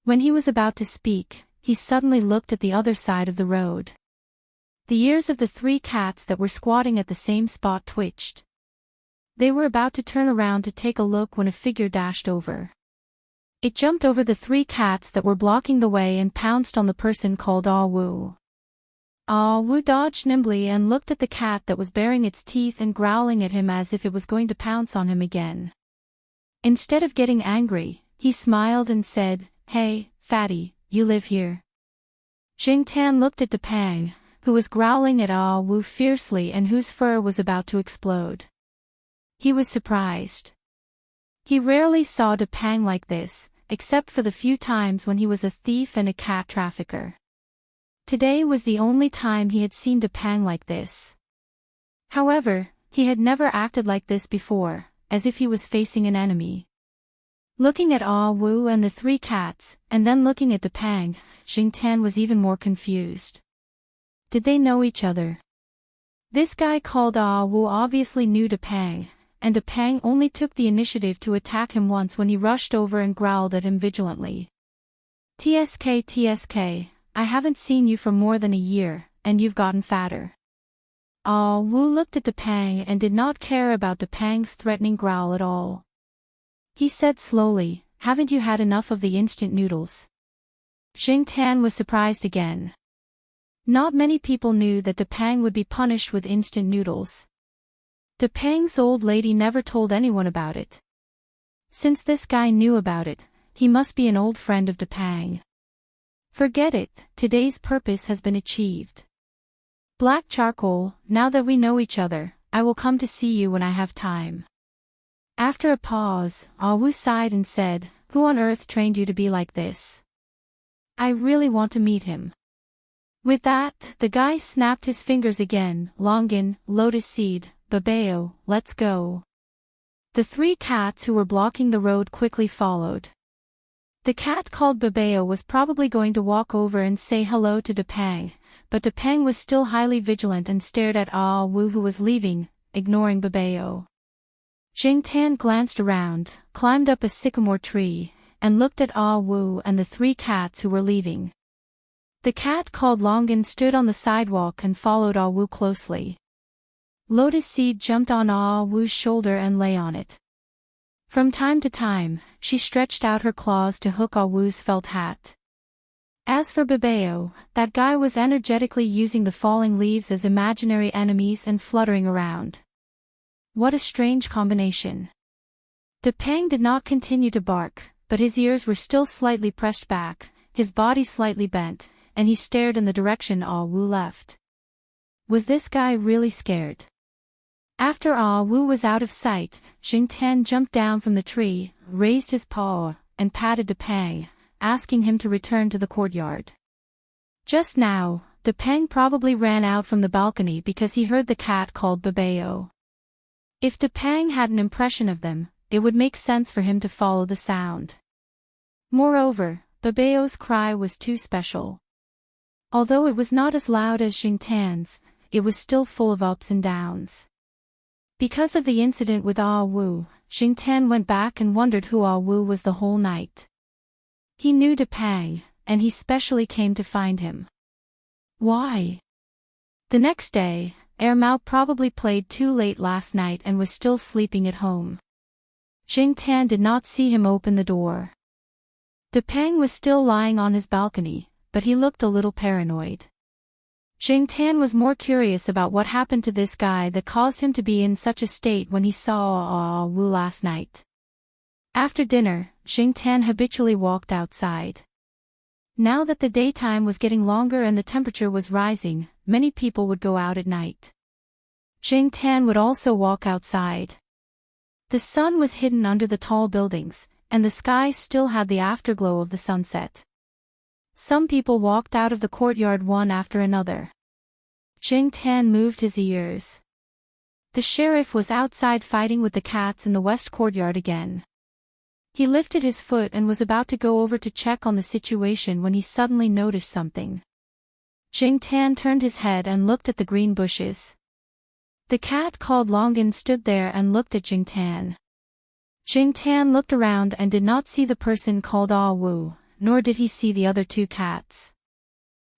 [SPEAKER 1] When he was about to speak, he suddenly looked at the other side of the road. The ears of the 3 cats that were squatting at the same spot twitched. They were about to turn around to take a look when a figure dashed over. It jumped over the 3 cats that were blocking the way and pounced on the person called Ah Wu. Ah Wu dodged nimbly and looked at the cat that was baring its teeth and growling at him as if it was going to pounce on him again. Instead of getting angry, he smiled and said, "Hey, fatty, you live here?" Zheng Tan looked at Depang, who was growling at Ah Wu fiercely and whose fur was about to explode. He was surprised. He rarely saw Depang like this, except for the few times when he was a thief and a cat trafficker. Today was the only time he had seen Depang like this. However, he had never acted like this before, as if he was facing an enemy. Looking at Ah Wu and the three cats, and then looking at Depang, Jingtan was even more confused. Did they know each other? This guy called Ah Wu obviously knew Depang, and Depang only took the initiative to attack him once when he rushed over and growled at him vigilantly. TSK, I haven't seen you for more than a year, and you've gotten fatter. Ah Wu looked at Depang and did not care about Depang's threatening growl at all. He said slowly, haven't you had enough of the instant noodles? Jingtan was surprised again. Not many people knew that Depang would be punished with instant noodles. Depang's old lady never told anyone about it. Since this guy knew about it, he must be an old friend of Depang. Forget it, today's purpose has been achieved. Black charcoal, now that we know each other, I will come to see you when I have time. After a pause, Ah Wu sighed and said, who on earth trained you to be like this? I really want to meet him. With that, the guy snapped his fingers again, Longin, Lotus Seed, Babeo, let's go. The three cats who were blocking the road quickly followed. The cat called Babeo was probably going to walk over and say hello to Depang, but Depang was still highly vigilant and stared at Ah Wu who was leaving, ignoring Babeo. Jingtan glanced around, climbed up a sycamore tree, and looked at Ah Wu and the three cats who were leaving. The cat called Longin stood on the sidewalk and followed Ah Wu closely. Lotus Seed jumped on Ah Wu's shoulder and lay on it. From time to time, she stretched out her claws to hook Ah Wu's felt hat. As for Babeo, that guy was energetically using the falling leaves as imaginary enemies and fluttering around. What a strange combination. Depang did not continue to bark, but his ears were still slightly pressed back, his body slightly bent, and he stared in the direction Ah Wu left. Was this guy really scared? After Ah Wu was out of sight, Jingtan jumped down from the tree, raised his paw, and patted Depang, asking him to return to the courtyard. Just now, Depang probably ran out from the balcony because he heard the cat called Babeo. If Depang had an impression of them, it would make sense for him to follow the sound. Moreover, Babeo's cry was too special. Although it was not as loud as Jingtan's, it was still full of ups and downs. Because of the incident with Ah Wu, Jingtan went back and wondered who Ah Wu was the whole night. He knew Depang, and he specially came to find him. Why? The next day, Mao probably played too late last night and was still sleeping at home. Jingtan did not see him open the door. Depang was still lying on his balcony, but he looked a little paranoid. Jingtan was more curious about what happened to this guy that caused him to be in such a state when he saw Ah Wu last night. After dinner, Jingtan habitually walked outside. Now that the daytime was getting longer and the temperature was rising, many people would go out at night. Jingtan would also walk outside. The sun was hidden under the tall buildings, and the sky still had the afterglow of the sunset. Some people walked out of the courtyard one after another. Jingtan moved his ears. The sheriff was outside fighting with the cats in the west courtyard again. He lifted his foot and was about to go over to check on the situation when he suddenly noticed something. Jingtan turned his head and looked at the green bushes. The cat called Longin stood there and looked at Jingtan. Jingtan looked around and did not see the person called Ah Wu, nor did he see the other two cats.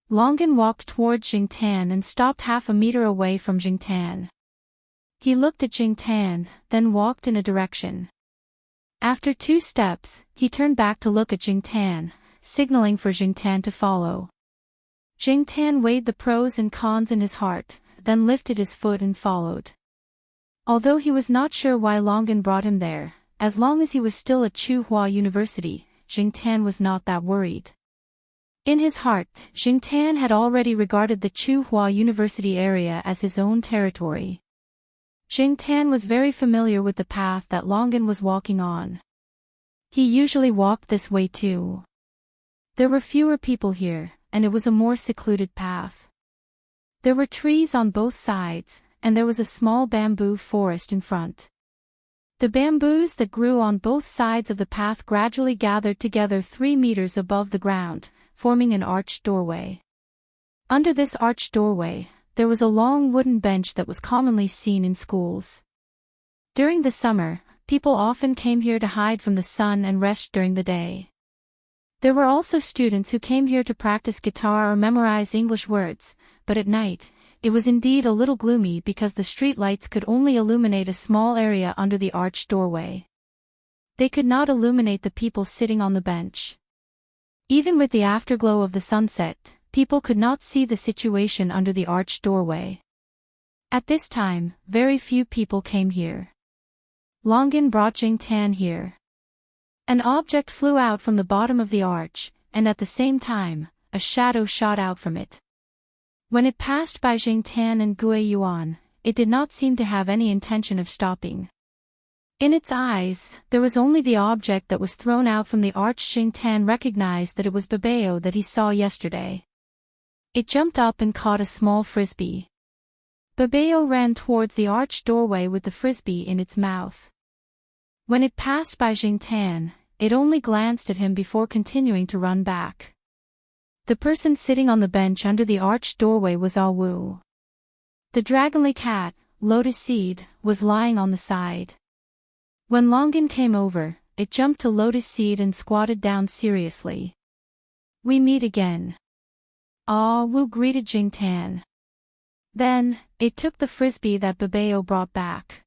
[SPEAKER 1] Longin walked toward Jingtan and stopped half a meter away from Jingtan. He looked at Jingtan, then walked in a direction. After 2 steps, he turned back to look at Jingtan, signaling for Jingtan to follow. Jingtan weighed the pros and cons in his heart, then lifted his foot and followed. Although he was not sure why Longin brought him there, as long as he was still at Tsinghua University, Jingtan was not that worried. In his heart, Jingtan had already regarded the Tsinghua University area as his own territory. Jing Tan was very familiar with the path that Longan was walking on. He usually walked this way too. There were fewer people here, and it was a more secluded path. There were trees on both sides, and there was a small bamboo forest in front. The bamboos that grew on both sides of the path gradually gathered together 3 meters above the ground, forming an arched doorway. Under this arched doorway, there was a long wooden bench that was commonly seen in schools. During the summer, people often came here to hide from the sun and rest during the day. There were also students who came here to practice guitar or memorize English words, but at night, it was indeed a little gloomy because the street lights could only illuminate a small area under the arched doorway. They could not illuminate the people sitting on the bench. Even with the afterglow of the sunset, people could not see the situation under the arched doorway. At this time, very few people came here. Longan brought Jing Tan here. An object flew out from the bottom of the arch, and at the same time, a shadow shot out from it. When it passed by Jing Tan and Gui Yuan, it did not seem to have any intention of stopping. In its eyes, there was only the object that was thrown out from the arch. Jing Tan recognized that it was Babeo that he saw yesterday. It jumped up and caught a small frisbee. Babeo ran towards the arched doorway with the frisbee in its mouth. When it passed by Jing Tan, it only glanced at him before continuing to run back. The person sitting on the bench under the arched doorway was Ah Wu. The dragonly cat, Lotus Seed, was lying on the side. When Longan came over, it jumped to Lotus Seed and squatted down seriously. "We meet again." Ah Wu greeted Jing Tan. Then, it took the frisbee that Babeo brought back.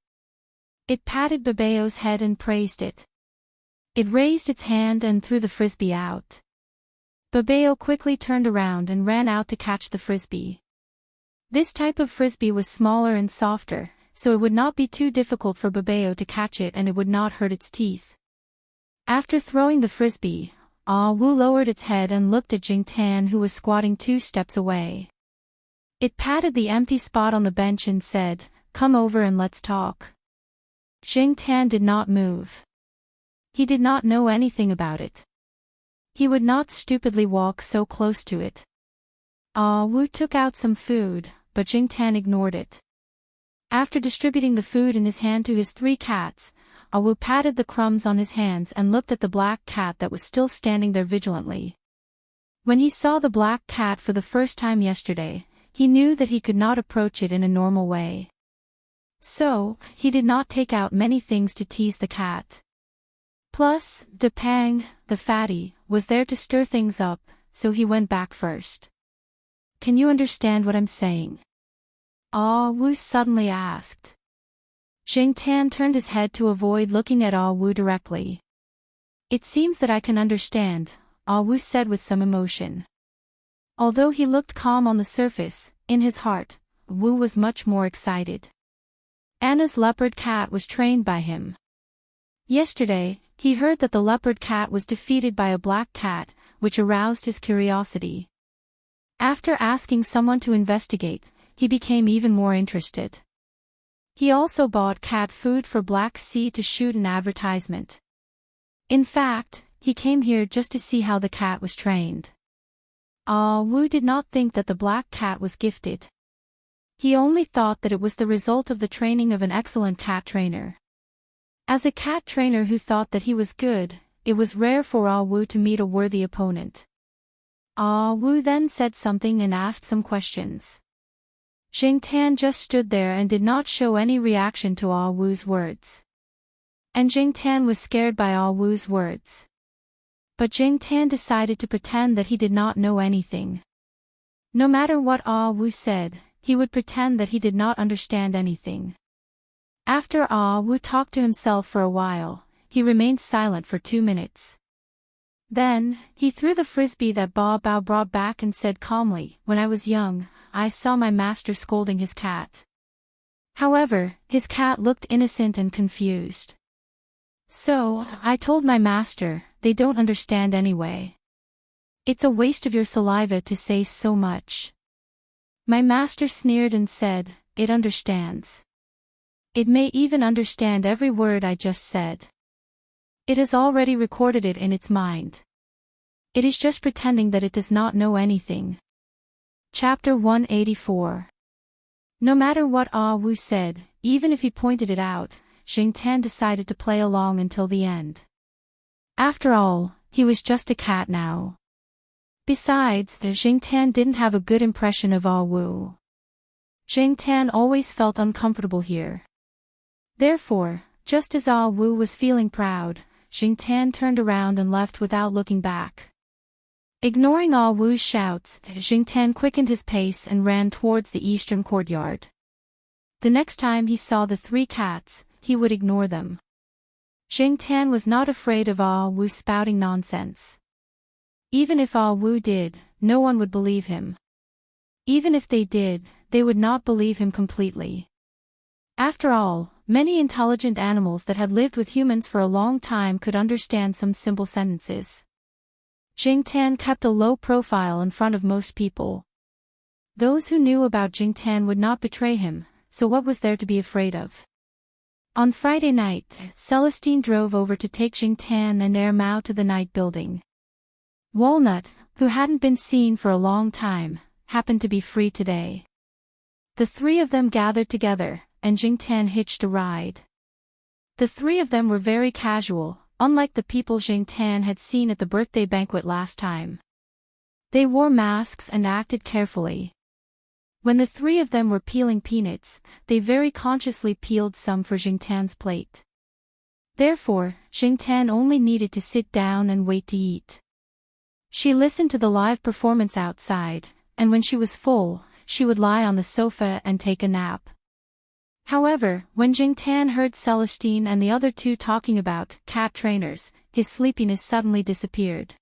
[SPEAKER 1] It patted Babeo's head and praised it. It raised its hand and threw the frisbee out. Babeo quickly turned around and ran out to catch the frisbee. This type of frisbee was smaller and softer, so it would not be too difficult for Babeo to catch it and it would not hurt its teeth. After throwing the frisbee, Ah Wu lowered its head and looked at Jing Tan, who was squatting 2 steps away. It patted the empty spot on the bench and said, "Come over and let's talk." Jing Tan did not move. He did not know anything about it. He would not stupidly walk so close to it. Ah Wu took out some food, but Jing Tan ignored it. After distributing the food in his hand to his 3 cats, Ah Wu patted the crumbs on his hands and looked at the black cat that was still standing there vigilantly. When he saw the black cat for the first time yesterday, he knew that he could not approach it in a normal way. So, he did not take out many things to tease the cat. Plus, De Pang, the fatty, was there to stir things up, so he went back first. "Can you understand what I'm saying?" Ah Wu suddenly asked. Jing Tan turned his head to avoid looking at Ah Wu directly. "It seems that I can understand," Ah Wu said with some emotion. Although he looked calm on the surface, in his heart, Wu was much more excited. Anna's leopard cat was trained by him. Yesterday, he heard that the leopard cat was defeated by a black cat, which aroused his curiosity. After asking someone to investigate, he became even more interested. He also bought cat food for Black Sea to shoot an advertisement. In fact, he came here just to see how the cat was trained. Ah Wu did not think that the black cat was gifted. He only thought that it was the result of the training of an excellent cat trainer. As a cat trainer who thought that he was good, it was rare for Ah Wu to meet a worthy opponent. Ah Wu then said something and asked some questions. Jing Tan just stood there and did not show any reaction to Ah Wu's words. And Jing Tan was scared by Ah Wu's words. But Jing Tan decided to pretend that he did not know anything. No matter what Ah Wu said, he would pretend that he did not understand anything. After Ah Wu talked to himself for a while, he remained silent for 2 minutes. Then, he threw the frisbee that Ba Bao brought back and said calmly, "When I was young, I saw my master scolding his cat. However, his cat looked innocent and confused. So, I told my master, they don't understand anyway. It's a waste of your saliva to say so much." My master sneered and said, "It understands." It may even understand every word I just said. It has already recorded it in its mind. It is just pretending that it does not know anything. Chapter 184. No matter what Ah Wu said, even if he pointed it out, Xingtan decided to play along until the end. After all, he was just a cat now. Besides, Xingtan didn't have a good impression of Ah Wu. Xingtan always felt uncomfortable here. Therefore, just as Ah Wu was feeling proud, Xingtan turned around and left without looking back. Ignoring Ah Wu's shouts, Xingtan quickened his pace and ran towards the eastern courtyard. The next time he saw the three cats, he would ignore them. Xingtan was not afraid of Ah Wu spouting nonsense. Even if Ah Wu did, no one would believe him. Even if they did, they would not believe him completely. After all, many intelligent animals that had lived with humans for a long time could understand some simple sentences. Xingtan kept a low profile in front of most people. Those who knew about Xingtan would not betray him, so what was there to be afraid of? On Friday night, Celestine drove over to take Xingtan and Air Mao to the night building. Walnut, who hadn't been seen for a long time, happened to be free today. The three of them gathered together, and Xingtan hitched a ride. The three of them were very casual, unlike the people Xingtan had seen at the birthday banquet last time. They wore masks and acted carefully. When the three of them were peeling peanuts, they very consciously peeled some for Xingtan's plate. Therefore, Xingtan only needed to sit down and wait to eat. She listened to the live performance outside, and when she was full, she would lie on the sofa and take a nap. However, when Xingtan heard Celestine and the other two talking about cat trainers, his sleepiness suddenly disappeared.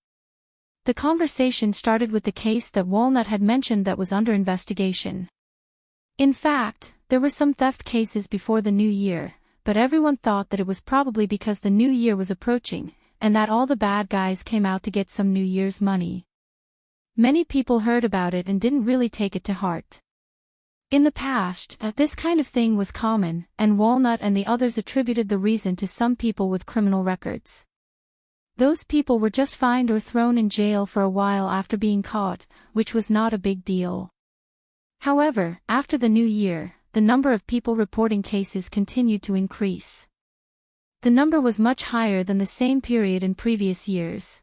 [SPEAKER 1] The conversation started with the case that Walnut had mentioned that was under investigation. In fact, there were some theft cases before the new year, but everyone thought that it was probably because the new year was approaching, and that all the bad guys came out to get some New Year's money. Many people heard about it and didn't really take it to heart. In the past, this kind of thing was common, and Walnut and the others attributed the reason to some people with criminal records. Those people were just fined or thrown in jail for a while after being caught, which was not a big deal. However, after the new year, the number of people reporting cases continued to increase. The number was much higher than the same period in previous years.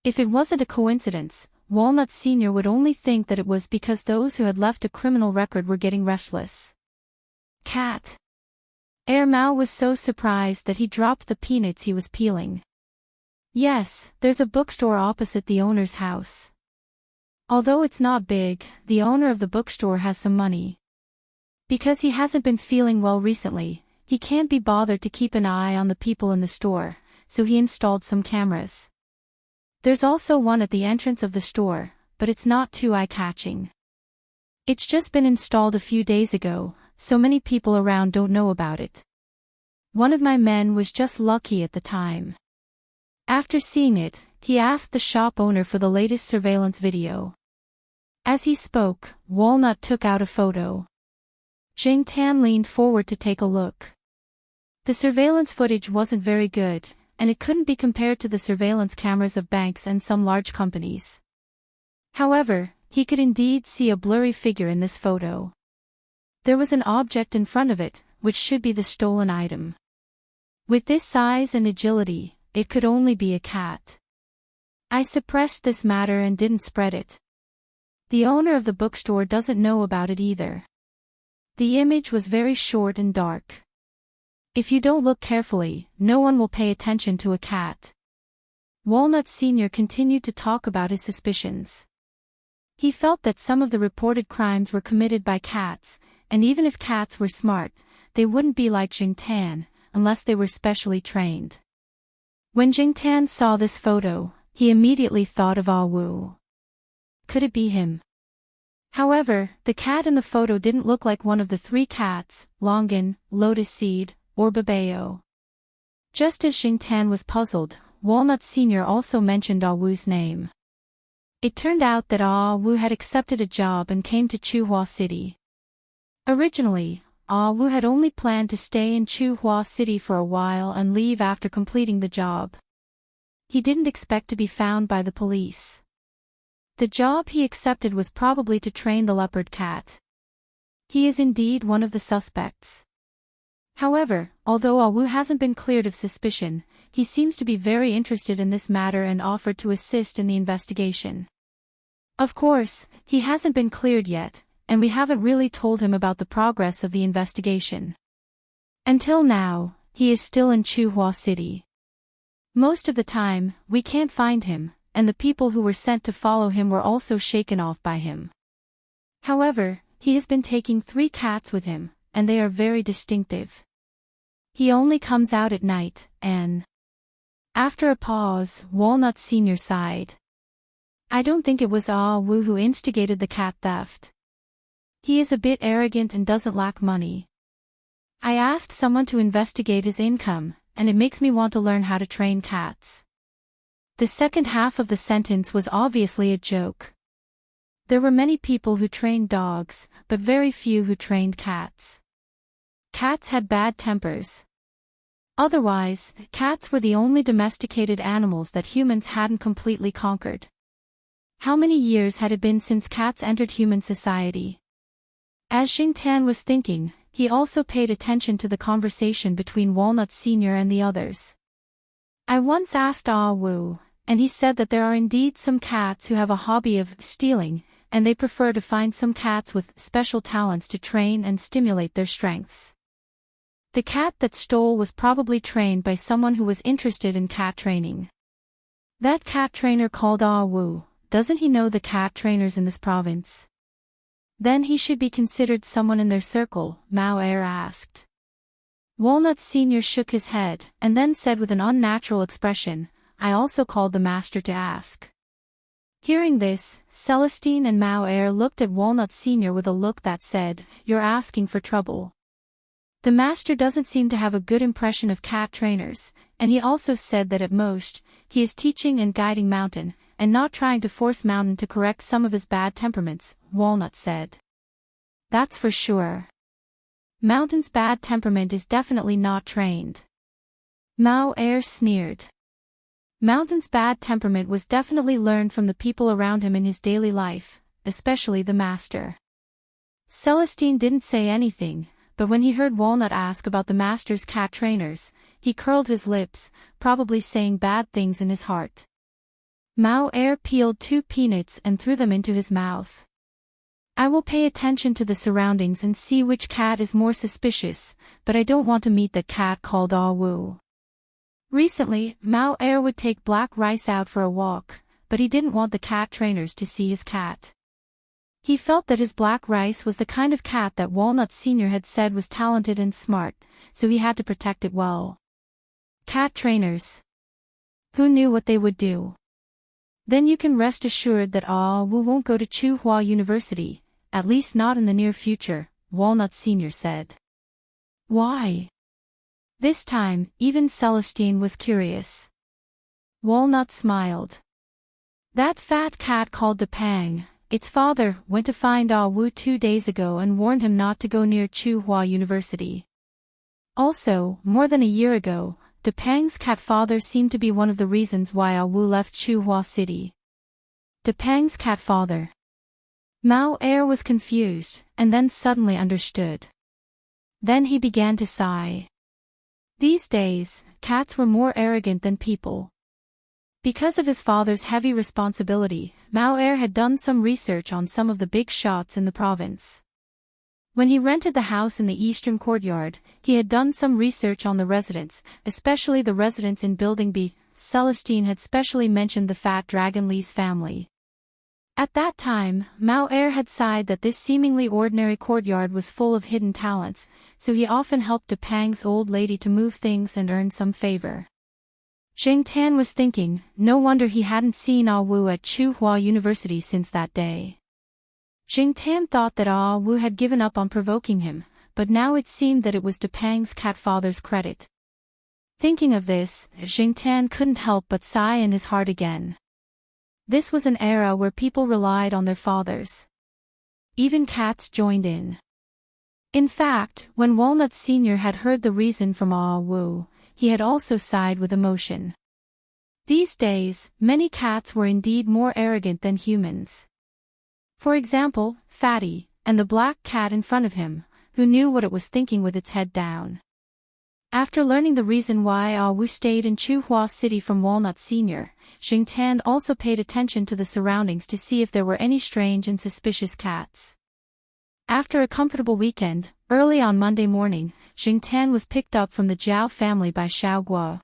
[SPEAKER 1] If it wasn't a coincidence, Walnut Sr. would only think that it was because those who had left a criminal record were getting restless. Cat. Air Mao was so surprised that he dropped the peanuts he was peeling. Yes, there's a bookstore opposite the owner's house. Although it's not big, the owner of the bookstore has some money. Because he hasn't been feeling well recently, he can't be bothered to keep an eye on the people in the store, so he installed some cameras. There's also one at the entrance of the store, but it's not too eye-catching. It's just been installed a few days ago, so many people around don't know about it. One of my men was just lucky at the time. After seeing it, he asked the shop owner for the latest surveillance video. As he spoke, Walnut took out a photo. Xingtan leaned forward to take a look. The surveillance footage wasn't very good, and it couldn't be compared to the surveillance cameras of banks and some large companies. However, he could indeed see a blurry figure in this photo. There was an object in front of it, which should be the stolen item. With this size and agility, it could only be a cat. I suppressed this matter and didn't spread it. The owner of the bookstore doesn't know about it either. The image was very short and dark. If you don't look carefully, no one will pay attention to a cat. Walnut Sr. continued to talk about his suspicions. He felt that some of the reported crimes were committed by cats, and even if cats were smart, they wouldn't be like Xingtan, unless they were specially trained. When Xingtan saw this photo, he immediately thought of Ah Wu. Could it be him? However, the cat in the photo didn't look like one of the three cats, Longan, Lotus Seed, or Babeo. Just as Xingtan was puzzled, Walnut Sr. also mentioned Ah Wu's name. It turned out that Ah Wu had accepted a job and came to Chuhua City. Originally, Wu had only planned to stay in Chuhua City for a while and leave after completing the job. He didn't expect to be found by the police. The job he accepted was probably to train the leopard cat. He is indeed one of the suspects. However, although Wu hasn't been cleared of suspicion, he seems to be very interested in this matter and offered to assist in the investigation. Of course, he hasn't been cleared yet, and we haven't really told him about the progress of the investigation. Until now, he is still in Chuhua City. Most of the time, we can't find him, and the people who were sent to follow him were also shaken off by him. However, he has been taking 3 cats with him, and they are very distinctive. He only comes out at night, and... After a pause, Walnut Sr. sighed. I don't think it was Wu who instigated the cat theft. He is a bit arrogant and doesn't lack money. I asked someone to investigate his income, and it makes me want to learn how to train cats. The second half of the sentence was obviously a joke. There were many people who trained dogs, but very few who trained cats. Cats had bad tempers. Otherwise, cats were the only domesticated animals that humans hadn't completely conquered. How many years had it been since cats entered human society? As Xingtan was thinking, he also paid attention to the conversation between Walnut Sr. and the others. I once asked Wu, and he said that there are indeed some cats who have a hobby of stealing, and they prefer to find some cats with special talents to train and stimulate their strengths. The cat that stole was probably trained by someone who was interested in cat training. That cat trainer called Wu. Doesn't he know the cat trainers in this province? Then he should be considered someone in their circle, Mao Er asked. Walnut Sr. shook his head, and then said with an unnatural expression, I also called the master to ask. Hearing this, Celestine and Mao Er looked at Walnut Sr. with a look that said, You're asking for trouble. The master doesn't seem to have a good impression of cat trainers, and he also said that at most, he is teaching and guiding Mountain, and not trying to force Mountain to correct some of his bad temperaments, Walnut said. That's for sure. Mountain's bad temperament is definitely not trained. Mao Er sneered. Mountain's bad temperament was definitely learned from the people around him in his daily life, especially the master. Celestine didn't say anything, but when he heard Walnut ask about the master's cat trainers, he curled his lips, probably saying bad things in his heart. Mao Er peeled 2 peanuts and threw them into his mouth. I will pay attention to the surroundings and see which cat is more suspicious, but I don't want to meet that cat called Wu. Recently, Mao Er would take Black Rice out for a walk, but he didn't want the cat trainers to see his cat. He felt that his Black Rice was the kind of cat that Walnut Sr. had said was talented and smart, so he had to protect it well. Cat trainers. Who knew what they would do? Then you can rest assured that Wu won't go to Chuhua University, at least not in the near future, Walnut Sr. said. Why? This time, even Celestine was curious. Walnut smiled. That fat cat called Depang, its father, went to find Wu 2 days ago and warned him not to go near Chuhua University. Also, more than a year ago, Depang's cat father seemed to be one of the reasons why Wu left Chuhua City. Depang's cat father. Mao Er was confused, and then suddenly understood. Then he began to sigh. These days, cats were more arrogant than people. Because of his father's heavy responsibility, Mao Er had done some research on some of the big shots in the province. When he rented the house in the eastern courtyard, he had done some research on the residents, especially the residents in Building B. Celestine had specially mentioned the fat Dragon Lee's family. At that time, Mao Er had sighed that this seemingly ordinary courtyard was full of hidden talents, so he often helped Depang's old lady to move things and earn some favor. Xingtan was thinking, no wonder he hadn't seen Wu at Chuhua University since that day. Xingtan thought that Wu had given up on provoking him, but now it seemed that it was Depang's cat father's credit. Thinking of this, Xingtan couldn't help but sigh in his heart again. This was an era where people relied on their fathers. Even cats joined in. In fact, when Walnut Sr. had heard the reason from Ah Wu, he had also sighed with emotion. These days, many cats were indeed more arrogant than humans. For example, Fatty, and the black cat in front of him, who knew what it was thinking with its head down. After learning the reason why Ah Wu stayed in Chuhua City from Walnut Sr., Xingtan also paid attention to the surroundings to see if there were any strange and suspicious cats. After a comfortable weekend, early on Monday morning, Xingtan was picked up from the Jiao family by Xiao Guo.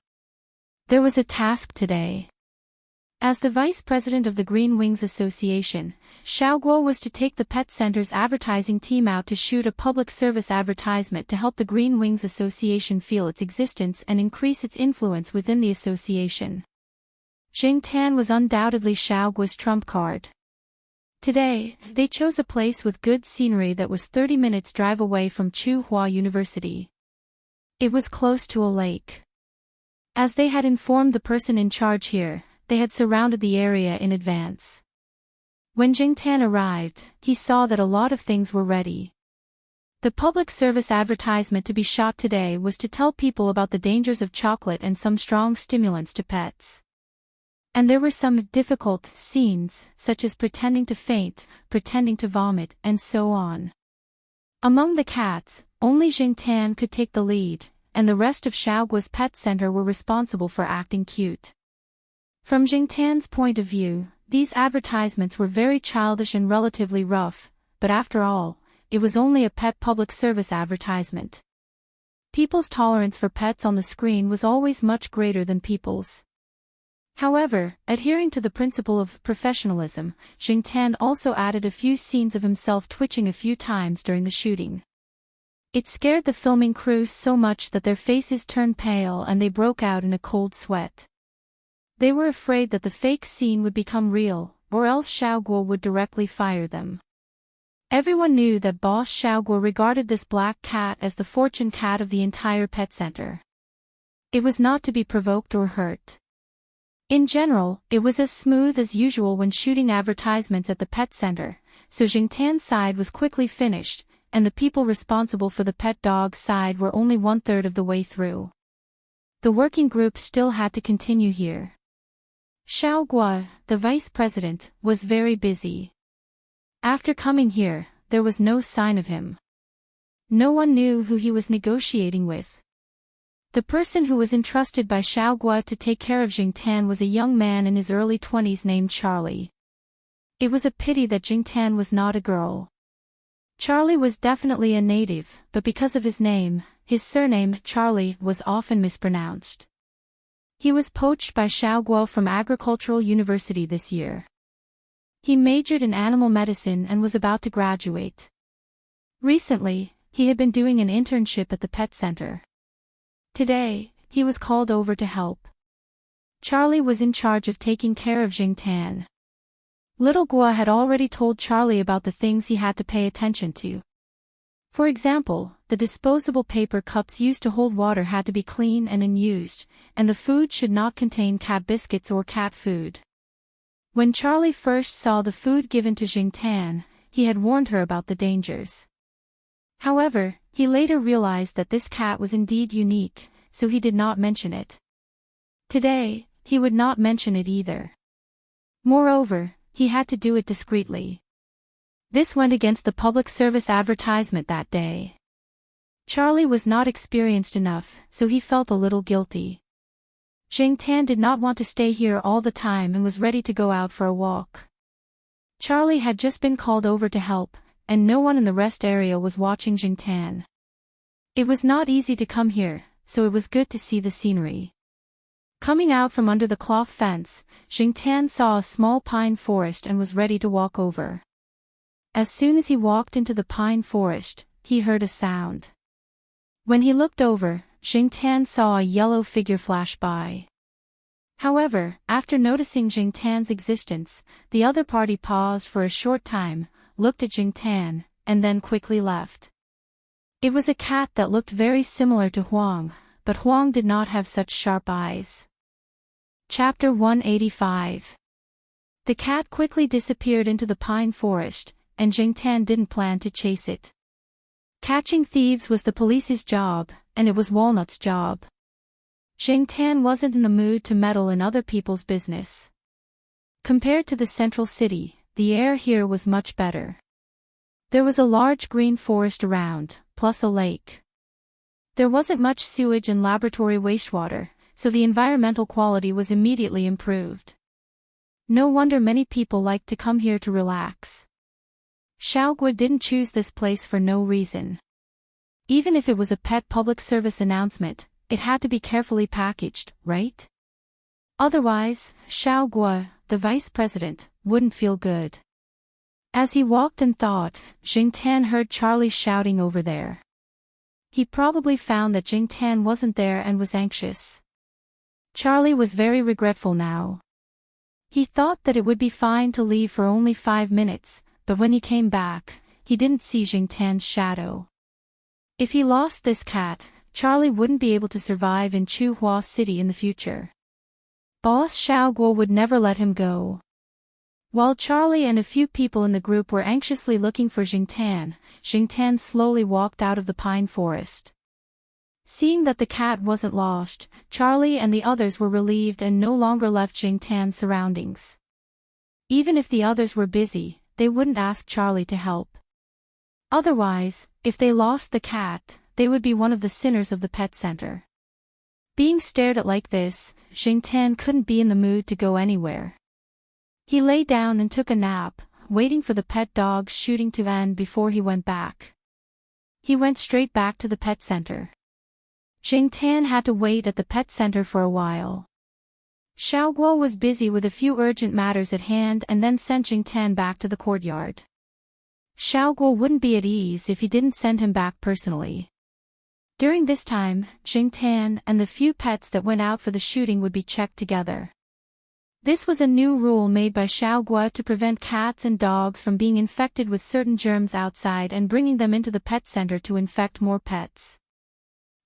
[SPEAKER 1] There was a task today. As the vice president of the Green Wings Association, Xiao Guo was to take the pet center's advertising team out to shoot a public service advertisement to help the Green Wings Association feel its existence and increase its influence within the association. Xingtan was undoubtedly Xiao Guo's trump card. Today, they chose a place with good scenery that was 30 minutes drive away from Chuhua University. It was close to a lake. As they had informed the person in charge here, they had surrounded the area in advance. When Xingtan arrived, he saw that a lot of things were ready. The public service advertisement to be shot today was to tell people about the dangers of chocolate and some strong stimulants to pets. And there were some difficult scenes, such as pretending to faint, pretending to vomit, and so on. Among the cats, only Xingtan could take the lead, and the rest of Xiao Guo's pet center were responsible for acting cute. From Xingtan's point of view, these advertisements were very childish and relatively rough, but after all, it was only a pet public service advertisement. People's tolerance for pets on the screen was always much greater than people's. However, adhering to the principle of professionalism, Xingtan also added a few scenes of himself twitching a few times during the shooting. It scared the filming crew so much that their faces turned pale and they broke out in a cold sweat. They were afraid that the fake scene would become real, or else Xiao Guo would directly fire them. Everyone knew that boss Xiao Guo regarded this black cat as the fortune cat of the entire pet center. It was not to be provoked or hurt. In general, it was as smooth as usual when shooting advertisements at the pet center, so Xingtan's side was quickly finished, and the people responsible for the pet dog's side were only 1/3 of the way through. The working group still had to continue here. Xiao Guo, the vice president, was very busy. After coming here, there was no sign of him. No one knew who he was negotiating with. The person who was entrusted by Xiao Guo to take care of Xingtan was a young man in his early 20s named Charlie. It was a pity that Xingtan was not a girl. Charlie was definitely a native, but because of his name, his surname, Charlie, was often mispronounced. He was poached by Xiao Guo from Agricultural University this year. He majored in animal medicine and was about to graduate. Recently, he had been doing an internship at the pet center. Today, he was called over to help. Charlie was in charge of taking care of Xingtan. Little Guo had already told Charlie about the things he had to pay attention to. For example, the disposable paper cups used to hold water had to be clean and unused, and the food should not contain cat biscuits or cat food. When Charlie first saw the food given to Xingtan, he had warned her about the dangers. However, he later realized that this cat was indeed unique, so he did not mention it. Today, he would not mention it either. Moreover, he had to do it discreetly. This went against the public service advertisement that day. Charlie was not experienced enough, so he felt a little guilty. Xingtan did not want to stay here all the time and was ready to go out for a walk. Charlie had just been called over to help, and no one in the rest area was watching Xingtan. It was not easy to come here, so it was good to see the scenery. Coming out from under the cloth fence, Xingtan saw a small pine forest and was ready to walk over. As soon as he walked into the pine forest, he heard a sound. When he looked over, Xingtan saw a yellow figure flash by. However, after noticing Xingtan's existence, the other party paused for a short time, looked at Xingtan, and then quickly left. It was a cat that looked very similar to Huang, but Huang did not have such sharp eyes. Chapter 185. The cat quickly disappeared into the pine forest, and Xingtan didn't plan to chase it. Catching thieves was the police's job, and it was Walnut's job. Jingtan wasn't in the mood to meddle in other people's business. Compared to the central city, the air here was much better. There was a large green forest around, plus a lake. There wasn't much sewage and laboratory wastewater, so the environmental quality was immediately improved. No wonder many people liked to come here to relax. Xiaogui didn't choose this place for no reason. Even if it was a pet public service announcement, it had to be carefully packaged, right? Otherwise, Xiaogui, the vice president, wouldn't feel good. As he walked and thought, Jingtan heard Charlie shouting over there. He probably found that Jingtan wasn't there and was anxious. Charlie was very regretful now. He thought that it would be fine to leave for only 5 minutes, but when he came back, he didn't see Jingtan's shadow. If he lost this cat, Charlie wouldn't be able to survive in Chuhua City in the future. Boss Xiaoguo would never let him go. While Charlie and a few people in the group were anxiously looking for Jingtan, Jingtan slowly walked out of the pine forest. Seeing that the cat wasn't lost, Charlie and the others were relieved and no longer left Jingtan's surroundings. Even if the others were busy, they wouldn't ask Charlie to help. Otherwise, if they lost the cat, they would be one of the sinners of the pet center. Being stared at like this, Jingtan couldn't be in the mood to go anywhere. He lay down and took a nap, waiting for the pet dog's shooting to end before he went back. He went straight back to the pet center. Jingtan had to wait at the pet center for a while. Xiaoguo was busy with a few urgent matters at hand and then sent Jingtan back to the courtyard. Xiaoguo wouldn't be at ease if he didn't send him back personally. During this time, Jingtan and the few pets that went out for the shooting would be checked together. This was a new rule made by Xiaoguo to prevent cats and dogs from being infected with certain germs outside and bringing them into the pet center to infect more pets.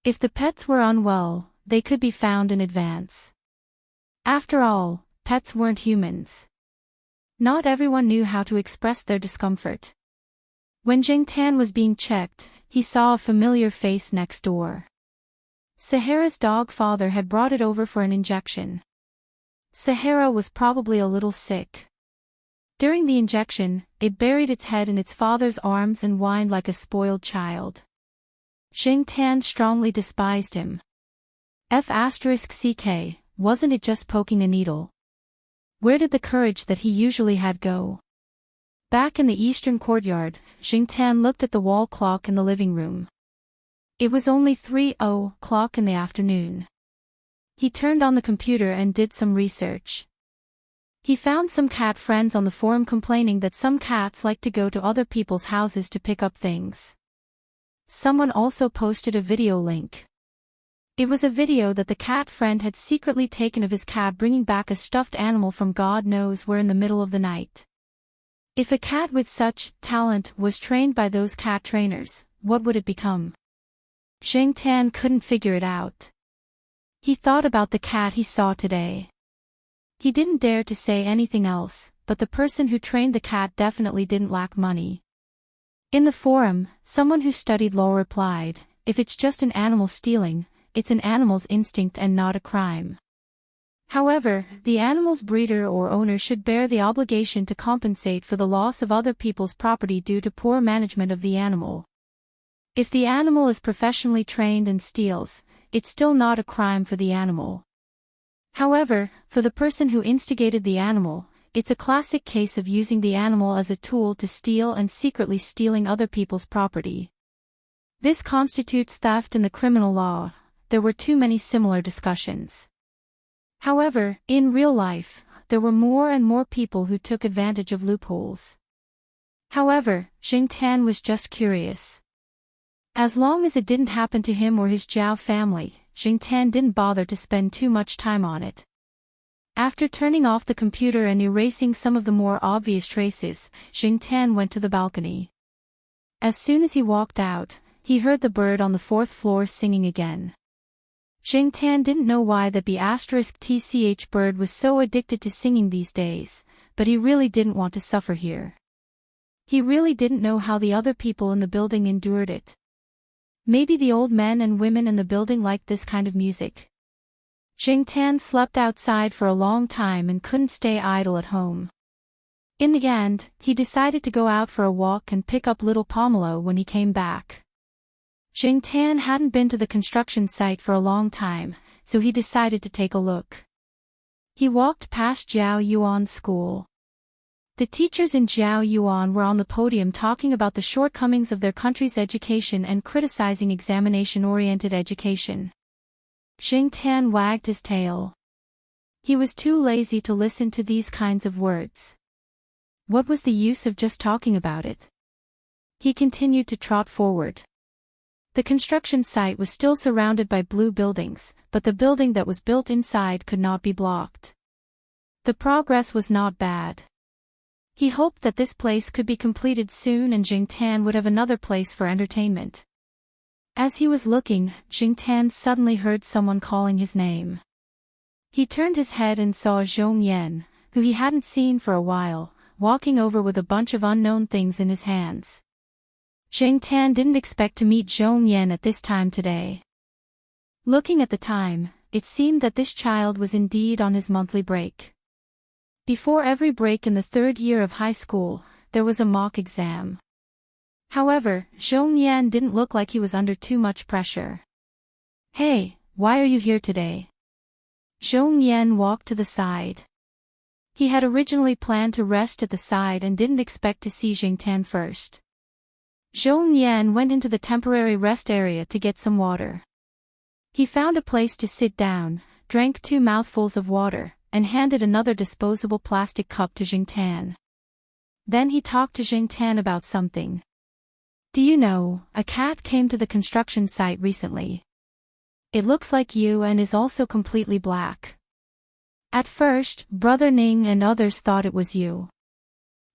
[SPEAKER 1] If the pets were unwell, they could be found in advance. After all, pets weren't humans. Not everyone knew how to express their discomfort. When Jingtan was being checked, he saw a familiar face next door. Sahara's dog father had brought it over for an injection. Sahara was probably a little sick. During the injection, it buried its head in its father's arms and whined like a spoiled child. Jingtan strongly despised him. F***ck, wasn't it just poking a needle? Where did the courage that he usually had go? Back in the eastern courtyard, Jingtan looked at the wall clock in the living room. It was only 3:00 in the afternoon. He turned on the computer and did some research. He found some cat friends on the forum complaining that some cats like to go to other people's houses to pick up things. Someone also posted a video link. It was a video that the cat friend had secretly taken of his cat bringing back a stuffed animal from God knows where in the middle of the night. If a cat with such talent was trained by those cat trainers, what would it become? Jingtan couldn't figure it out. He thought about the cat he saw today. He didn't dare to say anything else, but the person who trained the cat definitely didn't lack money. In the forum, someone who studied law replied, if it's just an animal stealing, it's an animal's instinct and not a crime. However, the animal's breeder or owner should bear the obligation to compensate for the loss of other people's property due to poor management of the animal. If the animal is professionally trained and steals, it's still not a crime for the animal. However, for the person who instigated the animal, it's a classic case of using the animal as a tool to steal and secretly stealing other people's property. This constitutes theft in the criminal law. There were too many similar discussions. However, in real life, there were more and more people who took advantage of loopholes. However, Jingtan was just curious. As long as it didn't happen to him or his Jiao family, Jingtan didn't bother to spend too much time on it. After turning off the computer and erasing some of the more obvious traces, Jingtan went to the balcony. As soon as he walked out, he heard the bird on the 4th floor singing again. Jingtan didn't know why the B***tch bird was so addicted to singing these days, but he really didn't want to suffer here. He really didn't know how the other people in the building endured it. Maybe the old men and women in the building liked this kind of music. Jingtan slept outside for a long time and couldn't stay idle at home. In the end, he decided to go out for a walk and pick up little Pomelo when he came back. Jingtan hadn't been to the construction site for a long time, so he decided to take a look. He walked past Jiao Yuan's school. The teachers in Jiao Yuan were on the podium talking about the shortcomings of their country's education and criticizing examination-oriented education. Jingtan wagged his tail. He was too lazy to listen to these kinds of words. What was the use of just talking about it? He continued to trot forward. The construction site was still surrounded by blue buildings, but the building that was built inside could not be blocked. The progress was not bad. He hoped that this place could be completed soon and Jingtan would have another place for entertainment. As he was looking, Jingtan suddenly heard someone calling his name. He turned his head and saw Zhong Yan, who he hadn't seen for a while, walking over with a bunch of unknown things in his hands. Jingtan didn't expect to meet Zhong Yan at this time today. Looking at the time, it seemed that this child was indeed on his monthly break. Before every break in the third year of high school, there was a mock exam. However, Zhong Yan didn't look like he was under too much pressure. "Hey, why are you here today?" Zhong Yan walked to the side. He had originally planned to rest at the side and didn't expect to see Jingtan first. Zhong Yan went into the temporary rest area to get some water. He found a place to sit down, drank 2 mouthfuls of water, and handed another disposable plastic cup to Jingtan. Then he talked to Jingtan about something. "Do you know, a cat came to the construction site recently. It looks like you and is also completely black. At first, Brother Ning and others thought it was you.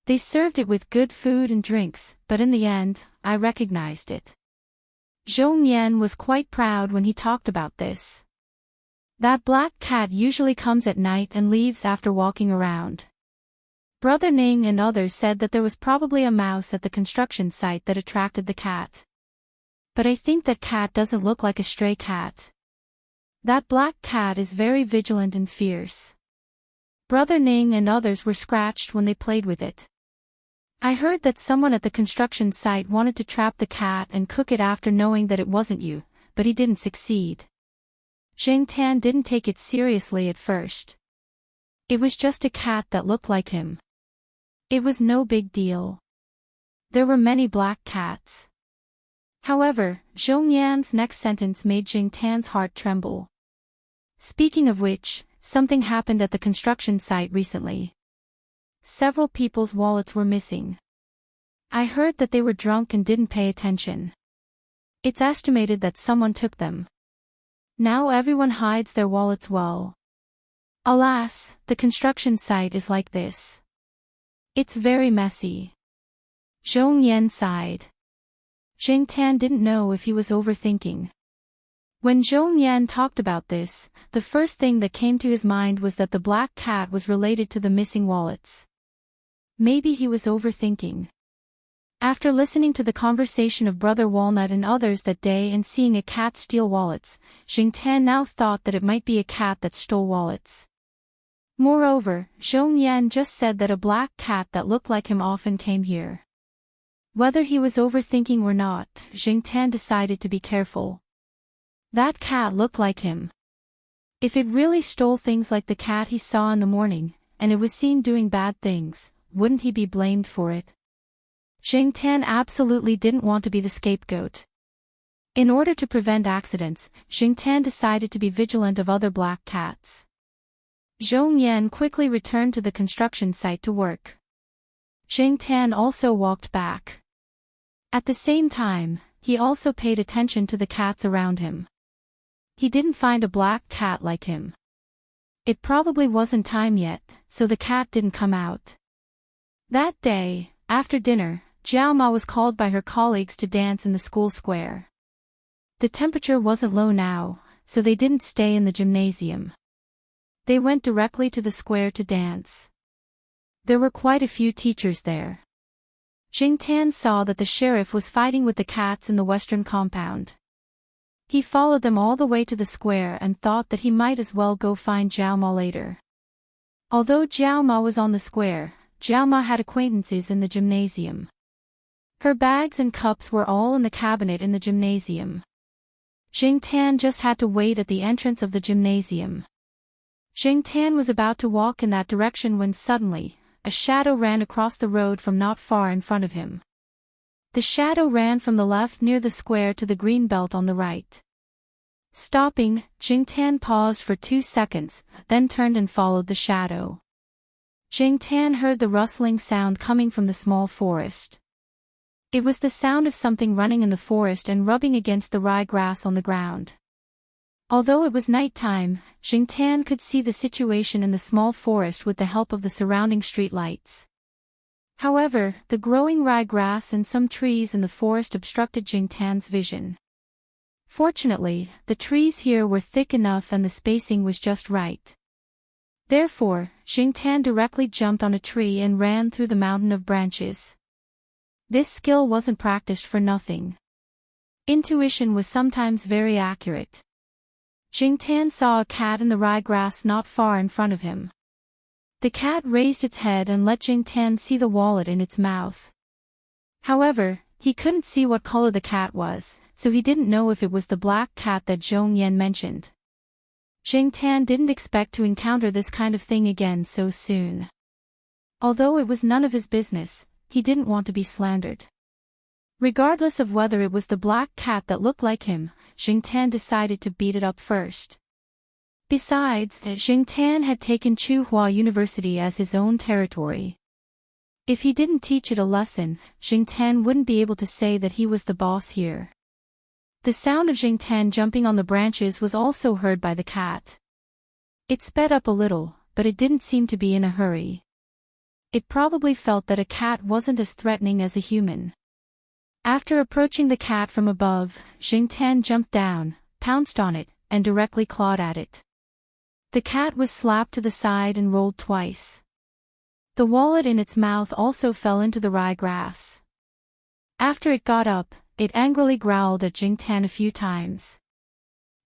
[SPEAKER 1] They served it with good food and drinks, but in the end, I recognized it." Zhong Yan was quite proud when he talked about this. That black cat usually comes at night and leaves after walking around. Brother Ning and others said that there was probably a mouse at the construction site that attracted the cat. But I think that cat doesn't look like a stray cat. That black cat is very vigilant and fierce. Brother Ning and others were scratched when they played with it. I heard that someone at the construction site wanted to trap the cat and cook it after knowing that it wasn't you, but he didn't succeed. Jingtan didn't take it seriously at first. It was just a cat that looked like him. It was no big deal. There were many black cats. However, Zhong Yan's next sentence made Jingtan's heart tremble. Speaking of which, something happened at the construction site recently. Several people's wallets were missing. I heard that they were drunk and didn't pay attention. It's estimated that someone took them. Now everyone hides their wallets well. Alas, the construction site is like this. It's very messy. Zhong Yan sighed. Jingtan didn't know if he was overthinking. When Zhong Yan talked about this, the first thing that came to his mind was that the black cat was related to the missing wallets. Maybe he was overthinking. After listening to the conversation of Brother Walnut and others that day and seeing a cat steal wallets, Jingtan now thought that it might be a cat that stole wallets. Moreover, Zhong Yan just said that a black cat that looked like him often came here. Whether he was overthinking or not, Jingtan decided to be careful. That cat looked like him. If it really stole things like the cat he saw in the morning, and it was seen doing bad things, wouldn't he be blamed for it? Jingtan absolutely didn't want to be the scapegoat. In order to prevent accidents, Jingtan decided to be vigilant of other black cats. Zhong Yan quickly returned to the construction site to work. Jingtan also walked back. At the same time, he also paid attention to the cats around him. He didn't find a black cat like him. It probably wasn't time yet, so the cat didn't come out. That day, after dinner, Jiao Ma was called by her colleagues to dance in the school square. The temperature wasn't low now, so they didn't stay in the gymnasium. They went directly to the square to dance. There were quite a few teachers there. Jingtan saw that the sheriff was fighting with the cats in the western compound. He followed them all the way to the square and thought that he might as well go find Jiao Ma later. Although Jiao Ma was on the square, Jiao Ma had acquaintances in the gymnasium. Her bags and cups were all in the cabinet in the gymnasium. Jing Tan just had to wait at the entrance of the gymnasium. Jing Tan was about to walk in that direction when suddenly, a shadow ran across the road from not far in front of him. The shadow ran from the left near the square to the green belt on the right. Stopping, Jing Tan paused for 2 seconds, then turned and followed the shadow. Jing Tan heard the rustling sound coming from the small forest. It was the sound of something running in the forest and rubbing against the rye grass on the ground. Although it was nighttime, Jing Tan could see the situation in the small forest with the help of the surrounding street lights. However, the growing rye grass and some trees in the forest obstructed Jing Tan's vision. Fortunately, the trees here were thick enough and the spacing was just right. Therefore, Jing Tan directly jumped on a tree and ran through the mountain of branches. This skill wasn't practiced for nothing. Intuition was sometimes very accurate. Jing Tan saw a cat in the rye grass not far in front of him. The cat raised its head and let Jing Tan see the wallet in its mouth. However, he couldn't see what color the cat was, so he didn't know if it was the black cat that Zhong Yan mentioned. Jing Tan didn't expect to encounter this kind of thing again so soon. Although it was none of his business, he didn't want to be slandered. Regardless of whether it was the black cat that looked like him, Jing Tan decided to beat it up first. Besides, Jing Tan had taken Chuhua University as his own territory. If he didn't teach it a lesson, Jing Tan wouldn't be able to say that he was the boss here. The sound of Jing Tan jumping on the branches was also heard by the cat. It sped up a little, but it didn't seem to be in a hurry. It probably felt that a cat wasn't as threatening as a human. After approaching the cat from above, Jing Tan jumped down, pounced on it, and directly clawed at it. The cat was slapped to the side and rolled twice. The wallet in its mouth also fell into the rye grass. After it got up, it angrily growled at Jing Tan a few times.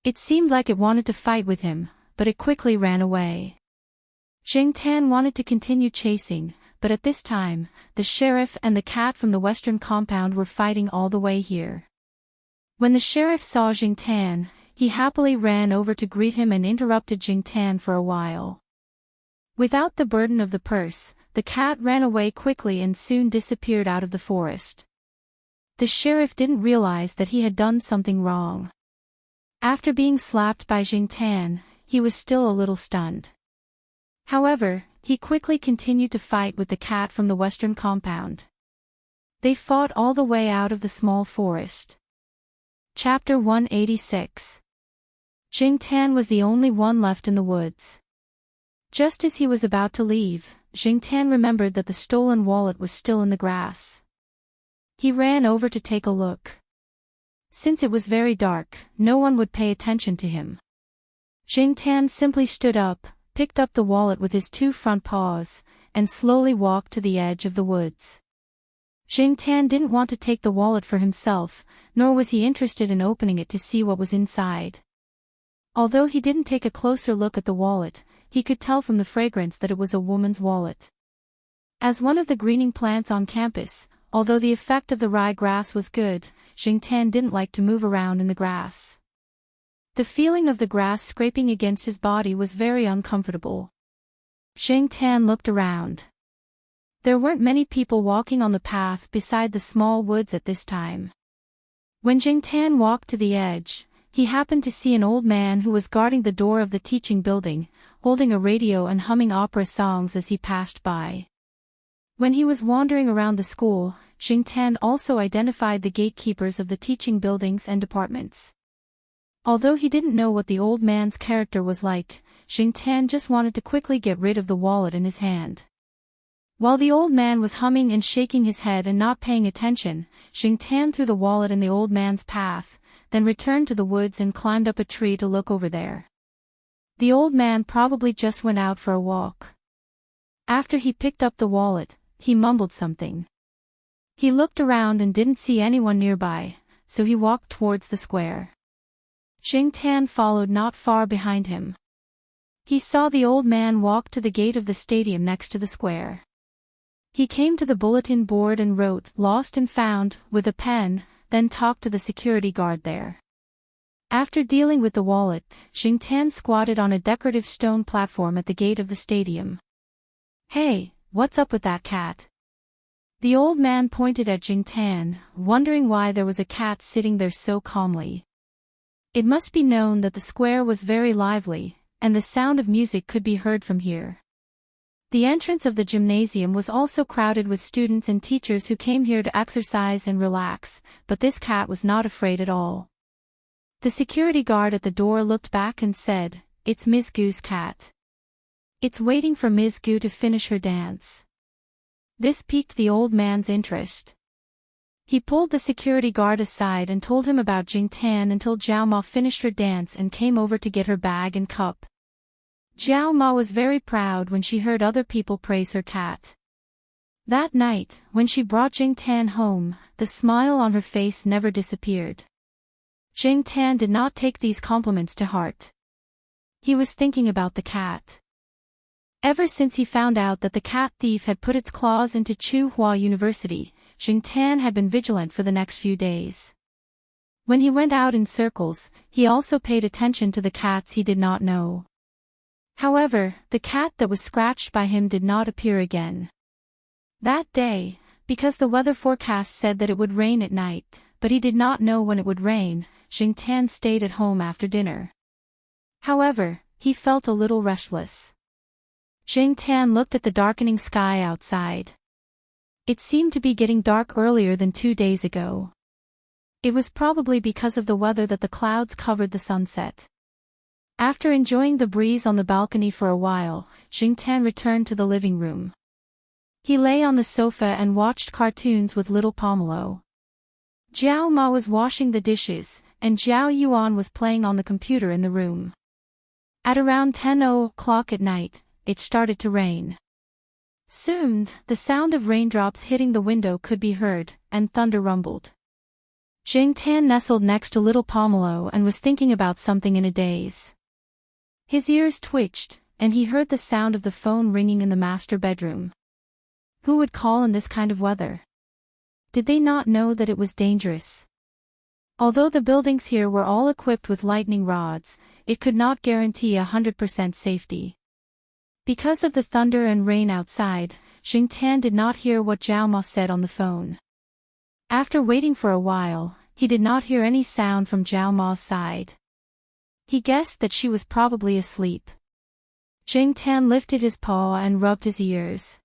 [SPEAKER 1] It seemed like it wanted to fight with him, but it quickly ran away. Jing Tan wanted to continue chasing, but at this time, the sheriff and the cat from the western compound were fighting all the way here. When the sheriff saw Jing Tan, he happily ran over to greet him and interrupted Jing Tan for a while. Without the burden of the purse, the cat ran away quickly and soon disappeared out of the forest. The sheriff didn't realize that he had done something wrong. After being slapped by Jing Tan, he was still a little stunned. However, he quickly continued to fight with the cat from the western compound. They fought all the way out of the small forest. Chapter 186. Jing Tan was the only one left in the woods. Just as he was about to leave, Jing Tan remembered that the stolen wallet was still in the grass. He ran over to take a look. Since it was very dark, no one would pay attention to him. Jing Tan simply stood up, picked up the wallet with his 2 front paws, and slowly walked to the edge of the woods. Jing Tan didn't want to take the wallet for himself, nor was he interested in opening it to see what was inside. Although he didn't take a closer look at the wallet, he could tell from the fragrance that it was a woman's wallet. As one of the greening plants on campus, although the effect of the rye grass was good, Jing Tan didn't like to move around in the grass. The feeling of the grass scraping against his body was very uncomfortable. Jing Tan looked around. There weren't many people walking on the path beside the small woods at this time. When Jing Tan walked to the edge, he happened to see an old man who was guarding the door of the teaching building, holding a radio and humming opera songs as he passed by. When he was wandering around the school, Jing Tan also identified the gatekeepers of the teaching buildings and departments. Although he didn't know what the old man's character was like, Jing Tan just wanted to quickly get rid of the wallet in his hand. While the old man was humming and shaking his head and not paying attention, Jing Tan threw the wallet in the old man's path, then returned to the woods and climbed up a tree to look over there. The old man probably just went out for a walk. After he picked up the wallet, he mumbled something. He looked around and didn't see anyone nearby, so he walked towards the square. Jing Tan followed not far behind him. He saw the old man walk to the gate of the stadium next to the square. He came to the bulletin board and wrote "Lost and Found" with a pen, then talked to the security guard there. After dealing with the wallet, Jing Tan squatted on a decorative stone platform at the gate of the stadium. "Hey, what's up with that cat?" The old man pointed at Jing Tan, wondering why there was a cat sitting there so calmly. It must be known that the square was very lively, and the sound of music could be heard from here. The entrance of the gymnasium was also crowded with students and teachers who came here to exercise and relax, but this cat was not afraid at all. The security guard at the door looked back and said, "It's Ms. Gu's cat. It's waiting for Ms. Gu to finish her dance." This piqued the old man's interest. He pulled the security guard aside and told him about Jing Tan until Jiao Ma finished her dance and came over to get her bag and cup. Jiao Ma was very proud when she heard other people praise her cat. That night, when she brought Jing Tan home, the smile on her face never disappeared. Jing Tan did not take these compliments to heart. He was thinking about the cat. Ever since he found out that the cat thief had put its claws into Tsinghua University, Jing Tan had been vigilant for the next few days. When he went out in circles, he also paid attention to the cats he did not know. However, the cat that was scratched by him did not appear again. That day, because the weather forecast said that it would rain at night, but he did not know when it would rain, Jing Tan stayed at home after dinner. However, he felt a little restless. Jing Tan looked at the darkening sky outside. It seemed to be getting dark earlier than 2 days ago. It was probably because of the weather that the clouds covered the sunset. After enjoying the breeze on the balcony for a while, Jing Tan returned to the living room. He lay on the sofa and watched cartoons with little Pomelo. Jiao Ma was washing the dishes, and Zhao Yuan was playing on the computer in the room. At around 10 o'clock at night, it started to rain. Soon, the sound of raindrops hitting the window could be heard, and thunder rumbled. Jing Tan nestled next to little Pomelo and was thinking about something in a daze. His ears twitched, and he heard the sound of the phone ringing in the master bedroom. Who would call in this kind of weather? Did they not know that it was dangerous? Although the buildings here were all equipped with lightning rods, it could not guarantee 100% safety. Because of the thunder and rain outside, Jing Tan did not hear what Jiao Ma said on the phone. After waiting for a while, he did not hear any sound from Jiao Ma's side. He guessed that she was probably asleep. Jing Tan lifted his paw and rubbed his ears.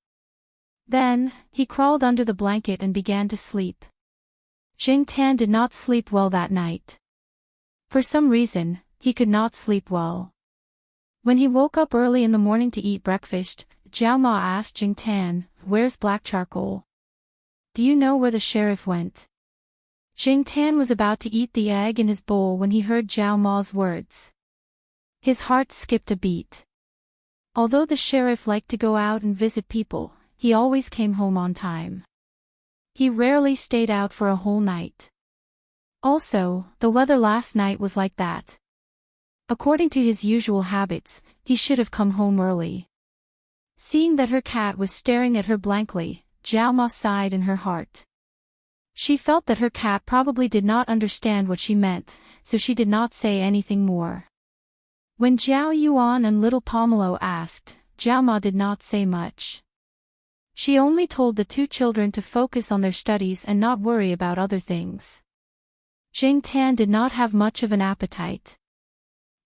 [SPEAKER 1] Then, he crawled under the blanket and began to sleep. Jing Tan did not sleep well that night. For some reason, he could not sleep well. When he woke up early in the morning to eat breakfast, Jiao Ma asked Jing Tan, "Where's black charcoal? Do you know where the sheriff went?" Jing Tan was about to eat the egg in his bowl when he heard Jiao Ma's words. His heart skipped a beat. Although the sheriff liked to go out and visit people, he always came home on time. He rarely stayed out for a whole night. Also, the weather last night was like that. According to his usual habits, he should have come home early. Seeing that her cat was staring at her blankly, Jiao Ma sighed in her heart. She felt that her cat probably did not understand what she meant, so she did not say anything more. When Zhao Yuan and little Pomelo asked, Jiao Ma did not say much. She only told the two children to focus on their studies and not worry about other things. Jing Tan did not have much of an appetite.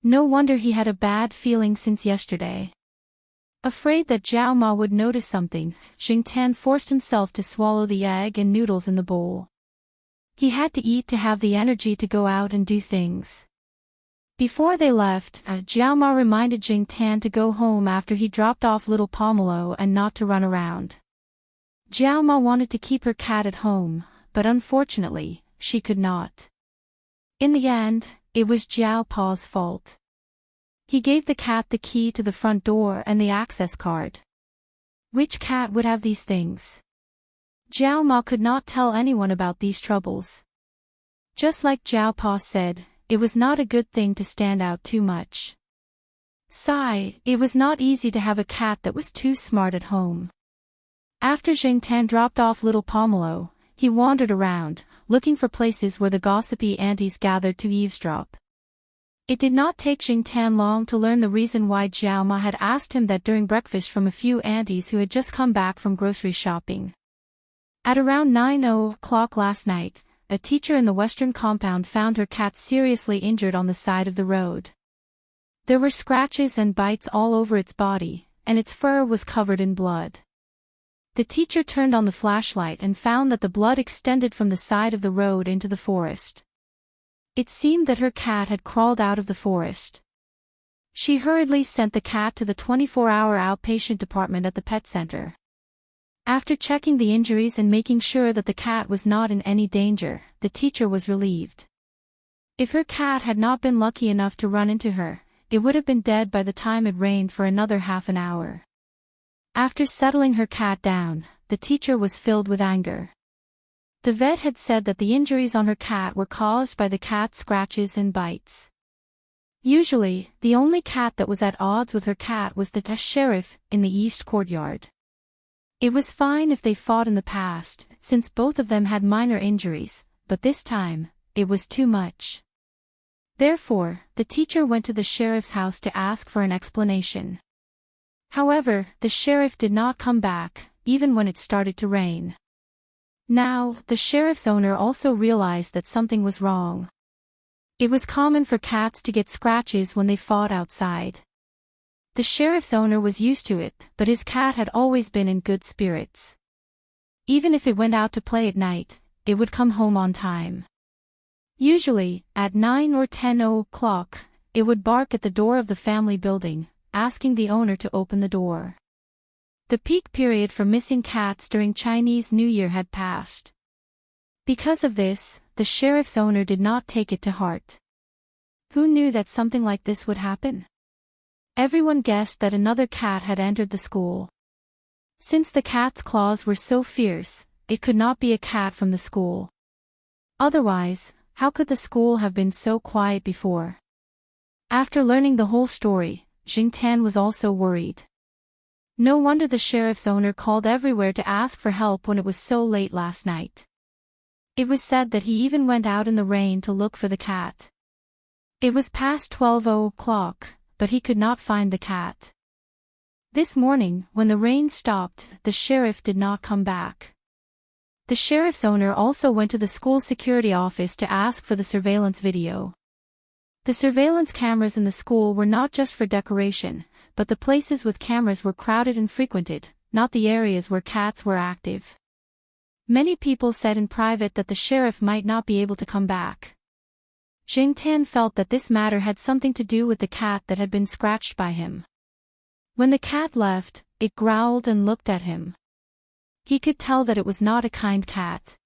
[SPEAKER 1] No wonder he had a bad feeling since yesterday. Afraid that Jiao Ma would notice something, Jing Tan forced himself to swallow the egg and noodles in the bowl. He had to eat to have the energy to go out and do things. Before they left, Jiao Ma reminded Jing Tan to go home after he dropped off little Pomelo and not to run around. Jiao Ma wanted to keep her cat at home, but unfortunately, she could not. In the end, it was Jiao Pa's fault. He gave the cat the key to the front door and the access card. Which cat would have these things? Jiao Ma could not tell anyone about these troubles. Just like Jiao Pa said, it was not a good thing to stand out too much. Sigh, it was not easy to have a cat that was too smart at home. After Jingtan dropped off little Pomelo, he wandered around, looking for places where the gossipy aunties gathered to eavesdrop. It did not take Jingtan long to learn the reason why Jiao Ma had asked him that during breakfast from a few aunties who had just come back from grocery shopping. At around 9:00 last night, a teacher in the western compound found her cat seriously injured on the side of the road. There were scratches and bites all over its body, and its fur was covered in blood. The teacher turned on the flashlight and found that the blood extended from the side of the road into the forest. It seemed that her cat had crawled out of the forest. She hurriedly sent the cat to the 24-hour outpatient department at the pet center. After checking the injuries and making sure that the cat was not in any danger, the teacher was relieved. If her cat had not been lucky enough to run into her, it would have been dead by the time it rained for another half an hour. After settling her cat down, the teacher was filled with anger. The vet had said that the injuries on her cat were caused by the cat's scratches and bites. Usually, the only cat that was at odds with her cat was the sheriff in the east courtyard. It was fine if they fought in the past, since both of them had minor injuries, but this time, it was too much. Therefore, the teacher went to the sheriff's house to ask for an explanation. However, the sheriff did not come back, even when it started to rain. Now, the sheriff's owner also realized that something was wrong. It was common for cats to get scratches when they fought outside. The sheriff's owner was used to it, but his cat had always been in good spirits. Even if it went out to play at night, it would come home on time. Usually, at 9 or 10 o'clock, it would bark at the door of the family building, asking the owner to open the door. The peak period for missing cats during Chinese New Year had passed. Because of this, the sheriff's owner did not take it to heart. Who knew that something like this would happen? Everyone guessed that another cat had entered the school. Since the cat's claws were so fierce, it could not be a cat from the school. Otherwise, how could the school have been so quiet before? After learning the whole story, Jingtan was also worried. No wonder the sheriff's owner called everywhere to ask for help when it was so late last night. It was said that he even went out in the rain to look for the cat. It was past 12 o'clock, but he could not find the cat. This morning, when the rain stopped, the sheriff did not come back. The sheriff's owner also went to the school security office to ask for the surveillance video. The surveillance cameras in the school were not just for decoration, but the places with cameras were crowded and frequented, not the areas where cats were active. Many people said in private that the sheriff might not be able to come back. Jingtan felt that this matter had something to do with the cat that had been scratched by him. When the cat left, it growled and looked at him. He could tell that it was not a kind cat.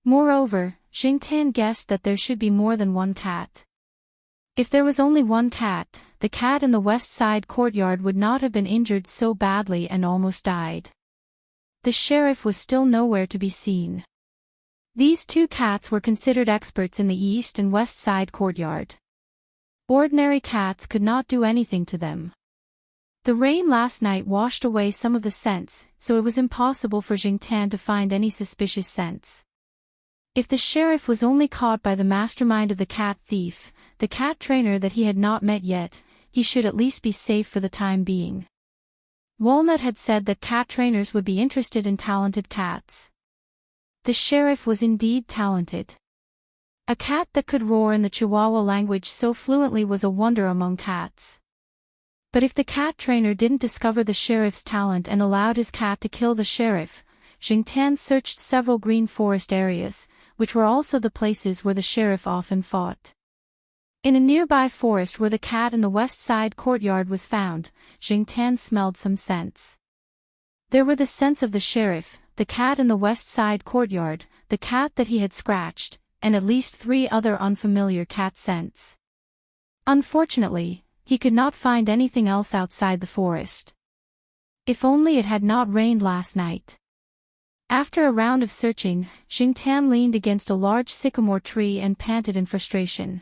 [SPEAKER 1] Moreover, Jingtan guessed that there should be more than one cat. If there was only one cat, the cat in the west side courtyard would not have been injured so badly and almost died. The sheriff was still nowhere to be seen. These two cats were considered experts in the east and west side courtyard. Ordinary cats could not do anything to them. The rain last night washed away some of the scents, so it was impossible for Jingtan to find any suspicious scents. If the sheriff was only caught by the mastermind of the cat thief, the cat trainer that he had not met yet, he should at least be safe for the time being. Walnut had said that cat trainers would be interested in talented cats. The sheriff was indeed talented. A cat that could roar in the Chihuahua language so fluently was a wonder among cats. But if the cat trainer didn't discover the sheriff's talent and allowed his cat to kill the sheriff, Jingtan searched several green forest areas, which were also the places where the sheriff often fought. In a nearby forest where the cat in the west side courtyard was found, Jingtan smelled some scents. There were the scents of the sheriff, the cat in the west side courtyard, the cat that he had scratched, and at least 3 other unfamiliar cat scents. Unfortunately, he could not find anything else outside the forest. If only it had not rained last night. After a round of searching, Jingtan leaned against a large sycamore tree and panted in frustration.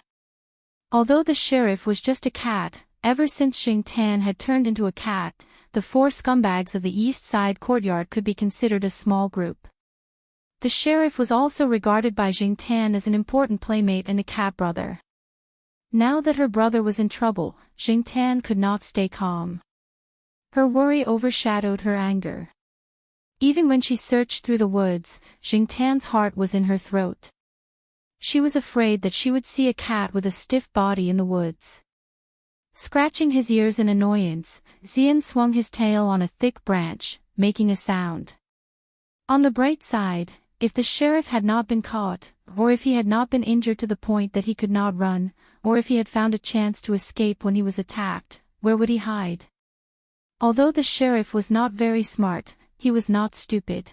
[SPEAKER 1] Although the sheriff was just a cat, ever since Xing Tan had turned into a cat, the four scumbags of the East Side courtyard could be considered a small group. The sheriff was also regarded by Xing Tan as an important playmate and a cat brother. Now that her brother was in trouble, Xing Tan could not stay calm. Her worry overshadowed her anger. Even when she searched through the woods, Xing Tan's heart was in her throat. She was afraid that she would see a cat with a stiff body in the woods. Scratching his ears in annoyance, Xian swung his tail on a thick branch, making a sound. On the bright side, if the sheriff had not been caught, or if he had not been injured to the point that he could not run, or if he had found a chance to escape when he was attacked, where would he hide? Although the sheriff was not very smart, he was not stupid.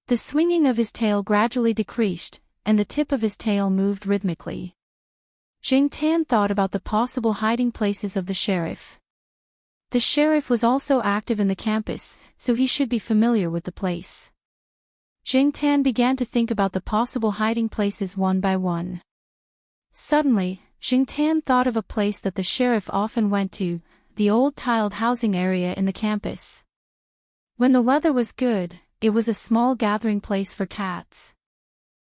[SPEAKER 1] The swinging of his tail gradually decreased, and the tip of his tail moved rhythmically. Xing Tan thought about the possible hiding places of the sheriff. The sheriff was also active in the campus, so he should be familiar with the place. Xing Tan began to think about the possible hiding places one by one. Suddenly, Xing Tan thought of a place that the sheriff often went to, the old tiled housing area in the campus. When the weather was good, it was a small gathering place for cats.